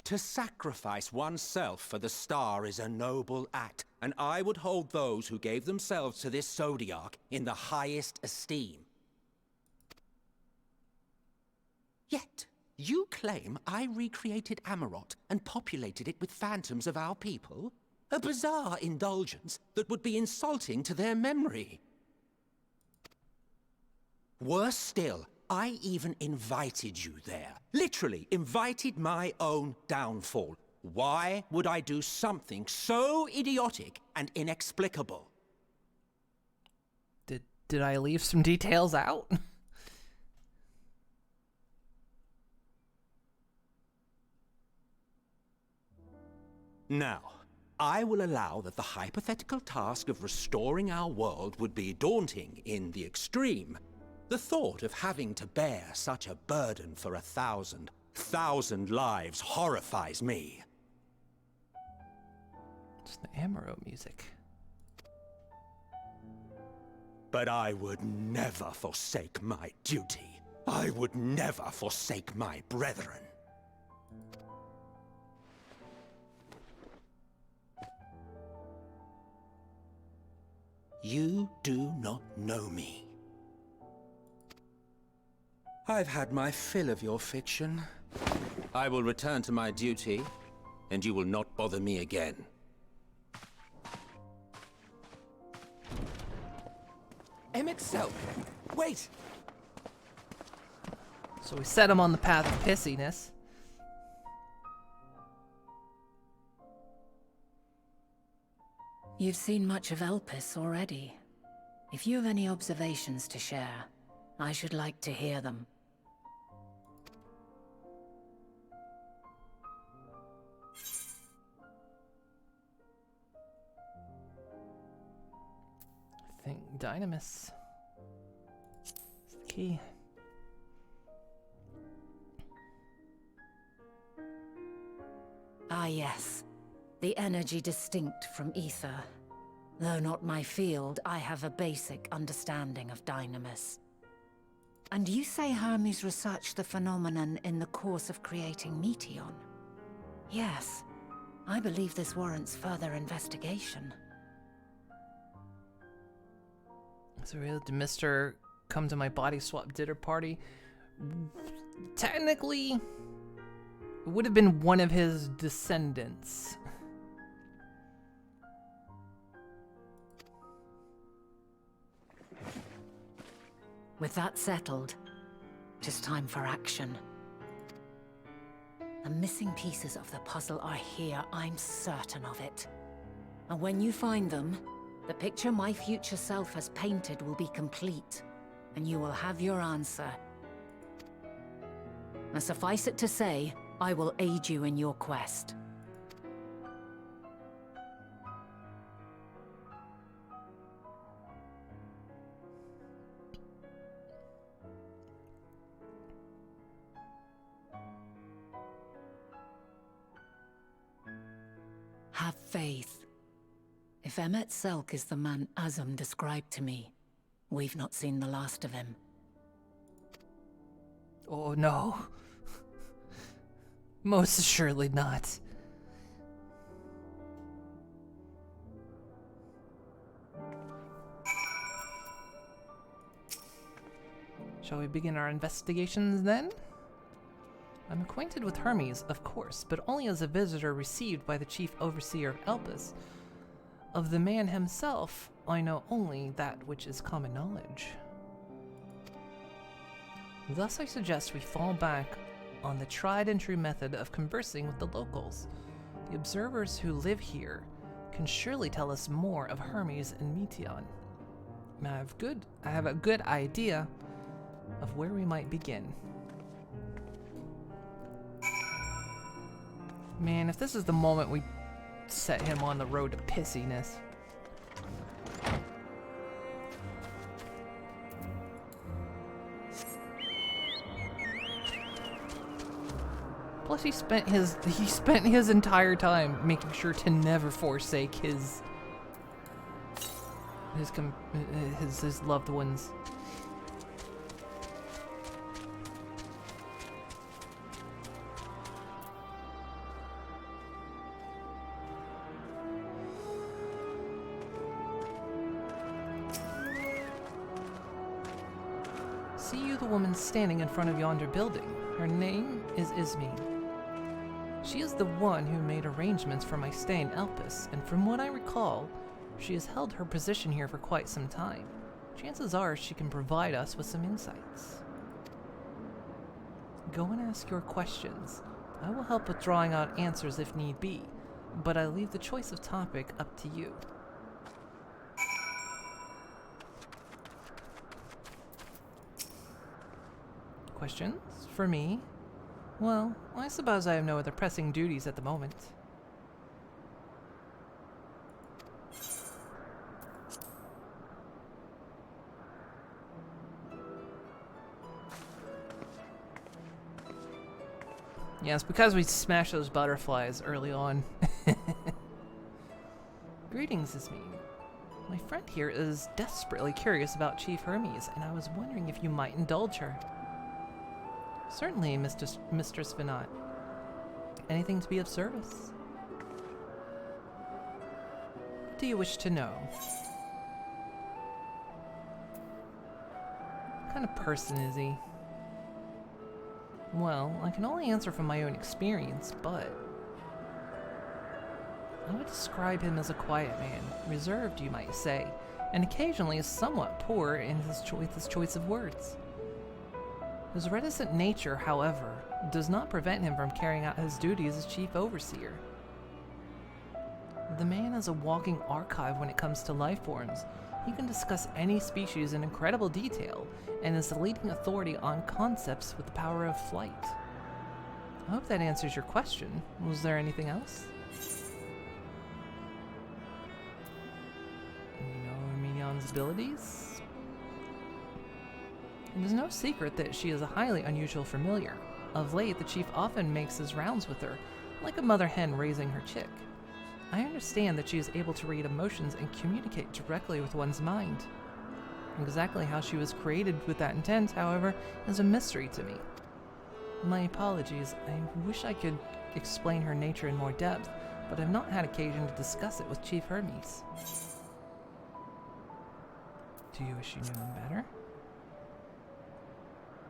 Speaker 5: To sacrifice oneself for the star is a noble act, and I would hold those who gave themselves to this zodiac in the highest esteem. Yet, you claim I recreated Amarot and populated it with phantoms of our people? A bizarre indulgence that would be insulting to their memory. Worse still, I even invited you there. Literally invited my own downfall. Why would I do something so idiotic and inexplicable?
Speaker 1: Did I leave some details out?
Speaker 5: Now, I will allow that the hypothetical task of restoring our world would be daunting in the extreme. The thought of having to bear such a burden for 1,000 lives horrifies me.
Speaker 1: It's the Amaro music.
Speaker 5: But I would never forsake my duty. I would never forsake my brethren. You do not know me. I've had my fill of your fiction. I will return to my duty, and you will not bother me again.
Speaker 4: Emmett Selk! Wait!
Speaker 1: So we set him on the path of pissiness.
Speaker 7: You've seen much of Elpis already. If you have any observations to share, I should like to hear them.
Speaker 1: I think Dynamis is the key.
Speaker 7: Ah yes, the energy distinct from ether. Though not my field, I have a basic understanding of Dynamis. And you say Hermes researched the phenomenon in the course of creating Meteon? Yes, I believe this warrants further investigation.
Speaker 1: So real, did Mr. come to my body swap dinner party? Technically, it would have been one of his descendants.
Speaker 7: With that settled, it is time for action. The missing pieces of the puzzle are here, I'm certain of it. And when you find them, the picture my future self has painted will be complete, and you will have your answer. Now suffice it to say, I will aid you in your quest. Have faith. If Emmet Selk is the man Azam described to me, we've not seen the last of him.
Speaker 1: Oh no. Most assuredly not. Shall we begin our investigations then? I'm acquainted with Hermes, of course, but only as a visitor received by the chief overseer of Elpis. Of the man himself, I know only that which is common knowledge. Thus I suggest we fall back on the tried and true method of conversing with the locals. The observers who live here can surely tell us more of Hermes and Meteon. I have a good idea of where we might begin. Man, if this is the moment we set him on the road to pissiness. Plus he spent his entire time making sure to never forsake his loved ones. See you the woman standing in front of yonder building. Her name is Ismene. She is the one who made arrangements for my stay in Elpis, and from what I recall, she has held her position here for quite some time. Chances are she can provide us with some insights. Go and ask your questions. I will help with drawing out answers if need be, but I leave the choice of topic up to you. Questions? For me? Well, I suppose I have no other pressing duties at the moment. Yes, because we smashed those butterflies early on. Greetings, Ismene. My friend here is desperately curious about Chief Hermes, and I was wondering if you might indulge her. Certainly, Mistress Vinat. Anything to be of service? What do you wish to know? What kind of person is he? Well, I can only answer from my own experience, but I would describe him as a quiet man, reserved, you might say, and occasionally is somewhat poor in his choice of words. His reticent nature, however, does not prevent him from carrying out his duties as chief overseer. The man is a walking archive when it comes to life forms. He can discuss any species in incredible detail, and is the leading authority on concepts with the power of flight. I hope that answers your question. Was there anything else? You know Mignon's abilities? It is no secret that she is a highly unusual familiar. Of late, the chief often makes his rounds with her, like a mother hen raising her chick. I understand that she is able to read emotions and communicate directly with one's mind. Exactly how she was created with that intent, however, is a mystery to me. My apologies, I wish I could explain her nature in more depth, but I've not had occasion to discuss it with Chief Hermes. Do you wish you knew him better?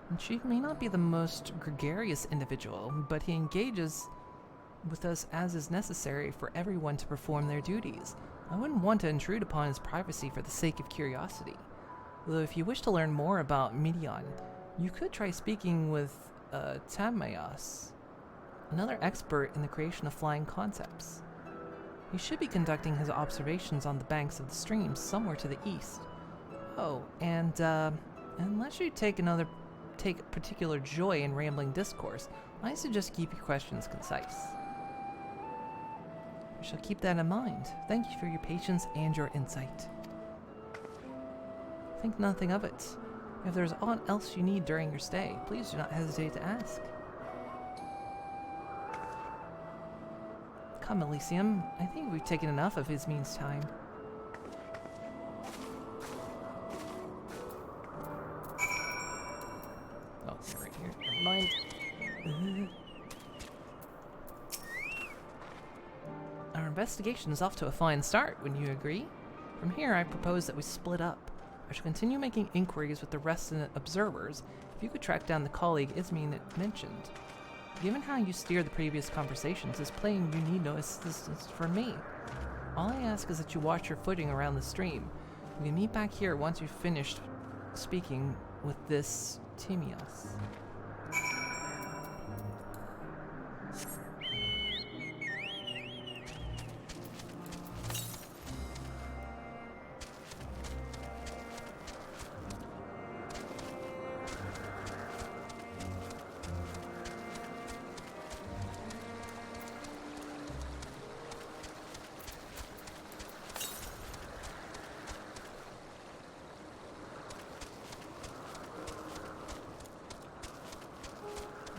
Speaker 1: The Chief may not be the most gregarious individual, but he engages with us as is necessary for everyone to perform their duties. I wouldn't want to intrude upon his privacy for the sake of curiosity. Though if you wish to learn more about Meteon, you could try speaking with Tamias, another expert in the creation of flying concepts. He should be conducting his observations on the banks of the stream somewhere to the east. Oh, and unless you take particular joy in rambling discourse, I suggest keep your questions concise. I shall keep that in mind. Thank you for your patience and your insight. Think nothing of it. If there's aught else you need during your stay, please do not hesitate to ask. Come, Elysium. I think we've taken enough of Ismene's time. Oh, they're right here. Never mind. Our investigation is off to a fine start, wouldn't you agree? From here, I propose that we split up. I shall continue making inquiries with the rest of the observers if you could track down the colleague Ismene mentioned. Given how you steered the previous conversations, it's plain you need no assistance from me. All I ask is that you watch your footing around the stream. We can meet back here once you've finished speaking with this Timios.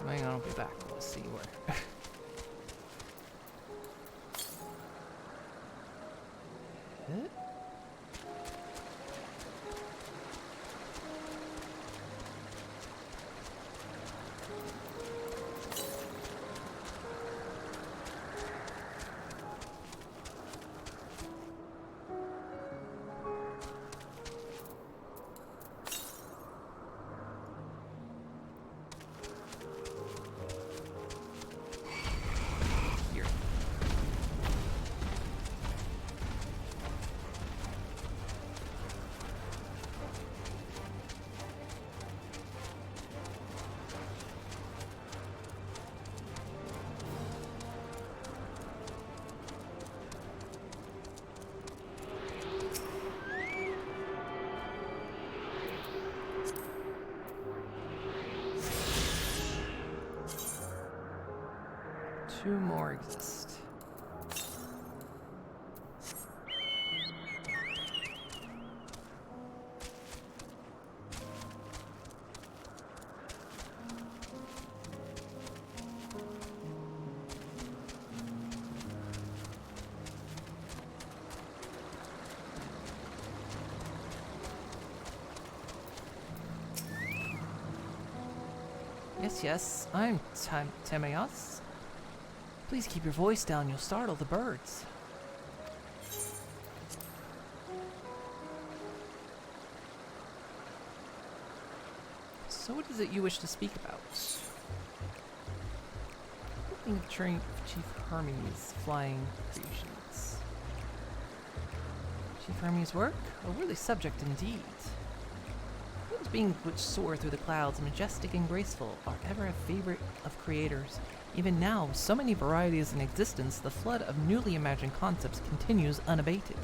Speaker 1: Hang on, I'll be back. We'll see where. Hit? Two more exist. Yes, I'm Timios. Please keep your voice down, you'll startle the birds. So what is it you wish to speak about? Looking at Chief Hermes' flying creations. Chief Hermes' work? A worthy subject indeed. Those beings which soar through the clouds, majestic and graceful, are ever a favorite of creators. Even now, with so many varieties in existence, the flood of newly imagined concepts continues unabated.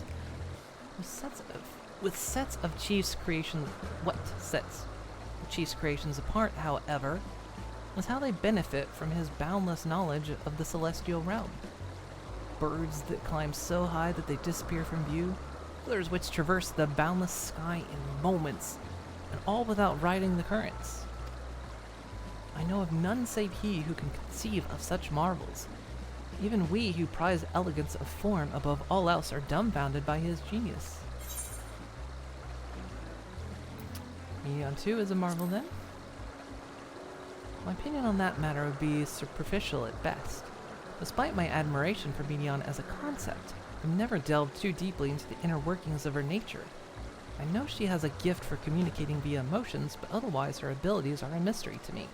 Speaker 1: What sets Chief's creations apart, however, was how they benefit from his boundless knowledge of the celestial realm. Birds that climb so high that they disappear from view, others which traverse the boundless sky in moments, and all without riding the currents. I know of none save he who can conceive of such marvels. Even we who prize elegance of form above all else are dumbfounded by his genius. Medion too is a marvel then? My opinion on that matter would be superficial at best. Despite my admiration for Medion as a concept, I've never delved too deeply into the inner workings of her nature. I know she has a gift for communicating via emotions, but otherwise her abilities are a mystery to me.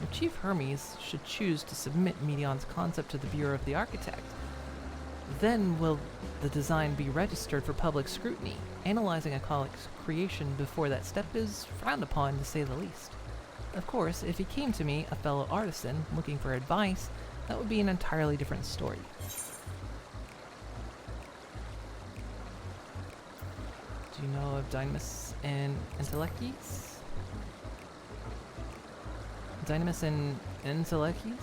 Speaker 1: If Chief Hermes should choose to submit Medion's concept to the Bureau of the Architect, then will the design be registered for public scrutiny. Analyzing a colleague's creation before that step is frowned upon, to say the least. Of course, if he came to me, a fellow artisan, looking for advice, that would be an entirely different story. Do you know of Dynamis and Entelechy? Dynamis and Entelechy?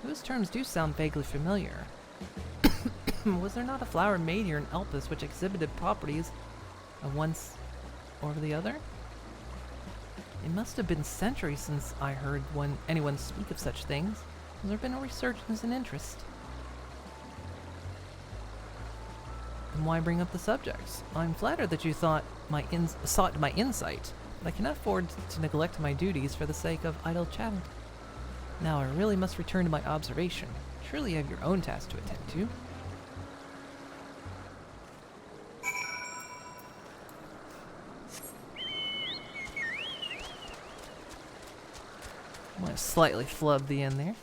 Speaker 1: Those terms do sound vaguely familiar. Was there not a flower made here in Elpis which exhibited properties of one over the other? It must have been centuries since I heard anyone speak of such things. Has there been a resurgence in interest? Then why bring up the subjects? I'm flattered that you sought my insight, but I cannot afford to neglect my duties for the sake of idle chatter. Now I really must return to my observation. Surely you have your own tasks to attend to. Might have slightly flubbed the end there.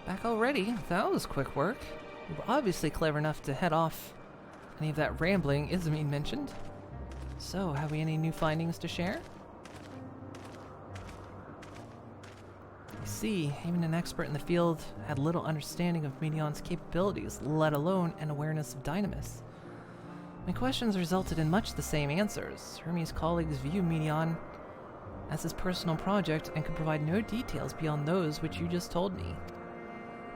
Speaker 1: Back already? That was quick work. You were obviously clever enough to head off any of that rambling Ismene mentioned. So, have we any new findings to share? You see, even an expert in the field had little understanding of Medion's capabilities, let alone an awareness of Dynamis. My questions resulted in much the same answers. Hermes' colleagues view Medion as his personal project and could provide no details beyond those which you just told me.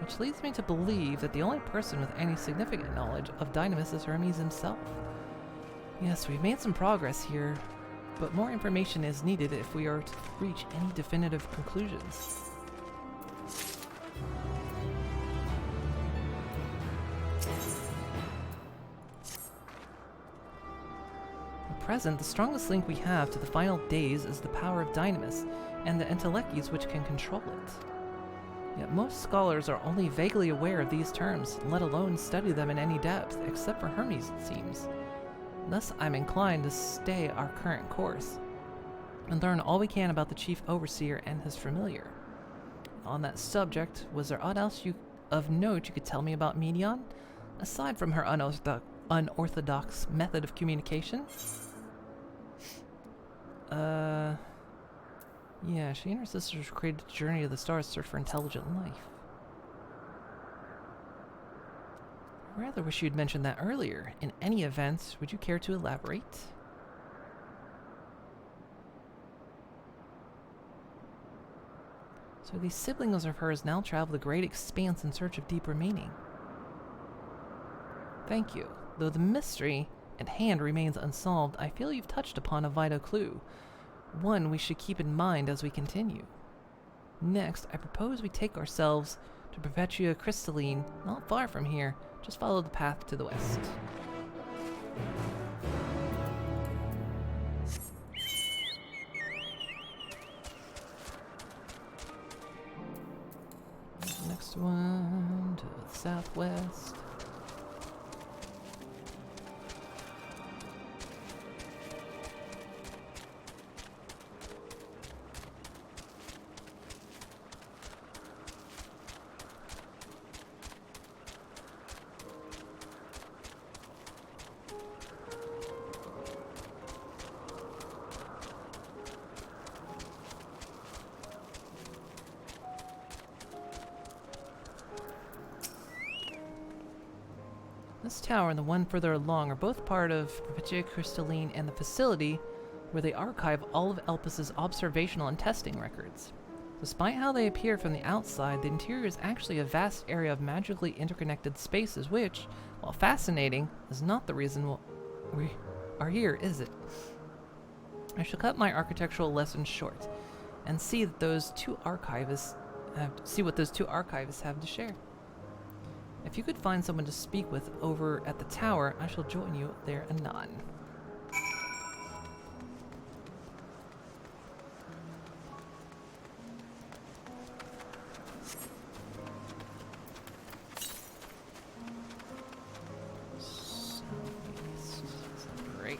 Speaker 1: Which leads me to believe that the only person with any significant knowledge of Dynamis is Hermes himself. Yes, we've made some progress here, but more information is needed if we are to reach any definitive conclusions. At present, the strongest link we have to the final days is the power of Dynamis and the intellects which can control it. Yet most scholars are only vaguely aware of these terms, let alone study them in any depth, except for Hermes, it seems. Thus, I'm inclined to stay our current course, and learn all we can about the Chief Overseer and his familiar. On that subject, was there aught else of note you could tell me about Medion, aside from her unorthodox method of communication? Yeah, she and her sisters created a journey to the stars to search for intelligent life. I rather wish you'd mentioned that earlier. In any event, would you care to elaborate? So these siblings of hers now travel the great expanse in search of deeper meaning. Thank you. Though the mystery at hand remains unsolved, I feel you've touched upon a vital clue. One we should keep in mind as we continue. Next, I propose we take ourselves to Perpetua Crystalline, not far from here. Just follow the path to the west. Next one to the southwest. This tower and the one further along are both part of Perpetua Crystalline and the facility where they archive all of Elpis's observational and testing records. Despite how they appear from the outside, the interior is actually a vast area of magically interconnected spaces which, while fascinating, is not the reason we are here, is it? I shall cut my architectural lessons short and see that those two archivists what those two archivists have to share. If you could find someone to speak with over at the tower, I shall join you there anon. Southeast. Great.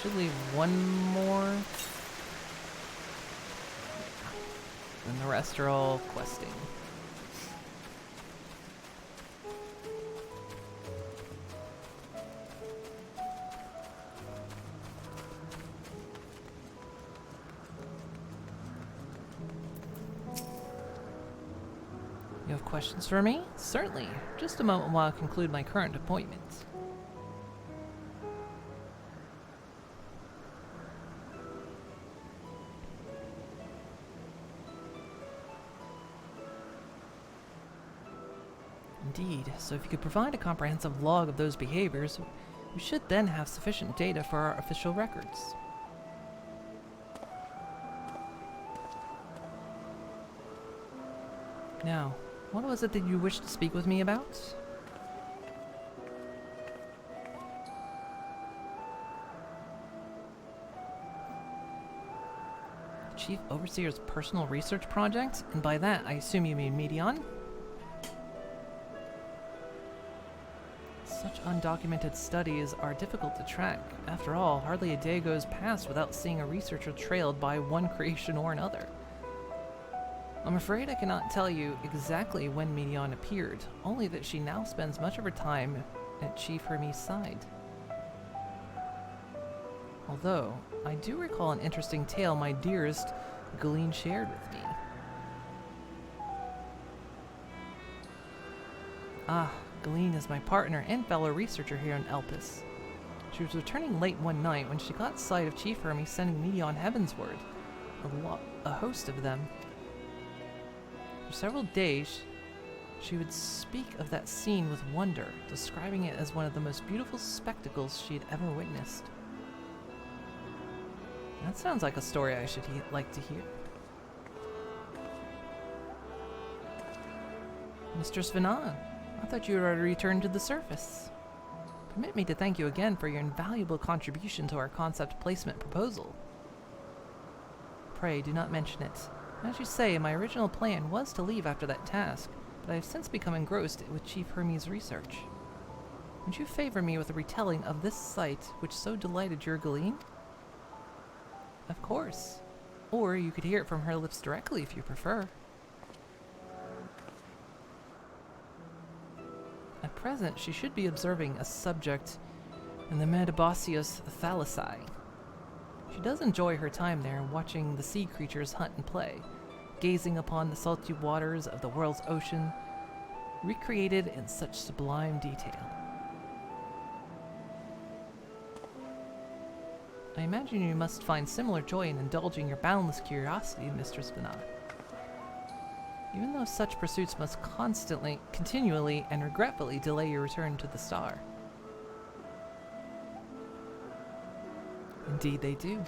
Speaker 1: Should leave one more. And the rest are all questing. You have questions for me? Certainly. Just a moment while I conclude my current appointment. Indeed. So if you could provide a comprehensive log of those behaviors, we should then have sufficient data for our official records. Now, what was it that you wished to speak with me about? Chief Overseer's personal research project? And by that, I assume you mean Medion? Such undocumented studies are difficult to track. After all, hardly a day goes past without seeing a researcher trailed by one creation or another. I'm afraid I cannot tell you exactly when Medion appeared, only that she now spends much of her time at Chief Hermes' side. Although, I do recall an interesting tale my dearest Galeen shared with me. Ah, Galeen is my partner and fellow researcher here in Elpis. She was returning late one night when she caught sight of Chief Hermes sending Medion heavensward, a host of them. For several days, she would speak of that scene with wonder, describing it as one of the most beautiful spectacles she had ever witnessed. That sounds like a story I should like to hear. Mistress Vanan, I thought you had already returned to the surface. Permit me to thank you again for your invaluable contribution to our concept placement proposal. Pray do not mention it. As you say, my original plan was to leave after that task, but I have since become engrossed with Chief Hermes' research. Would you favor me with a retelling of this sight which so delighted your Galeen? Of course. Or you could hear it from her lips directly if you prefer. At present, she should be observing a subject in the Metabosius thalassae. She does enjoy her time there, watching the sea creatures hunt and play, gazing upon the salty waters of the world's ocean, recreated in such sublime detail. I imagine you must find similar joy in indulging your boundless curiosity, Mistress Vanan. Even though such pursuits must continually, and regretfully delay your return to the star. Indeed they do.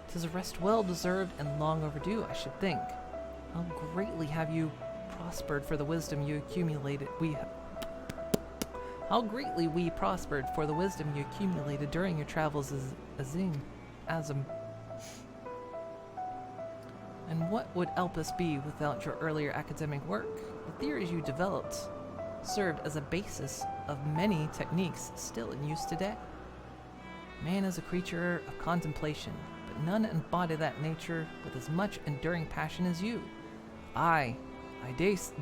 Speaker 1: 'Tis a rest well deserved and long overdue, I should think. How greatly have you prospered for the wisdom you accumulated. How greatly we prospered for the wisdom you accumulated during your travels as Azim. And what would Elpis be without your earlier academic work? The theories you developed served as a basis of many techniques still in use today. Man is a creature of contemplation, but none embody that nature with as much enduring passion as you. I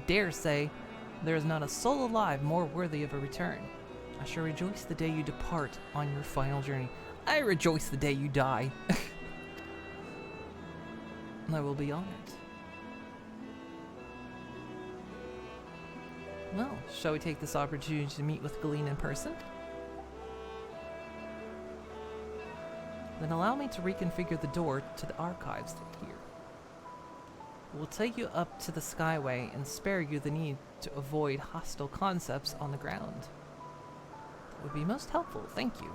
Speaker 1: dare say, there is not a soul alive more worthy of a return. I shall rejoice the day you depart on your final journey. I rejoice the day you die. I will be honored. Well, shall we take this opportunity to meet with Galeen in person? Then allow me to reconfigure the door to the archives here. We'll take you up to the Skyway and spare you the need to avoid hostile concepts on the ground. That would be most helpful, thank you.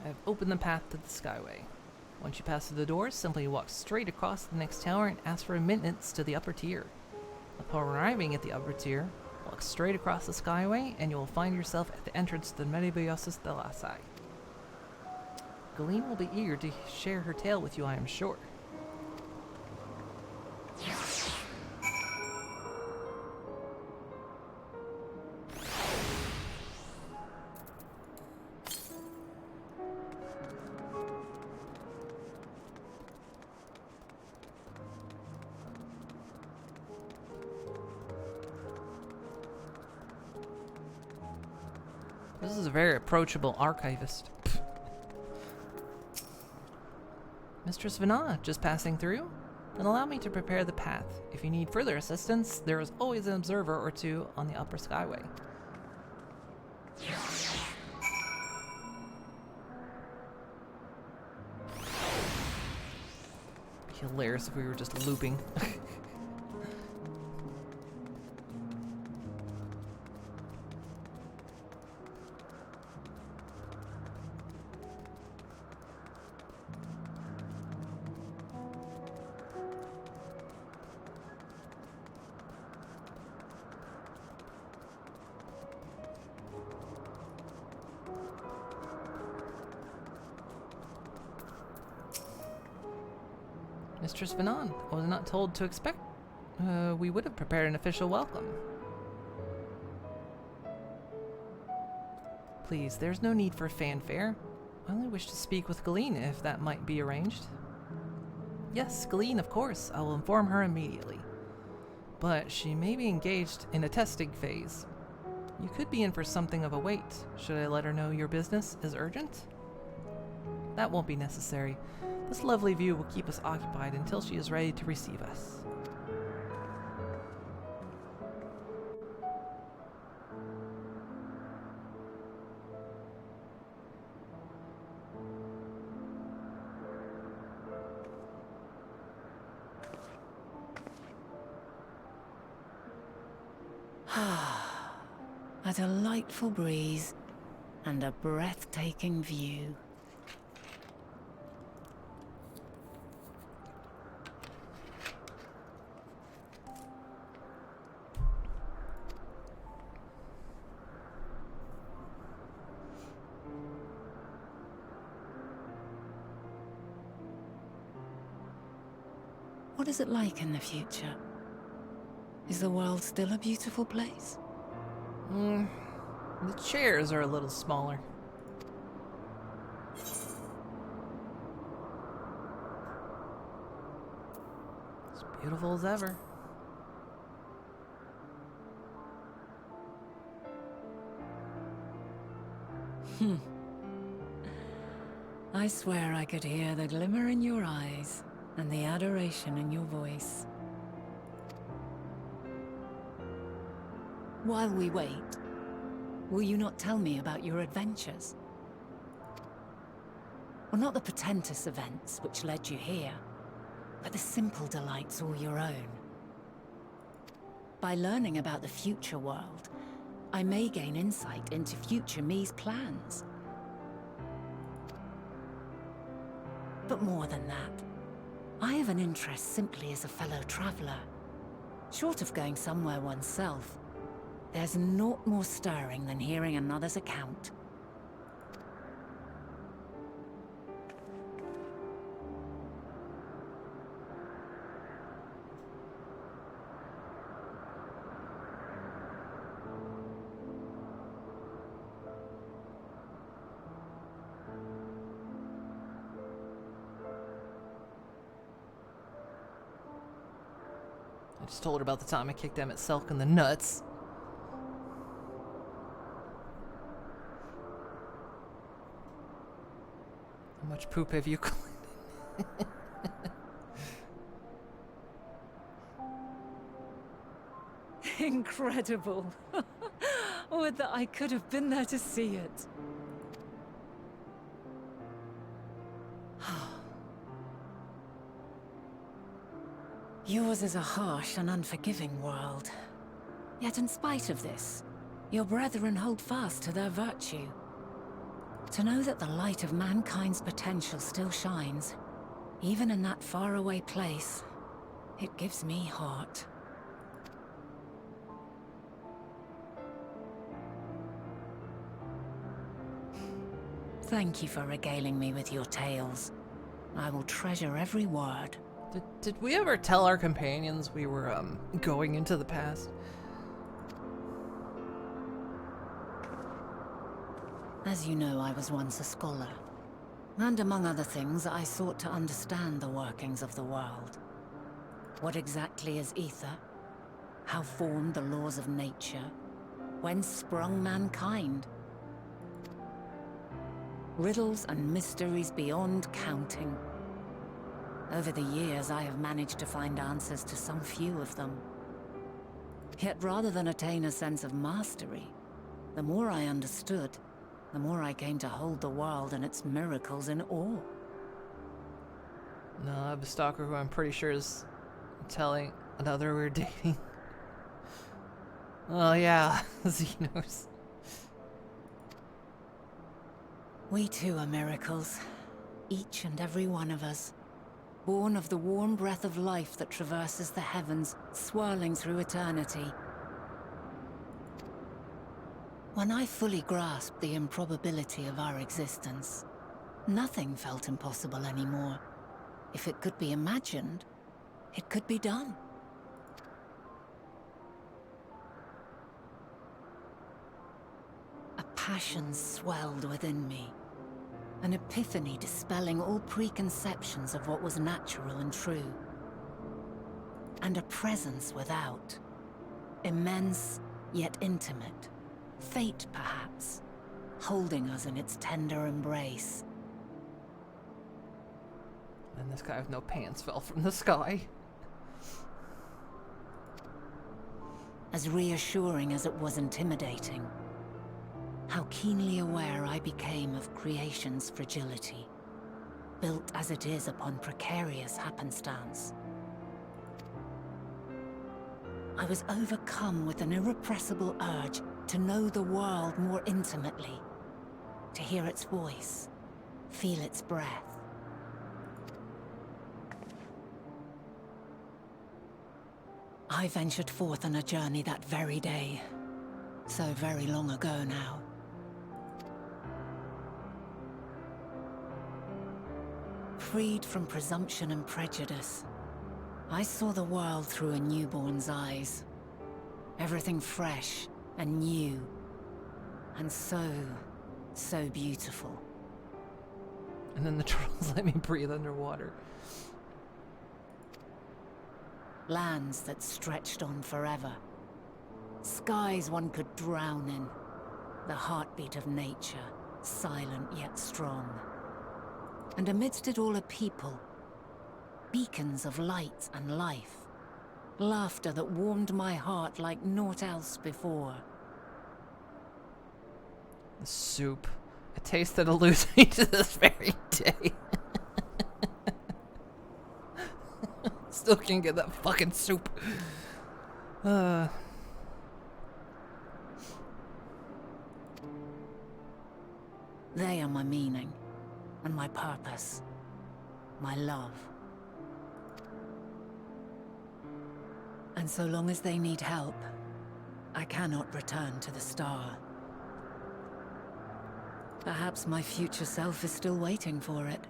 Speaker 1: I have opened the path to the Skyway. Once you pass through the doors, simply walk straight across the next tower and ask for admittance to the upper tier. Upon arriving at the upper tier, walk straight across the Skyway and you will find yourself at the entrance to the Metabiosis Thalassae. Galeen will be eager to share her tale with you, I am sure. This is a very approachable archivist. Mistress Vanan, just passing through? Then allow me to prepare the path. If you need further assistance, there is always an observer or two on the upper Skyway. hilarious if we were just looping. Mistress Vanon, I was not told to expect. We would have prepared an official welcome. Please, there's no need for fanfare. I only wish to speak with Galeen, if that might be arranged. Yes, Galeen, of course. I will inform her immediately. But she may be engaged in a testing phase. You could be in for something of a wait. Should I let her know your business is urgent? That won't be necessary. This lovely view will keep us occupied until she is ready to receive us.
Speaker 7: A delightful breeze and a breathtaking view. What is it like in the future? Is the world still a beautiful place?
Speaker 1: The chairs are a little smaller. As beautiful as ever.
Speaker 7: I swear I could hear the glimmer in your eyes and the adoration in your voice. While we wait, will you not tell me about your adventures? Well, not the portentous events which led you here, but the simple delights all your own. By learning about the future world, I may gain insight into future me's plans. But more than that, I have an interest simply as a fellow traveler. Short of going somewhere oneself, there's naught more stirring than hearing another's account.
Speaker 1: I just told her about the time I kicked Emmett Selk in the nuts. How much poop have you cleaned?
Speaker 14: Incredible. Would that I could have been there to see it.
Speaker 7: Yours is a harsh and unforgiving world. Yet in spite of this, your brethren hold fast to their virtue. To know that the light of mankind's potential still shines, even in that faraway place, it gives me heart. Thank you for regaling me with your tales. I will treasure every word.
Speaker 1: Did we ever tell our companions we were going into the past?
Speaker 7: As you know, I was once a scholar. And among other things, I sought to understand the workings of the world. What exactly is ether? How formed the laws of nature? Whence sprung mankind? Riddles and mysteries beyond counting. Over the years, I have managed to find answers to some few of them. Yet rather than attain a sense of mastery, the more I understood, the more I came to hold the world and its miracles in awe.
Speaker 1: No, I have a stalker who I'm pretty sure is telling another we're dating. Oh yeah, Xenos.
Speaker 7: We too are miracles. Each and every one of us. Born of the warm breath of life that traverses the heavens, swirling through eternity. When I fully grasped the improbability of our existence, nothing felt impossible anymore. If it could be imagined, it could be done. A passion swelled within me. An epiphany dispelling all preconceptions of what was natural and true. And a presence without. Immense, yet intimate. Fate, perhaps, holding us in its tender embrace.
Speaker 1: And this guy with no pants fell from the sky.
Speaker 7: As reassuring as it was intimidating. How keenly aware I became of creation's fragility, built as it is upon precarious happenstance. I was overcome with an irrepressible urge to know the world more intimately, to hear its voice, feel its breath. I ventured forth on a journey that very day, so very long ago now. Freed from presumption and prejudice, I saw the world through a newborn's eyes. Everything fresh and new, and so beautiful.
Speaker 1: And then the trolls let me breathe underwater.
Speaker 7: Lands that stretched on forever. Skies one could drown in. The heartbeat of nature, silent yet strong. And amidst it all a people. Beacons of light and life. Laughter that warmed my heart like naught else before.
Speaker 1: The soup. A taste that eludes me to this very day. Still can't get that fucking soup.
Speaker 7: They are my meaning, and my purpose, my love. And so long as they need help, I cannot return to the star. Perhaps my future self is still waiting for it.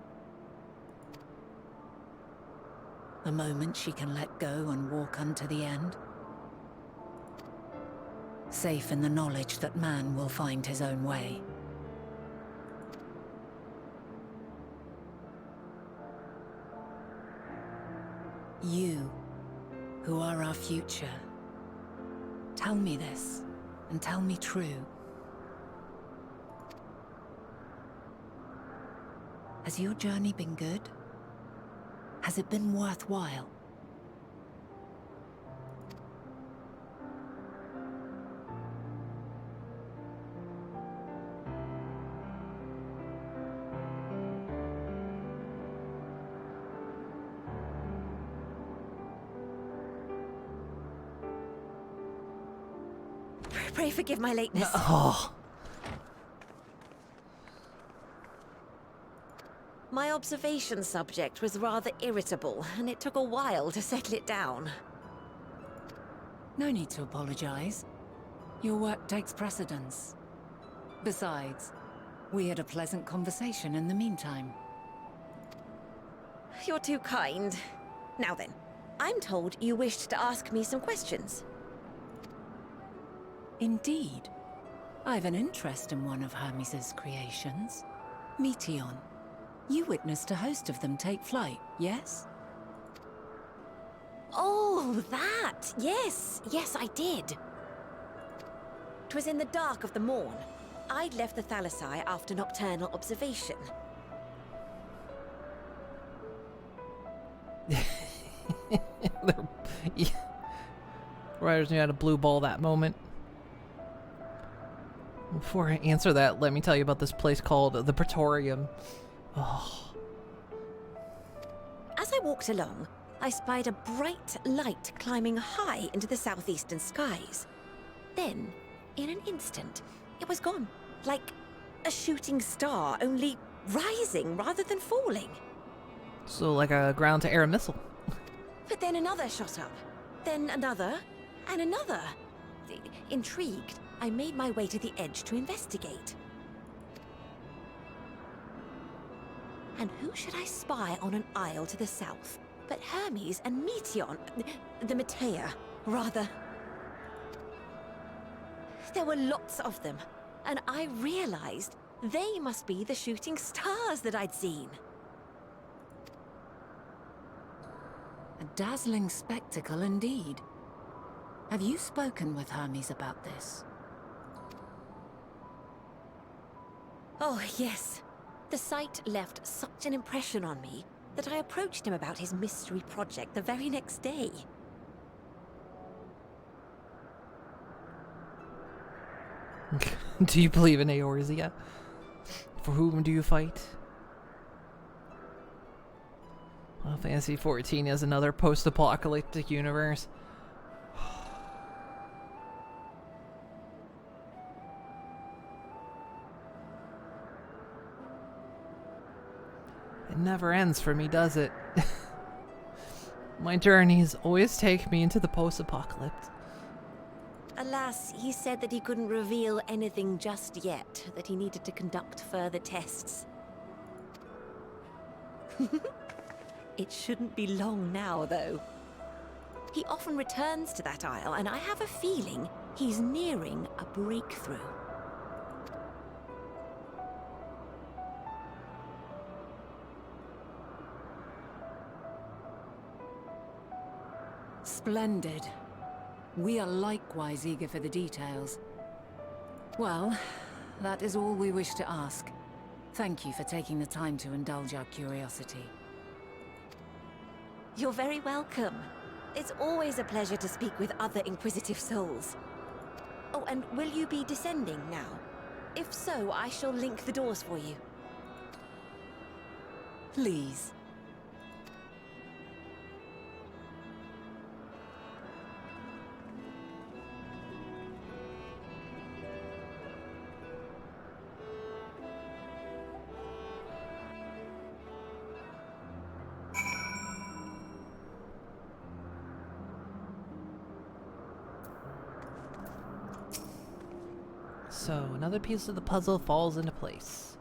Speaker 7: The moment she can let go and walk unto the end. Safe in the knowledge that man will find his own way. You, who are our future, tell me this, and tell me true. Has your journey been good? Has it been worthwhile?
Speaker 15: Pray forgive my lateness.
Speaker 1: Oh.
Speaker 15: My observation subject was rather irritable, and it took a while to settle it down.
Speaker 7: No need to apologize. Your work takes precedence. Besides, we had a pleasant conversation in the meantime.
Speaker 15: You're too kind. Now then, I'm told you wished to ask me some questions.
Speaker 7: Indeed. I've an interest in one of Hermes' creations. Meteon. You witnessed a host of them take flight, yes?
Speaker 15: Oh, that! Yes, I did. 'Twas in the dark of the morn. I'd left the Thalassai after nocturnal observation.
Speaker 1: Writers knew how to blue ball that moment. Before I answer that, let me tell you about this place called the Praetorium. Oh.
Speaker 15: As I walked along, I spied a bright light climbing high into the southeastern skies. Then, in an instant, it was gone, like a shooting star, only rising rather than falling.
Speaker 1: So like a ground-to-air missile.
Speaker 15: But then another shot up, then another, and another. Intrigued, I made my way to the edge to investigate. And who should I spy on an isle to the south but Hermes and Meteon, the Metea, rather. There were lots of them, and I realized they must be the shooting stars that I'd seen.
Speaker 7: A dazzling spectacle indeed. Have you spoken with Hermes about this?
Speaker 15: Oh, yes. The sight left such an impression on me that I approached him about his mystery project the very next day.
Speaker 1: Do you believe in Eorzea? For whom do you fight? Well, Fantasy 14 is another post-apocalyptic universe. It never ends for me, does it? My journeys always take me into the post-apocalypse.
Speaker 15: Alas, he said that he couldn't reveal anything just yet, that he needed to conduct further tests. It shouldn't be long now, though. He often returns to that isle, and I have a feeling he's nearing a breakthrough.
Speaker 14: Splendid. We are likewise eager for the details. Well, that is all we wish to ask. Thank you for taking the time to indulge our curiosity.
Speaker 15: You're very welcome. It's always a pleasure to speak with other inquisitive souls. Oh, and will you be descending now? If so, I shall link the doors for you.
Speaker 14: Please.
Speaker 1: So, another piece of the puzzle falls into place.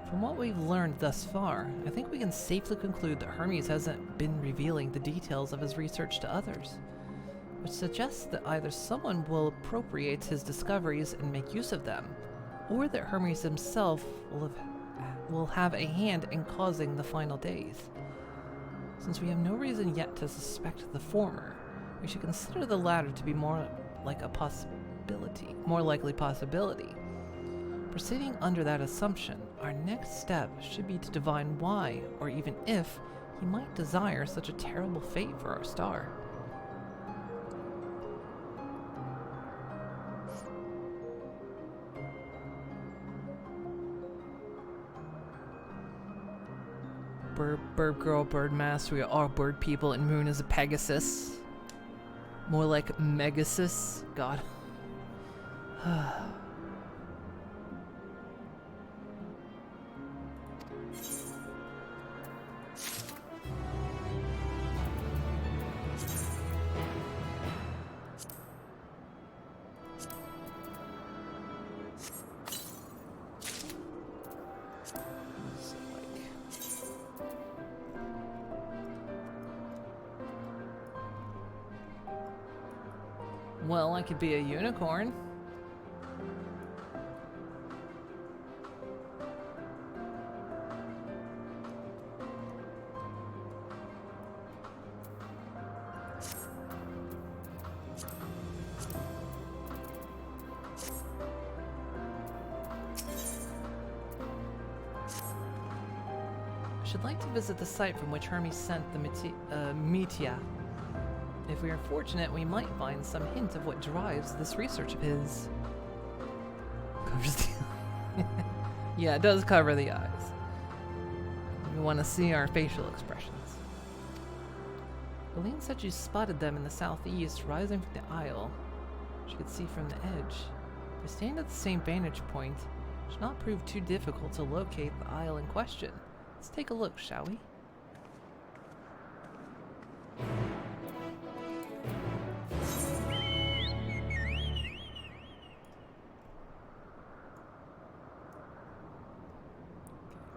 Speaker 1: From what we've learned thus far, I think we can safely conclude that Hermes hasn't been revealing the details of his research to others, which suggests that either someone will appropriate his discoveries and make use of them, or that Hermes himself will have a hand in causing the final days. Since we have no reason yet to suspect the former, we should consider the latter to be more likely possibility. Proceeding under that assumption, our next step should be to divine why, or even if, he might desire such a terrible fate for our star. Bird girl, bird master, we are all bird people, and moon is a Pegasus. More like Megasus. God. Well, I could be a unicorn. I should like to visit the site from which Hermes sent the Metea. If we are fortunate, we might find some hint of what drives this research of his. Covers the yeah, it does cover the eyes. We want to see our facial expressions. Eileen said she spotted them in the southeast, rising from the isle. She could see from the edge. By staying at the same vantage point, it should not prove too difficult to locate the isle in question. Let's take a look, shall we?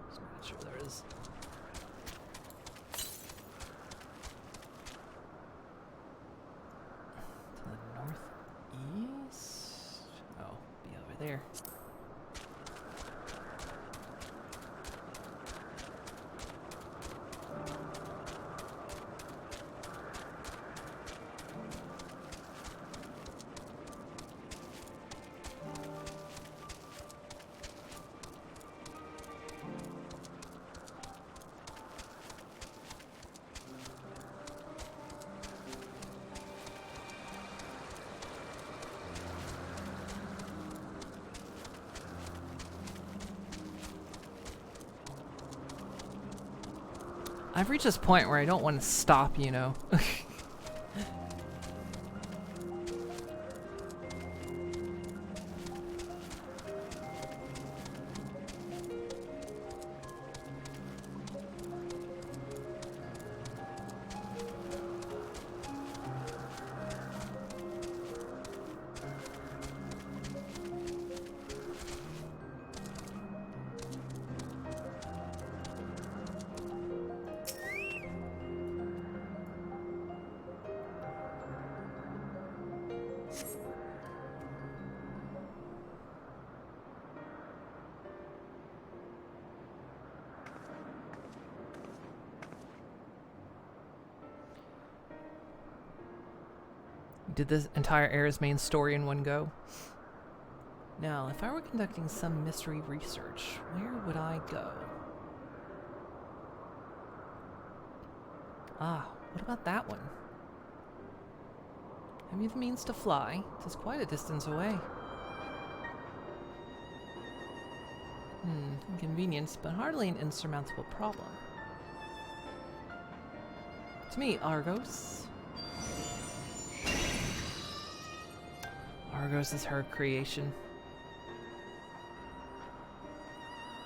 Speaker 1: Just not sure there is. To the northeast? Oh, be over there. I've reached this point where I don't want to stop, you know. Did this entire era's main story in one go. Now, if I were conducting some mystery research, where would I go? Ah, what about that one? Have you the means to fly? 'Tis quite a distance away. Inconvenience, but hardly an insurmountable problem. To me, Argos. Argos is her creation.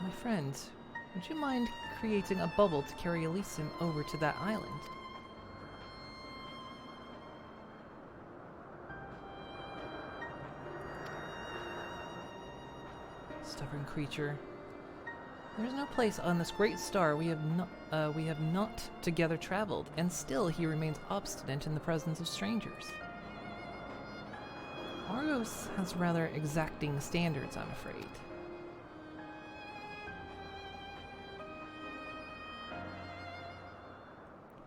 Speaker 1: My friend, would you mind creating a bubble to carry Elysium over to that island? Stubborn creature. There is no place on this great star we have not together traveled, and still he remains obstinate in the presence of strangers. Argos has rather exacting standards, I'm afraid.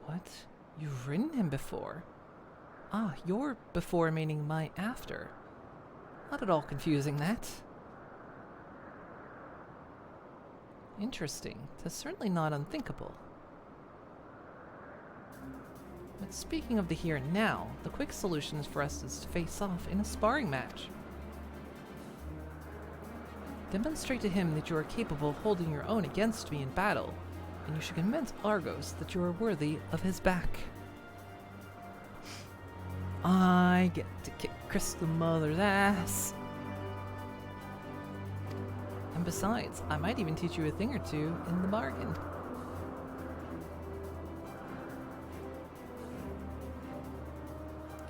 Speaker 1: What? You've ridden him before? Ah, your before meaning my after. Not at all confusing, that. Interesting. That's certainly not unthinkable. But speaking of the here and now, the quick solution for us is to face off in a sparring match. Demonstrate to him that you are capable of holding your own against me in battle, and you should convince Argos that you are worthy of his back. I get to kick Crystal Mother's ass. And besides, I might even teach you a thing or two in the bargain.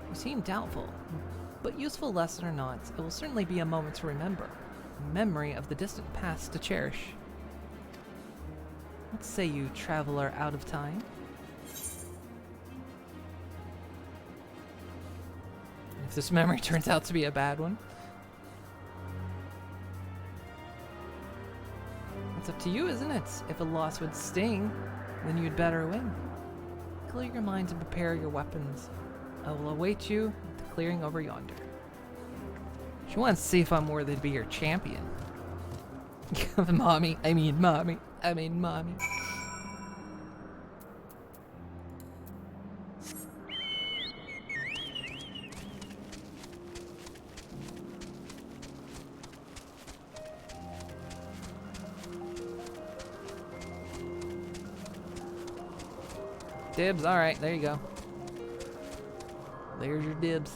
Speaker 1: You seem doubtful, but useful lesson or not, it will certainly be a moment to remember. A memory of the distant past to cherish. What say you, traveler out of time? If this memory turns out to be a bad one. It's up to you, isn't it? If a loss would sting, then you'd better win. Clear your mind and prepare your weapons. I will await you at the clearing over yonder. She wants to see if I'm worthy to be your champion. Mommy. Dibs, alright, there you go. There's your dibs.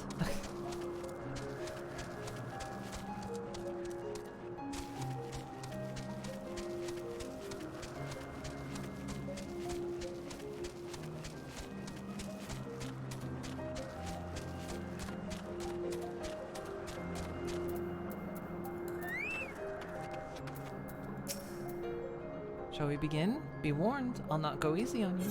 Speaker 1: Shall we begin? Be warned, I'll not go easy on you.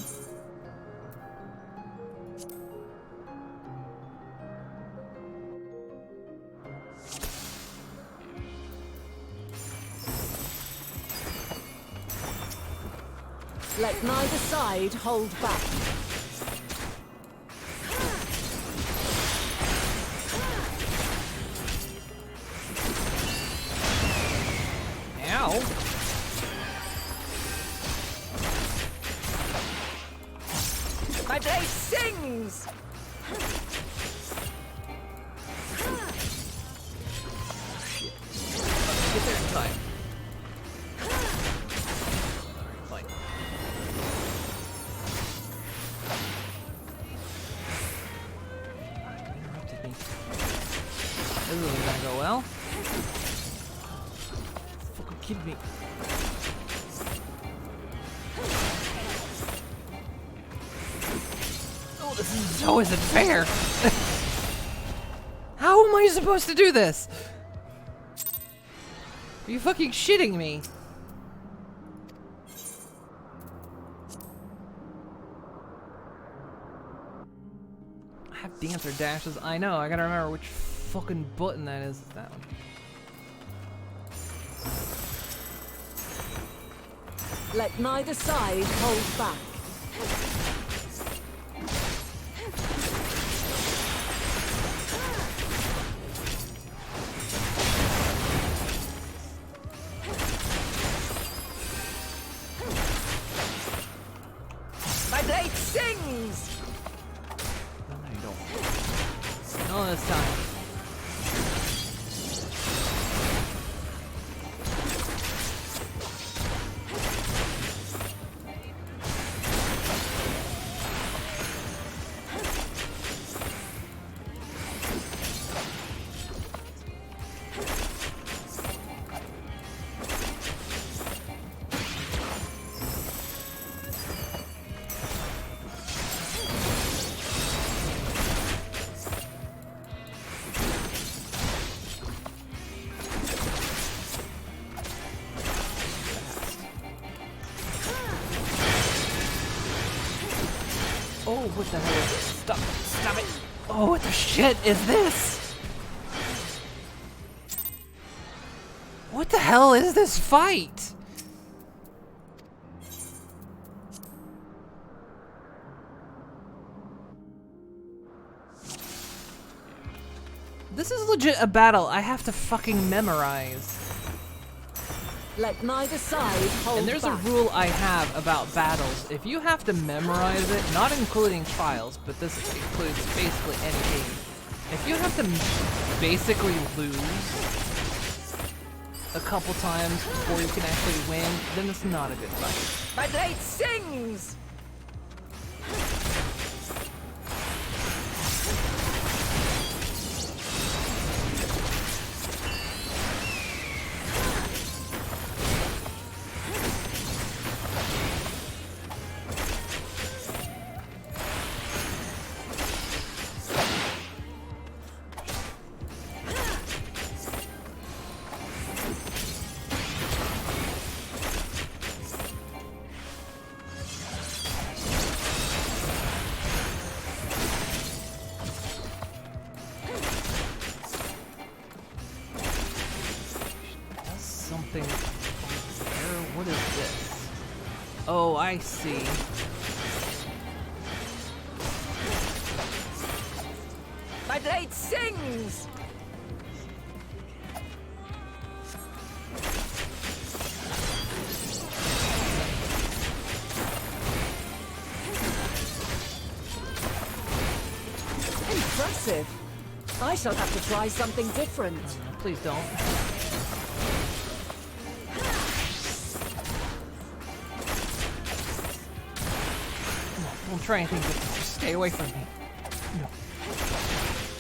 Speaker 14: Let neither side hold back.
Speaker 1: Ow!
Speaker 14: My blade sings!
Speaker 1: Shit. Get there in time. Alright, fine. Interrupted me. This isn't gonna go well. Fucking kidding me. Oh, this is so isn't fair. How am I supposed to do this? Are you fucking shitting me? I have dancer dashes. I know. I gotta remember which fucking button that is. That one.
Speaker 14: Let neither side hold back. My blade sings!
Speaker 1: No, you don't. No, this time. Oh, what the hell is this? Stop! Stop it! Oh, what the shit is this? What the hell is this fight? This is legit a battle I have to fucking memorize.
Speaker 14: Let neither side hold
Speaker 1: And there's
Speaker 14: back.
Speaker 1: a rule I have about battles. If you have to memorize it, not including trials, but this includes basically any game. If you have to basically lose a couple times before you can actually win, then it's not a good fight.
Speaker 14: My blade sings!
Speaker 1: Something there. What is this? Oh, I see.
Speaker 14: My blade sings! Impressive. I shall have to try something different.
Speaker 1: Please don't. Don't try anything different. Just stay away from me. No.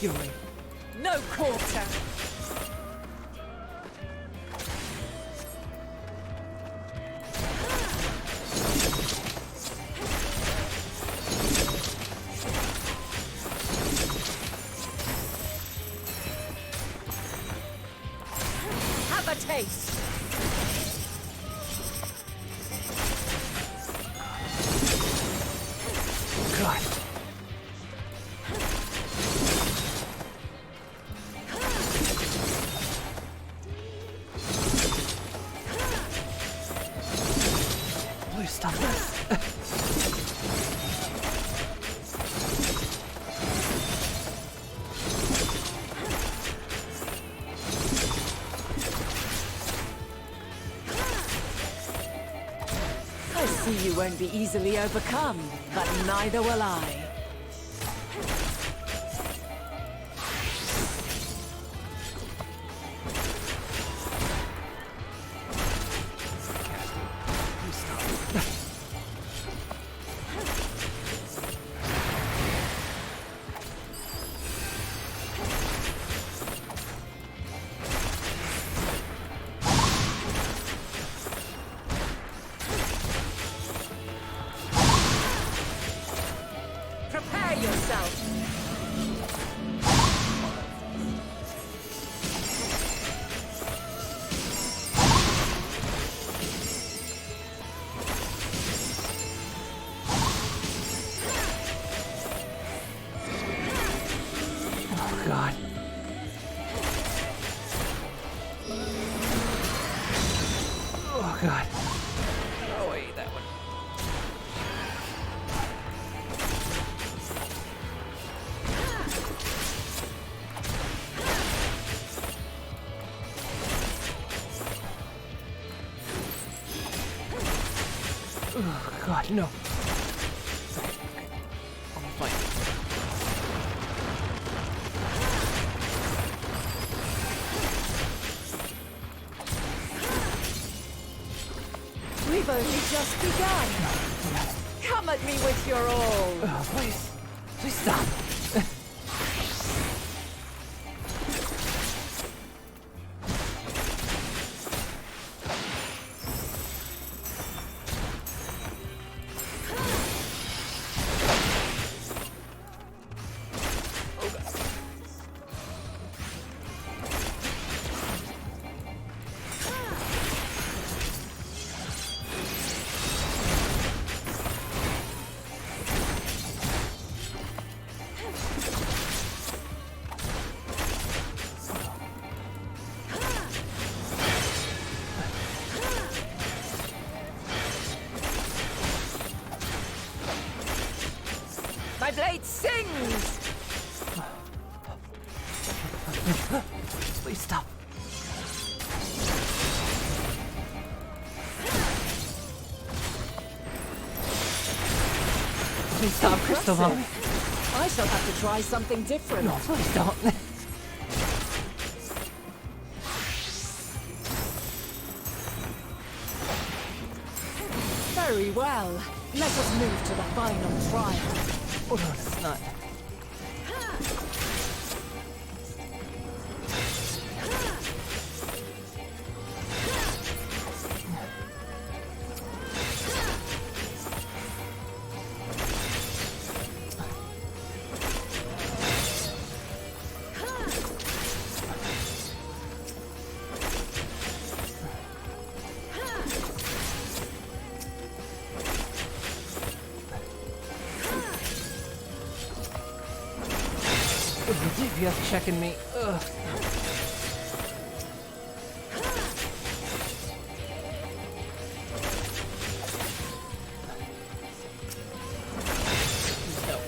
Speaker 1: Give away.
Speaker 14: No quarter! Have a taste!
Speaker 1: God. Please stop this.
Speaker 14: I see you won't be easily overcome, but neither will I. Prepare yourself!
Speaker 1: Oh, God. Oh, God. Oh, wait, that one. Oh, God, no. Okay. Almost fine.
Speaker 14: We've only just begun! Come at me with your all!
Speaker 1: Oh, please. Please stop.
Speaker 14: My blade sings!
Speaker 1: Please stop. Please stop, Crystal Mommy.
Speaker 14: I shall have to try something different.
Speaker 1: No, please don't.
Speaker 14: Very well. Let us move to the final trial.
Speaker 1: Oh, no, it's not. The DPS checking me. Ugh. No.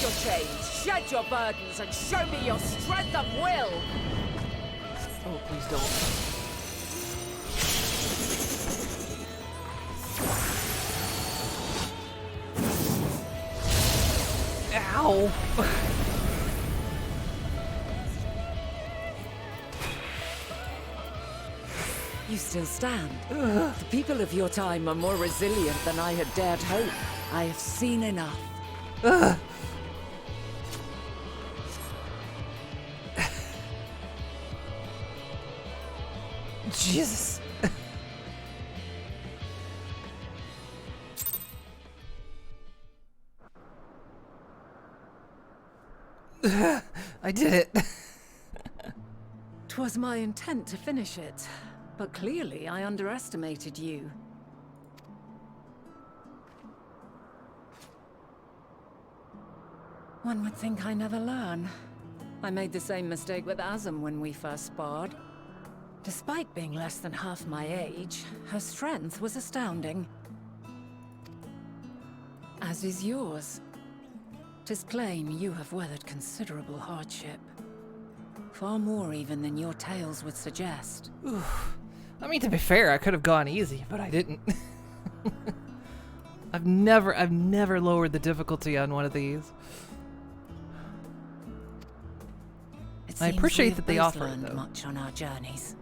Speaker 14: your chains, shed your burdens, and show me your strength of will!
Speaker 1: Oh, please don't. Ow!
Speaker 14: You still stand. The people of your time are more resilient than I had dared hope. I have seen enough.
Speaker 1: Jesus. I did it.
Speaker 14: 'Twas my intent to finish it, but clearly I underestimated you. One would think I never learn. I made the same mistake with Azem when we first sparred. Despite being less than half my age, her strength was astounding. As is yours. 'Tis plain you have weathered considerable hardship. Far more even than your tales would suggest.
Speaker 1: Oof. I mean, to be fair, I could have gone easy, but I didn't. I've never lowered the difficulty on one of these. I appreciate that they offer it, though.
Speaker 14: Much on our journeys.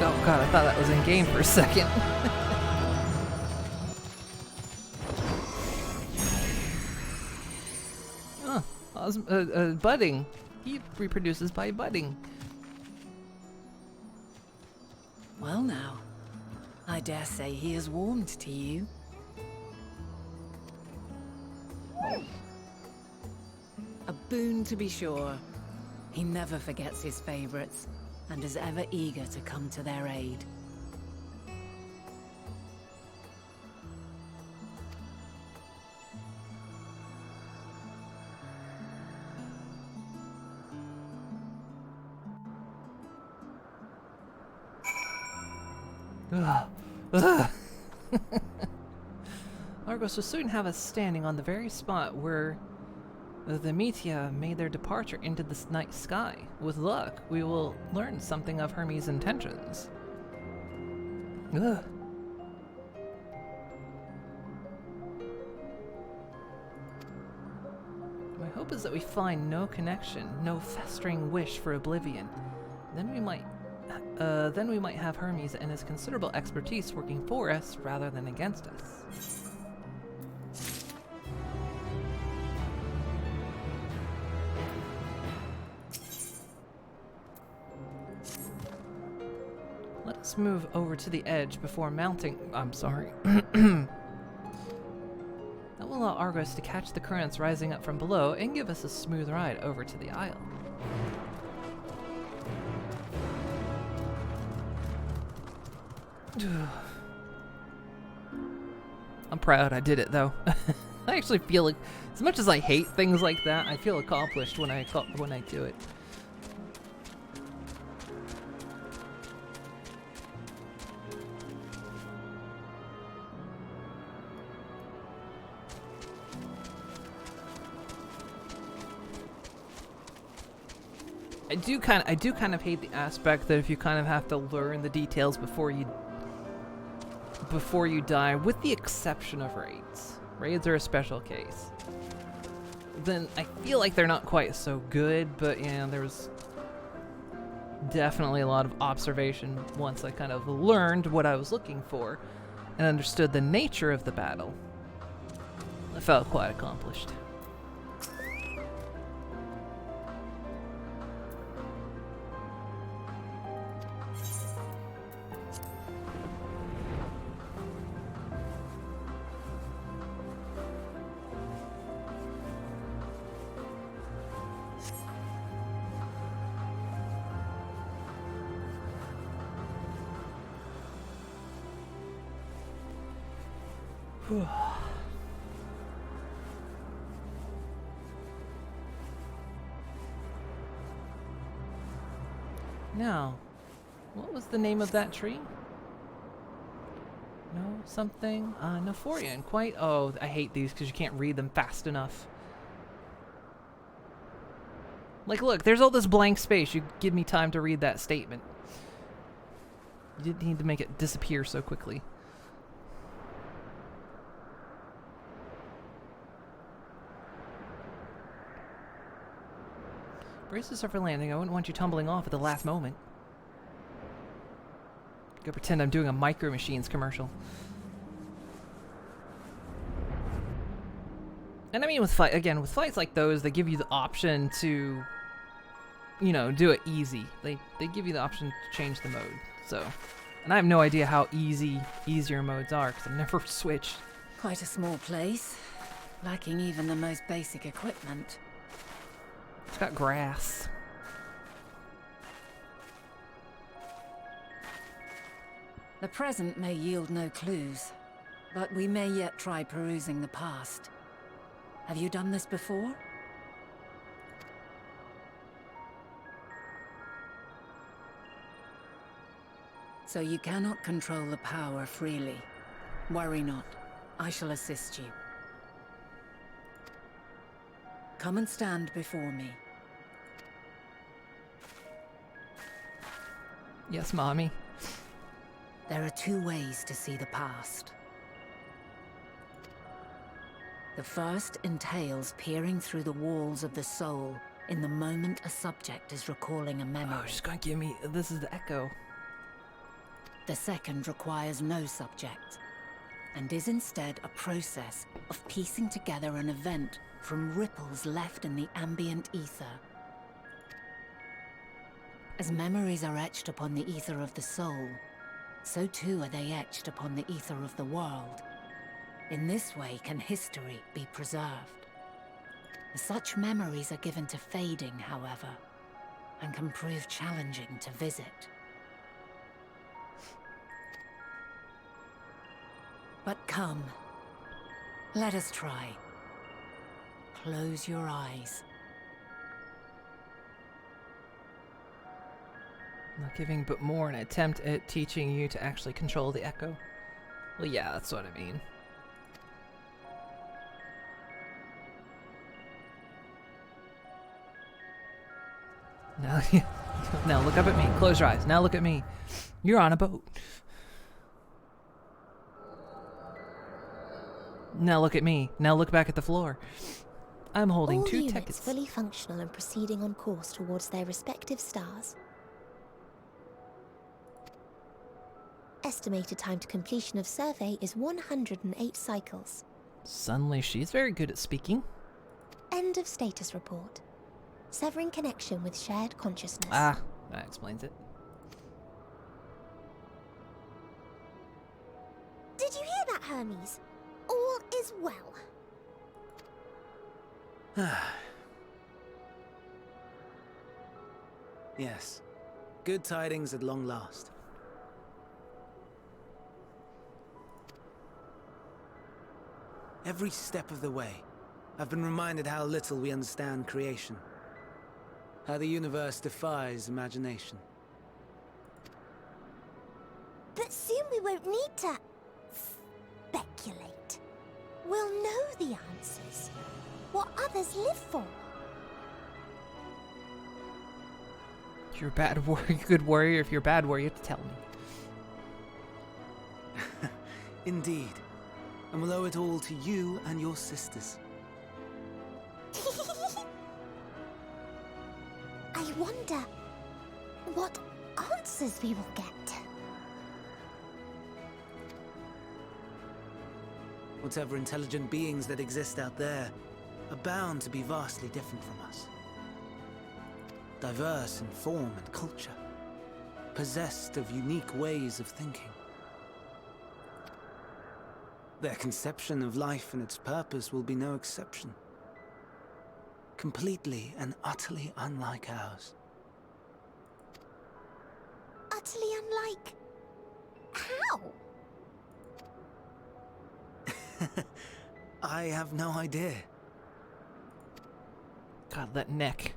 Speaker 1: Oh god, I thought that was in game for a second. Oh, budding. He reproduces by budding.
Speaker 14: Well now, I dare say he has warmed to you. A boon to be sure. He never forgets his favorites, and is ever eager to come to their aid.
Speaker 1: Argos will soon have us standing on the very spot where the Metia made their departure into the night sky. With luck, we will learn something of Hermes' intentions. Ugh. My hope is that we find no connection, no festering wish for oblivion. Then we might have Hermes and his considerable expertise working for us rather than against us. Let us move over to the edge before mounting. I'm sorry. That will allow Argos to catch the currents rising up from below and give us a smooth ride over to the isle. I'm proud I did it, though. I actually feel like, as much as I hate things like that, I feel accomplished when I do it. I do kind of hate the aspect that if you kind of have to learn the details before you die, with the exception of raids. Raids are a special case. Then I feel like they're not quite so good, but yeah, there's definitely a lot of observation once I kind of learned what I was looking for and understood the nature of the battle. I felt quite accomplished. Now, what was the name of that tree? No something? Neforian. Quite. Oh, I hate these because you can't read them fast enough. Like, look, there's all this blank space. You give me time to read that statement. You didn't need to make it disappear so quickly. Brace yourself for landing. I wouldn't want you tumbling off at the last moment. Go pretend I'm doing a Micro Machines commercial. And I mean, with flights like those, they give you the option to, you know, do it easy. They give you the option to change the mode. So, and I have no idea how easier modes are because I've never switched.
Speaker 7: Quite a small place, lacking even the most basic equipment.
Speaker 1: It's got grass.
Speaker 7: The present may yield no clues, but we may yet try perusing the past. Have you done this before? So you cannot control the power freely. Worry not. I shall assist you. Come and stand before me.
Speaker 1: Yes, Mommy.
Speaker 7: There are two ways to see the past. The first entails peering through the walls of the soul in the moment a subject is recalling a memory.
Speaker 1: Oh, she's gonna give me... This is the echo.
Speaker 7: The second requires no subject, and is instead a process of piecing together an event from ripples left in the ambient ether. As memories are etched upon the ether of the soul, so too are they etched upon the ether of the world. In this way can history be preserved. Such memories are given to fading, however, and can prove challenging to visit. But come, let us try. Close your eyes.
Speaker 1: Not giving, but more an attempt at teaching you to actually control the echo. Well, yeah, that's what I mean. Now, now look up at me. Close your eyes. Now look at me. You're on a boat. Now look at me. Now look back at the floor. I'm holding
Speaker 8: All
Speaker 1: two
Speaker 8: units
Speaker 1: tickets.
Speaker 8: fully functional and proceeding on course towards their respective stars. Estimated time to completion of survey is 108 cycles.
Speaker 1: Suddenly, she's very good at speaking.
Speaker 8: End of status report. Severing connection with shared consciousness.
Speaker 1: Ah, that explains it.
Speaker 8: Did you hear that, Hermes? All is well.
Speaker 11: Yes. Good tidings at long last. Every step of the way, I've been reminded how little we understand creation. How the universe defies imagination.
Speaker 8: But soon we won't need to speculate. We'll know the answers. What others live for.
Speaker 1: If you're a bad warrior, good warrior. If you're a bad warrior, you have to tell me.
Speaker 11: Indeed. And we'll owe it all to you and your sisters.
Speaker 8: I wonder what answers we will get.
Speaker 11: Whatever intelligent beings that exist out there are bound to be vastly different from us. Diverse in form and culture, possessed of unique ways of thinking. Their conception of life and its purpose will be no exception. Completely and utterly unlike ours.
Speaker 8: Utterly unlike... how?
Speaker 11: I have no idea.
Speaker 1: God, that neck.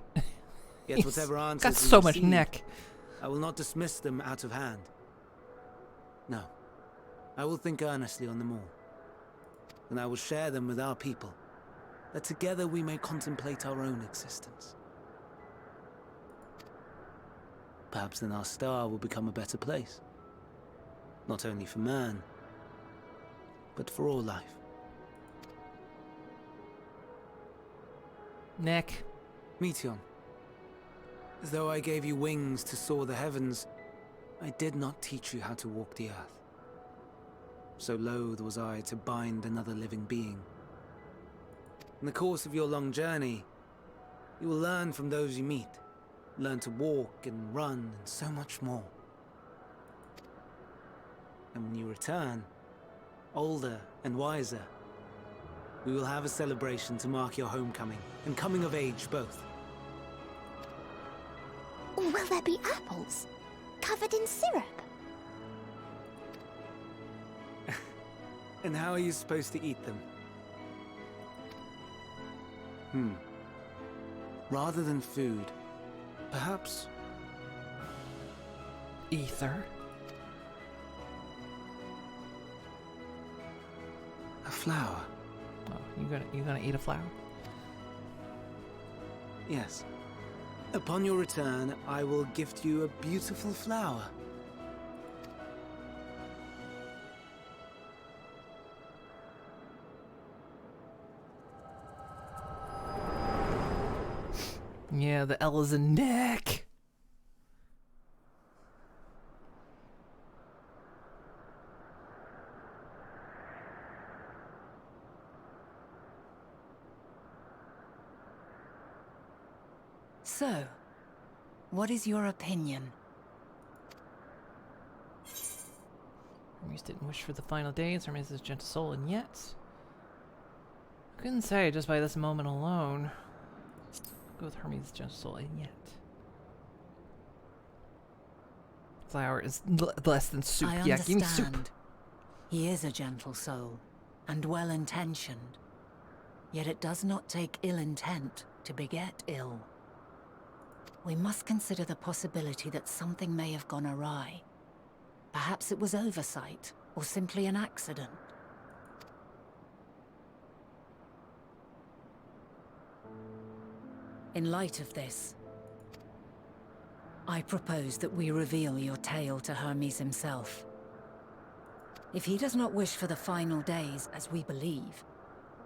Speaker 11: Yet
Speaker 1: He's
Speaker 11: whatever answers
Speaker 1: got
Speaker 11: we
Speaker 1: so much
Speaker 11: receive,
Speaker 1: neck.
Speaker 11: I will not dismiss them out of hand. No. I will think earnestly on them all, and I will share them with our people, that together we may contemplate our own existence. Perhaps then our star will become a better place, not only for man, but for all life.
Speaker 1: Nick.
Speaker 11: Meteon, as though I gave you wings to soar the heavens, I did not teach you how to walk the earth. So loath was I to bind another living being. In the course of your long journey, you will learn from those you meet, learn to walk and run and so much more. And when you return, older and wiser, we will have a celebration to mark your homecoming and coming of age both.
Speaker 8: Or will there be apples? Covered in syrup?
Speaker 11: And how are you supposed to eat them? Rather than food, perhaps...
Speaker 1: ether?
Speaker 11: A flower.
Speaker 1: Oh, you gonna eat a flower?
Speaker 11: Yes. Upon your return, I will gift you a beautiful flower.
Speaker 1: Yeah, the L is a Nick.
Speaker 7: So, what is your opinion?
Speaker 1: Hermes didn't wish for the final days. Hermes is a gentle soul, and yet... I couldn't say just by this moment alone. Go with Hermes' gentle soul, and yet... Flower is less than soup.
Speaker 7: I
Speaker 1: Yeah, give me soup.
Speaker 7: understand. He is a gentle soul, and well-intentioned. Yet it does not take ill intent to beget ill. We must consider the possibility that something may have gone awry. Perhaps it was oversight, or simply an accident. In light of this, I propose that we reveal your tale to Hermes himself. If he does not wish for the final days, as we believe,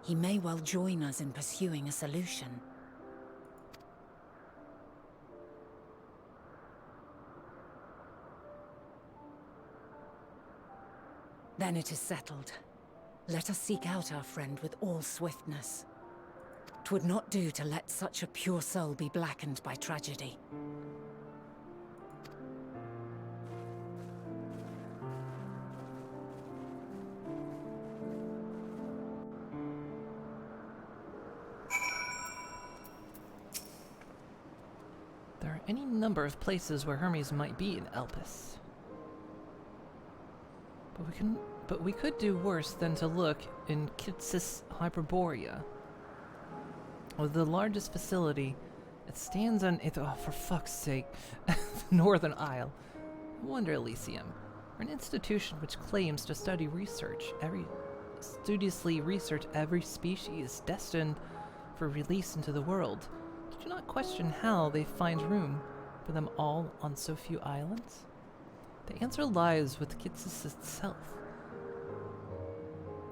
Speaker 7: he may well join us in pursuing a solution. Then it is settled. Let us seek out our friend with all swiftness. 'Twould not do to let such a pure soul be blackened by tragedy.
Speaker 1: There are any number of places where Hermes might be in Elpis. But we could do worse than to look in Kitsis Hyperborea. With the largest facility, it stands on oh, for fuck's sake, the Northern Isle. I wonder Elysium, or an institution which claims to studiously research every species destined for release into the world. Do not question how they find room for them all on so few islands. The answer lies with Kitsis itself.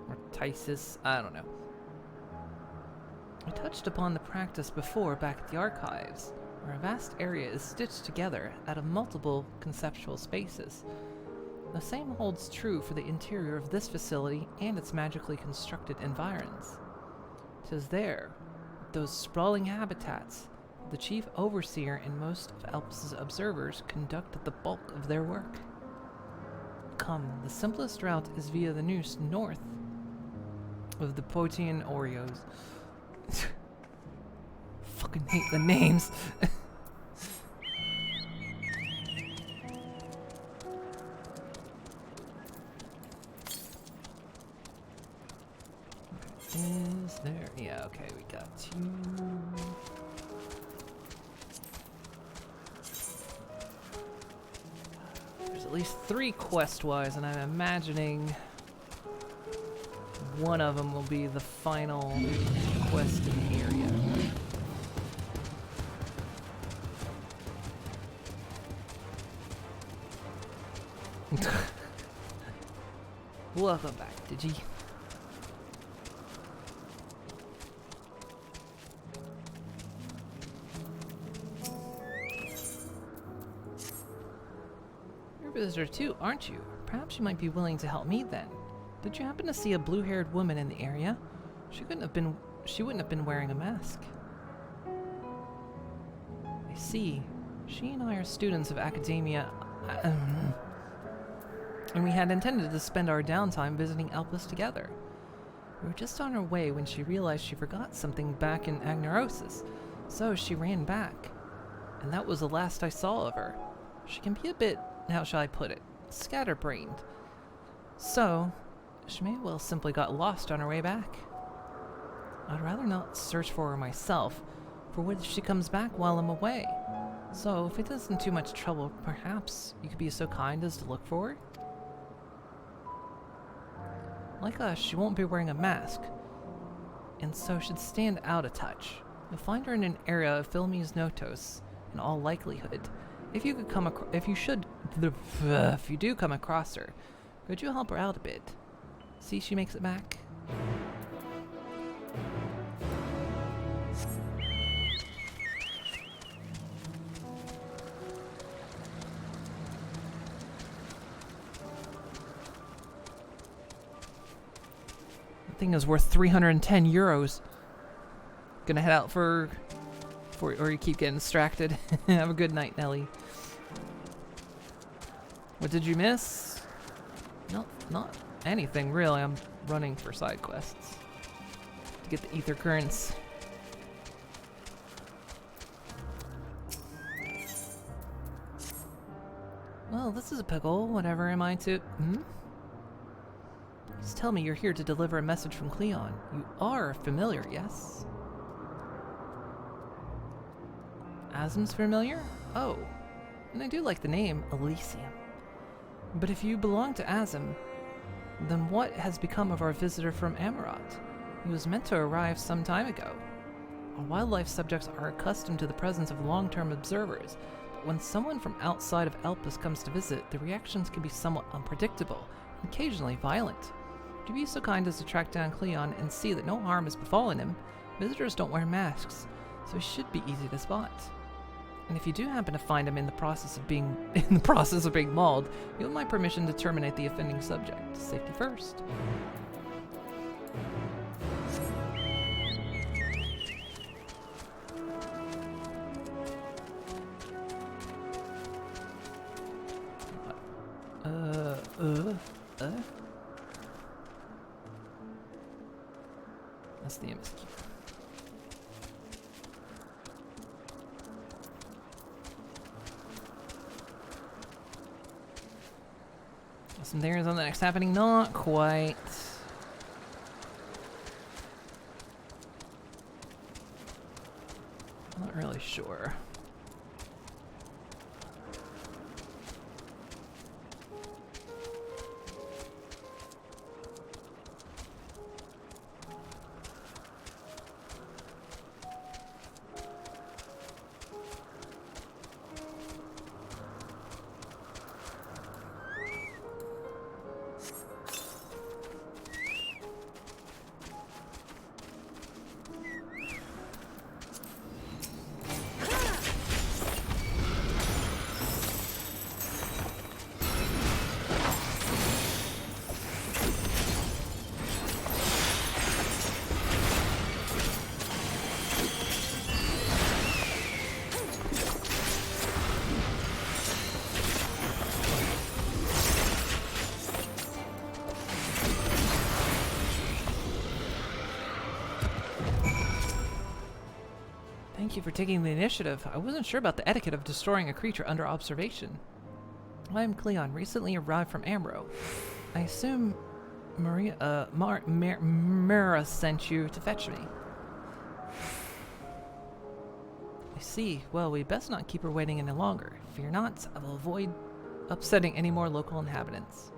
Speaker 1: Or Tysis, I don't know. I touched upon the practice before back at the archives, where a vast area is stitched together out of multiple conceptual spaces. The same holds true for the interior of this facility and its magically constructed environs. 'Tis there, with those sprawling habitats, the chief overseer and most of Elpis' observers conduct the bulk of their work. Come, the simplest route is via the noose north of the Protean Oreos. Fucking hate the names. Is there? Yeah, okay, we got you. There's at least 3 quest-wise, and I'm imagining one of them will be the final quest in the area. Welcome back, Digi. You're a visitor too, aren't you? Perhaps you might be willing to help me then. Did you happen to see a blue-haired woman in the area? She wouldn't have been wearing a mask. I see. She and I are students of academia. And we had intended to spend our downtime visiting Elpis together. We were just on our way when she realized she forgot something back in Agnerosis, so she ran back. And that was the last I saw of her. She can be a bit, how shall I put it, scatterbrained. So, she may well simply got lost on her way back. I'd rather not search for her myself, for what if she comes back while I'm away? So, if it isn't too much trouble, perhaps you could be so kind as to look for her? Like us, she won't be wearing a mask, and so should stand out a touch. You'll find her in an area of Philmes Notos, in all likelihood. If you do come across her, could you help her out a bit? See she makes it back? Thing is worth 310 euros. Gonna head out or you keep getting distracted. Have a good night, Nelly. What did you miss? No, not anything really. I'm running for side quests to get the ether currents. Well, this is a pickle. Whatever am I to... Please tell me you're here to deliver a message from Cleon. You are familiar, yes? Asm's familiar? Oh, and I do like the name, Elysium. But if you belong to Asm, then what has become of our visitor from Amarat? He was meant to arrive some time ago. Our wildlife subjects are accustomed to the presence of long-term observers, but when someone from outside of Elpis comes to visit, the reactions can be somewhat unpredictable, and occasionally violent. To be so kind as to track down Cleon and see that no harm has befallen him, visitors don't wear masks, so he should be easy to spot. And if you do happen to find him in the process of being mauled, you have my permission to terminate the offending subject. Safety first. That's the MSQ. Some theories on the next happening? Not quite. Not really sure. Thank you for taking the initiative. I wasn't sure about the etiquette of destroying a creature under observation. I'm Cleon, recently arrived from Amro. I assume Mara sent you to fetch me. I see. Well, we best not keep her waiting any longer. Fear not, I will avoid upsetting any more local inhabitants.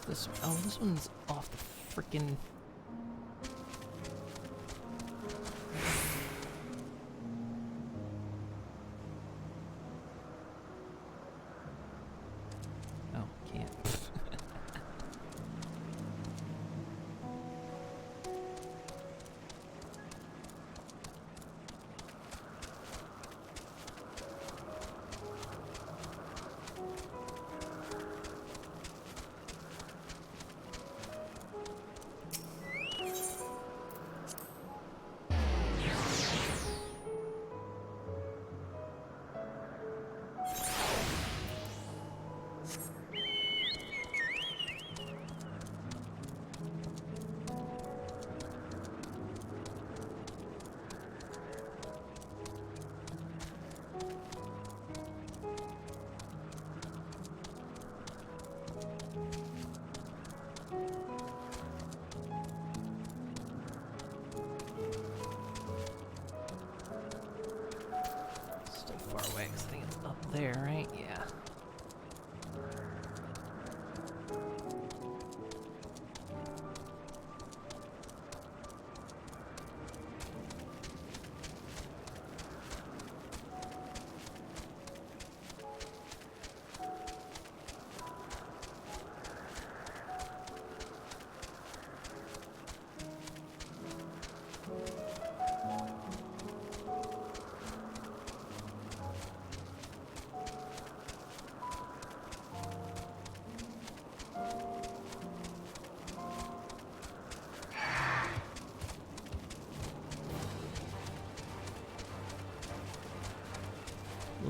Speaker 1: this? Oh, this one's off the freaking. Oh, can't. Still far away, 'cause I think it's up there, right? Yeah.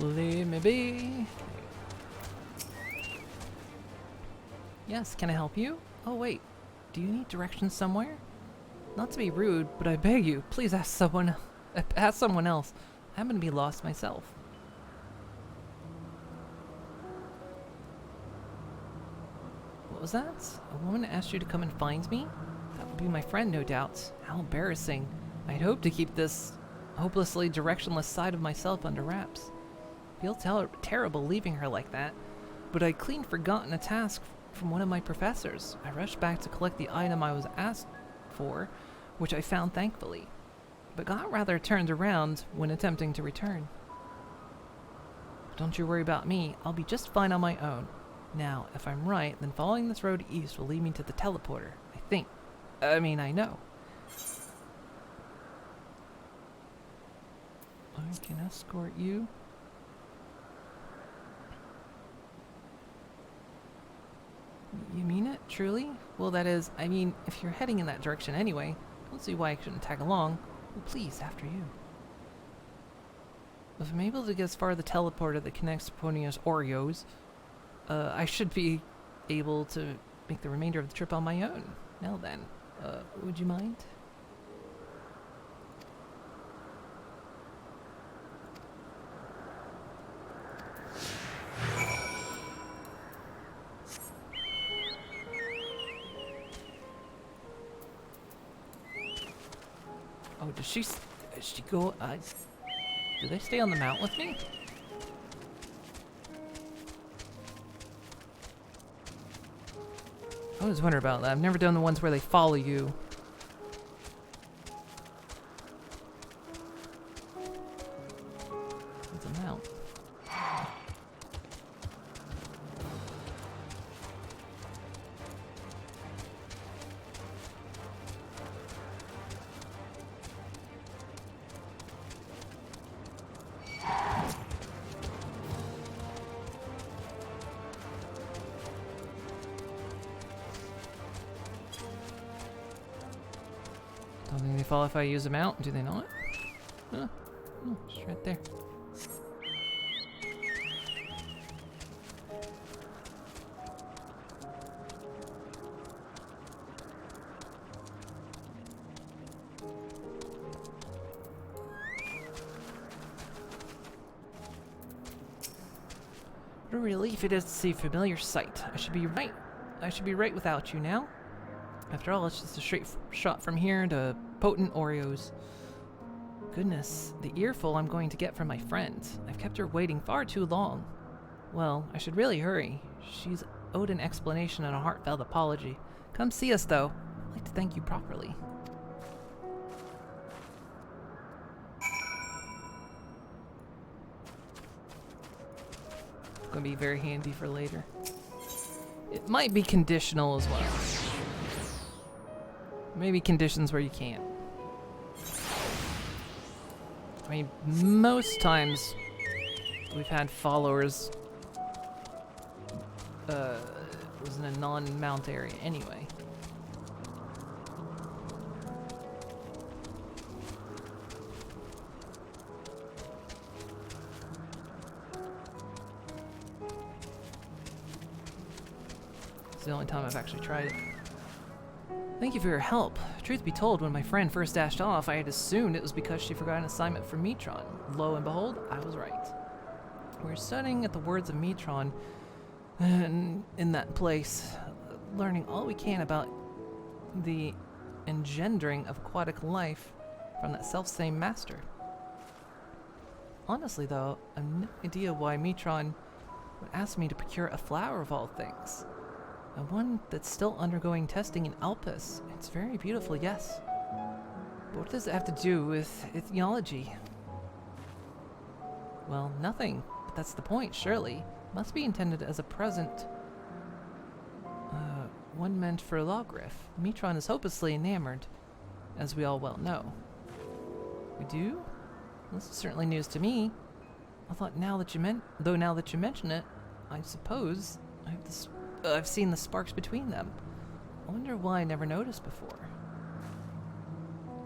Speaker 1: Leave me be. Yes, can I help you? Oh wait, do you need directions somewhere? Not to be rude, but I beg you, please ask someone else. I happen to be lost myself. What was that? A woman asked you to come and find me? That would be my friend, no doubt. How embarrassing. I'd hoped to keep this hopelessly directionless side of myself under wraps. Feel terrible leaving her like that, but I'd clean forgotten a task from one of my professors. I rushed back to collect the item I was asked for, which I found thankfully, but got rather turned around when attempting to return. Don't you worry about me, I'll be just fine on my own. Now, if I'm right, then following this road east will lead me to the teleporter, I think. I mean, I know. I can escort you. You mean it? Truly? Well, that is, I mean, if you're heading in that direction anyway, I don't see why I shouldn't tag along. Well, please, after you. If I'm able to get as far as the teleporter that connects to Ponia's Oreos, I should be able to make the remainder of the trip on my own. Now then, would you mind? Oh, does she go, do they stay on the mount with me? I always wonder about that. I've never done the ones where they follow you. It's a mount. Don't think they fall if I use a mount, do they not? Huh. Oh, it's right there. What a relief it is to see a familiar sight. I should be right without you now. After all, it's just a straight shot from here to potent Oreos. Goodness, the earful I'm going to get from my friend. I've kept her waiting far too long. Well, I should really hurry. She's owed an explanation and a heartfelt apology. Come see us, though. I'd like to thank you properly. Gonna be very handy for later. It might be conditional as well. Maybe conditions where you can't. I mean, most times we've had followers was in a non-mount area anyway. It's the only time I've actually tried it. Thank you for your help. Truth be told, when my friend first dashed off, I had assumed it was because she forgot an assignment for Metron. Lo and behold, I was right. We're studying at the words of Metron in that place, learning all we can about the engendering of aquatic life from that self-same master. Honestly, though, I have no idea why Metron would ask me to procure a flower of all things. And one that's still undergoing testing in Alpus. It's very beautiful, yes. But what does it have to do with ethnology? Well, nothing. But that's the point, surely. Must be intended as a present. One meant for Logriff. Metron is hopelessly enamored, as we all well know. We do? This is certainly news to me. I thought now that you mention it, I suppose I've seen the sparks between them. I wonder why I never noticed before.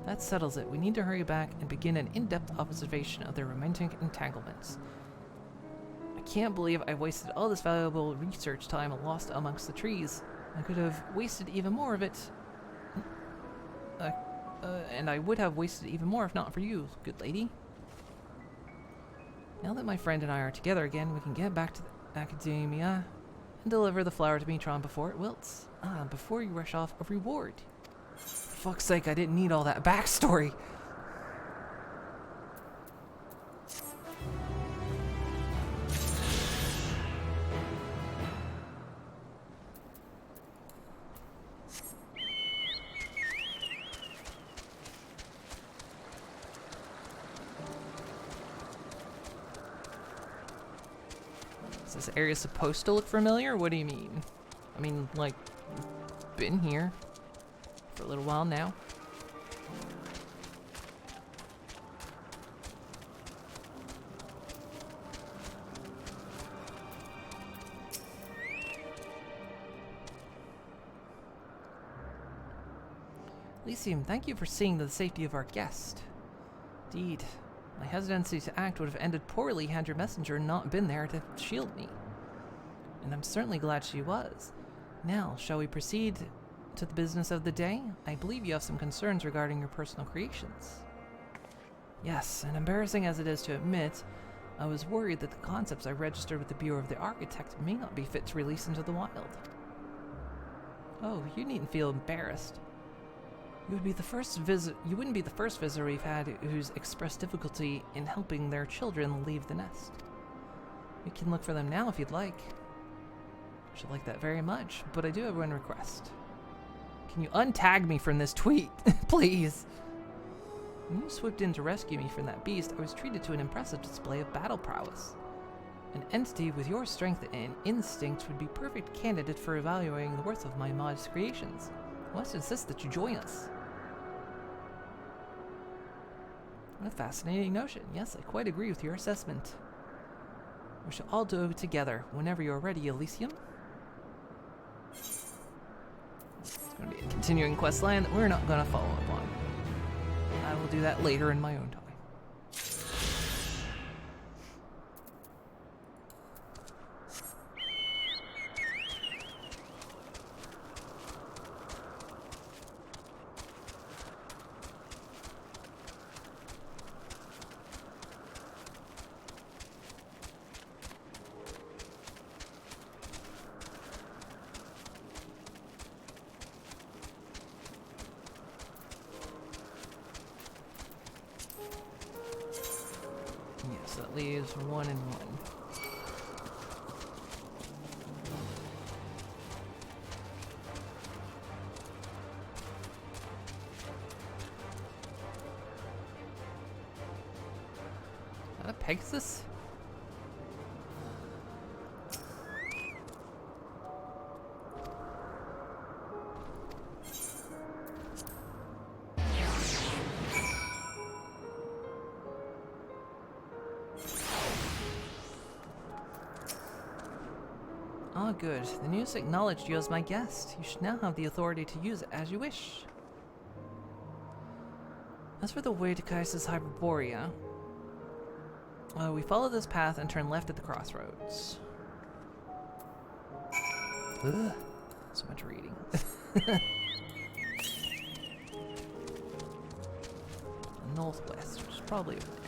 Speaker 1: That settles it. We need to hurry back and begin an in-depth observation of their romantic entanglements. I can't believe I wasted all this valuable research time lost amongst the trees. I could have wasted even more of it. And I would have wasted even more if not for you, good lady. Now that my friend and I are together again, we can get back to the academia and deliver the flower to Metron before it wilts. Before you rush off, a reward. For fuck's sake, I didn't need all that backstory. Is this area supposed to look familiar? What do you mean? I mean, like, been here for a little while now. Elysium, thank you for seeing to the safety of our guest. Indeed. My hesitancy to act would have ended poorly had your messenger not been there to shield me. And I'm certainly glad she was. Now, shall we proceed to the business of the day? I believe you have some concerns regarding your personal creations. Yes, and embarrassing as it is to admit, I was worried that the concepts I registered with the Bureau of the Architect may not be fit to release into the wild. Oh, you needn't feel embarrassed. You wouldn't be the first visitor we've had who's expressed difficulty in helping their children leave the nest. We can look for them now if you'd like. I should like that very much, but I do have one request. Can you untag me from this tweet, please? When you swooped in to rescue me from that beast, I was treated to an impressive display of battle prowess. An entity with your strength and instinct would be perfect candidate for evaluating the worth of my modest creations. I must insist that you join us. What a fascinating notion. Yes, I quite agree with your assessment. We shall all do it together whenever you're ready, Elysium. It's going to be a continuing quest line that we're not going to follow up on. I will do that later in my own time. Yes, that leaves 1 and 1. that Pegasus? Ah, good. The news acknowledged you as my guest. You should now have the authority to use it as you wish. As for the way to Kaisa's Hyperborea, we follow this path and turn left at the crossroads. Ugh, so much reading. Northwest, which is probably over there.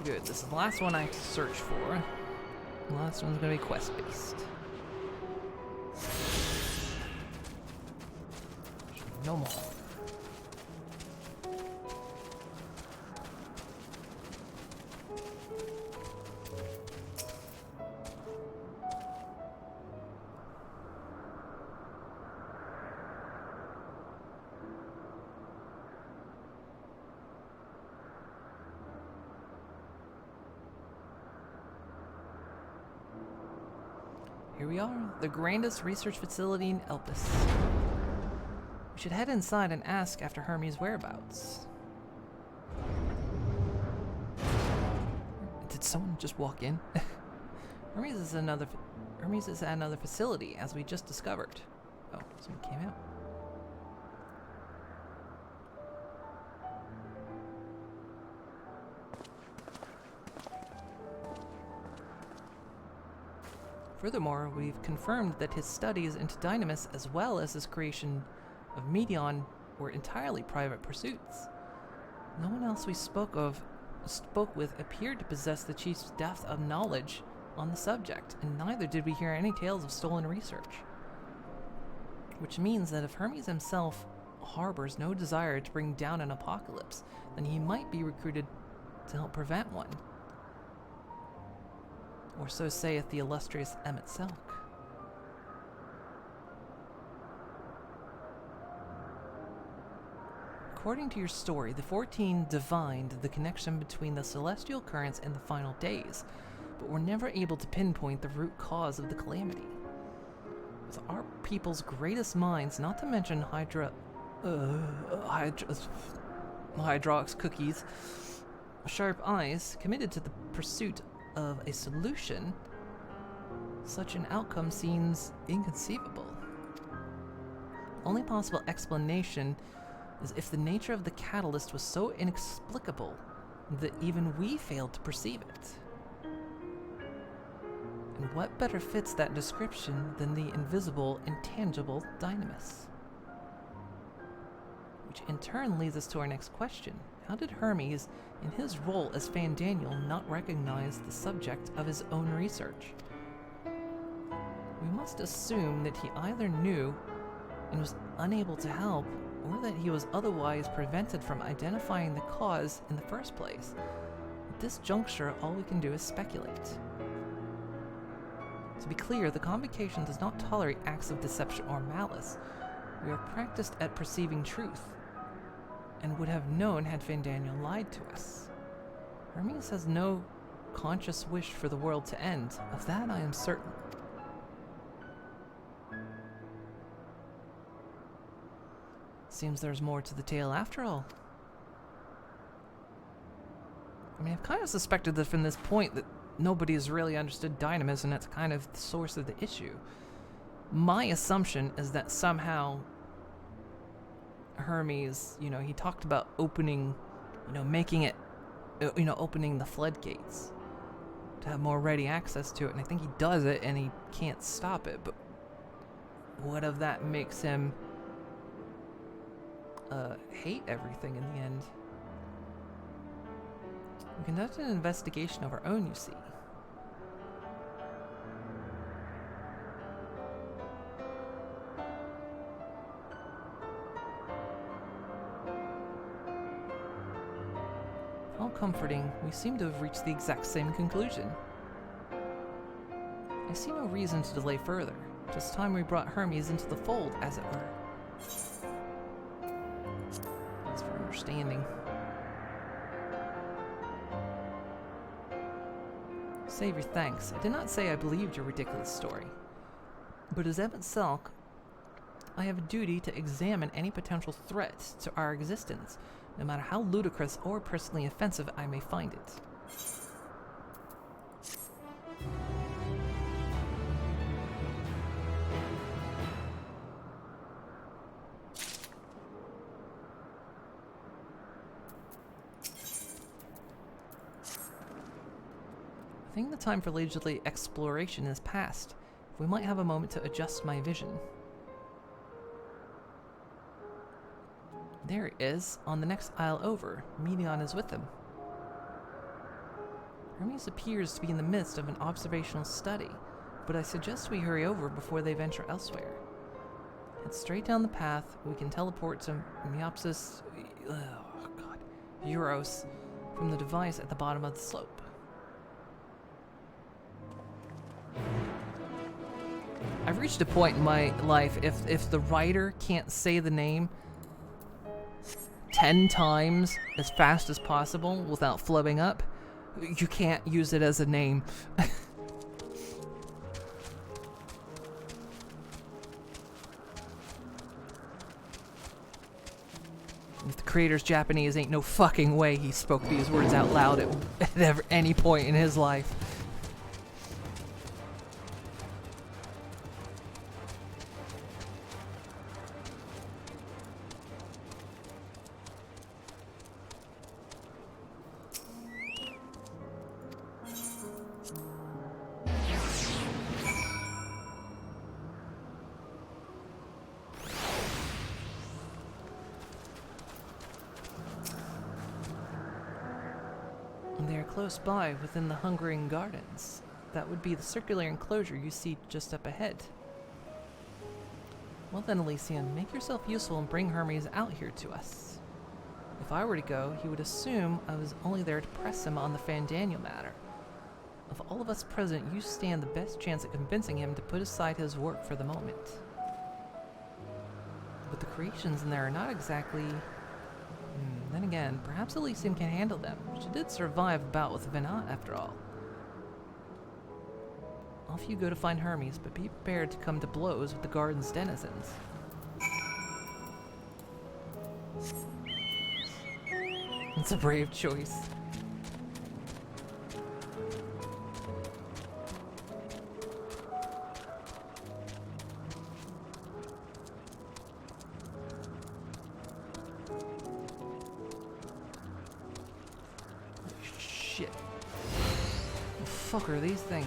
Speaker 1: Good, this is the last one I have to search for. The last one's gonna be quest-based. No more. Here we are, the grandest research facility in Elpis. We should head inside and ask after Hermes' whereabouts. Did someone just walk in? Hermes is at another facility, as we just discovered. Oh, someone came out. Furthermore, we've confirmed that his studies into Dynamis as well as his creation of Medion were entirely private pursuits. No one else we spoke with appeared to possess the chief's depth of knowledge on the subject, and neither did we hear any tales of stolen research. Which means that if Hermes himself harbors no desire to bring down an apocalypse, then he might be recruited to help prevent one. Or so saith the illustrious Emmett Selk. According to your story, the 14 divined the connection between the celestial currents and the final days, but were never able to pinpoint the root cause of the calamity. With our people's greatest minds, not to mention Hydrox cookies, sharp eyes, committed to the pursuit of a solution, such an outcome seems inconceivable. The only possible explanation is if the nature of the catalyst was so inexplicable that even we failed to perceive it. And what better fits that description than the invisible, intangible Dynamis? Which in turn leads us to our next question. How did Hermes, in his role as Fandaniel, not recognize the subject of his own research? We must assume that he either knew and was unable to help, or that he was otherwise prevented from identifying the cause in the first place. At this juncture, all we can do is speculate. To be clear, the Convocation does not tolerate acts of deception or malice. We are practiced at perceiving truth, and would have known had Fandaniel lied to us. Hermes has no conscious wish for the world to end. Of that I am certain. Seems there's more to the tale after all. I mean, I've kind of suspected that from this point that nobody has really understood Dynamis, and that's kind of the source of the issue. My assumption is that somehow Hermes, he talked about opening, making it, opening the floodgates to have more ready access to it, and I think he does it and he can't stop it, but what if that makes him hate everything in the end? We conducted an investigation of our own, you see. how comforting, we seem to have reached the exact same conclusion. I see no reason to delay further. Just time we brought Hermes into the fold, as it were. Thanks for understanding. Save your thanks. I did not say I believed your ridiculous story. But as Emmett Selk, I have a duty to examine any potential threat to our existence, no matter how ludicrous or personally offensive I may find it. I think the time for leisurely exploration is past. We might have a moment to adjust my vision. There it is, on the next aisle over. Medion is with him. Hermes appears to be in the midst of an observational study, but I suggest we hurry over before they venture elsewhere. Head straight down the path. We can teleport to Meopsis, Euros, from the device at the bottom of the slope. I've reached a point in my life, if the writer can't say the name 10 times as fast as possible without flubbing up, you can't use it as a name. If the creator's Japanese, ain't no fucking way he spoke these words out loud at any point in his life. They are close by, within the Hungering Gardens. That would be the circular enclosure you see just up ahead. Well then, Elysium, make yourself useful and bring Hermes out here to us. If I were to go, he would assume I was only there to press him on the Fandaniel matter. Of all of us present, you stand the best chance at convincing him to put aside his work for the moment. But the creations in there are not exactly... Then again, perhaps Elysium can handle them. She did survive a bout with Venat, after all. Off you go to find Hermes, but be prepared to come to blows with the garden's denizens. It's a brave choice. Shit. The fuck are these things?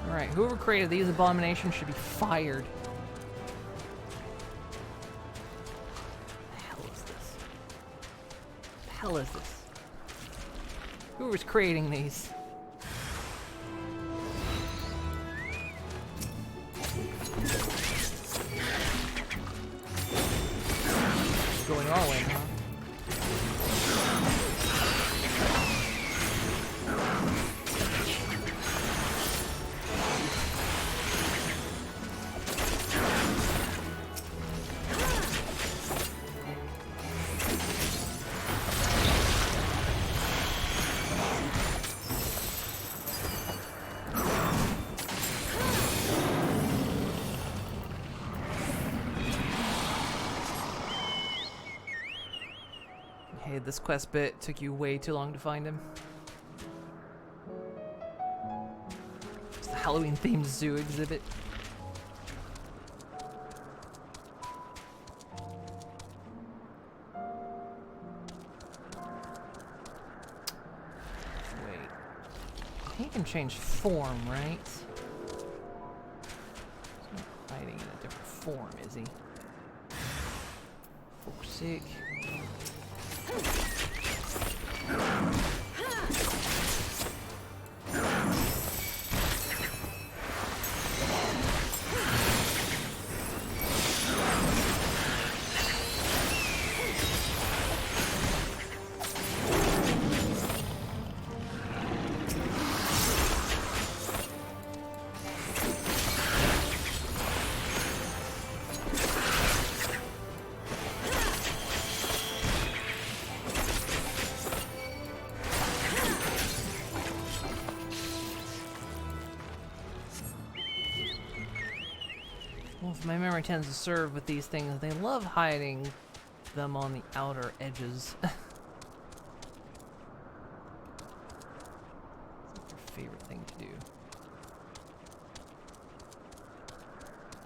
Speaker 1: Alright, whoever created these abominations should be fired. What the hell is this? What the hell is this? Whoever's creating these? Going our way, huh? Hey, this quest bit took you way too long to find him. It's the Halloween-themed zoo exhibit. Wait. He can change form, right? He's not hiding in a different form, is he? Folk sick. Well, if my memory tends to serve with these things, they love hiding them on the outer edges. It's like their favorite thing to do.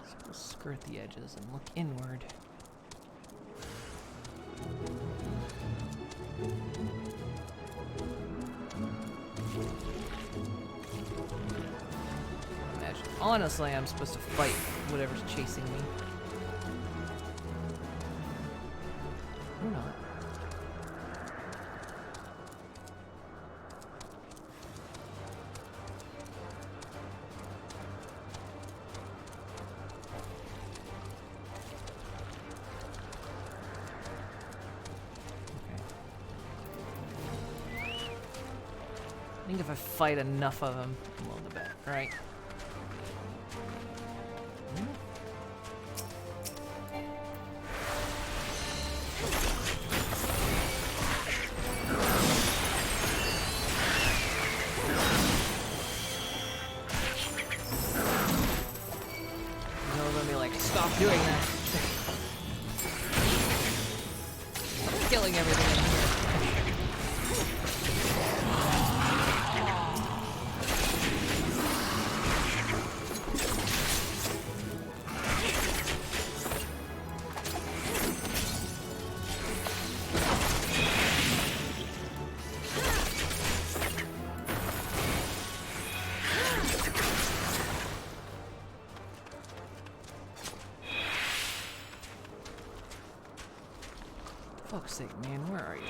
Speaker 1: So we'll skirt the edges and look inward. Imagine. Honestly, I'm supposed to fight whatever's chasing me. Or not. I think if I fight enough of them, well, the better, right? Stop doing that. I'm killing everything in here. Fuck's sake, man, where are you?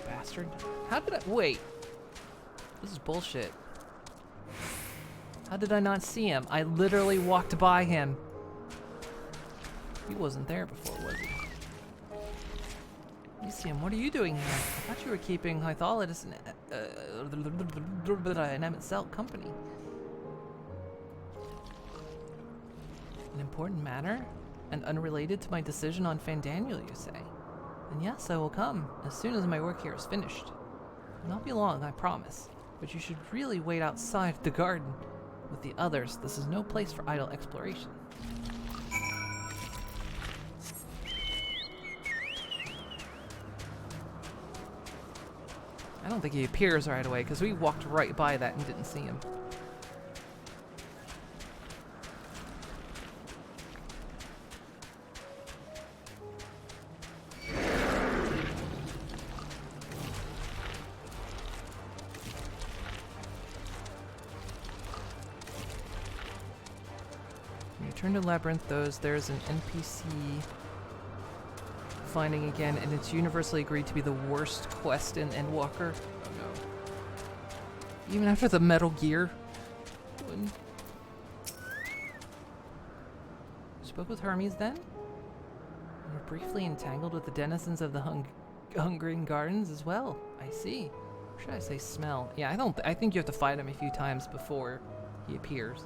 Speaker 1: Bastard. How did I— wait. This is bullshit. How did I not see him? I literally walked by him. He wasn't there before, was he? You see him. What are you doing here? I thought you were keeping Hythologist and Emmett Selk company. An important matter? And unrelated to my decision on Fandaniel, you say? And yes, I will come, as soon as my work here is finished. It will not be long, I promise. But you should really wait outside the garden. With the others, this is no place for idle exploration. I don't think he appears right away, because we walked right by that and didn't see him. Return to Labyrinth, there's an NPC finding again, and it's universally agreed to be the worst quest in Endwalker. Oh no. Even after the Metal Gear one. Spoke with Hermes then? And were briefly entangled with the denizens of the Hungering Gardens as well. I see. Or should I say smell? Yeah, I think you have to fight him a few times before he appears.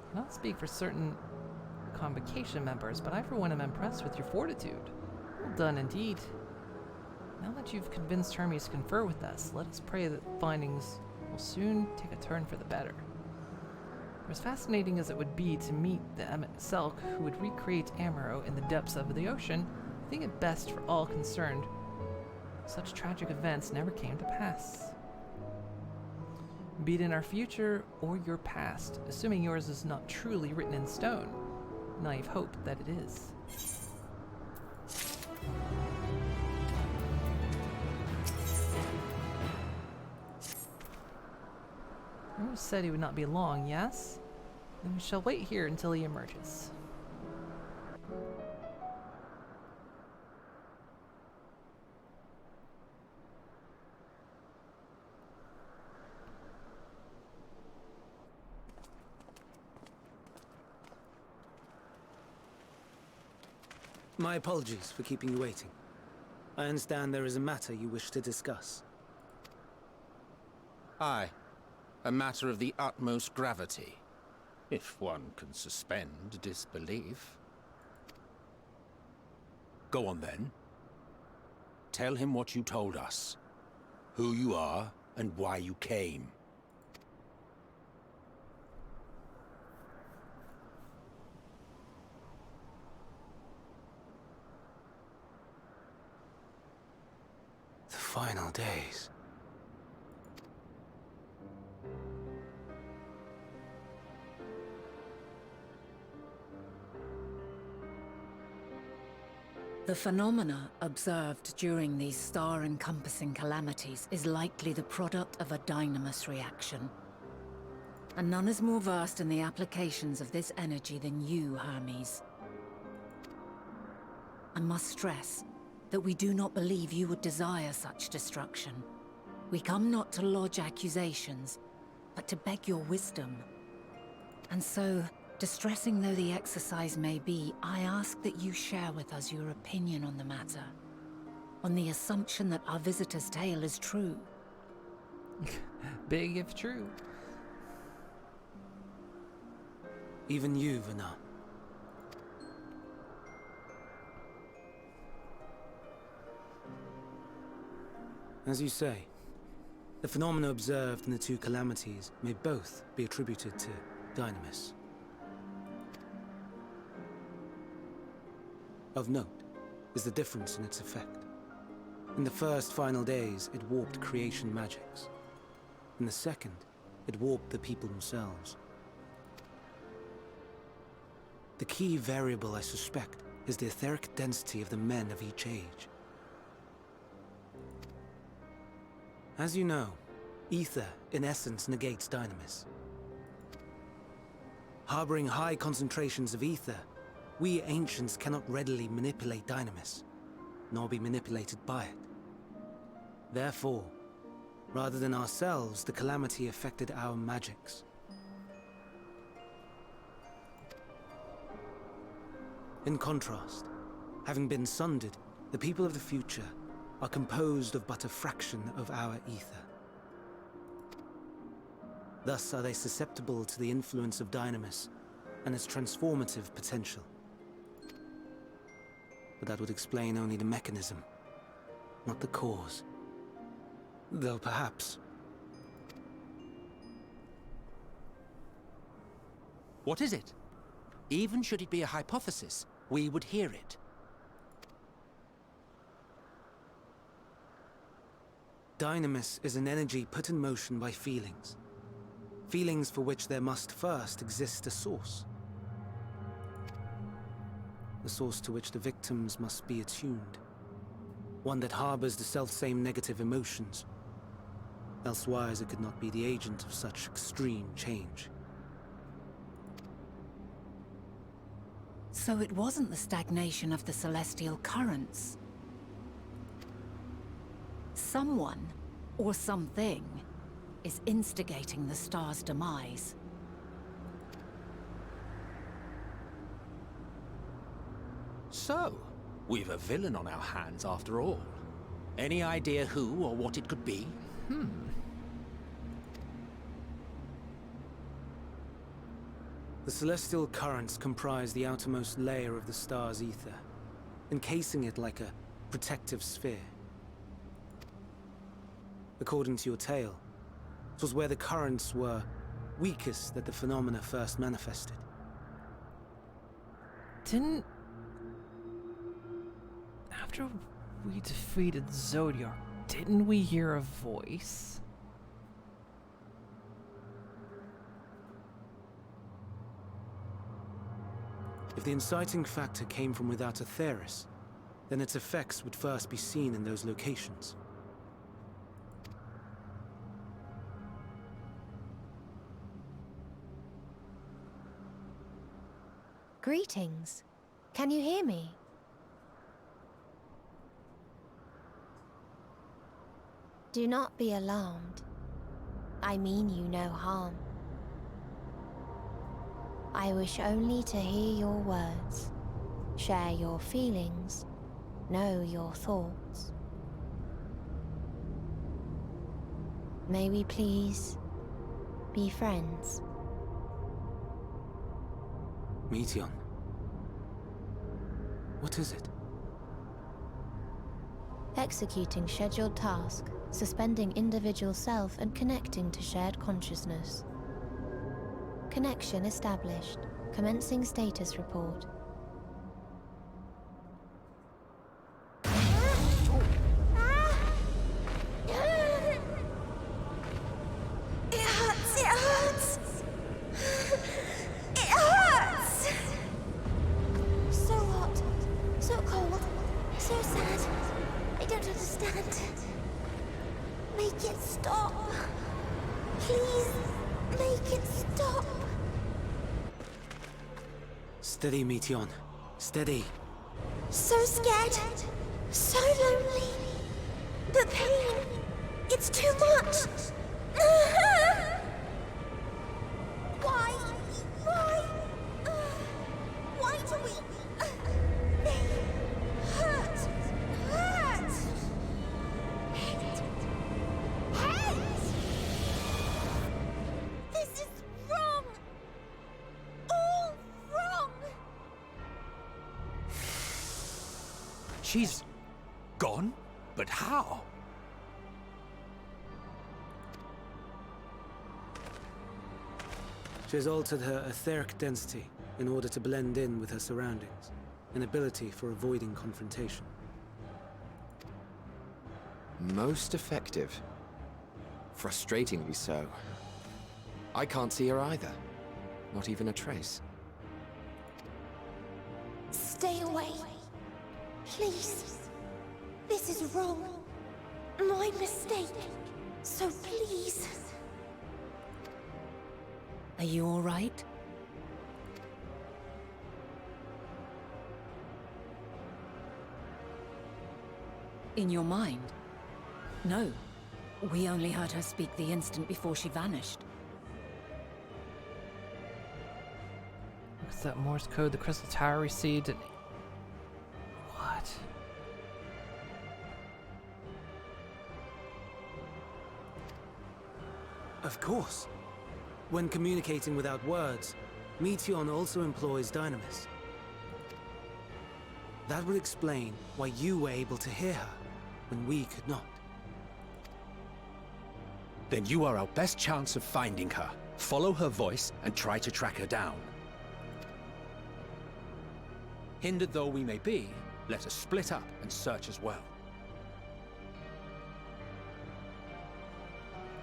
Speaker 1: I cannot speak for certain Convocation members, but I for one am impressed with your fortitude. Well done indeed. Now that you've convinced Hermes to confer with us, let us pray that findings will soon take a turn for the better. For as fascinating as it would be to meet the Emmett Selk who would recreate Amaro in the depths of the ocean, I think it best for all concerned such tragic events never came to pass. be it in our future or your past, assuming yours is not truly written in stone. Naive hope that it is. Rose said he would not be long, yes? Then we shall wait here until he emerges.
Speaker 11: My apologies for keeping you waiting. I understand there is a matter you wish to discuss.
Speaker 5: Aye. A matter of the utmost gravity. If one can suspend disbelief. Go on then. Tell him what you told us. Who you are and why you came.
Speaker 11: The final days.
Speaker 7: The phenomena observed during these star-encompassing calamities is likely the product of a dynamis reaction. And none is more versed in the applications of this energy than you, Hermes. I must stress that we do not believe you would desire such destruction. We come not to lodge accusations, but to beg your wisdom. And so, distressing though the exercise may be, I ask that you share with us your opinion on the matter, on the assumption that our visitor's tale is true.
Speaker 1: Big if true.
Speaker 11: Even you, Vana. As you say, the phenomena observed in the two calamities may both be attributed to dynamis. Of note is the difference in its effect. In the first final days, it warped creation magics. In the second, it warped the people themselves. The key variable, I suspect, is the etheric density of the men of each age. As you know, ether, in essence, negates dynamis. Harboring high concentrations of ether, we ancients cannot readily manipulate dynamis, nor be manipulated by it. Therefore, rather than ourselves, the calamity affected our magics. In contrast, having been sundered, the people of the future are composed of but a fraction of our ether. Thus are they susceptible to the influence of dynamis and its transformative potential. But that would explain only the mechanism, not the cause. Though perhaps...
Speaker 5: What is it? Even should it be a hypothesis, we would hear it.
Speaker 11: Dynamis is an energy put in motion by feelings. Feelings for which there must first exist a source. The source to which the victims must be attuned. One that harbors the selfsame negative emotions. Elsewise it could not be the agent of such extreme change.
Speaker 7: So it wasn't the stagnation of the celestial currents. Someone, or something, is instigating the star's demise.
Speaker 5: So, we've a villain on our hands after all. Any idea who or what it could be?
Speaker 11: The celestial currents comprise the outermost layer of the star's ether, encasing it like a protective sphere. According to your tale, it was where the currents were weakest that the phenomena first manifested.
Speaker 1: After we defeated Zodiac, didn't we hear a voice?
Speaker 11: If the inciting factor came from without Aetheris, then its effects would first be seen in those locations.
Speaker 8: Greetings. Can you hear me? Do not be alarmed. I mean you no harm. I wish only to hear your words, share your feelings, know your thoughts. May we please be friends?
Speaker 11: Meteion. What is it?
Speaker 8: Executing scheduled task, suspending individual self and connecting to shared consciousness. Connection established. Commencing status report.
Speaker 11: Steady, Meteion. Steady.
Speaker 8: So scared. So lonely. The pain. It's too much. Why? Why do we... They hurt. Hurt. This is wrong. All wrong.
Speaker 5: She's gone? But how?
Speaker 11: She has altered her etheric density in order to blend in with her surroundings, an ability for avoiding confrontation.
Speaker 4: Most effective. Frustratingly so. I can't see her either. Not even a trace.
Speaker 8: Stay away. Please. This is wrong. My mistake. So please.
Speaker 7: Are you all right? In your mind? No. We only heard her speak the instant before she vanished.
Speaker 1: What's that Morse code the Crystal Tower received? And what?
Speaker 11: Of course. When communicating without words, Meteion also employs Dynamis. That would explain why you were able to hear her, when we could not.
Speaker 5: Then you are our best chance of finding her. Follow her voice and try to track her down. Hindered though we may be, let us split up and search as well.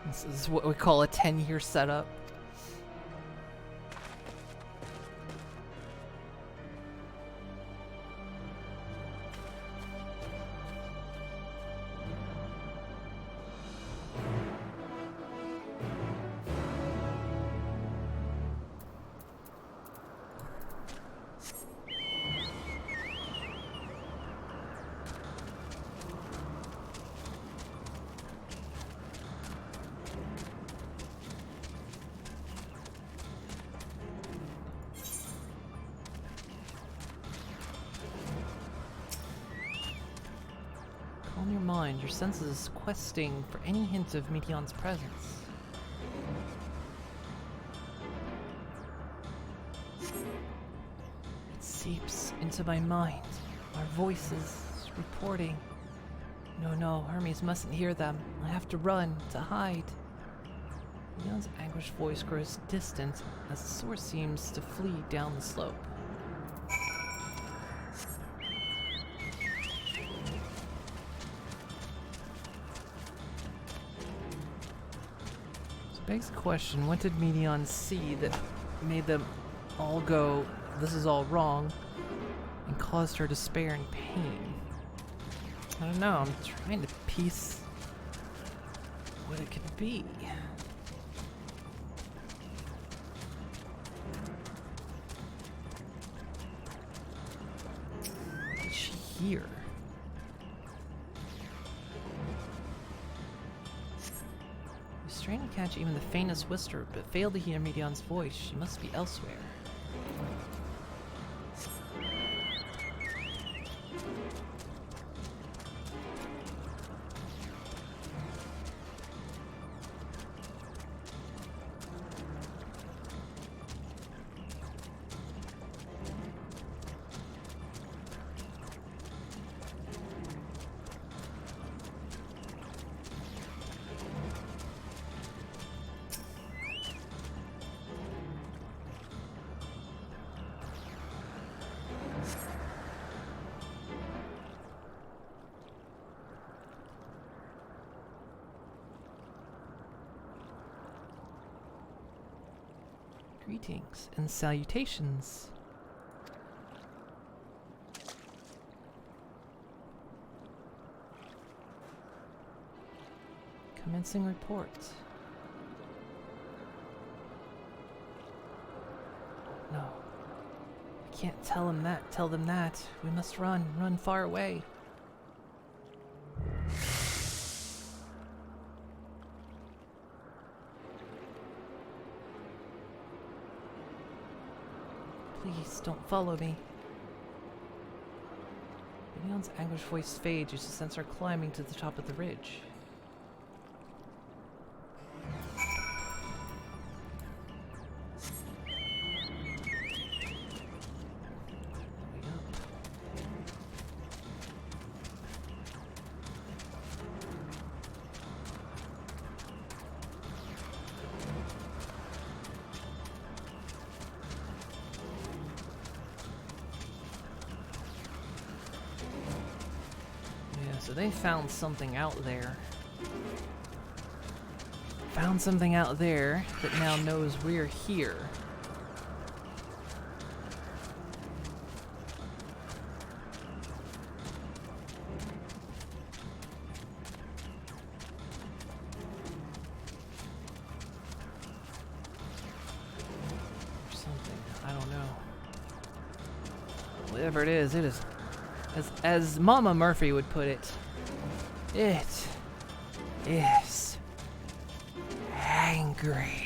Speaker 1: This is what we call a 10-year setup. Calm your mind, your senses questing for any hint of Meteion's presence. It seeps into my mind. Our voices reporting. No, Hermes mustn't hear them. I have to run, to hide. Meteion's anguished voice grows distant as the source seems to flee down the slope. Begs the question, what did Meteion see that made them all go this is all wrong and caused her despair and pain. I don't know, I'm trying to piece what it could be. What did she hear? We strain to catch even the faintest whisper, but fail to hear Medion's voice. She must be elsewhere. Greetings and salutations. Commencing report. No. I can't tell him that. Tell them that. We must run. Run far away. Please, don't follow me. Medion's anguished voice fades. You sense her climbing to the top of the ridge. So they found something out there. Found something out there that now knows we're here. Or something. I don't know. Whatever it is, as Mama Murphy would put it, it is angry.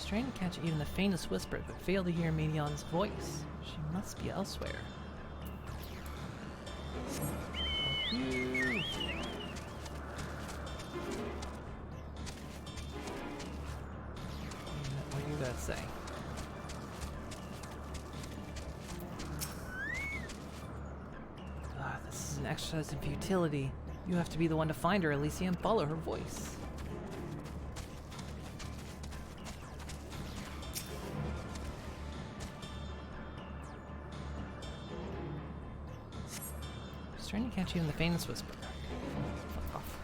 Speaker 1: Trying to catch even the faintest whisper, but fail to hear Medion's voice. She must be elsewhere. You. What do you got to say? This is an exercise in futility. You have to be the one to find her, Alicia, and follow her voice. Trying to catch you in the faintest whisper. Fuck off.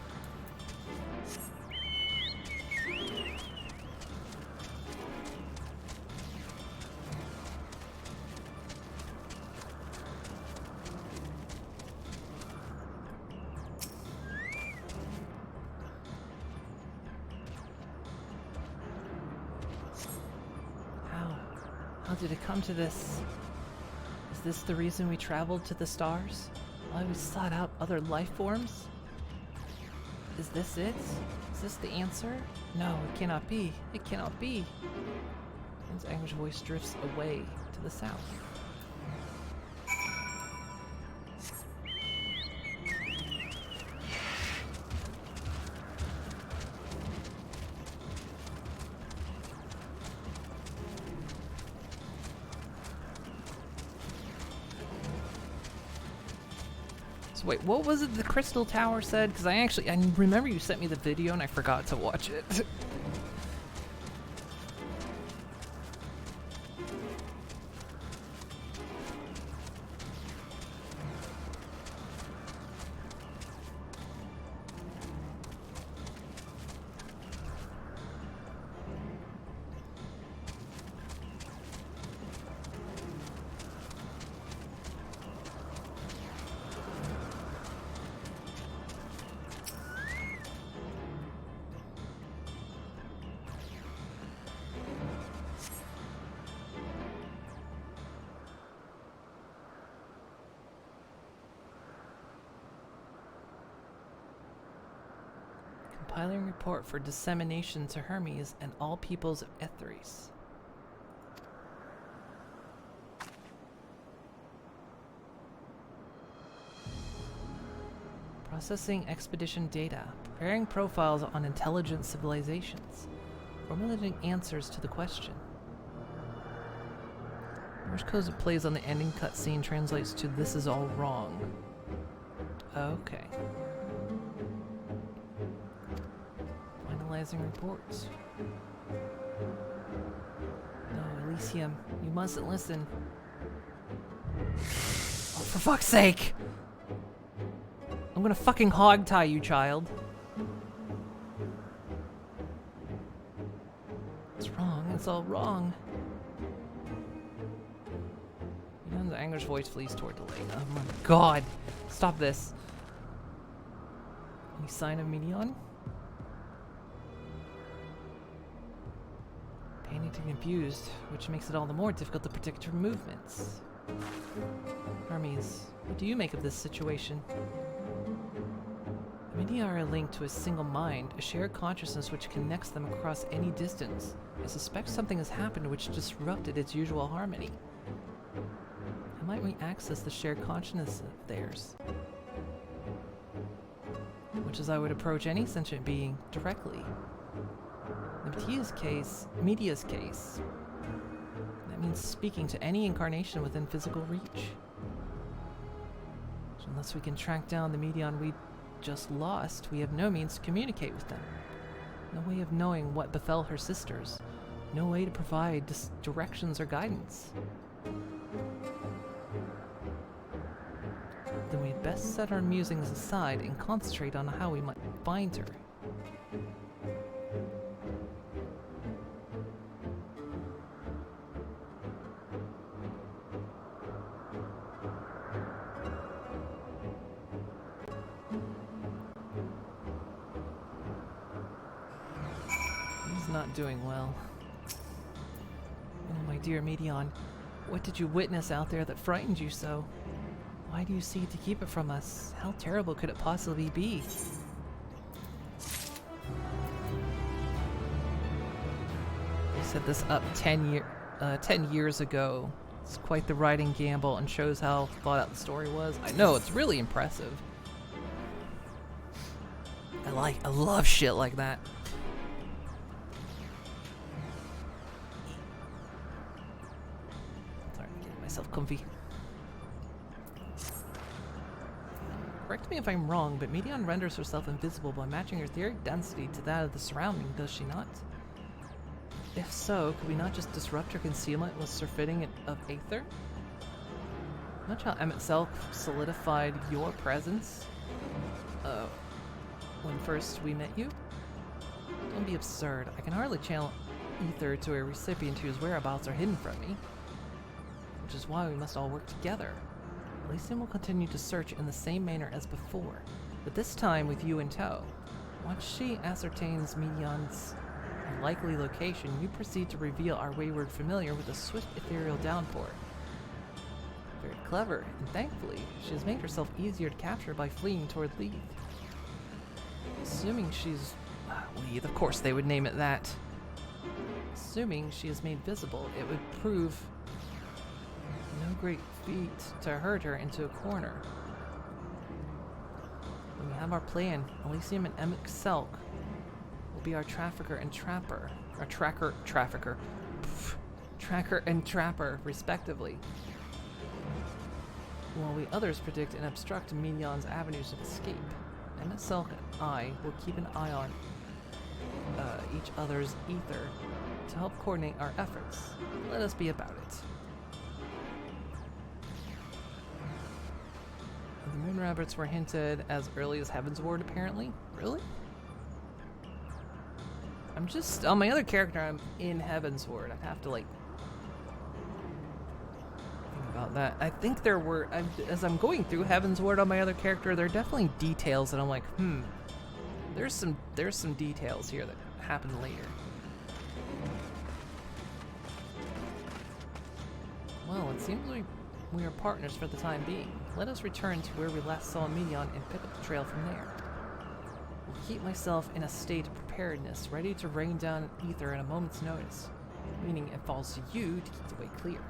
Speaker 1: How did it come to this? Is this the reason we traveled to the stars? Why we sought out other life forms? Is this it? Is this the answer? No, it cannot be. It cannot be. His anguished voice drifts away to the south. Wait, what was it the Crystal Tower said? Because I remember you sent me the video and I forgot to watch it. Compiling report for dissemination to Hermes and all peoples of Ethres. Processing expedition data. Preparing profiles on intelligent civilizations. Formulating answers to the question. Morse code that plays on the ending cutscene translates to "This is all wrong." Okay. Finalizing reports. No, Elysium, you mustn't listen. Oh, for fuck's sake! I'm gonna fucking hog-tie you, child. It's wrong, it's all wrong. You know, the anger's voice flees toward the lake. Oh my god! Stop this. Any sign of Medion? Panicked and confused, which makes it all the more difficult to predict her movements. Hermes, what do you make of this situation? The Media are linked to a single mind, a shared consciousness which connects them across any distance. I suspect something has happened which disrupted its usual harmony. How might we access the shared consciousness of theirs? Much as I would approach any sentient being directly. In Media's case, that means speaking to any incarnation within physical reach. So unless we can track down the Medion we just lost, we have no means to communicate with them. No way of knowing what befell her sisters. No way to provide directions or guidance. Then we'd best set our musings aside and concentrate on how we might find her. Not doing well. Oh, my dear Medion, what did you witness out there that frightened you so? Why do you seek to keep it from us? How terrible could it possibly be? I set this up 10 years ago. It's quite the writing gamble and shows how thought out the story was. I know, it's really impressive. I love shit like that. Myself comfy. Correct me if I'm wrong, but Medion renders herself invisible by matching her etheric density to that of the surrounding, does she not? If so, could we not just disrupt her concealment with surfeiting of aether? Much how Emmett Selk solidified your presence when first we met you? Don't be absurd. I can hardly channel ether to a recipient whose whereabouts are hidden from me. Which is why we must all work together. Elysium will continue to search in the same manner as before, but this time with you in tow. Once she ascertains Medion's likely location, you proceed to reveal our wayward familiar with a swift ethereal downpour. Very clever, and thankfully, she has made herself easier to capture by fleeing toward Leith. Assuming she's... Leith, of course they would name it that. Assuming she is made visible, it would prove no great feat to herd her into a corner. When we have our plan, Elysium and Emmett Selk will be our trafficker and trapper. Our trafficker. Tracker and trapper, respectively. While we others predict and obstruct Medion's avenues of escape, Emmett Selk and I will keep an eye on each other's ether to help coordinate our efforts. Let us be about it. The moon rabbits were hinted as early as Heavensward, apparently. Really? I'm just on my other character. I'm in Heavensward. I'd have to like think about that. I think there were, as I'm going through Heavensward on my other character, there are definitely details that I'm like, there's some details here that happen later. Well, it seems like we are partners for the time being. Let us return to where we last saw Medion and pick up the trail from there. I'll keep myself in a state of preparedness, ready to rain down ether at a moment's notice, meaning it falls to you to keep the way clear.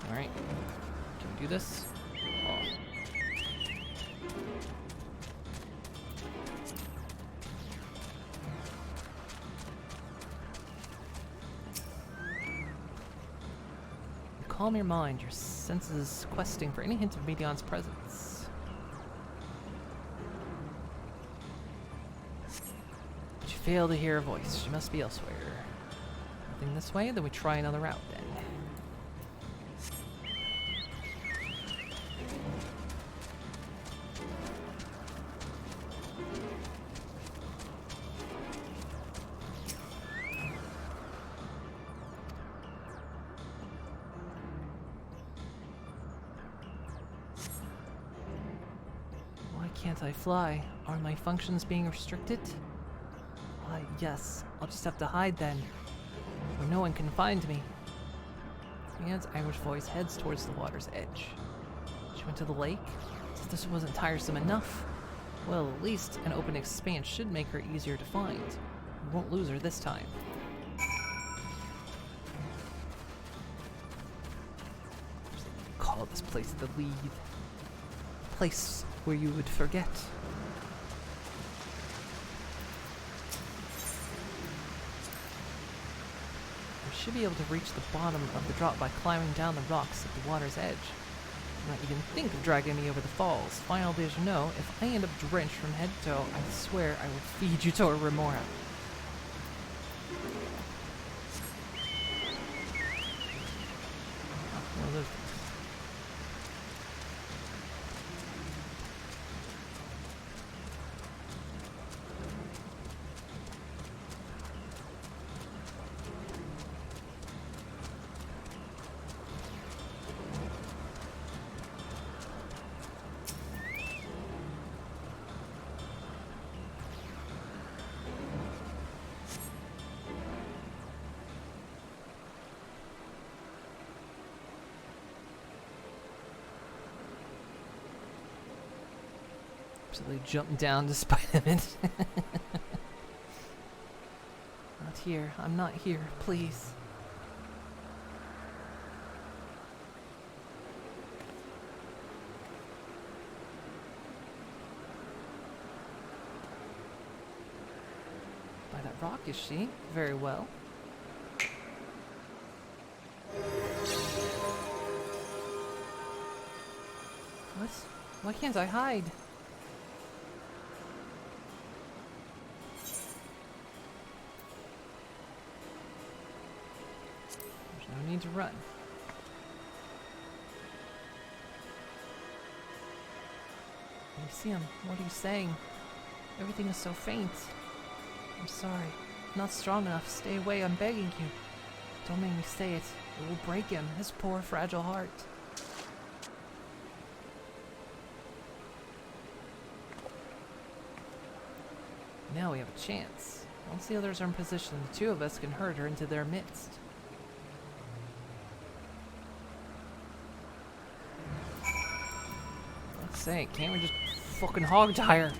Speaker 1: Alright, can we do this? Calm your mind, your senses questing for any hint of Medion's presence. But you fail to hear a voice. She must be elsewhere. Nothing this way, then we try another route then. Can't I fly? Are my functions being restricted? Why, yes. I'll just have to hide then, where no one can find me. Leanne's anguished voice heads towards the water's edge. She went to the lake? As if this wasn't tiresome enough. Well, at least an open expanse should make her easier to find. We won't lose her this time. Call this place the Lead. Place where you would forget. We should be able to reach the bottom of the drop by climbing down the rocks at the water's edge. Do not even think of dragging me over the falls. Final days you know, if I end up drenched from head to toe, I swear I will feed you to a remora. Well, those things. Absolutely jumped down despite of it. Not here. I'm not here. Please. By that rock, is she? Very well. What? Why can't I hide? No need to run. You see him. What are you saying? Everything is so faint. I'm sorry. I'm not strong enough. Stay away. I'm begging you. Don't make me say it. It will break him. His poor, fragile heart. Now we have a chance. Once the others are in position, the two of us can herd her into their midst. Say, can't we just fucking hog tie her?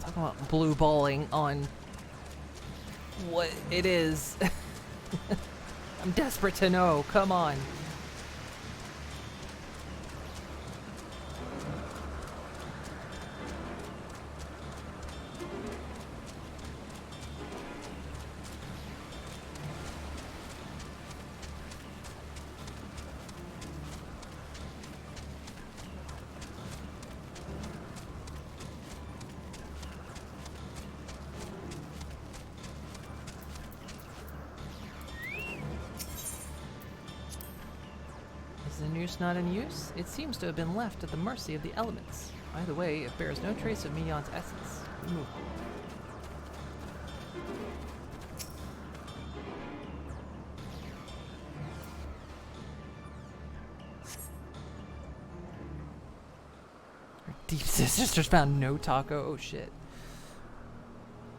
Speaker 1: Talking about blue balling on what it is. I'm desperate to know. Come on. noose not in use? It seems to have been left at the mercy of the elements. Either way, it bears no trace of Mion's essence. Remove. Deep Sisters found no taco. Oh shit.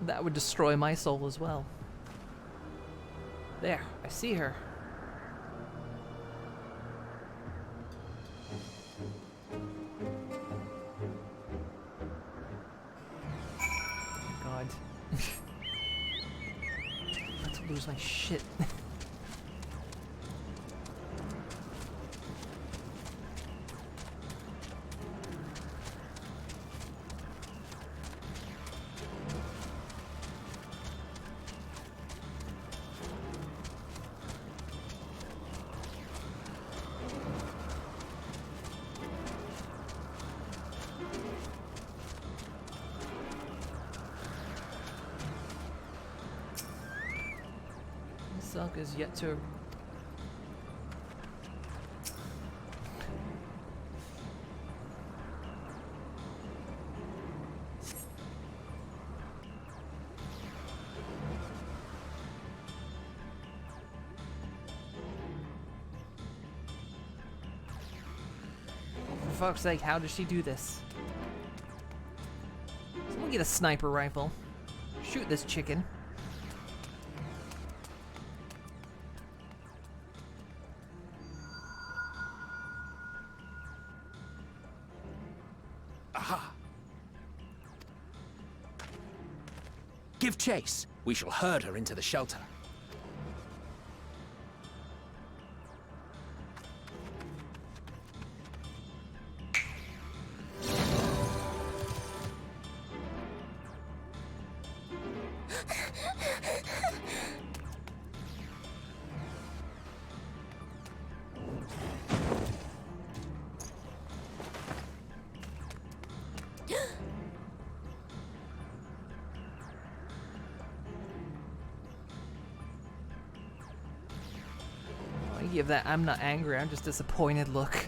Speaker 1: That would destroy my soul as well. There, I see her. Oh God. I'm about to lose my shit. Silk is yet to... For fuck's sake, how does she do this? Someone get a sniper rifle. Shoot this chicken.
Speaker 5: Give chase. We shall herd her into the shelter. Give that I'm not angry, I'm just disappointed look.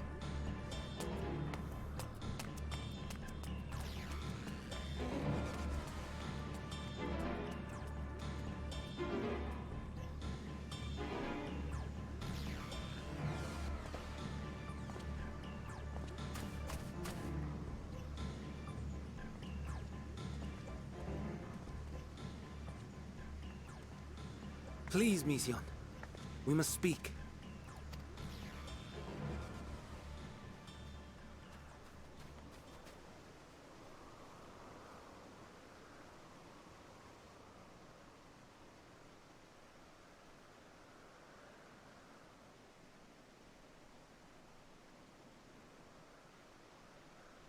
Speaker 11: Please, Mission. We must speak.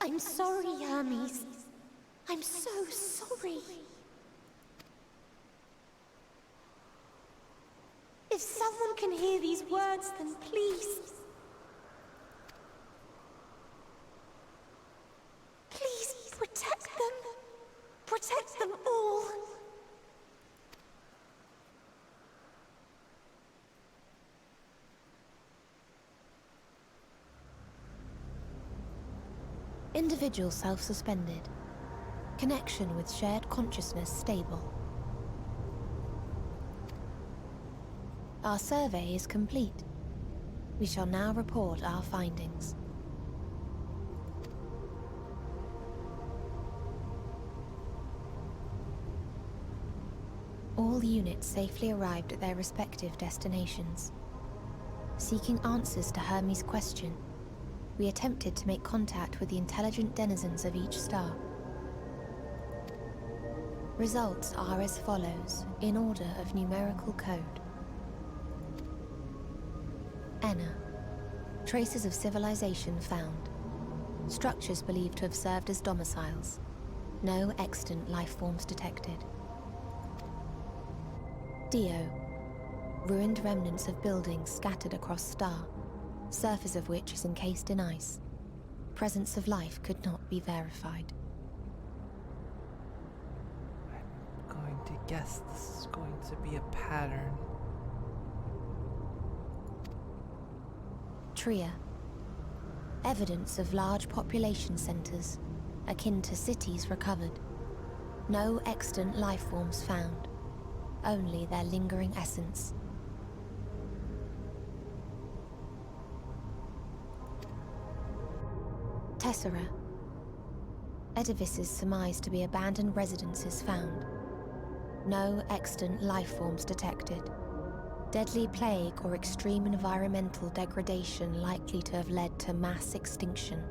Speaker 8: I'm sorry, Hermes. I'm so sorry. If someone can hear these words, then please... Please protect them. Protect them all. Individual self-suspended. Connection with shared consciousness stable. Our survey is complete. We shall now report our findings. All units safely arrived at their respective destinations. Seeking answers to Hermes' question, we attempted to make contact with the intelligent denizens of each star. Results are as follows, in order of numerical code. Enna. Traces of civilization found. Structures believed to have served as domiciles. No extant life forms detected. Dio. Ruined remnants of buildings scattered across star, surface of which is encased in ice. Presence of life could not be verified.
Speaker 1: I'm going to guess this is going to be a pattern.
Speaker 8: Tria. Evidence of large population centers, akin to cities, recovered. No extant life forms found, only their lingering essence. Tessera. Edifices surmised to be abandoned residences found. No extant life forms detected. Deadly plague or extreme environmental degradation likely to have led to mass extinction.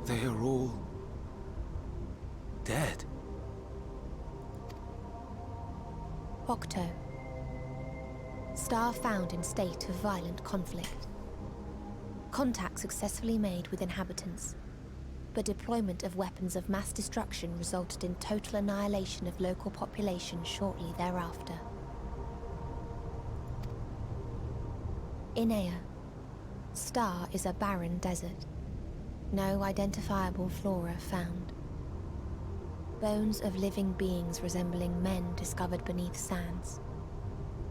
Speaker 11: They are all dead.
Speaker 8: Octo. Star found in state of violent conflict. Contact successfully made with inhabitants, but deployment of weapons of mass destruction resulted in total annihilation of local population shortly thereafter. Inea. Star is a barren desert. No identifiable flora found. Bones of living beings resembling men discovered beneath sands,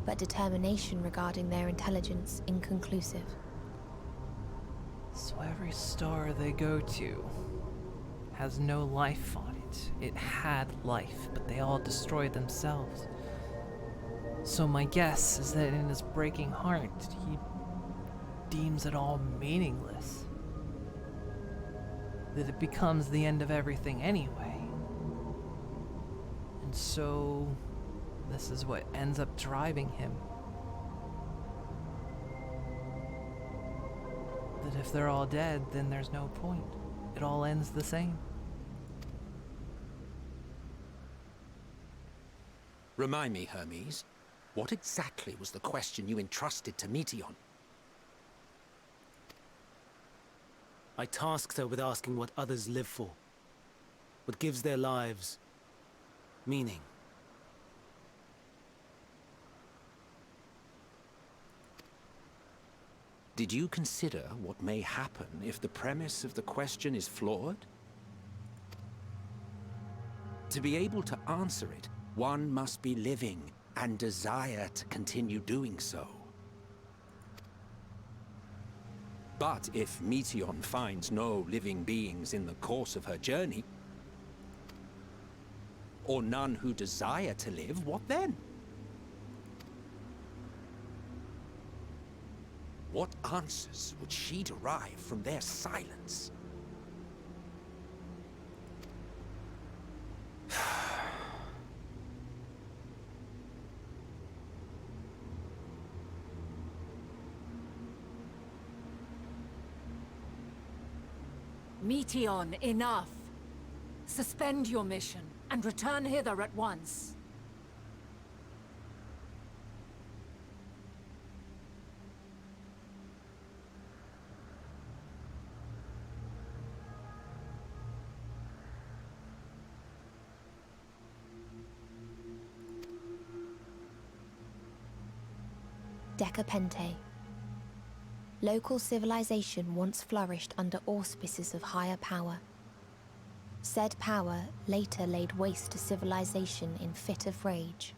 Speaker 8: but determination regarding their intelligence inconclusive.
Speaker 1: So every star they go to has no life on it. It had life, but they all destroyed themselves. So my guess is that in his breaking heart, he deems it all meaningless. That it becomes the end of everything anyway. And so, this is what ends up driving him. That if they're all dead, then there's no point. It all ends the same.
Speaker 5: Remind me, Hermes, what exactly was the question you entrusted to Meteon?
Speaker 11: I tasked her with asking what others live for. What gives their lives meaning.
Speaker 5: Did you consider what may happen if the premise of the question is flawed? To be able to answer it, one must be living and desire to continue doing so. But if Meteon finds no living beings in the course of her journey, or none who desire to live, what then? What answers would she derive from their silence?
Speaker 14: Meteon, enough! Suspend your mission and return hither at once.
Speaker 8: Decapente. Local civilization once flourished under auspices of higher power. Said power later laid waste to civilization in fit of rage.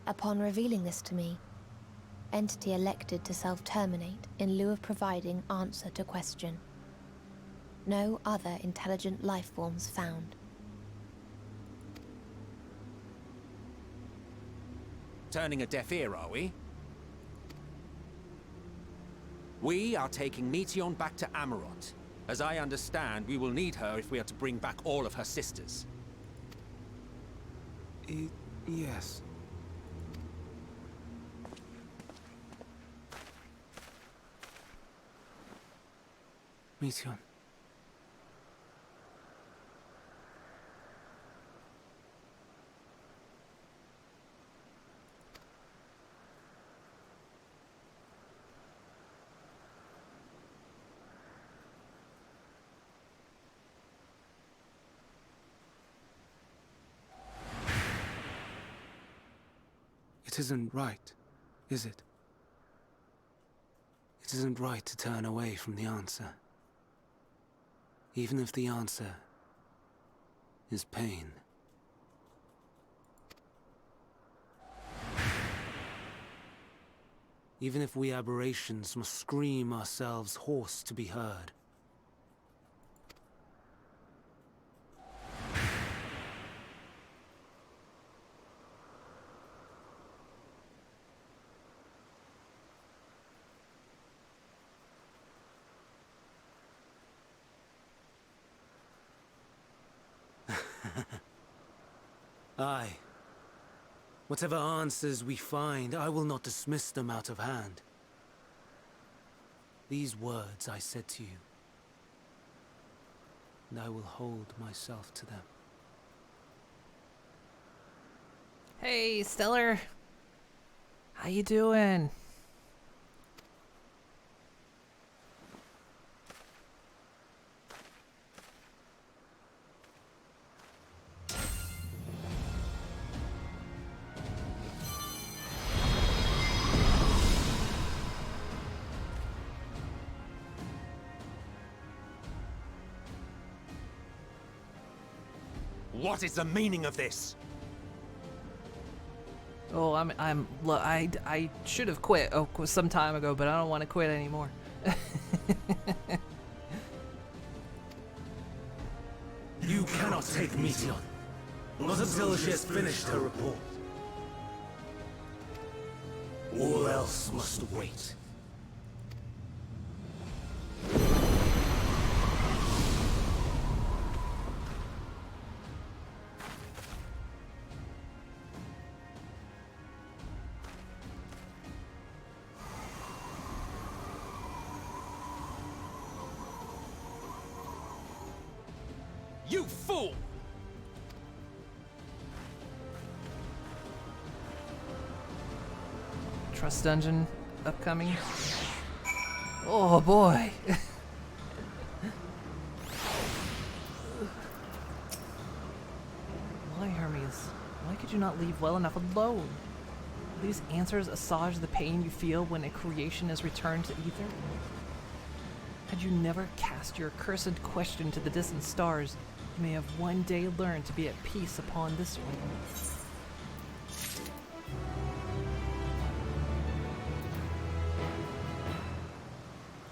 Speaker 8: Upon revealing this to me, entity elected to self-terminate in lieu of providing answer to question. No other intelligent life forms found.
Speaker 5: Turning a deaf ear, are we? We are taking Meteon back to Amarot. As I understand, we will need her if we are to bring back all of her sisters.
Speaker 11: Yes. Meteon. It isn't right, is it? It isn't right to turn away from the answer. Even if the answer is pain. even if we aberrations must scream ourselves hoarse to be heard. Aye. Whatever answers we find, I will not dismiss them out of hand. These words I said to you, and I will hold myself to them.
Speaker 1: Hey, Stellar. How you doing?
Speaker 5: What is the meaning of this?
Speaker 1: Oh, I should have quit some time ago, but I don't want to quit anymore.
Speaker 11: You cannot take Meteon, not until she has finished her report. All else must wait.
Speaker 5: You fool!
Speaker 1: Trust dungeon upcoming. Oh boy. Why, Hermes? Why could you not leave well enough alone? Will these answers assuage the pain you feel when a creation is returned to ether? Had you never cast your accursed question to the distant stars, you may have one day learned to be at peace upon this one.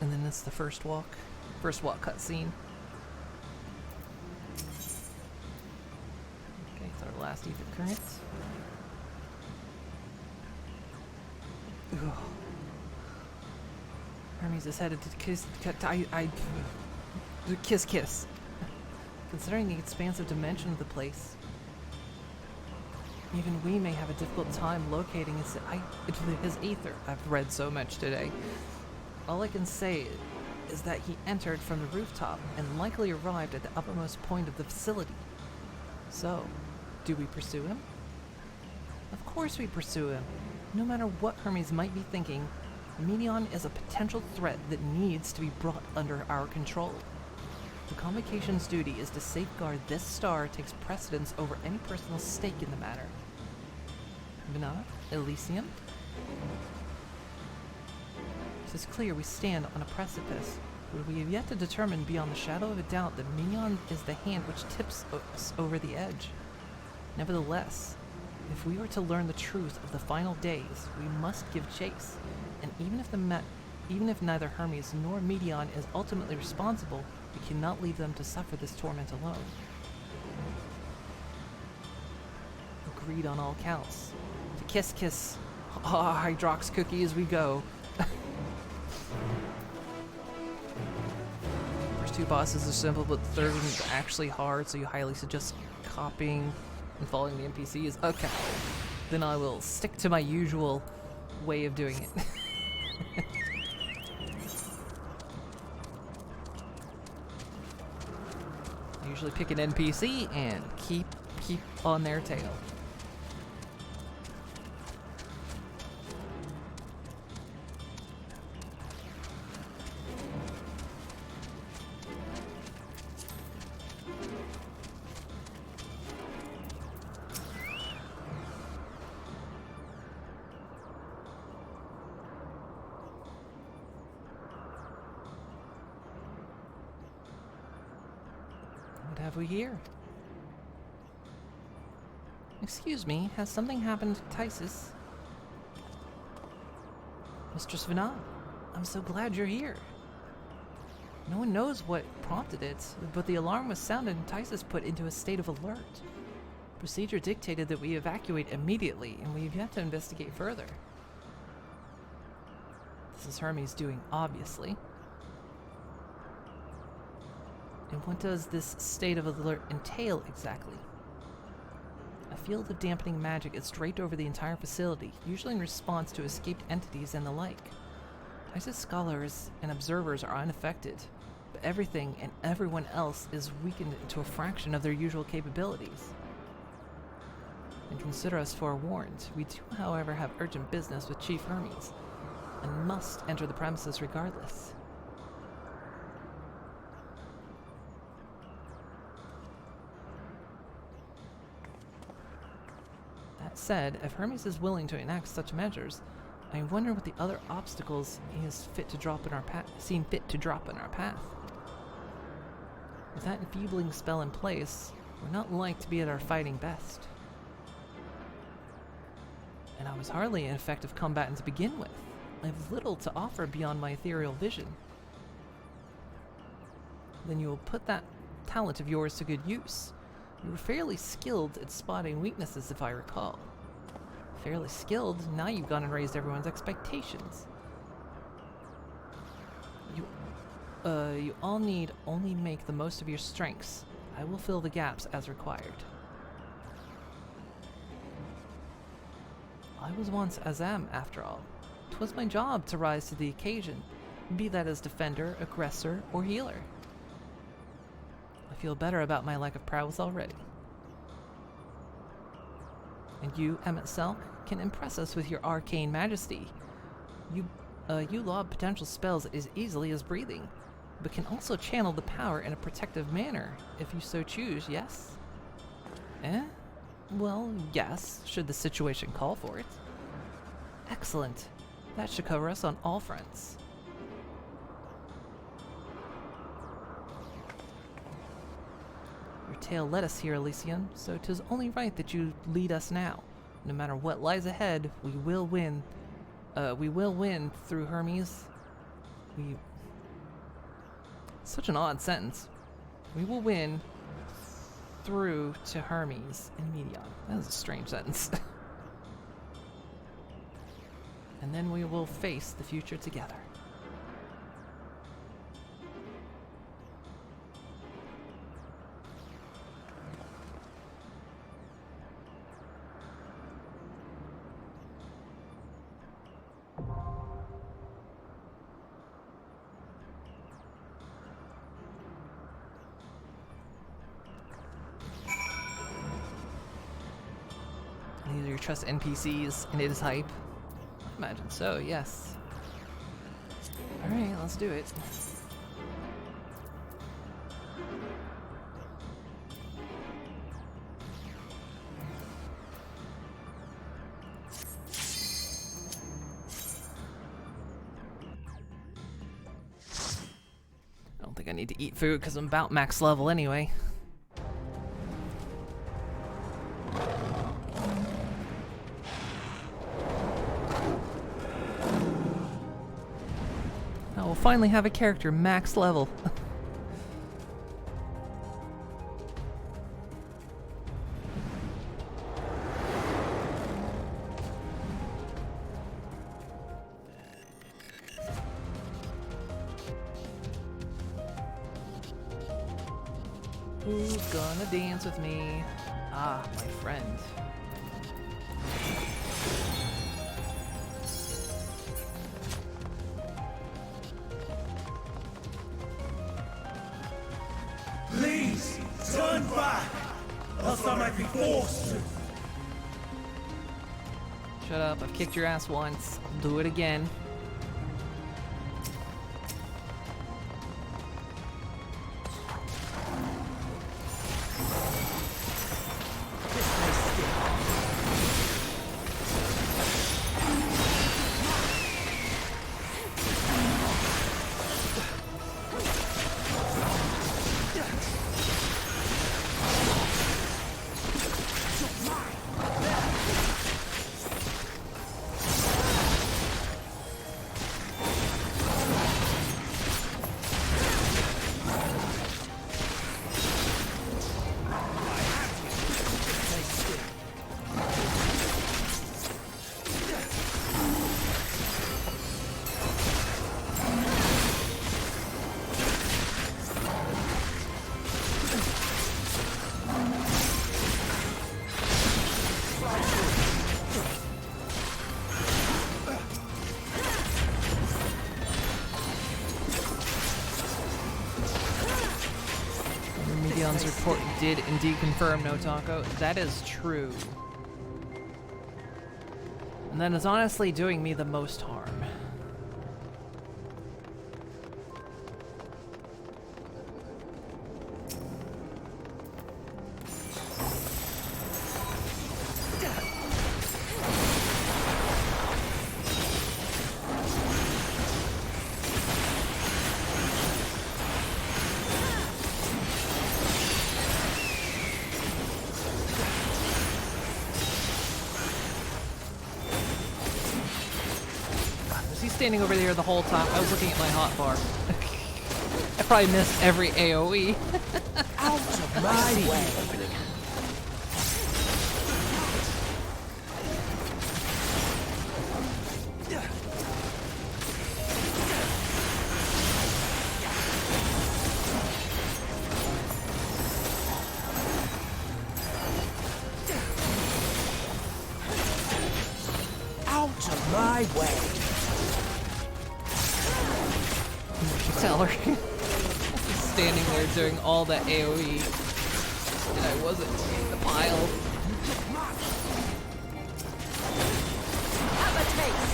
Speaker 1: And then it's the first walk cutscene. Okay, it's our last ether currents. Ugh. Hermes is headed to kiss. Considering the expansive dimension of the place, even we may have a difficult time locating his ether. I've read so much today. All I can say is that he entered from the rooftop and likely arrived at the uppermost point of the facility. So, do we pursue him? Of course we pursue him. No matter what Hermes might be thinking, Meteon is a potential threat that needs to be brought under our control. The Convocation's duty is to safeguard this star takes precedence over any personal stake in the matter. Venata? Elysium? It is clear we stand on a precipice, but we have yet to determine beyond the shadow of a doubt that Meteon is the hand which tips us over the edge. Nevertheless, if we are to learn the truth of the final days, we must give chase, and even if neither Hermes nor Meteon is ultimately responsible, we cannot leave them to suffer this torment alone. Agreed on all counts. To kiss, Hydrox cookie as we go. First two bosses are simple, but the third one is actually hard, so you highly suggest copying and following the NPCs. Okay, then I will stick to my usual way of doing it. Usually pick an NPC and keep on their tail. What have we here? Excuse me, has something happened to Tysus? Mistress Vinan, I'm so glad you're here. No one knows what prompted it, but the alarm was sounded and Tysus put into a state of alert. Procedure dictated that we evacuate immediately, and we've yet to investigate further. This is Hermes doing, obviously. And what does this state of alert entail exactly? A field of dampening magic is draped over the entire facility, usually in response to escaped entities and the like. Tysus scholars and observers are unaffected, but everything and everyone else is weakened to a fraction of their usual capabilities. And consider us forewarned. We do, however, have urgent business with Chief Hermes, and must enter the premises regardless. That said, if Hermes is willing to enact such measures, I wonder what the other obstacles he is fit to drop in our path seem fit to drop in our path. With that enfeebling spell in place, we're not like to be at our fighting best. And I was hardly an effective combatant to begin with. I have little to offer beyond my ethereal vision. Then you will put that talent of yours to good use. You were fairly skilled at spotting weaknesses, if I recall. Fairly skilled, now you've gone and raised everyone's expectations. You all need only make the most of your strengths. I will fill the gaps as required. I was once Azam, after all. 'Twas my job to rise to the occasion, be that as defender, aggressor, or healer. I feel better about my lack of prowess already. And you, Emmett Selk, can impress us with your arcane majesty. You lob potential spells as easily as breathing, but can also channel the power in a protective manner, if you so choose, yes? Eh? Well, yes, should the situation call for it. Excellent. That should cover us on all fronts. Your tale led us here, Elysium, so 'tis only right that you lead us now. No matter what lies ahead, we will win. We will win through Hermes. Such an odd sentence. We will win through to Hermes in Medion. That is a strange sentence. And then we will face the future together. These are your trust NPCs, and it is hype. I imagine so, yes. Alright, let's do it. I don't think I need to eat food because I'm about max level anyway. We'll finally have a character max level. Who's gonna dance with me? Ah, my friend.
Speaker 16: Please, turn back, else I might be forced to.
Speaker 1: Shut up, I've kicked your ass once. I'll do it again. John's report did indeed confirm, no taco. That is true. And that is honestly doing me the most harm. Standing over there the whole time. I was looking at my hotbar. I probably missed every AoE.
Speaker 16: Out of my way! Out of my way!
Speaker 1: Tell her. Standing there doing all that AoE. And I wasn't in the pile.
Speaker 15: Have a taste.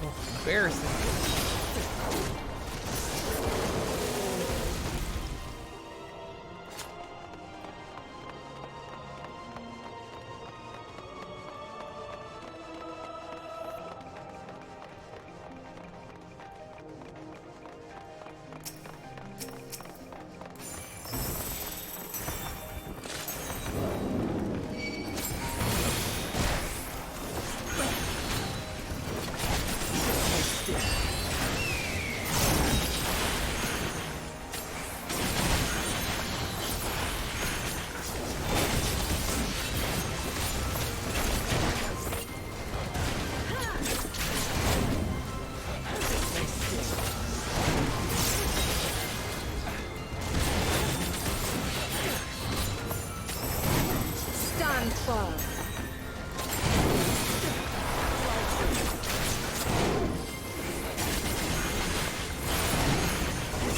Speaker 1: Oh, embarrassing.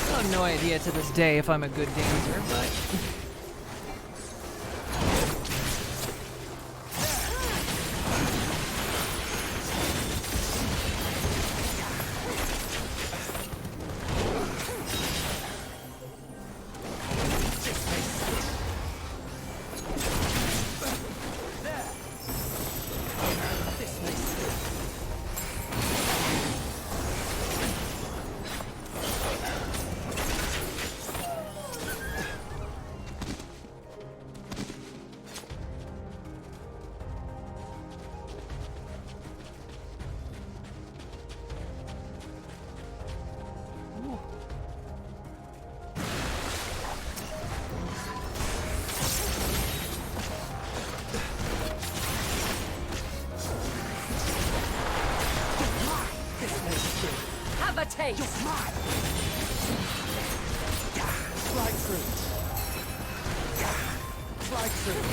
Speaker 1: I have no idea to this day if I'm a good dancer, but...
Speaker 15: Have a taste.
Speaker 16: Slide through. Slide through.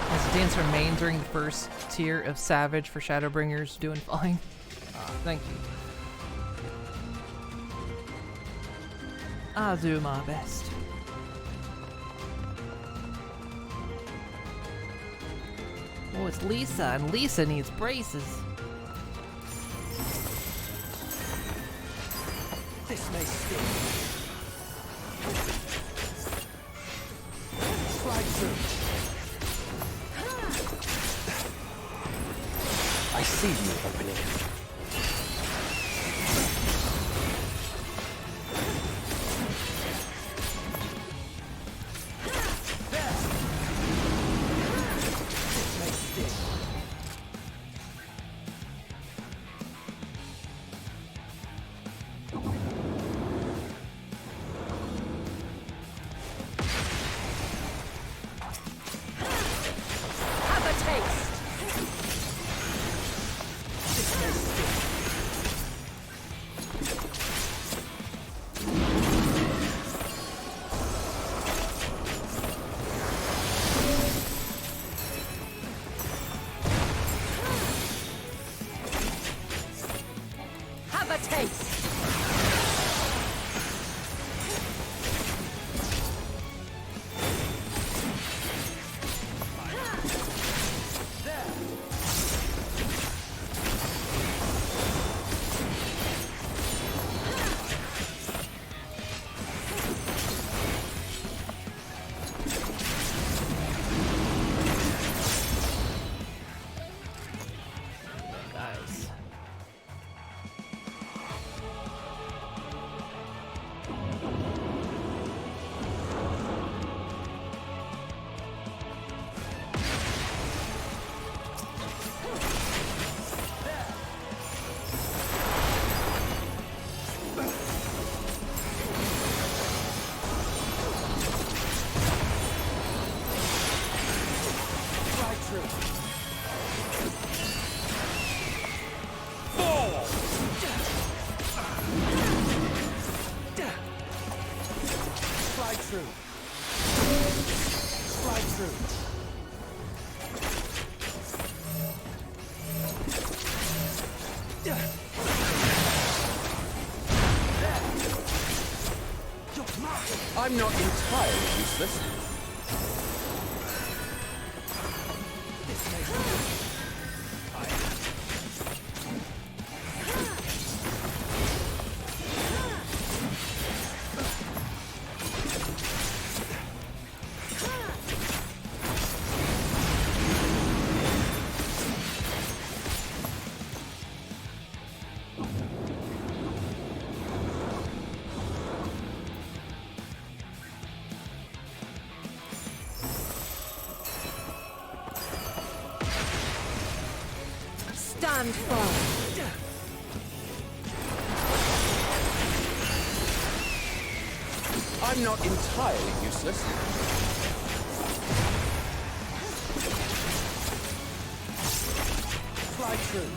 Speaker 1: As the dance remained during the first tier of Savage for Shadowbringers, doing fine. Thank you. I'll do my best. Oh, it's Lisa, and Lisa needs braces.
Speaker 16: This may sting. Slide through. I see you opening.
Speaker 4: I'm not entirely useless.
Speaker 15: Stand firm.
Speaker 4: I'm not entirely useless. Fly true.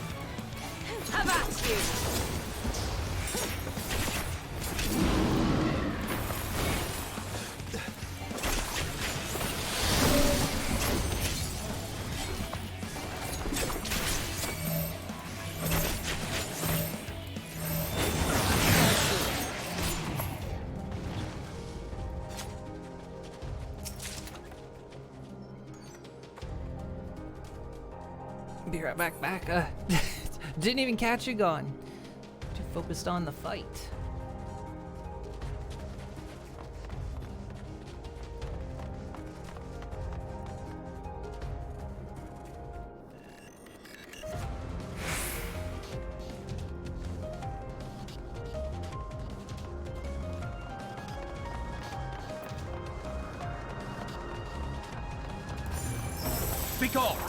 Speaker 15: Have at you!
Speaker 1: Be right back. Didn't even catch you gone. Too focused on the fight.
Speaker 16: Speak off!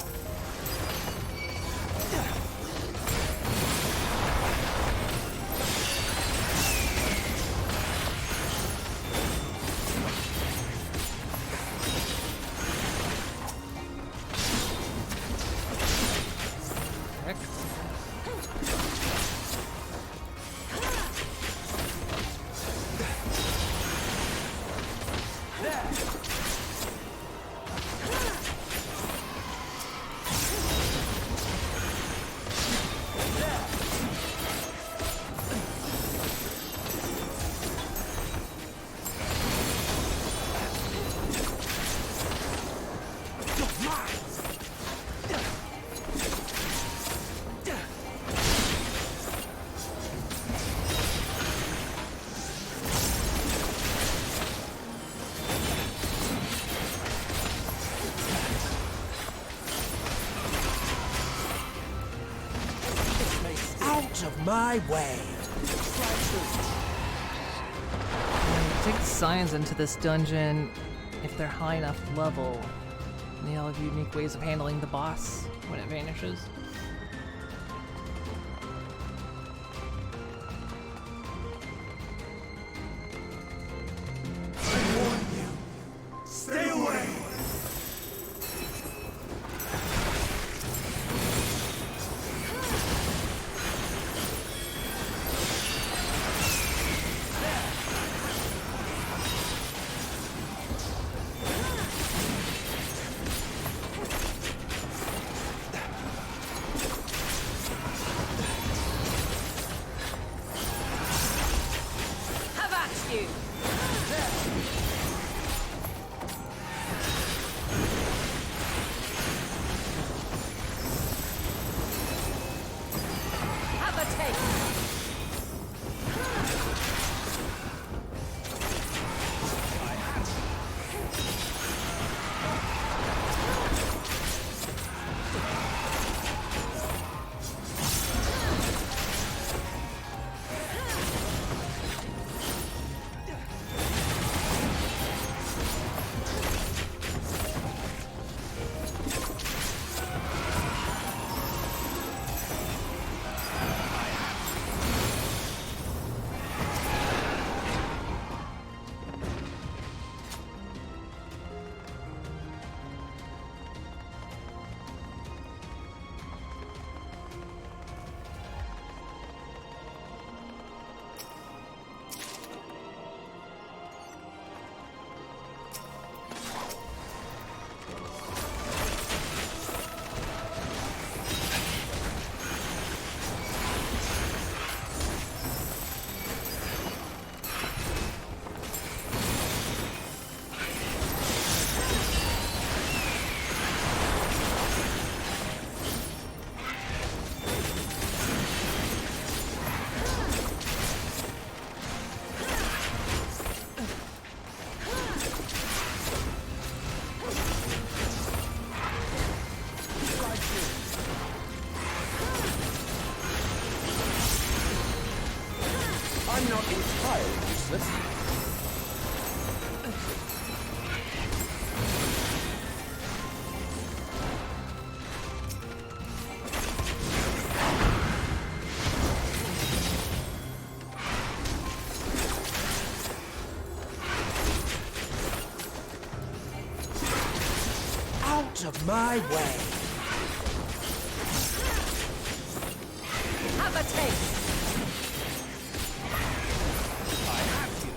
Speaker 16: Out of my way!
Speaker 1: Take the science into this dungeon if they're high enough level. And they all have unique ways of handling the boss when it vanishes.
Speaker 16: I warn you! Stay away!
Speaker 15: Have at you! Have a taste!
Speaker 5: I'm not entirely useless. Out of my way!
Speaker 14: Have a taste!
Speaker 5: I have you!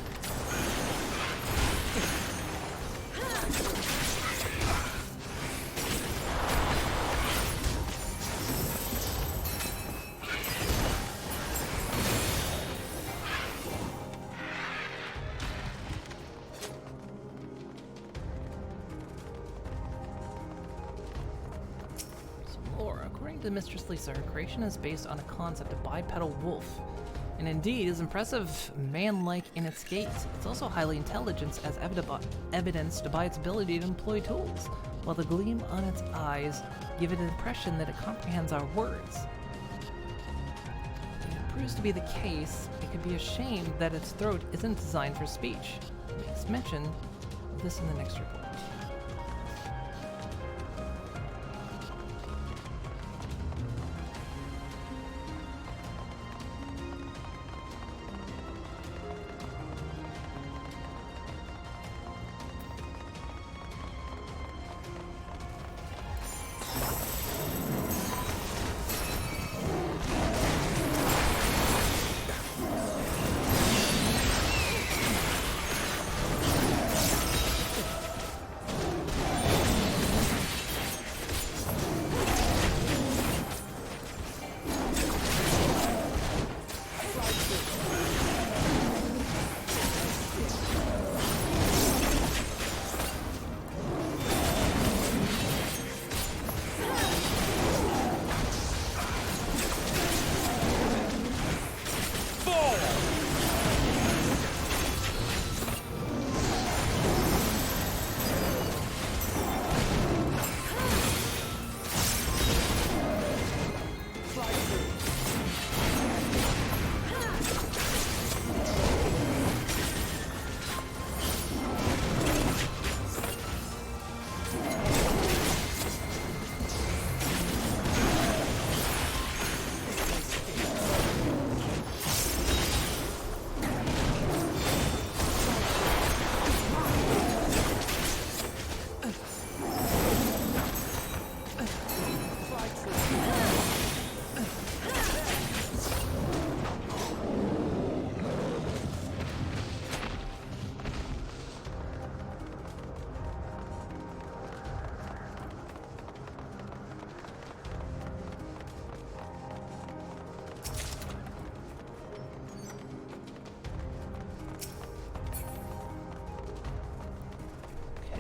Speaker 1: Lore. According to Mistress Lisa, her creation is based on a concept of bipedal wolf, and indeed is impressive, man-like in its gait. It's also highly intelligent, as evidenced by its ability to employ tools, while the gleam on its eyes give it an impression that it comprehends our words. If it proves to be the case, it could be a shame that its throat isn't designed for speech. It makes mention of this in the next report.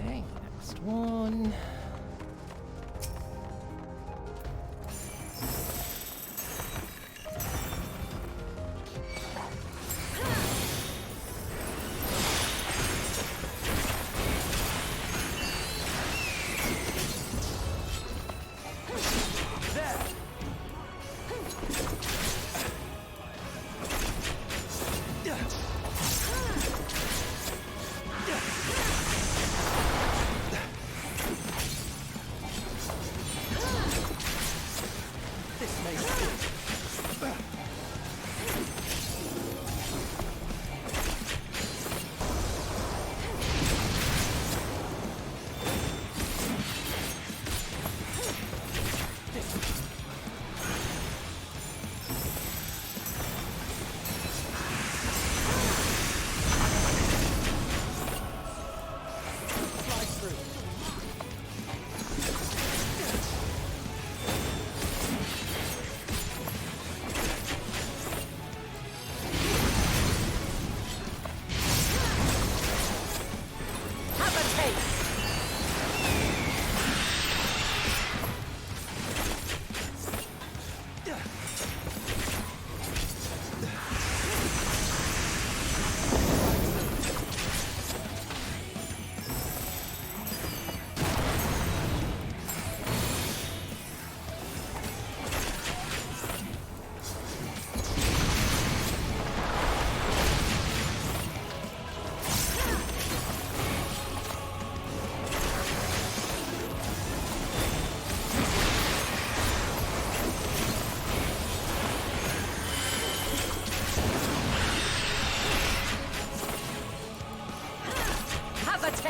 Speaker 1: Okay, next one.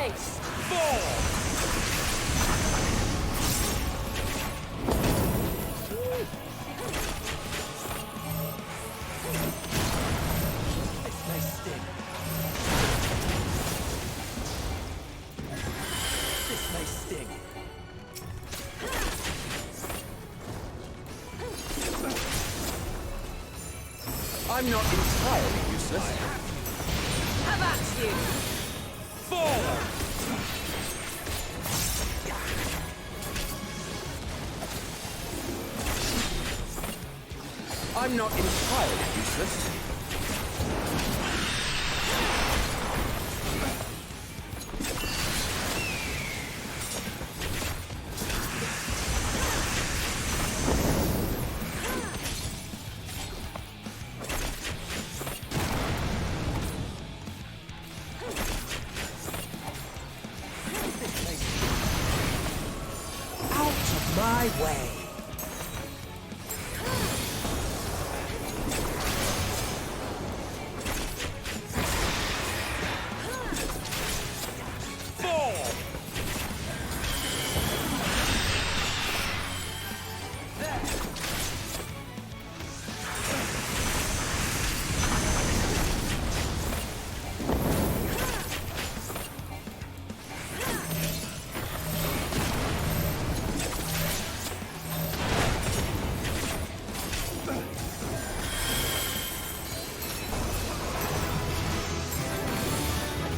Speaker 14: taste!
Speaker 16: This may sting. This may sting.
Speaker 5: I'm not entirely useless.
Speaker 14: Have at you!
Speaker 16: Forward!
Speaker 5: I'm not entirely useless.
Speaker 16: Out of my way!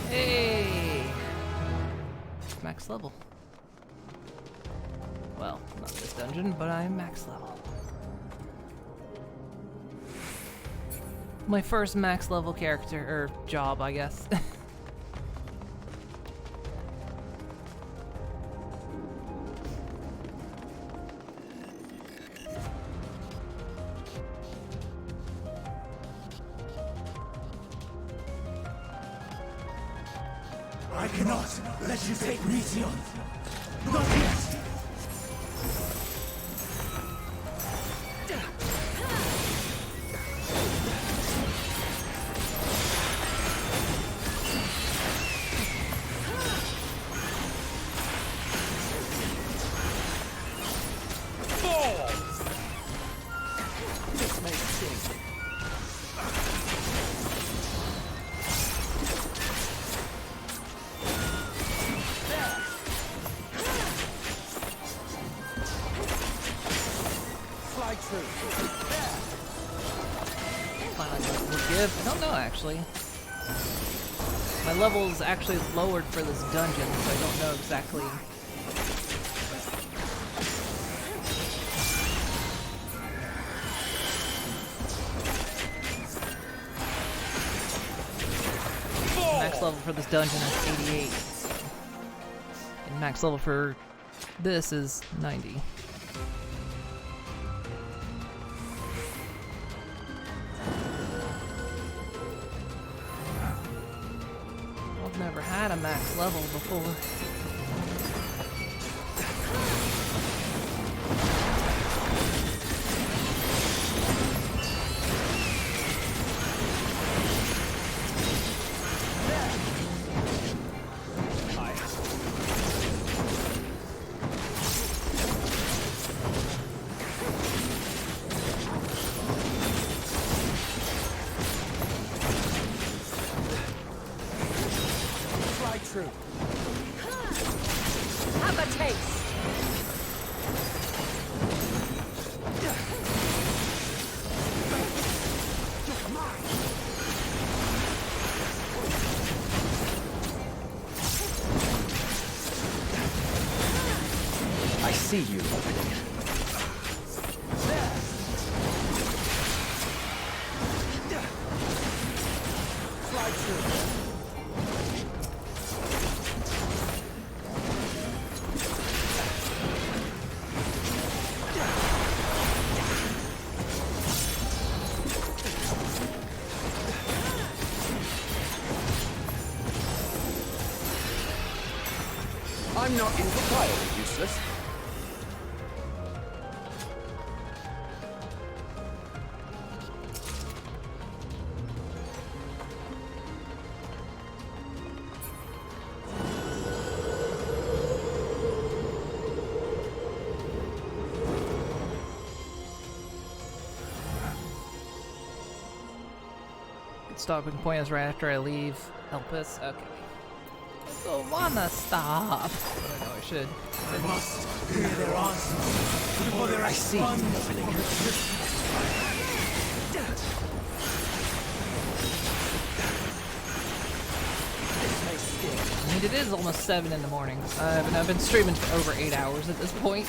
Speaker 1: Hey! Max level. Well, not this dungeon, but I'm max level. My first max level character, or job, I guess.
Speaker 16: I cannot let you take Meteon. Not yet. This may sting. Fly true.
Speaker 1: Will give? I don't know actually. My level's actually lowered for this dungeon, so I don't know exactly. Max level for this dungeon is 88. And max level for this is 90. I've never had a max level before.
Speaker 16: Fly true.
Speaker 14: Have a taste!
Speaker 5: I see you.
Speaker 16: Fly true.
Speaker 5: I'm not entirely useless.
Speaker 1: Stopping point is right after I leave Elpis. Okay. I don't wanna stop. But I know I should.
Speaker 16: I must hear their answers before their
Speaker 1: I mean, it is almost 7 in the morning. And I've been streaming for over 8 hours at this point.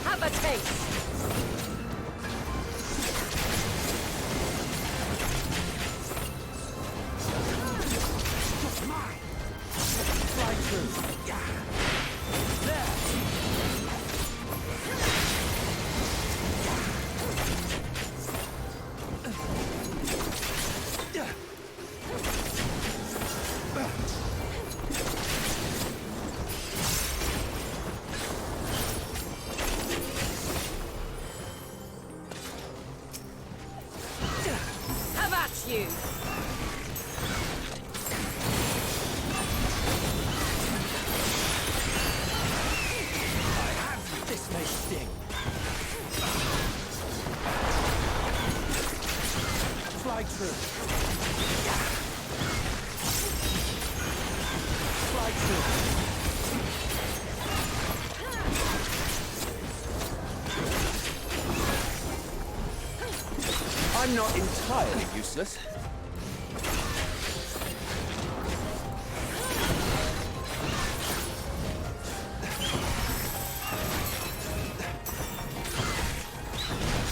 Speaker 14: Have a taste. How about you?
Speaker 16: This may sting. Fly through. Fly through.
Speaker 6: I'm not entirely useless.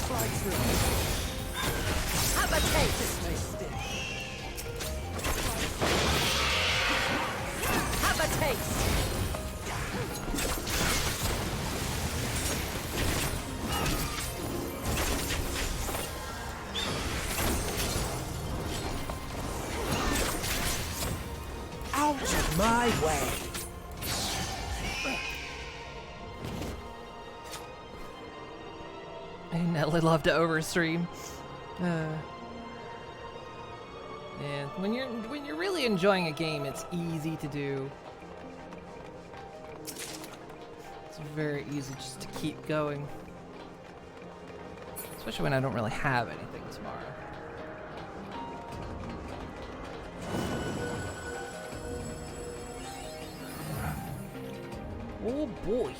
Speaker 16: Fly through.
Speaker 14: Have a taste.
Speaker 16: This may sting.
Speaker 14: Have a taste.
Speaker 16: Out of my way.
Speaker 1: I Nelly love to overstream. Yeah, when you're really enjoying a game, it's easy to do. It's very easy just to keep going, especially when I don't really have anything tomorrow. Oh boy.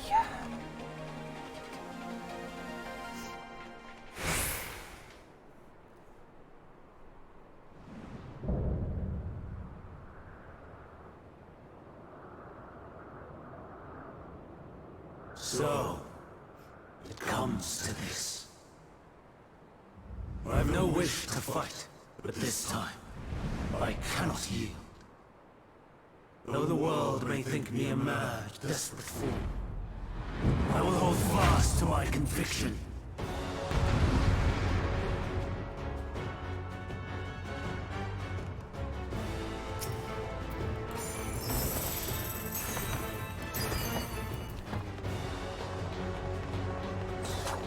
Speaker 16: So, it comes to this. I have no wish to fight, but this time, I cannot yield. Though the world may think me a mad, desperate fool, I will hold fast to my conviction.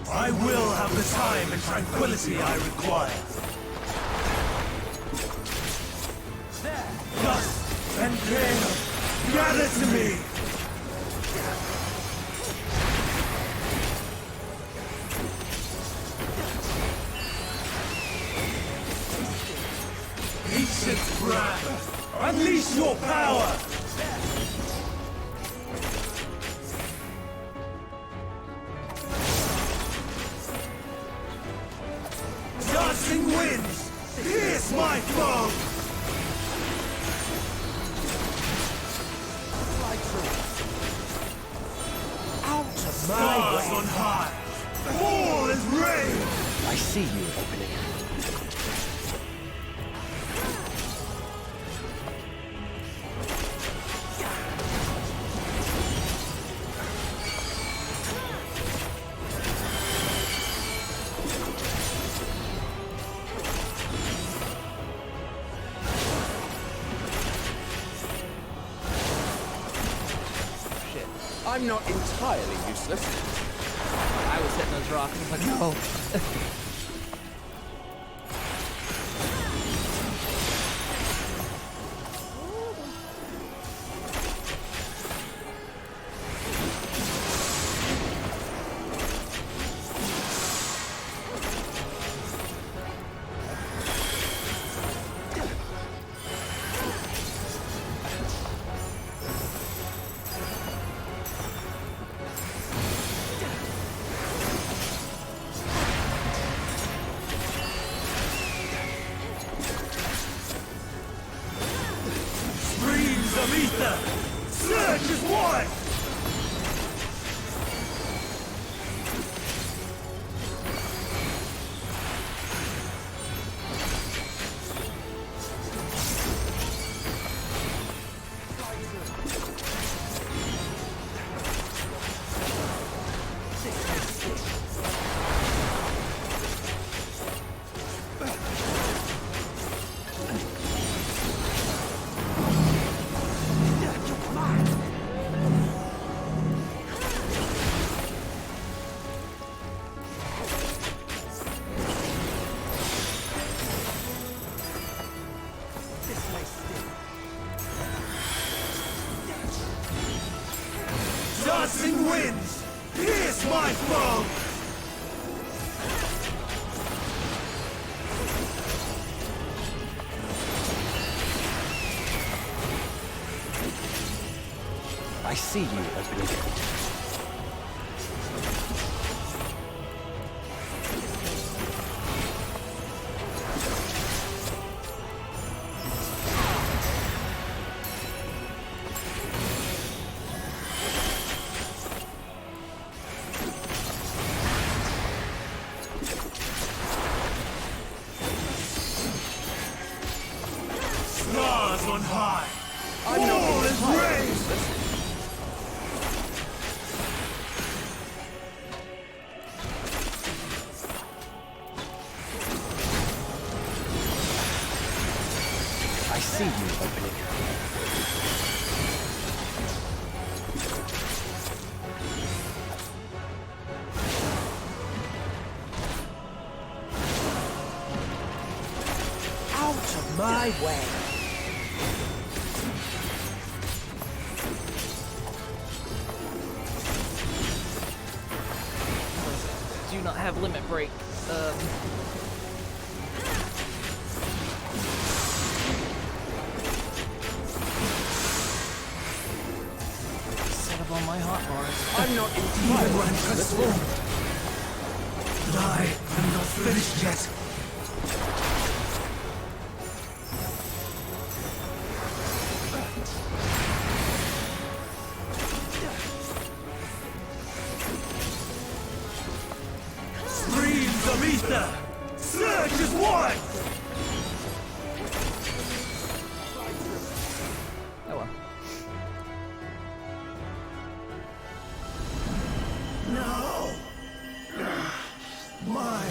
Speaker 16: I will have the time and tranquility I require. Dust and gale, gather to me! Ancient brand, unleash your power! Dancing winds, pierce my foe! Out of my way! On high, fall as rain! I see you opening.
Speaker 4: I'm not entirely useless.
Speaker 1: I was hitting those rocks. I was like, no.
Speaker 16: Dancing winds, pierce my foe!
Speaker 9: I see you, Oblivion.
Speaker 16: Stars on high! All is raised!
Speaker 9: I see you, Oblivion.
Speaker 16: Out of my way!
Speaker 1: Do not have limit break. Set up on my hot bars.
Speaker 16: I'm not even when transformed. But I am not finished yet. Streams of ether! Surge is one!
Speaker 1: Oh well.
Speaker 16: No! My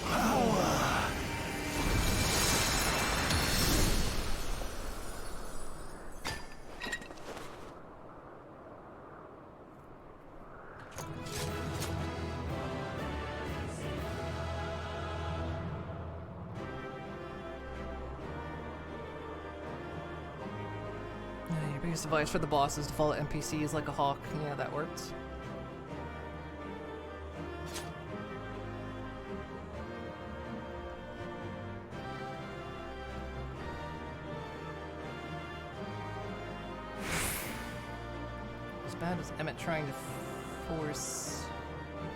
Speaker 16: power!
Speaker 1: Your biggest advice for the boss is to follow NPCs like a hawk. Yeah, that works. As bad as Emmett trying to force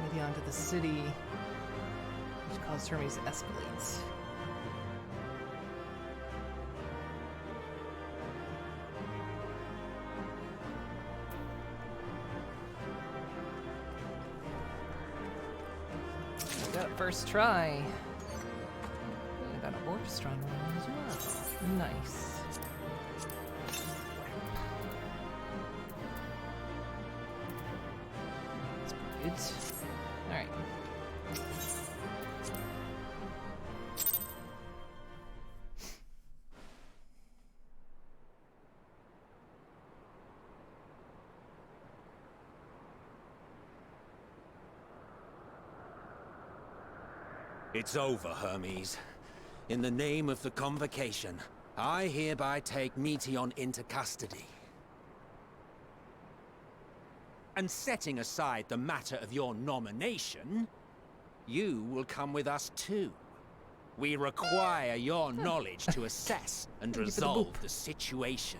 Speaker 1: Media onto the city, which caused Hermes to escalate. Got it first try. And got an orchestra roll as well. Nice. That's pretty good. Alright.
Speaker 5: It's over, Hermes. In the name of the Convocation, I hereby take Meteon into custody. And setting aside the matter of your nomination, you will come with us too. We require your knowledge to assess and resolve the situation.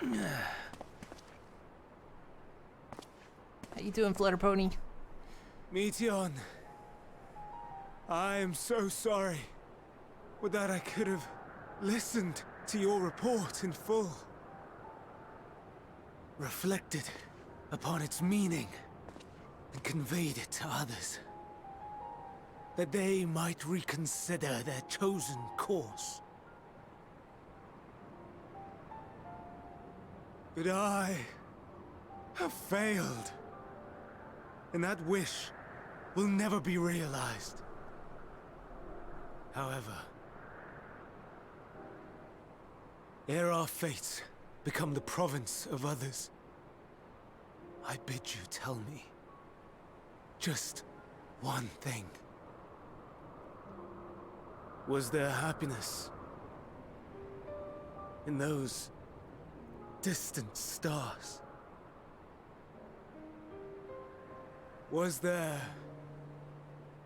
Speaker 1: How you doing, Flutter Pony?
Speaker 3: Meteon, I am so sorry. With that, I could have listened to your report in full. Reflected upon its meaning and conveyed it to others. That they might reconsider their chosen course. But I
Speaker 16: have failed. And that wish will never be realized. However, ere our fates become the province of others, I bid you tell me just one thing. Was there happiness in those distant stars? Was there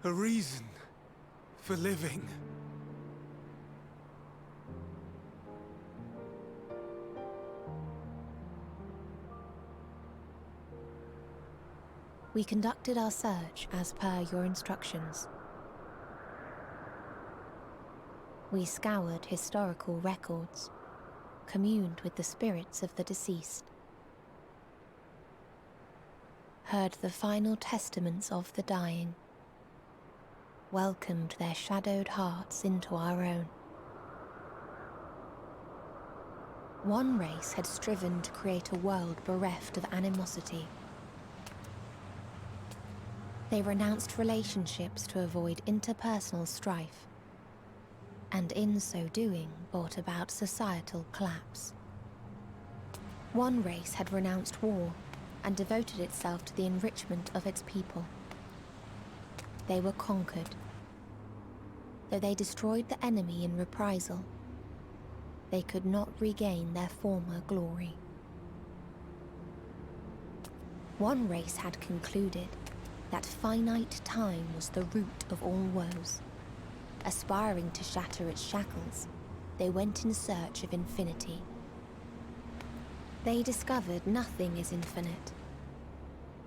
Speaker 16: a reason for living?
Speaker 8: We conducted our search as per your instructions. We scoured historical records, communed with the spirits of the deceased, heard the final testaments of the dying, welcomed their shadowed hearts into our own. One race had striven to create a world bereft of animosity. They renounced relationships to avoid interpersonal strife, and in so doing brought about societal collapse. One race had renounced war and devoted itself to the enrichment of its people. They were conquered. Though they destroyed the enemy in reprisal, they could not regain their former glory. One race had concluded that finite time was the root of all woes. Aspiring to shatter its shackles, they went in search of infinity. They discovered nothing is infinite,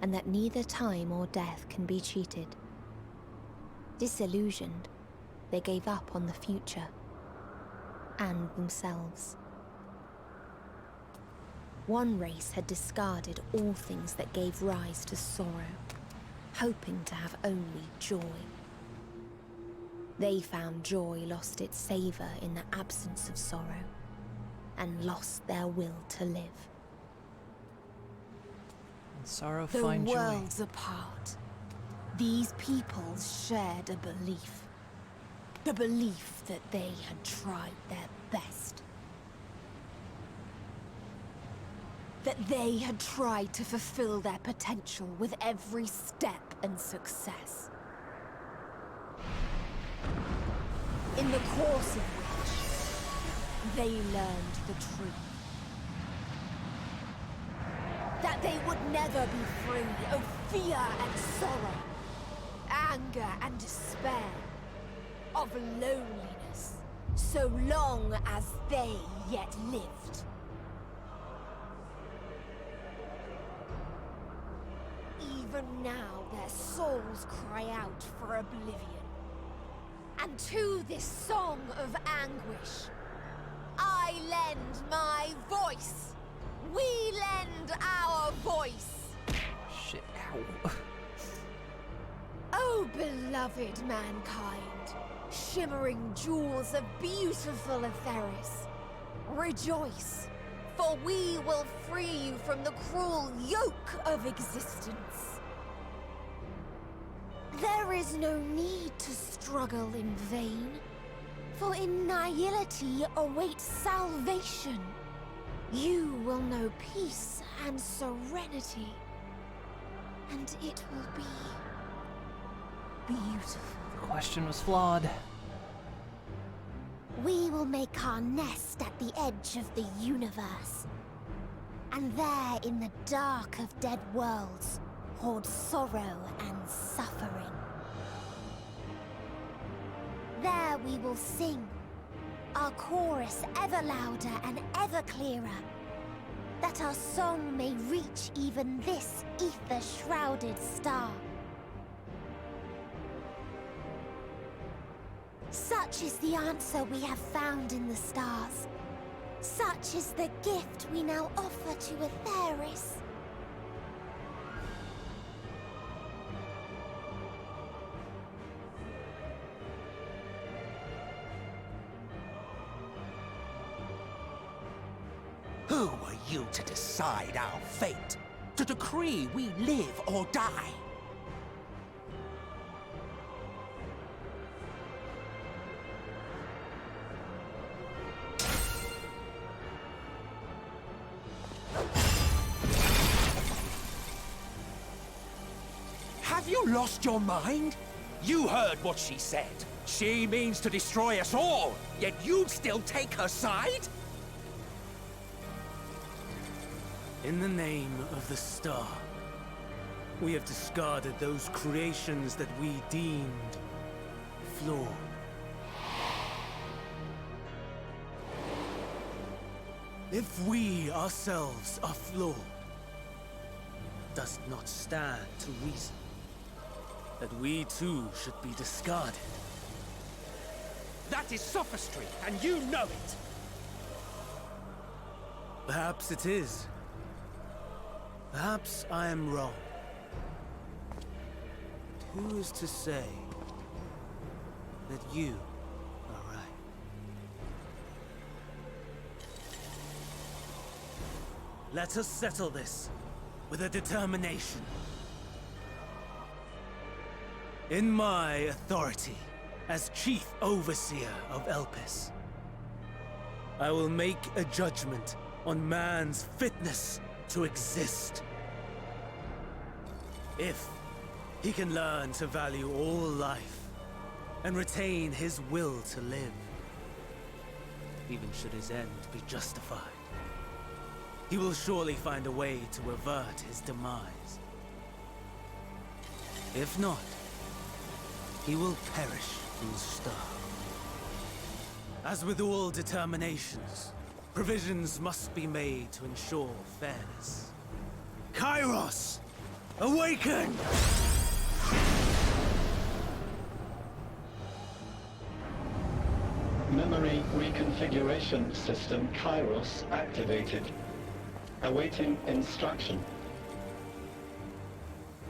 Speaker 8: and that neither time or death can be cheated. Disillusioned, they gave up on the future and themselves. One race had discarded all things that gave rise to sorrow, hoping to have only joy. They found joy lost its savor in the absence of sorrow, and lost their will to live.
Speaker 1: And sorrow
Speaker 8: Though
Speaker 1: find joy.
Speaker 8: worlds apart, these peoples shared a belief. The belief that they had tried their best. That they had tried to fulfill their potential with every step and success. In the course of which, they learned the truth. That they would never be free of fear and sorrow, anger and despair, of loneliness, so long as they yet lived. Even now their souls cry out for oblivion. And to this song of anguish, I lend my voice. We lend our voice.
Speaker 1: Shit, ow.
Speaker 8: Oh, beloved mankind, shimmering jewels of beautiful Etheris, rejoice, for we will free you from the cruel yoke of existence. There is no need to struggle in vain, for in nihility awaits salvation. You will know peace and serenity, and it will be beautiful.
Speaker 1: The question was flawed.
Speaker 8: We will make our nest at the edge of the universe, and there in the dark of dead worlds hoard sorrow and suffering. There we will sing, our chorus ever louder and ever clearer, that our song may reach even this ether-shrouded star. Such is the answer we have found in the stars. Such is the gift we now offer to Etheris.
Speaker 5: Who were you to decide our fate? to decree we live or die. Have you lost your mind? You heard what she said. She means to destroy us all, yet you'd still take her side?
Speaker 11: In the name of the Star, we have discarded those creations that we deemed flawed. If we ourselves are flawed, does it not stand to reason that we too should be discarded?
Speaker 5: That is sophistry, and you know it!
Speaker 11: Perhaps it is. Perhaps I am wrong. But who is to say that you are right? Let us settle this with a determination. In my authority as Chief Overseer of Elpis, I will make a judgment on man's fitness to exist. If he can learn to value all life and retain his will to live, even should his end be justified, he will surely find a way to avert his demise. If not, he will perish in the star. As with all determinations, provisions must be made to ensure fairness. Kairos! Awaken!
Speaker 17: Memory reconfiguration system Kairos activated. Awaiting instruction.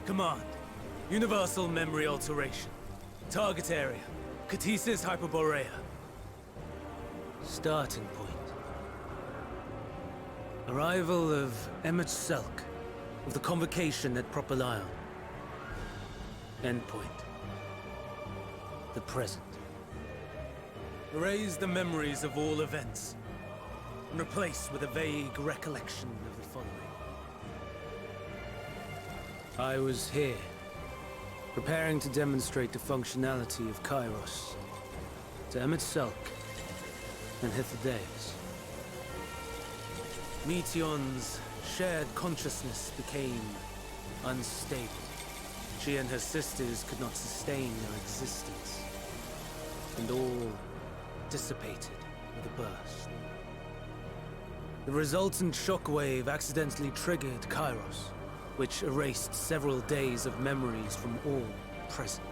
Speaker 11: Command. Universal memory alteration. Target area. Catesis Hyperborea. Starting point. Arrival of Emmett Selk of the Convocation at Propylion. Endpoint. The present. Erase the memories of all events and replace with a vague recollection of the following. I was here, preparing to demonstrate the functionality of Kairos to Emmett Selk and Hithodeus. Meteon's shared consciousness became unstable. She and her sisters could not sustain their existence, and all dissipated with a burst. The resultant shockwave accidentally triggered Kairos, which erased several days of memories from all present.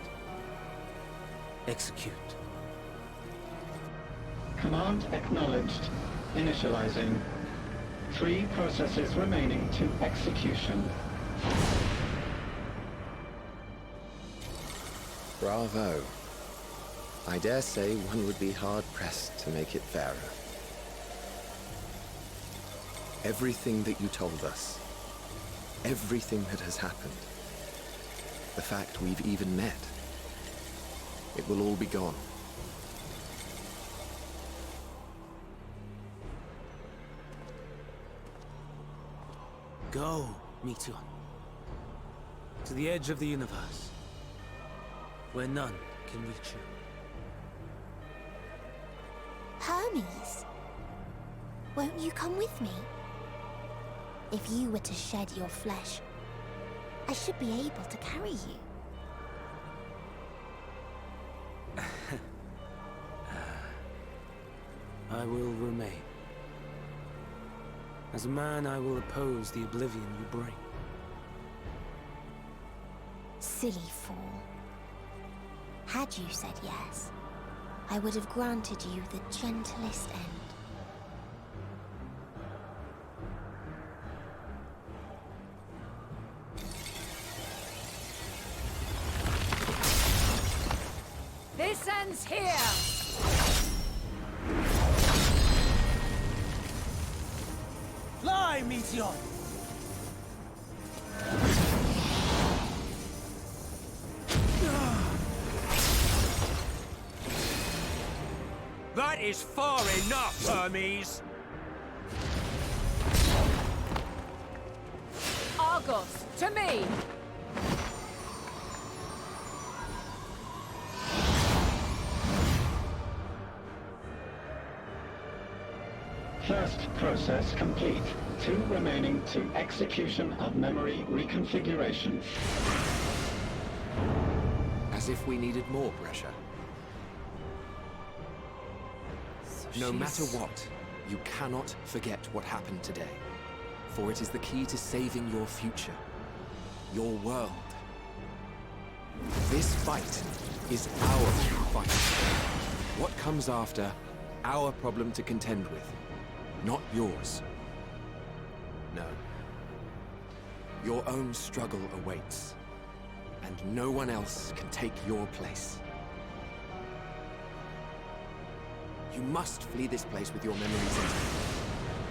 Speaker 11: Execute.
Speaker 17: Command acknowledged. Initializing. 3 processes remaining to execution.
Speaker 4: Bravo. I dare say one would be hard-pressed to make it fairer. Everything that you told us, everything that has happened, the fact we've even met, it will all be gone.
Speaker 11: Go, Meteon. To the edge of the universe, where none can reach you.
Speaker 8: Hermes, won't you come with me? If you were to shed your flesh, I should be able to carry you.
Speaker 11: I will remain. As a man, I will oppose the oblivion you bring.
Speaker 8: Silly fool. Had you said yes, I would have granted you the gentlest end.
Speaker 14: This ends here!
Speaker 11: Fly, Meteon!
Speaker 5: That is far enough, Hermes!
Speaker 14: Argos, to me!
Speaker 17: First process complete. 2 remaining to execution of memory reconfiguration.
Speaker 4: As if we needed more pressure. No matter what, you cannot forget what happened today. For it is the key to saving your future. Your world. This fight is our fight. What comes after, our problem to contend with. Not yours. No. Your own struggle awaits. And no one else can take your place. You must flee this place with your memories intact.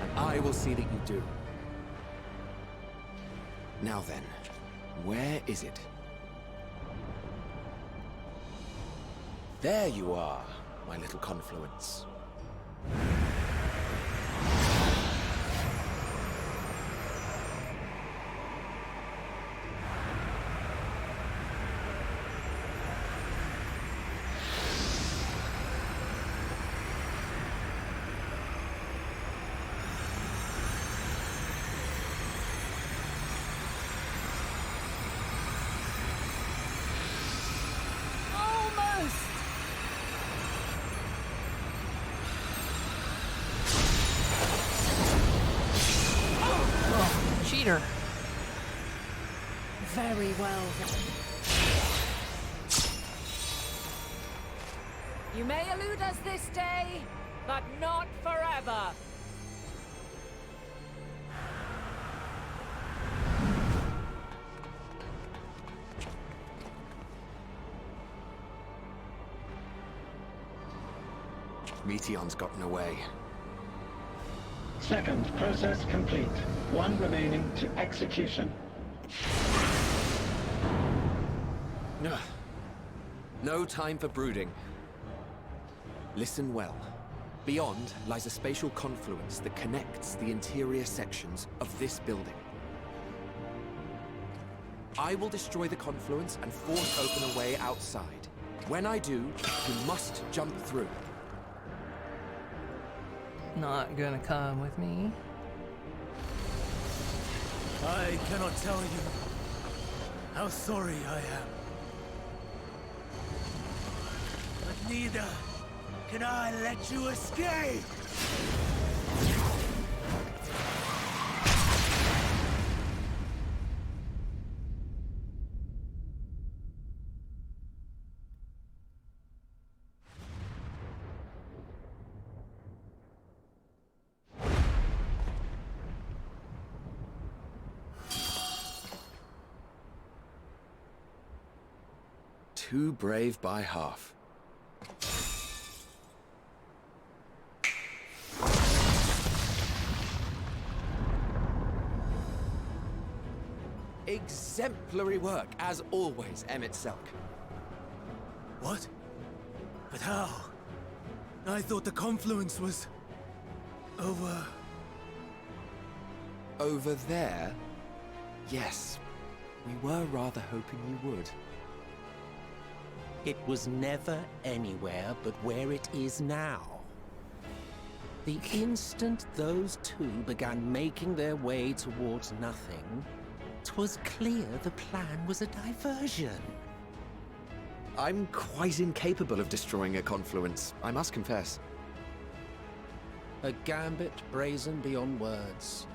Speaker 4: And I will see that you do. Now then, where is it? There you are, my little confluence.
Speaker 1: Cheater.
Speaker 14: Very well then. You may elude us this day, but not forever.
Speaker 4: Meteon's gotten away.
Speaker 17: Second process complete. 1 remaining to execution.
Speaker 4: No time for brooding. Listen well. Beyond lies a spatial confluence that connects the interior sections of this building. I will destroy the confluence and force open a way outside. When I do, you must jump through.
Speaker 1: Not gonna come with me.
Speaker 16: I cannot tell you how sorry I am. But neither can I let you escape!
Speaker 4: Too brave by half. Exemplary work, as always, Emmett Selk.
Speaker 16: What? But how? I thought the confluence was... over...
Speaker 4: Over there? Yes. We were rather hoping you would.
Speaker 5: It was never anywhere but where it is now. The instant those two began making their way towards nothing, 'twas clear the plan was a diversion.
Speaker 4: I'm quite incapable of destroying a confluence, I must confess.
Speaker 5: A gambit brazen beyond words.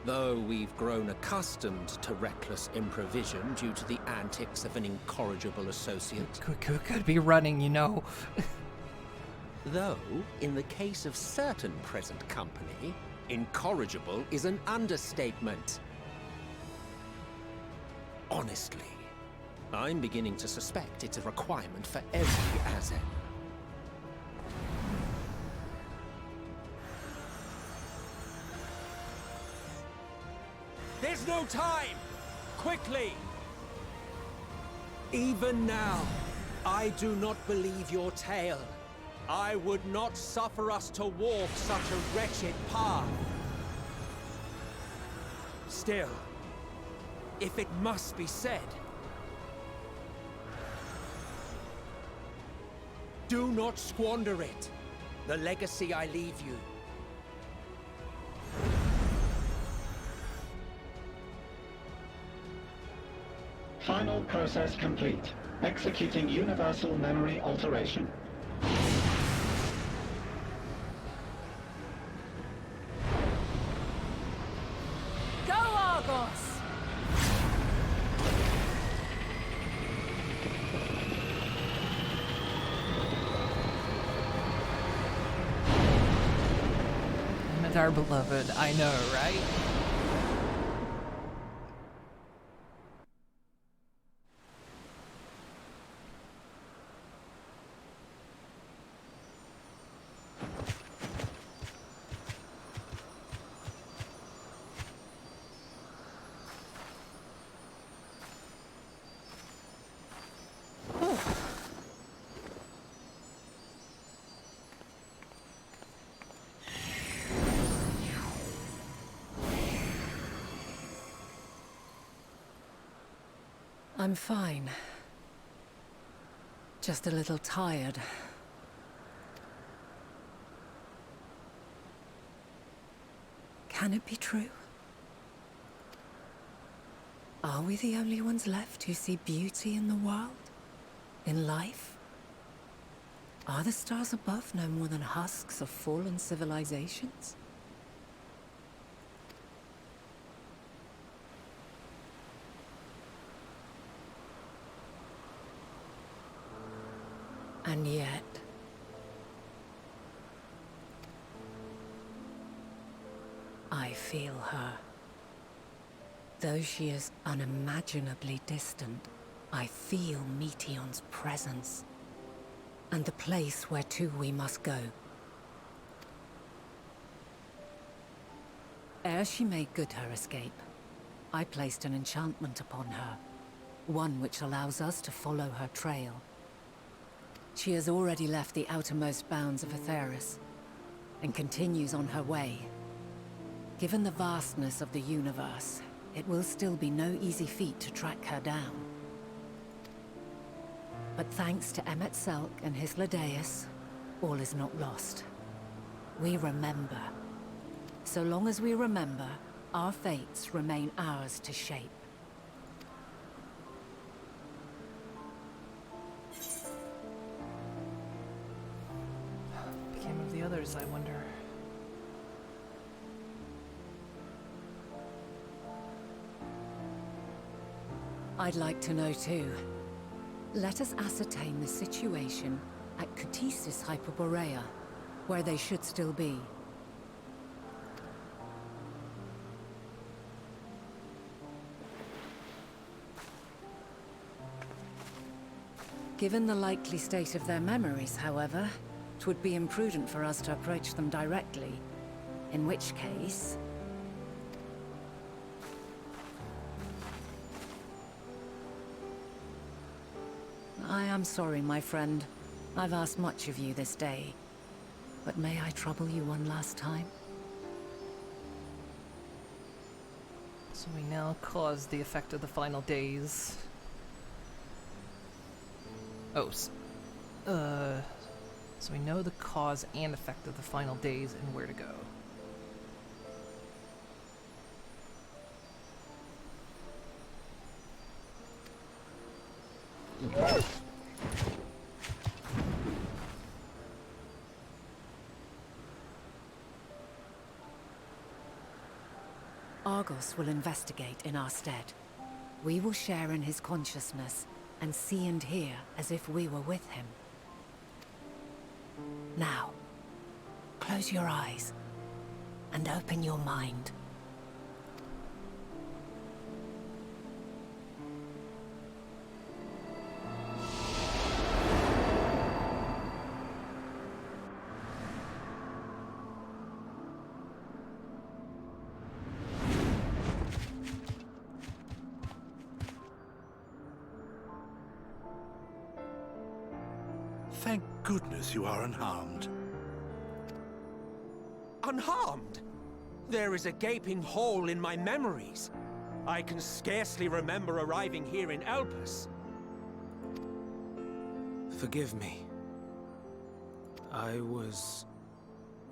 Speaker 5: Though we've grown accustomed to reckless improvision due to the antics of an incorrigible associate.
Speaker 1: Could be running, you know.
Speaker 5: Though, in the case of certain present company, incorrigible is an understatement. Honestly, I'm beginning to suspect it's a requirement for every Azen. There's no time! Quickly! Even now, I do not believe your tale. I would not suffer us to walk such a wretched path. Still, if it must be said, do not squander it, the legacy I leave you.
Speaker 17: Final process complete. Executing universal memory alteration.
Speaker 14: Go, Argos!
Speaker 1: With our beloved, I know, right?
Speaker 14: I'm fine. Just a little tired. Can it be true? Are we the only ones left who see beauty in the world? In life? Are the stars above no more than husks of fallen civilizations? And yet... I feel her. Though she is unimaginably distant, I feel Meteion's presence. And the place where to we must go. Ere she made good her escape, I placed an enchantment upon her. One which allows us to follow her trail. She has already left the outermost bounds of Aetheris, and continues on her way. Given the vastness of the universe, it will still be no easy feat to track her down. But thanks to Emet-Selch and his Ladeus, all is not lost. We remember. So long as we remember, our fates remain ours to shape.
Speaker 1: Became of the others, I wonder.
Speaker 14: I'd like to know too. Let us ascertain the situation at Cutisis Hyperborea, where they should still be. Given the likely state of their memories, however, it would be imprudent for us to approach them directly. In which case... I am sorry, my friend. I've asked much of you this day. But may I trouble you one last time?
Speaker 1: So we now cause the effect of the final days. Oh, so we know the cause and effect of the final days and where to go.
Speaker 14: Argos will investigate in our stead. We will share in his consciousness and see and hear as if we were with him. Now, close your eyes and open your mind.
Speaker 16: Thank goodness you are unharmed.
Speaker 5: Unharmed? There is a gaping hole in my memories. I can scarcely remember arriving here in Elpis.
Speaker 11: Forgive me. I was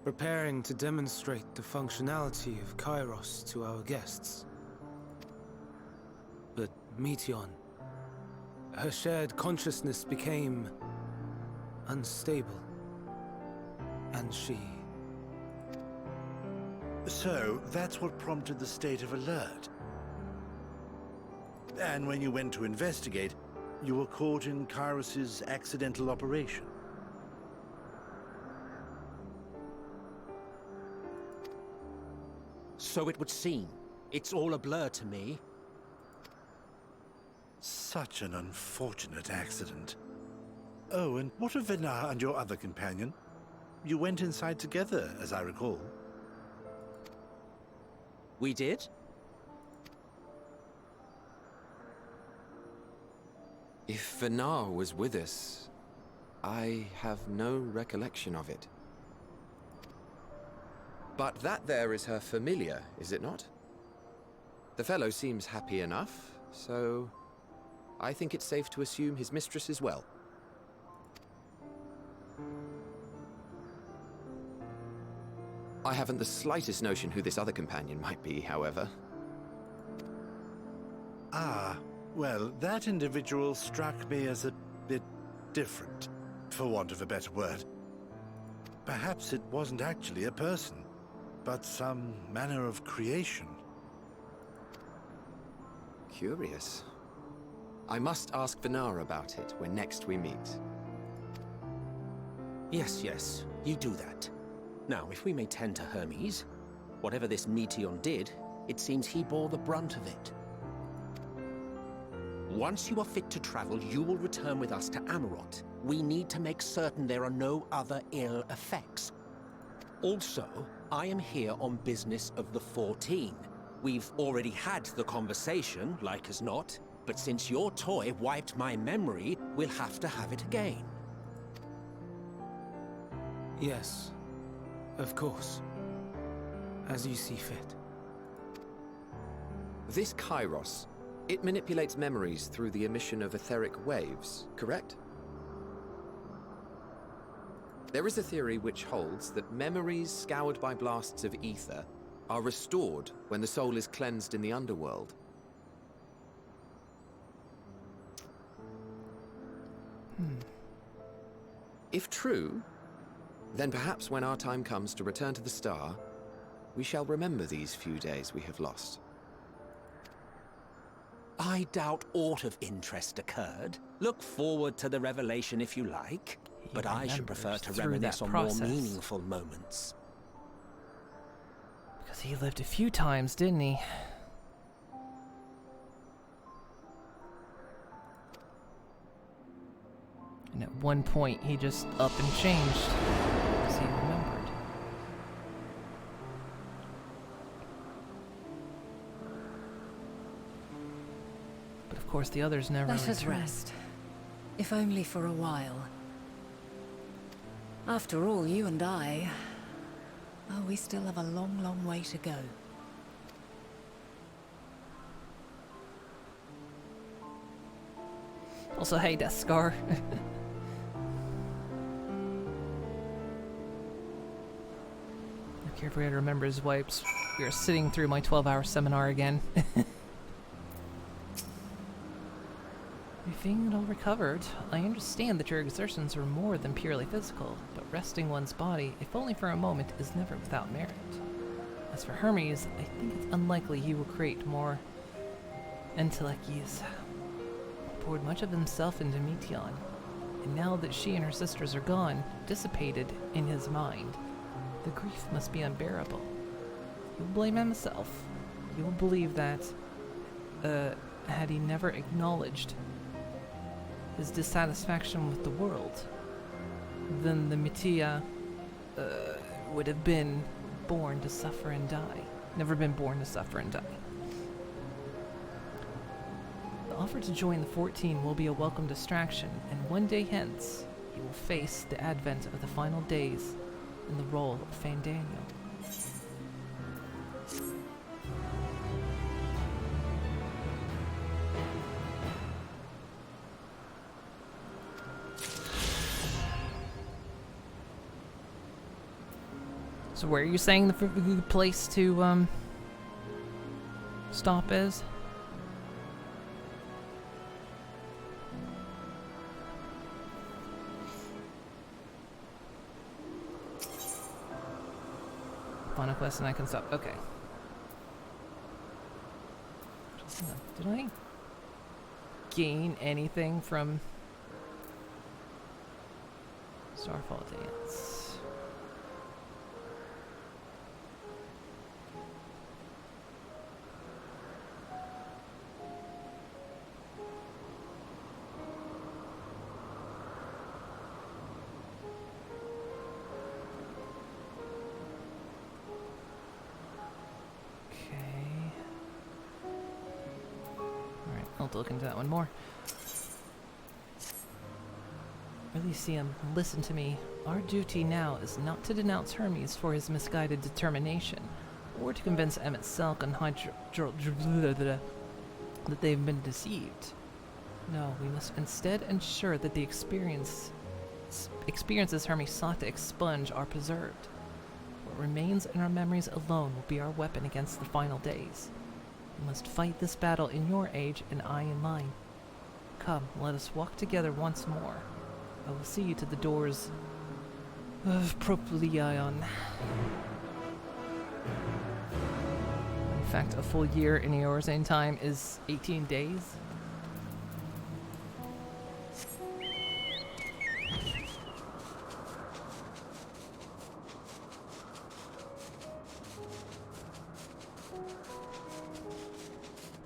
Speaker 11: preparing to demonstrate the functionality of Kairos to our guests. But Meteon, her shared consciousness became unstable. And she...
Speaker 16: So, that's what prompted the state of alert. And when you went to investigate, you were caught in Kairos's accidental operation.
Speaker 5: So it would seem. It's all a blur to me.
Speaker 16: Such an unfortunate accident. Oh, and what of Venar and your other companion? You went inside together, as I recall.
Speaker 5: We did?
Speaker 4: If Venar was with us, I have no recollection of it. But that there is her familiar, is it not? The fellow seems happy enough, so I think it's safe to assume his mistress is well. I haven't the slightest notion who this other companion might be, however.
Speaker 16: Ah, well, that individual struck me as a bit different, for want of a better word. Perhaps it wasn't actually a person, but some manner of creation.
Speaker 4: Curious. I must ask Venar about it when next we meet.
Speaker 5: Yes, you do that. Now, if we may tend to Hermes, whatever this Meteon did, it seems he bore the brunt of it. Once you are fit to travel, you will return with us to Amarot. We need to make certain there are no other ill effects. Also, I am here on business of the 14. We've already had the conversation, like as not, but since your toy wiped my memory, we'll have to have it again.
Speaker 11: Yes, of course. As you see fit.
Speaker 4: This Kairos, it manipulates memories through the emission of etheric waves, correct? There is a theory which holds that memories scoured by blasts of ether are restored when the soul is cleansed in the underworld. If true, then perhaps when our time comes to return to the star, we shall remember these few days we have lost.
Speaker 5: I doubt aught of interest occurred. Look forward to the revelation if you like, but I should prefer to reminisce on more meaningful moments.
Speaker 1: Because he lived a few times, didn't he? And at one point, he just up and changed, because he remembered. But of course, the others never
Speaker 14: Let us
Speaker 1: returned.
Speaker 14: rest. If only for a while. After all, you and I... Oh, we still have a long, long way to go.
Speaker 1: Also, hey, Death Scar. I care if we had to remember his wipes. We are sitting through my 12-hour seminar again. You feeling it all recovered? I understand that your exertions were more than purely physical, but resting one's body, if only for a moment, is never without merit. As for Hermes, I think it's unlikely he will create more entelechies. Poured much of himself into Meteon, and now that she and her sisters are gone, dissipated in his mind, the grief must be unbearable. He will blame himself. He will believe that, had he never acknowledged his dissatisfaction with the world, then the Metea would have been born to suffer and die. Never been born to suffer and die. The offer to join the 14 will be a welcome distraction, and one day hence, he will face the advent of the final days in the role of Fandaniel. So where are you saying the place to stop is? Final quest and I can stop. Okay. Did I gain anything from Starfall Dance? I'll look into that one more. Elysium, listen to me. Our duty now is not to denounce Hermes for his misguided determination, or to convince Emmett Selk and that they've been deceived. No, we must instead ensure that the experiences Hermes sought to expunge are preserved. What remains in our memories alone will be our weapon against the final days. We must fight this battle in your age and I in mine. Come, let us walk together once more. I will see you to the doors of Proplion. In fact, a full year in Eorzane time is 18 days.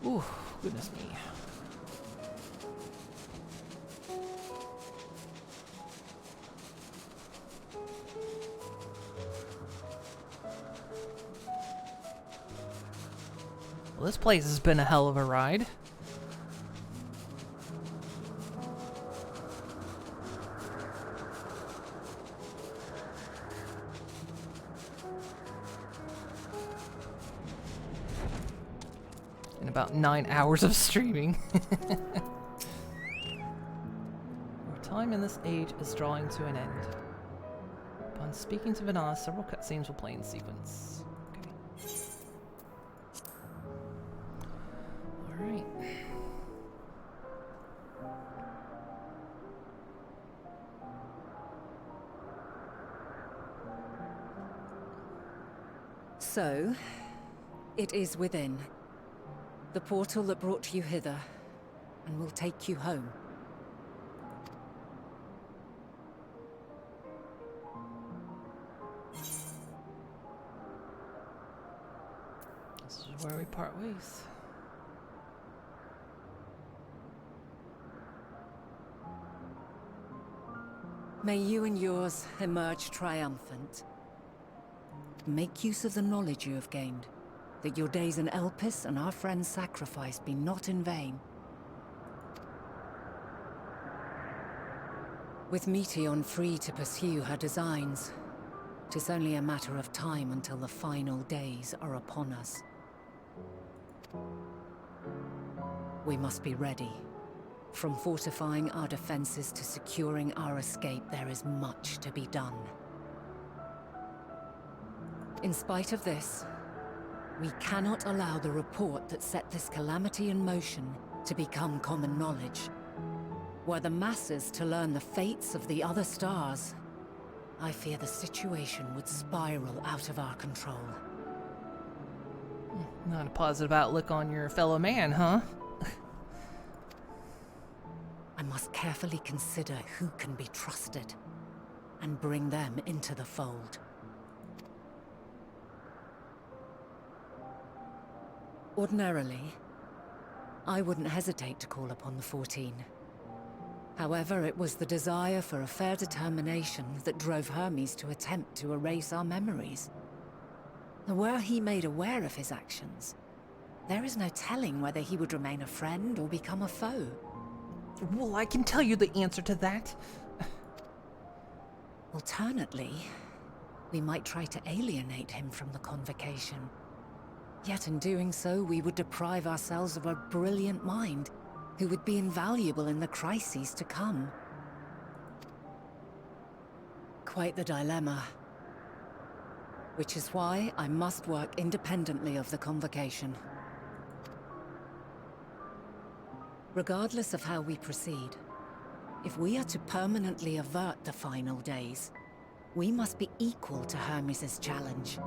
Speaker 1: Ooh, goodness me. Well, this place has been a hell of a ride. In about 9 hours of streaming. Our time in this age is drawing to an end. Upon speaking to Vanilla, several cutscenes will play in sequence. Okay. Alright.
Speaker 14: So, it is within. The portal that brought you hither, and will take you home.
Speaker 1: This is where we part ways.
Speaker 14: May you and yours emerge triumphant. Make use of the knowledge you have gained, that your days in Elpis and our friend's sacrifice be not in vain. With Meteion free to pursue her designs, 'tis only a matter of time until the final days are upon us. We must be ready. From fortifying our defenses to securing our escape, there is much to be done. In spite of this, we cannot allow the report that set this calamity in motion to become common knowledge. Were the masses to learn the fates of the other stars, I fear the situation would spiral out of our control.
Speaker 1: Not a positive outlook on your fellow man, huh?
Speaker 14: I must carefully consider who can be trusted, and bring them into the fold. Ordinarily, I wouldn't hesitate to call upon the 14. However, it was the desire for a fair determination that drove Hermes to attempt to erase our memories. Were he made aware of his actions, there is no telling whether he would remain a friend or become a foe.
Speaker 1: Well, I can tell you the answer to that.
Speaker 7: Alternately, we might try to alienate him from the convocation. Yet in doing so, we would deprive ourselves of a brilliant mind who would be invaluable in the crises to come. Quite the dilemma. Which is why I must work independently of the convocation. Regardless of how we proceed, if we are to permanently avert the final days, we must be equal to Hermes' challenge.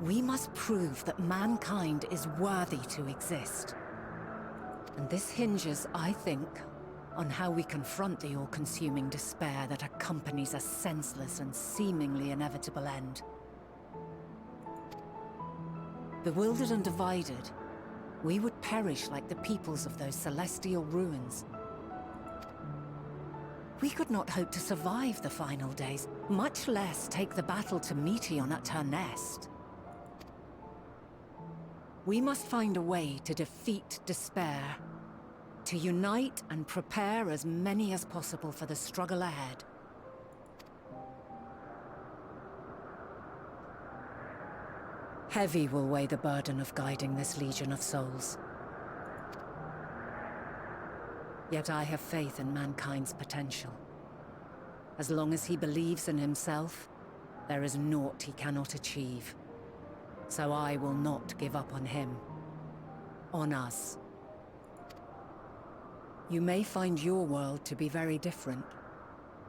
Speaker 7: We must prove that mankind is worthy to exist. And this hinges, I think, on how we confront the all-consuming despair that accompanies a senseless and seemingly inevitable end. Bewildered and divided, we would perish like the peoples of those celestial ruins. We could not hope to survive the final days, much less take the battle to Meteon at her nest. We must find a way to defeat despair, to unite and prepare as many as possible for the struggle ahead. Heavy will weigh the burden of guiding this legion of souls. Yet I have faith in mankind's potential. As long as he believes in himself, there is naught he cannot achieve. So I will not give up on him. On us. You may find your world to be very different.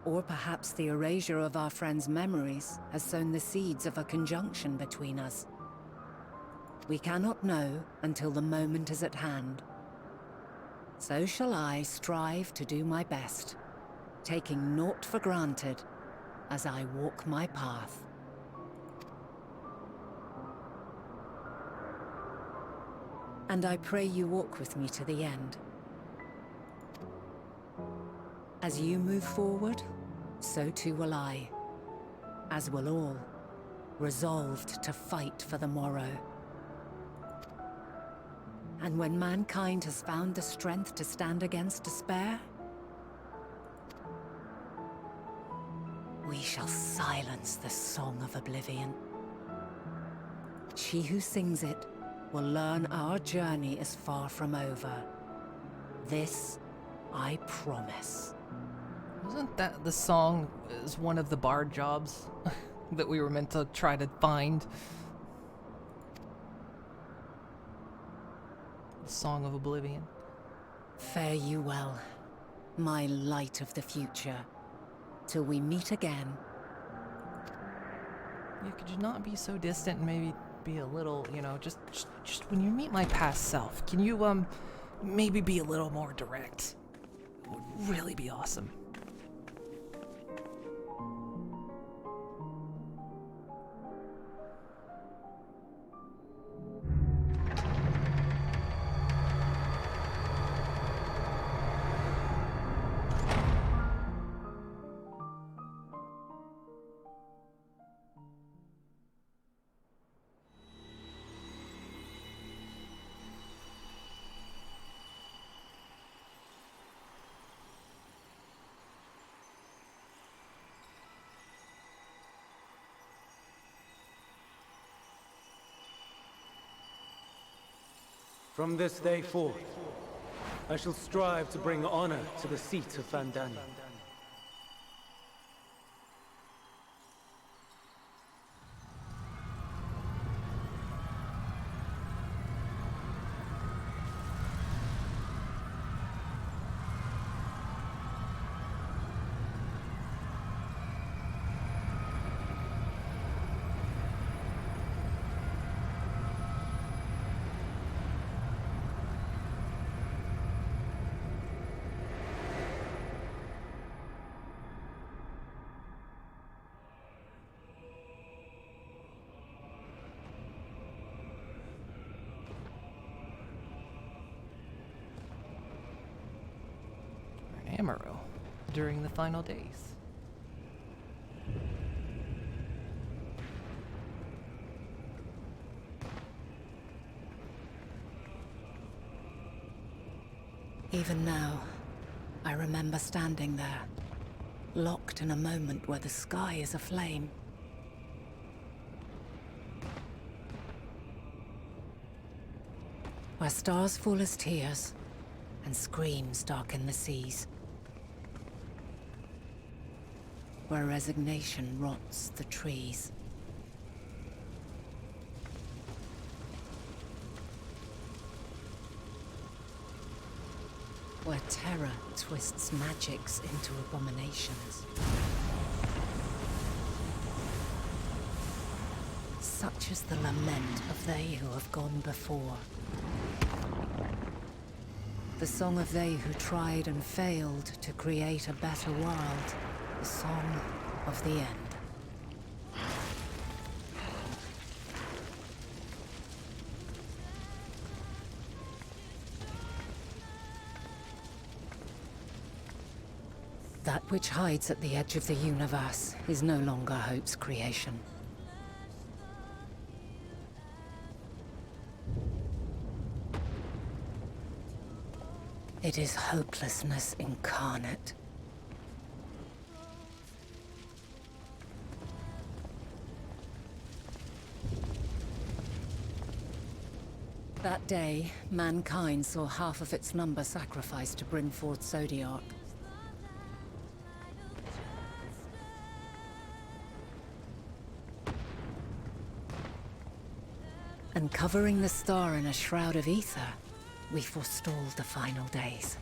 Speaker 7: Or perhaps the erasure of our friends' memories has sown the seeds of a conjunction between us. We cannot know until the moment is at hand. So shall I strive to do my best, taking naught for granted as I walk my path. And I pray you walk with me to the end. As you move forward, so too will I, as will all, resolved to fight for the morrow. And when mankind has found the strength to stand against despair, we shall silence the song of oblivion. She who sings it will learn our journey is far from over. This I promise.
Speaker 1: Wasn't that the song is one of the bard jobs that we were meant to try to find? The Song of Oblivion.
Speaker 7: Fare you well, my light of the future, till we meet again.
Speaker 1: Yeah, could you not be so distant and maybe be a little, you know, just when you meet my past self, can you, maybe be a little more direct? It would really be awesome.
Speaker 11: From this day forth, I shall strive to bring honor to the seat of Vandania.
Speaker 1: Amarillo during the final days.
Speaker 7: Even now, I remember standing there, locked in a moment where the sky is aflame. Where stars fall as tears, and screams darken the seas. Where resignation rots the trees. Where terror twists magics into abominations. Such is the lament of they who have gone before. The song of they who tried and failed to create a better world. The song of the end. That which hides at the edge of the universe is no longer Hope's creation. It is hopelessness incarnate. That day, mankind saw half of its number sacrificed to bring forth Zodiark. And covering the star in a shroud of ether, we forestalled the final days.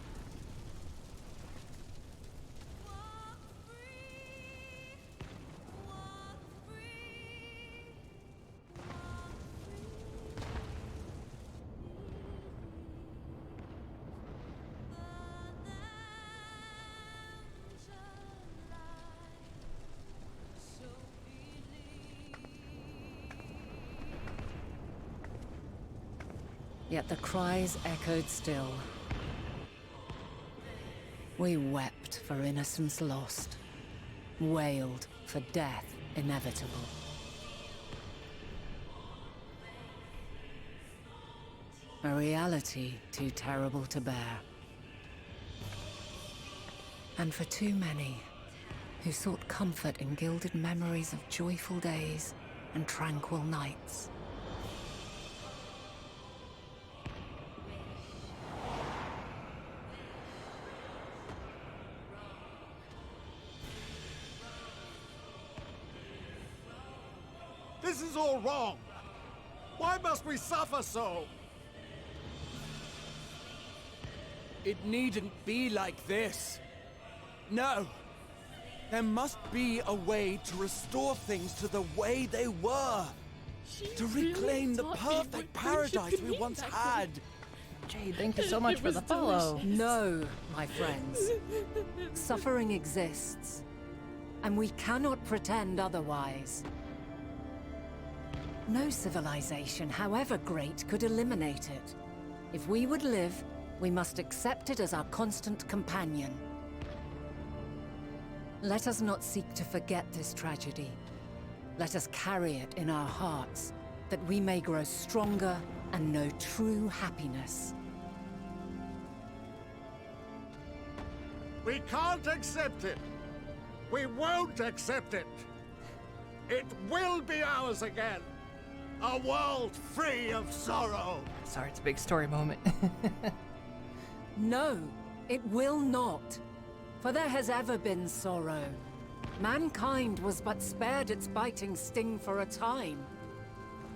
Speaker 7: Yet the cries echoed still. We wept for innocence lost, wailed for death inevitable. A reality too terrible to bear. And for too many who sought comfort in gilded memories of joyful days and tranquil nights.
Speaker 18: This is all wrong! Why must we suffer so?
Speaker 19: It needn't be like this. No. There must be a way to restore things to the way they were. To reclaim the perfect paradise we once had.
Speaker 1: Jade, thank you so much for the follow.
Speaker 14: No, my friends. Suffering exists, and we cannot pretend otherwise. No civilization, however great, could eliminate it. If we would live, we must accept it as our constant companion. Let us not seek to forget this tragedy. Let us carry it in our hearts, that we may grow stronger and know true happiness.
Speaker 18: We can't accept it! We won't accept it! It will be ours again! A world free of sorrow!
Speaker 1: Sorry, it's a big story moment.
Speaker 14: No, it will not. For there has ever been sorrow. Mankind was but spared its biting sting for a time.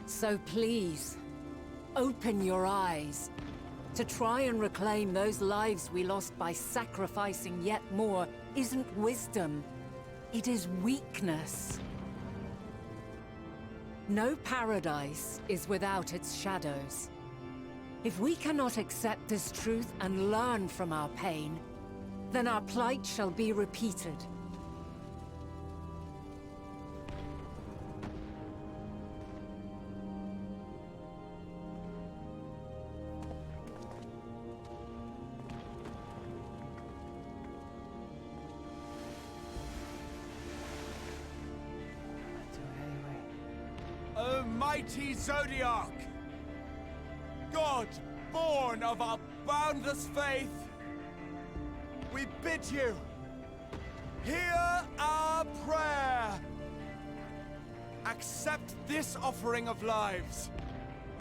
Speaker 14: So please, open your eyes. To try and reclaim those lives we lost by sacrificing yet more isn't wisdom. It is weakness. No paradise is without its shadows. If we cannot accept this truth and learn from our pain, then our plight shall be repeated.
Speaker 19: O mighty Zodiark! God, born of our boundless faith, we bid you, hear our prayer. Accept this offering of lives,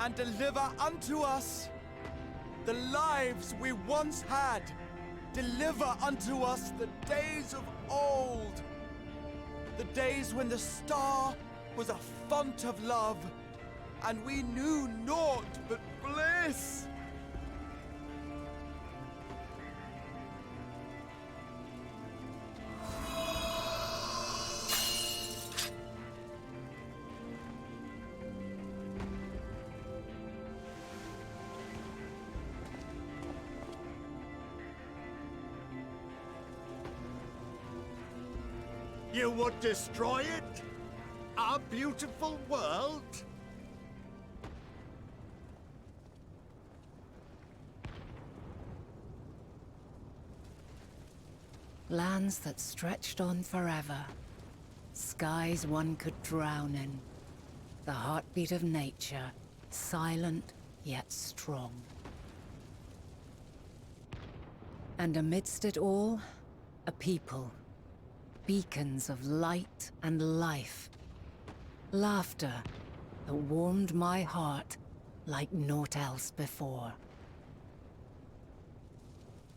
Speaker 19: and deliver unto us the lives we once had. Deliver unto us the days of old, the days when the star was a font of love, and we knew naught but bliss.
Speaker 18: You would destroy it? Our beautiful world?
Speaker 7: Lands that stretched on forever. Skies one could drown in. The heartbeat of nature, silent yet strong. And amidst it all, a people. Beacons of light and life. Laughter that warmed my heart like naught else before.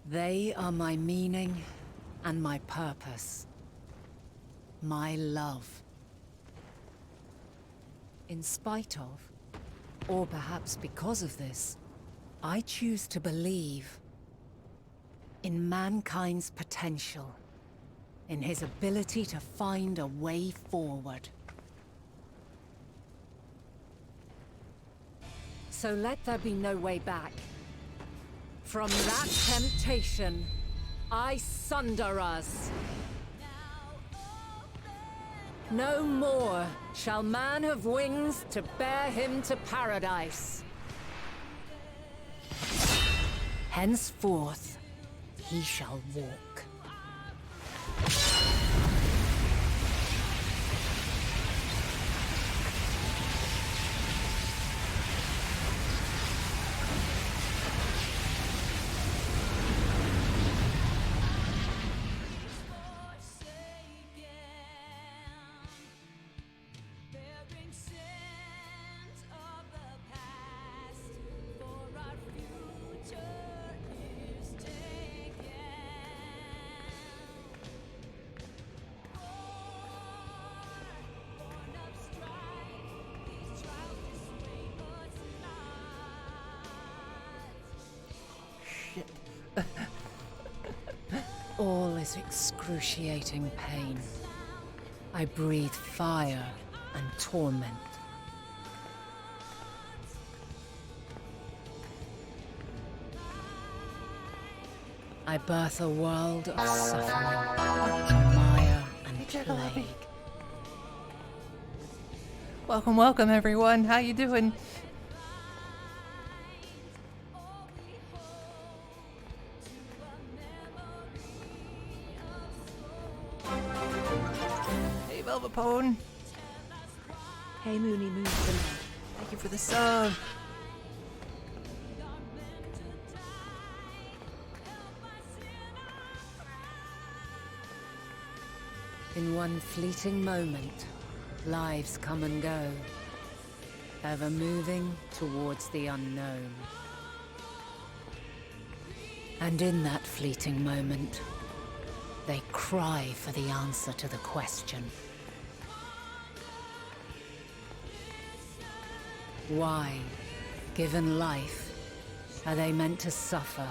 Speaker 7: They are my meaning and my purpose. My love. In spite of, or perhaps because of this, I choose to believe in mankind's potential. In his ability to find a way forward. So let there be no way back. From that temptation, I sunder us. No more shall man have wings to bear him to paradise. Henceforth, he shall walk. All is excruciating pain. I breathe fire and torment. I birth a world of suffering, mire and plague.
Speaker 1: Welcome, welcome, everyone. How you doing? Hey, Velvet Pone.
Speaker 15: Hey, Moony Moon.
Speaker 1: Thank you for the sub.
Speaker 7: In one fleeting moment, lives come and go, ever moving towards the unknown. And in that fleeting moment, they cry for the answer to the question. Why, given life, are they meant to suffer,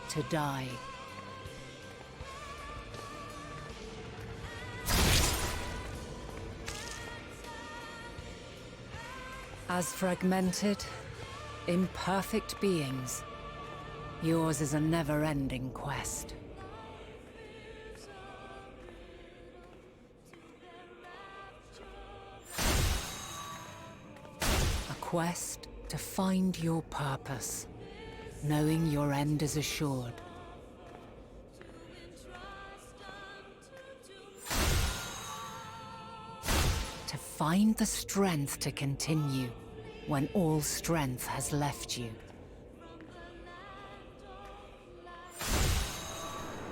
Speaker 7: to die? As fragmented, imperfect beings, yours is a never-ending quest. A quest to find your purpose, knowing your end is assured. To find the strength to continue when all strength has left you.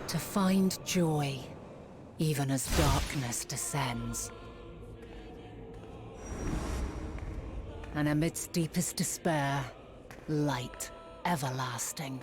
Speaker 7: To find joy even as darkness descends. And amidst deepest despair, light everlasting.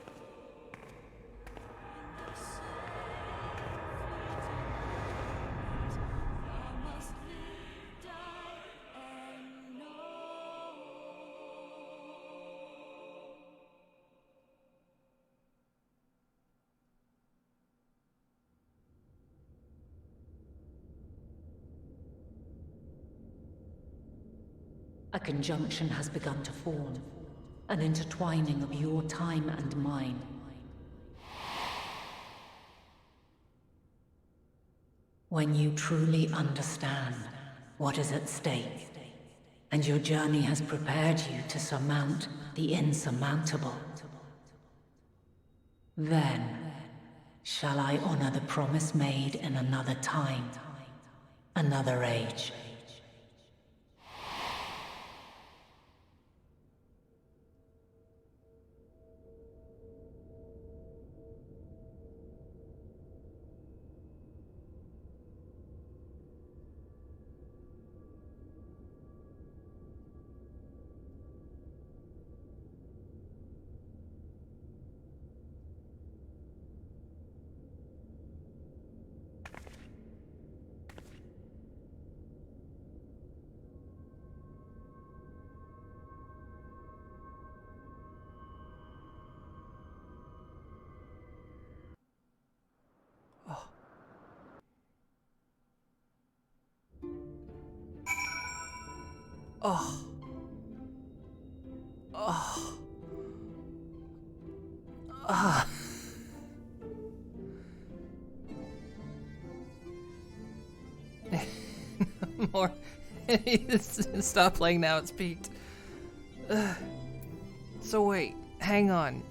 Speaker 7: A conjunction has begun to form, an intertwining of your time and mine. When you truly understand what is at stake, and your journey has prepared you to surmount the insurmountable, then shall I honor the promise made in another time, another age.
Speaker 1: Oh. Oh. Ah. More. Stop playing now, it's peaked. So wait, hang on.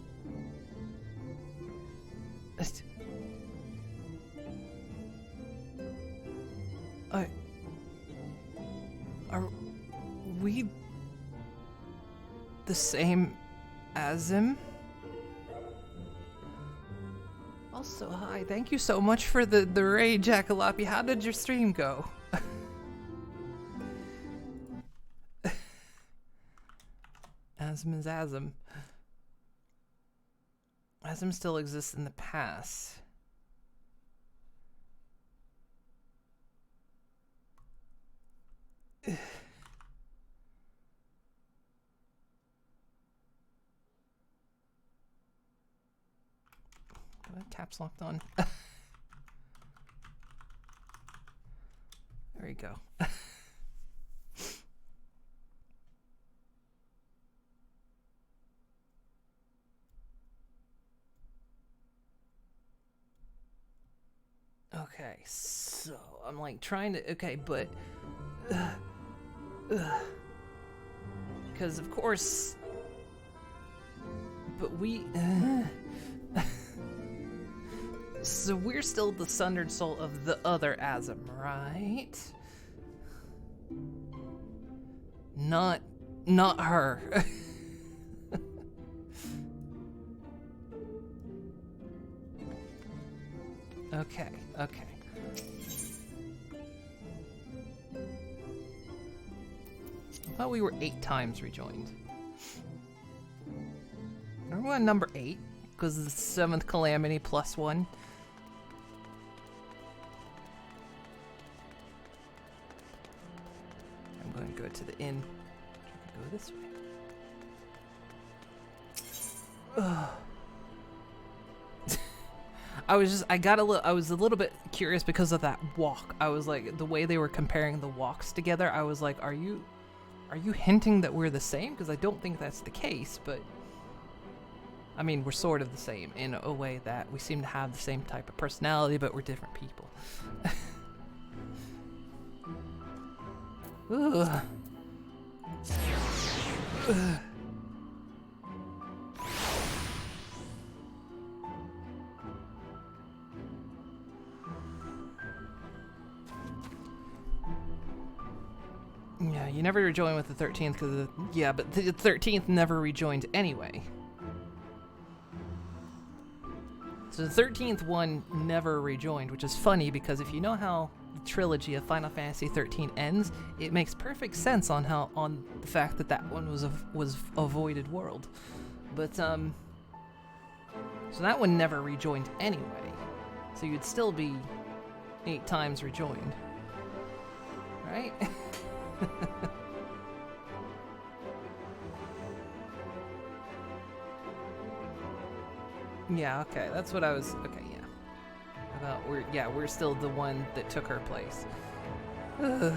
Speaker 1: Are we the same as him? Also, hi, thank you so much for the raid, Jackalope. How did your stream go? Asm is Asm. Asm still exists in the past. Caps locked on. There we go. Okay, so I'm like trying to, okay, but because of course, but we so we're still the sundered soul of the other Asm, right? Not her. Okay. I thought we were 8 times rejoined. Are we on number 8? Because the 7th calamity plus 1. I'm going to go to the inn. Go this way. Ugh. I was a little bit curious because of that walk. I was like, the way they were comparing the walks together, I was like, are you hinting that we're the same? Because I don't think that's the case, but I mean, we're sort of the same in a way that we seem to have the same type of personality, but we're different people. Ugh. Ugh. Yeah, you never rejoin with the 13th because yeah, but the 13th never rejoined anyway. So the 13th one never rejoined, which is funny because if you know how the trilogy of Final Fantasy 13 ends, it makes perfect sense on the fact that that one was a voided world. But so that one never rejoined anyway. So you'd still be 8 times rejoined. Right? Yeah, okay. That's what I was okay, yeah. About we're still the one that took her place. Ugh.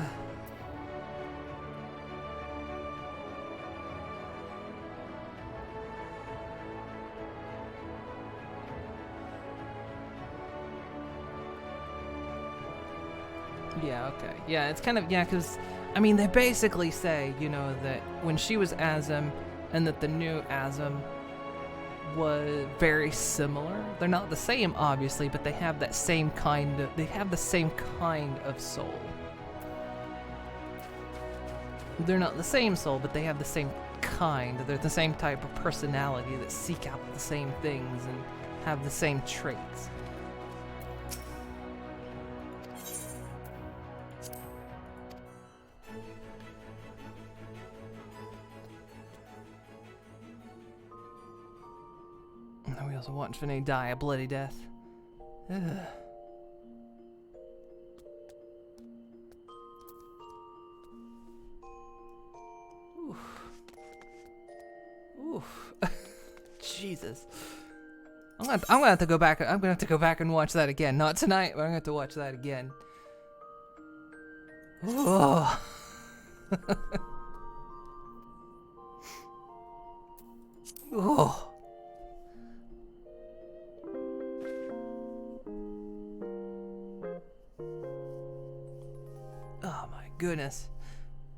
Speaker 1: Yeah, okay. Yeah, it's kind of, yeah, because, I mean, they basically say, you know, that when she was Azem and that the new Azem was very similar. They're not the same, obviously, but they have that same kind of, soul. They're not the same soul, but they have the same kind. They're the same type of personality that seek out the same things and have the same traits. We also watch Vinay die a bloody death. Ugh. Oof. Oof. Jesus. I'm gonna have to go back. I'm gonna have to go back and watch that again. Not tonight, but I'm gonna have to watch that again. Oh. Oh. Oh my goodness.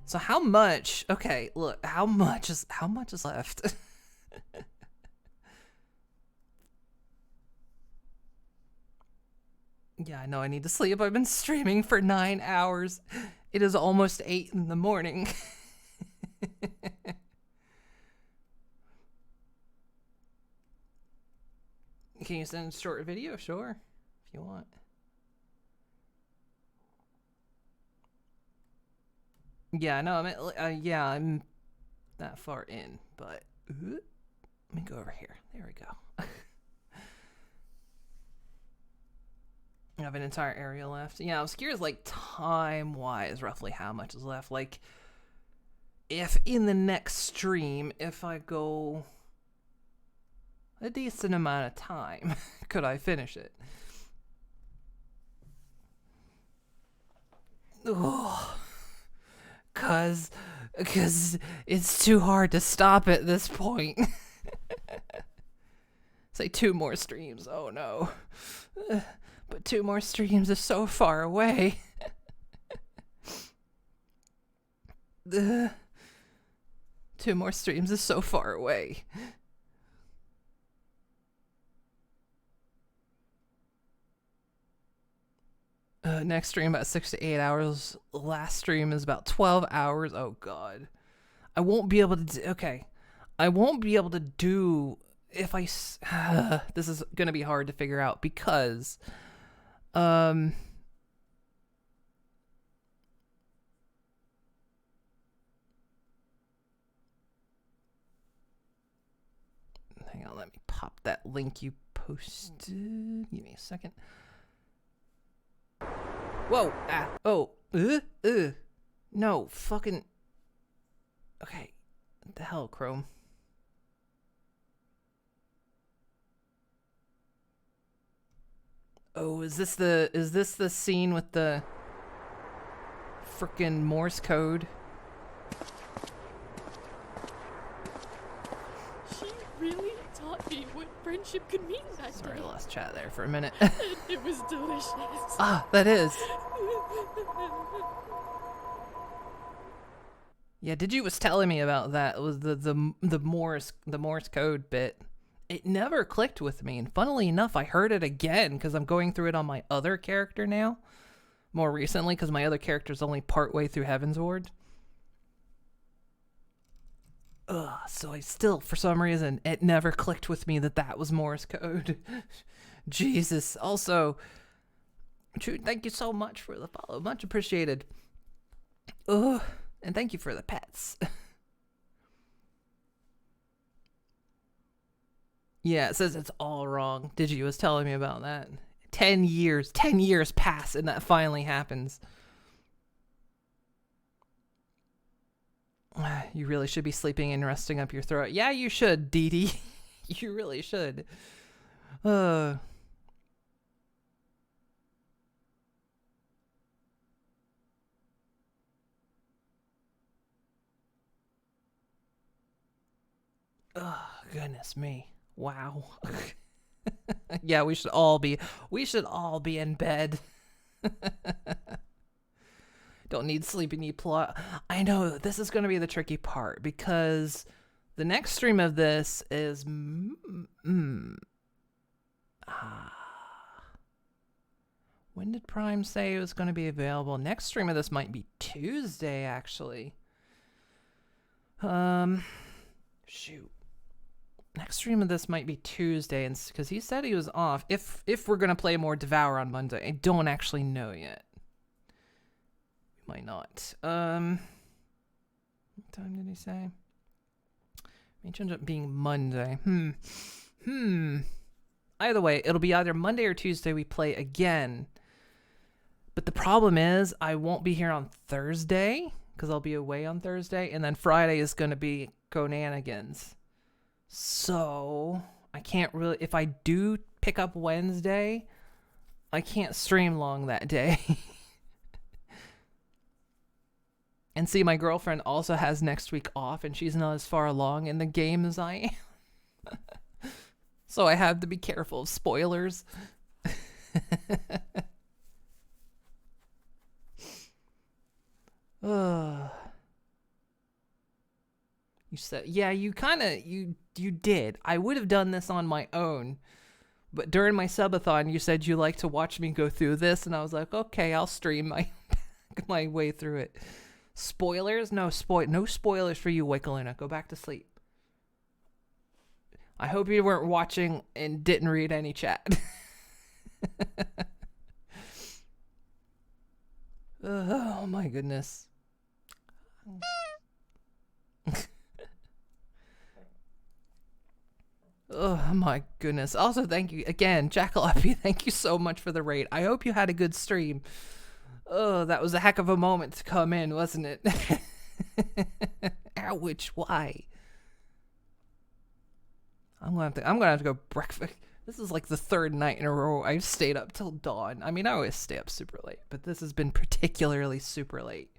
Speaker 1: So how much? Okay, look, how much is left? Yeah, I know I need to sleep. I've been streaming for 9 hours. It is almost 8 in the morning. Can you send a short video? Sure, if you want. Yeah, no, yeah, I'm that far in, but let me go over here. There we go. I have an entire area left. Yeah, I was curious, like, time-wise, roughly how much is left. Like, if in the next stream, if I go a decent amount of time, could I finish it? Oh. Cause it's too hard to stop at this point. Say 2 more streams. Oh no. But 2 more streams is so far away. 2 more streams is so far away. Next stream about 6 to 8 hours. Last stream is about 12 hours. Oh god. I won't be able to do, okay. I won't be able to do if I this is going to be hard to figure out because hang on, let me pop that link you posted. Give me a second. Whoa! Ah! Oh! No! Fucking. Okay. What the hell, Chrome? Oh, is this the scene with the frickin' Morse code?
Speaker 10: She really taught me what friendship could mean that day.
Speaker 1: Sorry, I lost chat there for a minute.
Speaker 10: And it was delicious.
Speaker 1: Ah, that is. Yeah, Digi was telling me about that. It was the Morse code bit. It never clicked with me, and funnily enough, I heard it again because I'm going through it on my other character now. More recently, because my other character's only partway through Heavensward. So I still, for some reason, it never clicked with me that that was Morse code. Jesus. Also, thank you so much for the follow. Much appreciated. Ugh. And thank you for the pets. Yeah, it says it's all wrong. Digi was telling me about that. 10 years pass and that finally happens. You really should be sleeping and resting up your throat. Yeah, you should, Dee Dee. You really should. Oh, goodness me. Wow. Yeah, we should all be in bed. Don't need sleep, you need plot. I know, this is going to be the tricky part because the next stream of this is when did Prime say it was going to be available? Next stream of this might be Tuesday, actually. Shoot. Next stream of this might be Tuesday, and because he said he was off. If we're gonna play more Devour on Monday, I don't actually know yet. We might not. What time did he say? May change up being Monday. Either way, it'll be either Monday or Tuesday we play again. But the problem is, I won't be here on Thursday because I'll be away on Thursday, and then Friday is gonna be Gonanigans. So I can't really, if I do pick up Wednesday, I can't stream long that day. And see, my girlfriend also has next week off and she's not as far along in the game as I am. So I have to be careful of spoilers. You said, yeah, you did. I would have done this on my own. But during my subathon, you said you like to watch me go through this. And I was like, okay, I'll stream my way through it. Spoilers? No spoilers for you, Wickaluna. Go back to sleep. I hope you weren't watching and didn't read any chat. Oh my goodness. Oh my goodness. Also, thank you again, Jackalope. Thank you so much for the raid. I hope you had a good stream. Oh, that was a heck of a moment to come in, wasn't it? Ouch, why? I'm gonna have to go breakfast. This is like the third night in a row I've stayed up till dawn. I mean, I always stay up super late, but this has been particularly super late.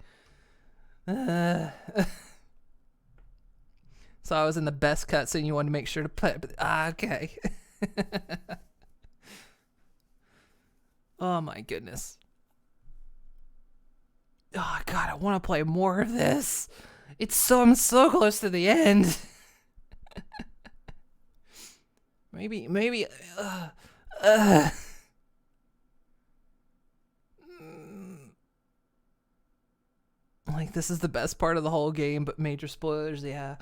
Speaker 1: So I was in the best cutscene. You wanted to make sure to put. Okay. Oh my goodness. Oh God, I want to play more of this. I'm so close to the end. maybe. Like, this is the best part of the whole game, but major spoilers, yeah.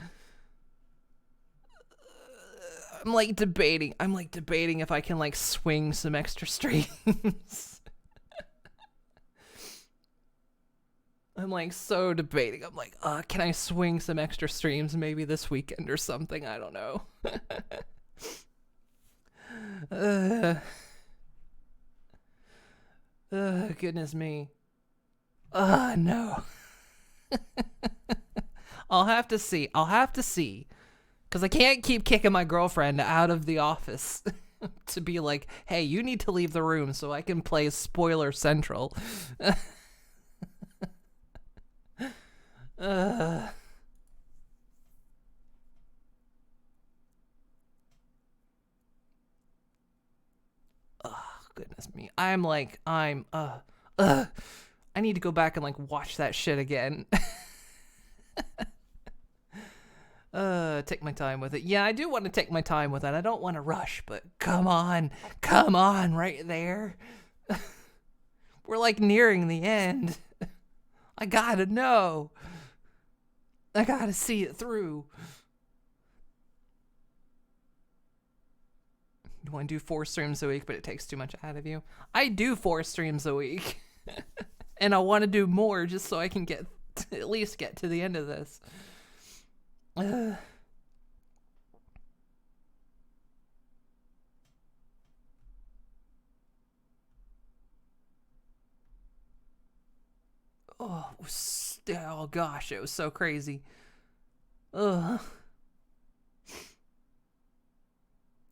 Speaker 1: I'm like debating if I can like swing some extra streams. I'm like so debating. I'm like, can I swing some extra streams maybe this weekend or something? I don't know. Goodness me. No. I'll have to see. Because I can't keep kicking my girlfriend out of the office to be like, hey, you need to leave the room so I can play Spoiler Central. Oh, goodness me. I need to go back and like watch that shit again. Take my time with it. Yeah, I do want to take my time with it. I don't want to rush, but come on, right there. We're like nearing the end. I gotta know. I gotta see it through. want to do 4 streams a week, but it takes too much out of you. I do 4 streams a week. And I want to do more just so I can at least get to the end of this. Oh gosh, it was so crazy. Ugh.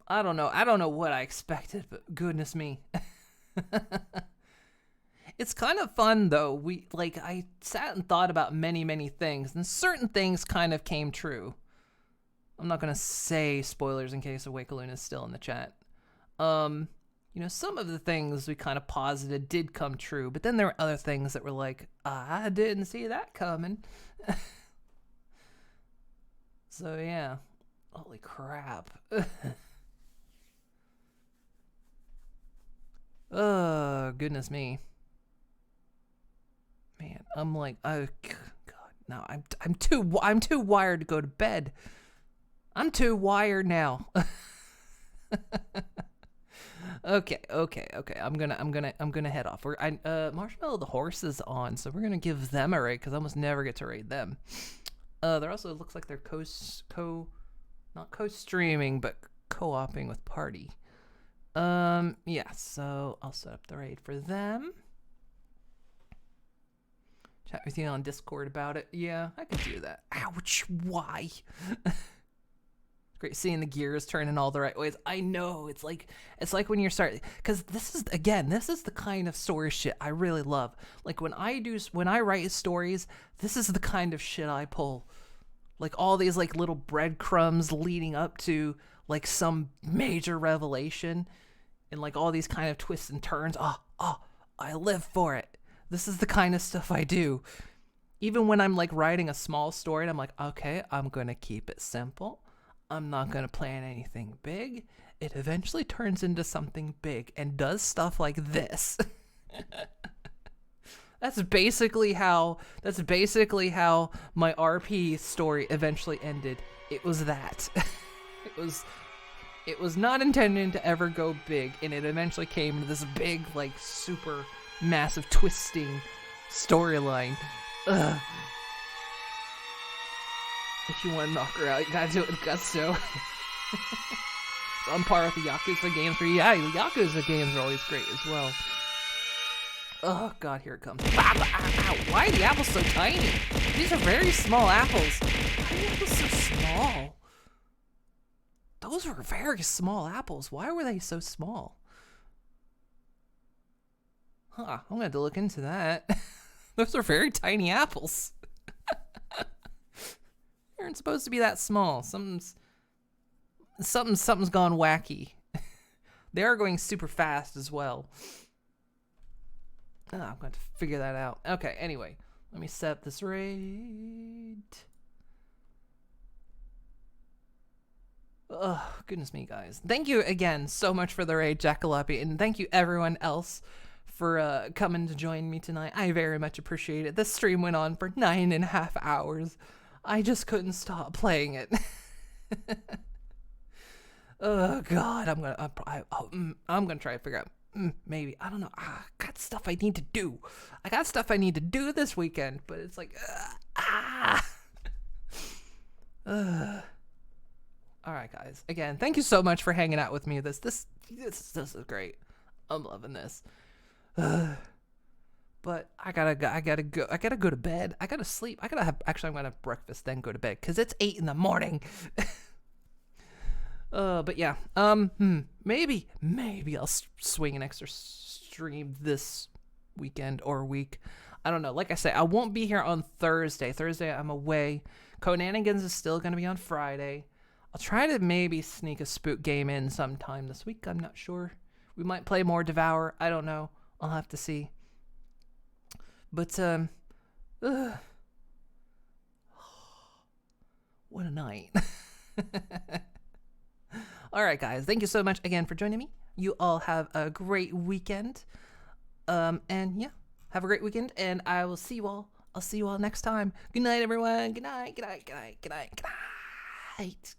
Speaker 1: I don't know what I expected, but goodness me. It's kind of fun though. I sat and thought about many things, and certain things kind of came true. I'm not gonna say spoilers in case Awakaloon is still in the chat. Some of the things we kind of posited did come true, but then there were other things that were like, I didn't see that coming. So yeah, holy crap. Oh, goodness me. Man, I'm like, oh god, no, I'm too wired to go to bed. I'm too wired now. Okay. I'm gonna head off. Marshmallow the horse is on, so we're gonna give them a raid because I almost never get to raid them. There also looks like they're not co-streaming, but co-oping with Party. Yeah, so I'll set up the raid for them. Chat with you on Discord about it. Yeah, I can do that. Ouch, why? Great seeing the gears turning all the right ways. I know, it's like when you're starting, because this is the kind of story shit I really love. Like when I write stories, this is the kind of shit I pull. Like all these like little breadcrumbs leading up to like some major revelation, and like all these kind of twists and turns. I live for it. This is the kind of stuff I do. Even when I'm like writing a small story and I'm like, okay, I'm gonna keep it simple. I'm not going to plan anything big. It eventually turns into something big and does stuff like this. That's basically how my RP story eventually ended. It was that. It was not intended to ever go big, and it eventually came to this big, like, super massive twisting storyline. Ugh. If you want to knock her out, you gotta do it with gusto. On par with the Yakuza games. Yeah, the Yakuza games are always great as well. Oh god, here it comes. Ow. Why are the apples so tiny? These are very small apples. Why are the apples so small? Those were very small apples. Why were they so small? Huh, I'm gonna have to look into that. Those are very tiny apples. They aren't supposed to be that small. Something's gone wacky. They are going super fast as well. I'm going to figure that out. Okay, anyway. Let me set up this raid. Oh, goodness me, guys. Thank you again so much for the raid, Jackalope, and thank you everyone else for coming to join me tonight. I very much appreciate it. This stream went on for 9.5 hours. I just couldn't stop playing it. Oh god, I'm gonna try to figure out. Maybe, I don't know. I got stuff I need to do. I got stuff I need to do this weekend, but it's like, All right, guys. Again, thank you so much for hanging out with me. This is great. I'm loving this. But I gotta go to bed. I gotta sleep. I'm gonna have breakfast, then go to bed, because it's 8 in the morning. But yeah, maybe I'll swing an extra stream this weekend or week. I don't know. Like I say, I won't be here on Thursday. Thursday I'm away. Conanigans is still gonna be on Friday. I'll try to maybe sneak a spook game in sometime this week. I'm not sure. We might play more Devour. I don't know. I'll have to see. But, what a night. Alright, guys. Thank you so much again for joining me. You all have a great weekend. And yeah, have a great weekend, and I will see you all. I'll see you all next time. Good night, everyone. Good night, good night, good night, good night, good night.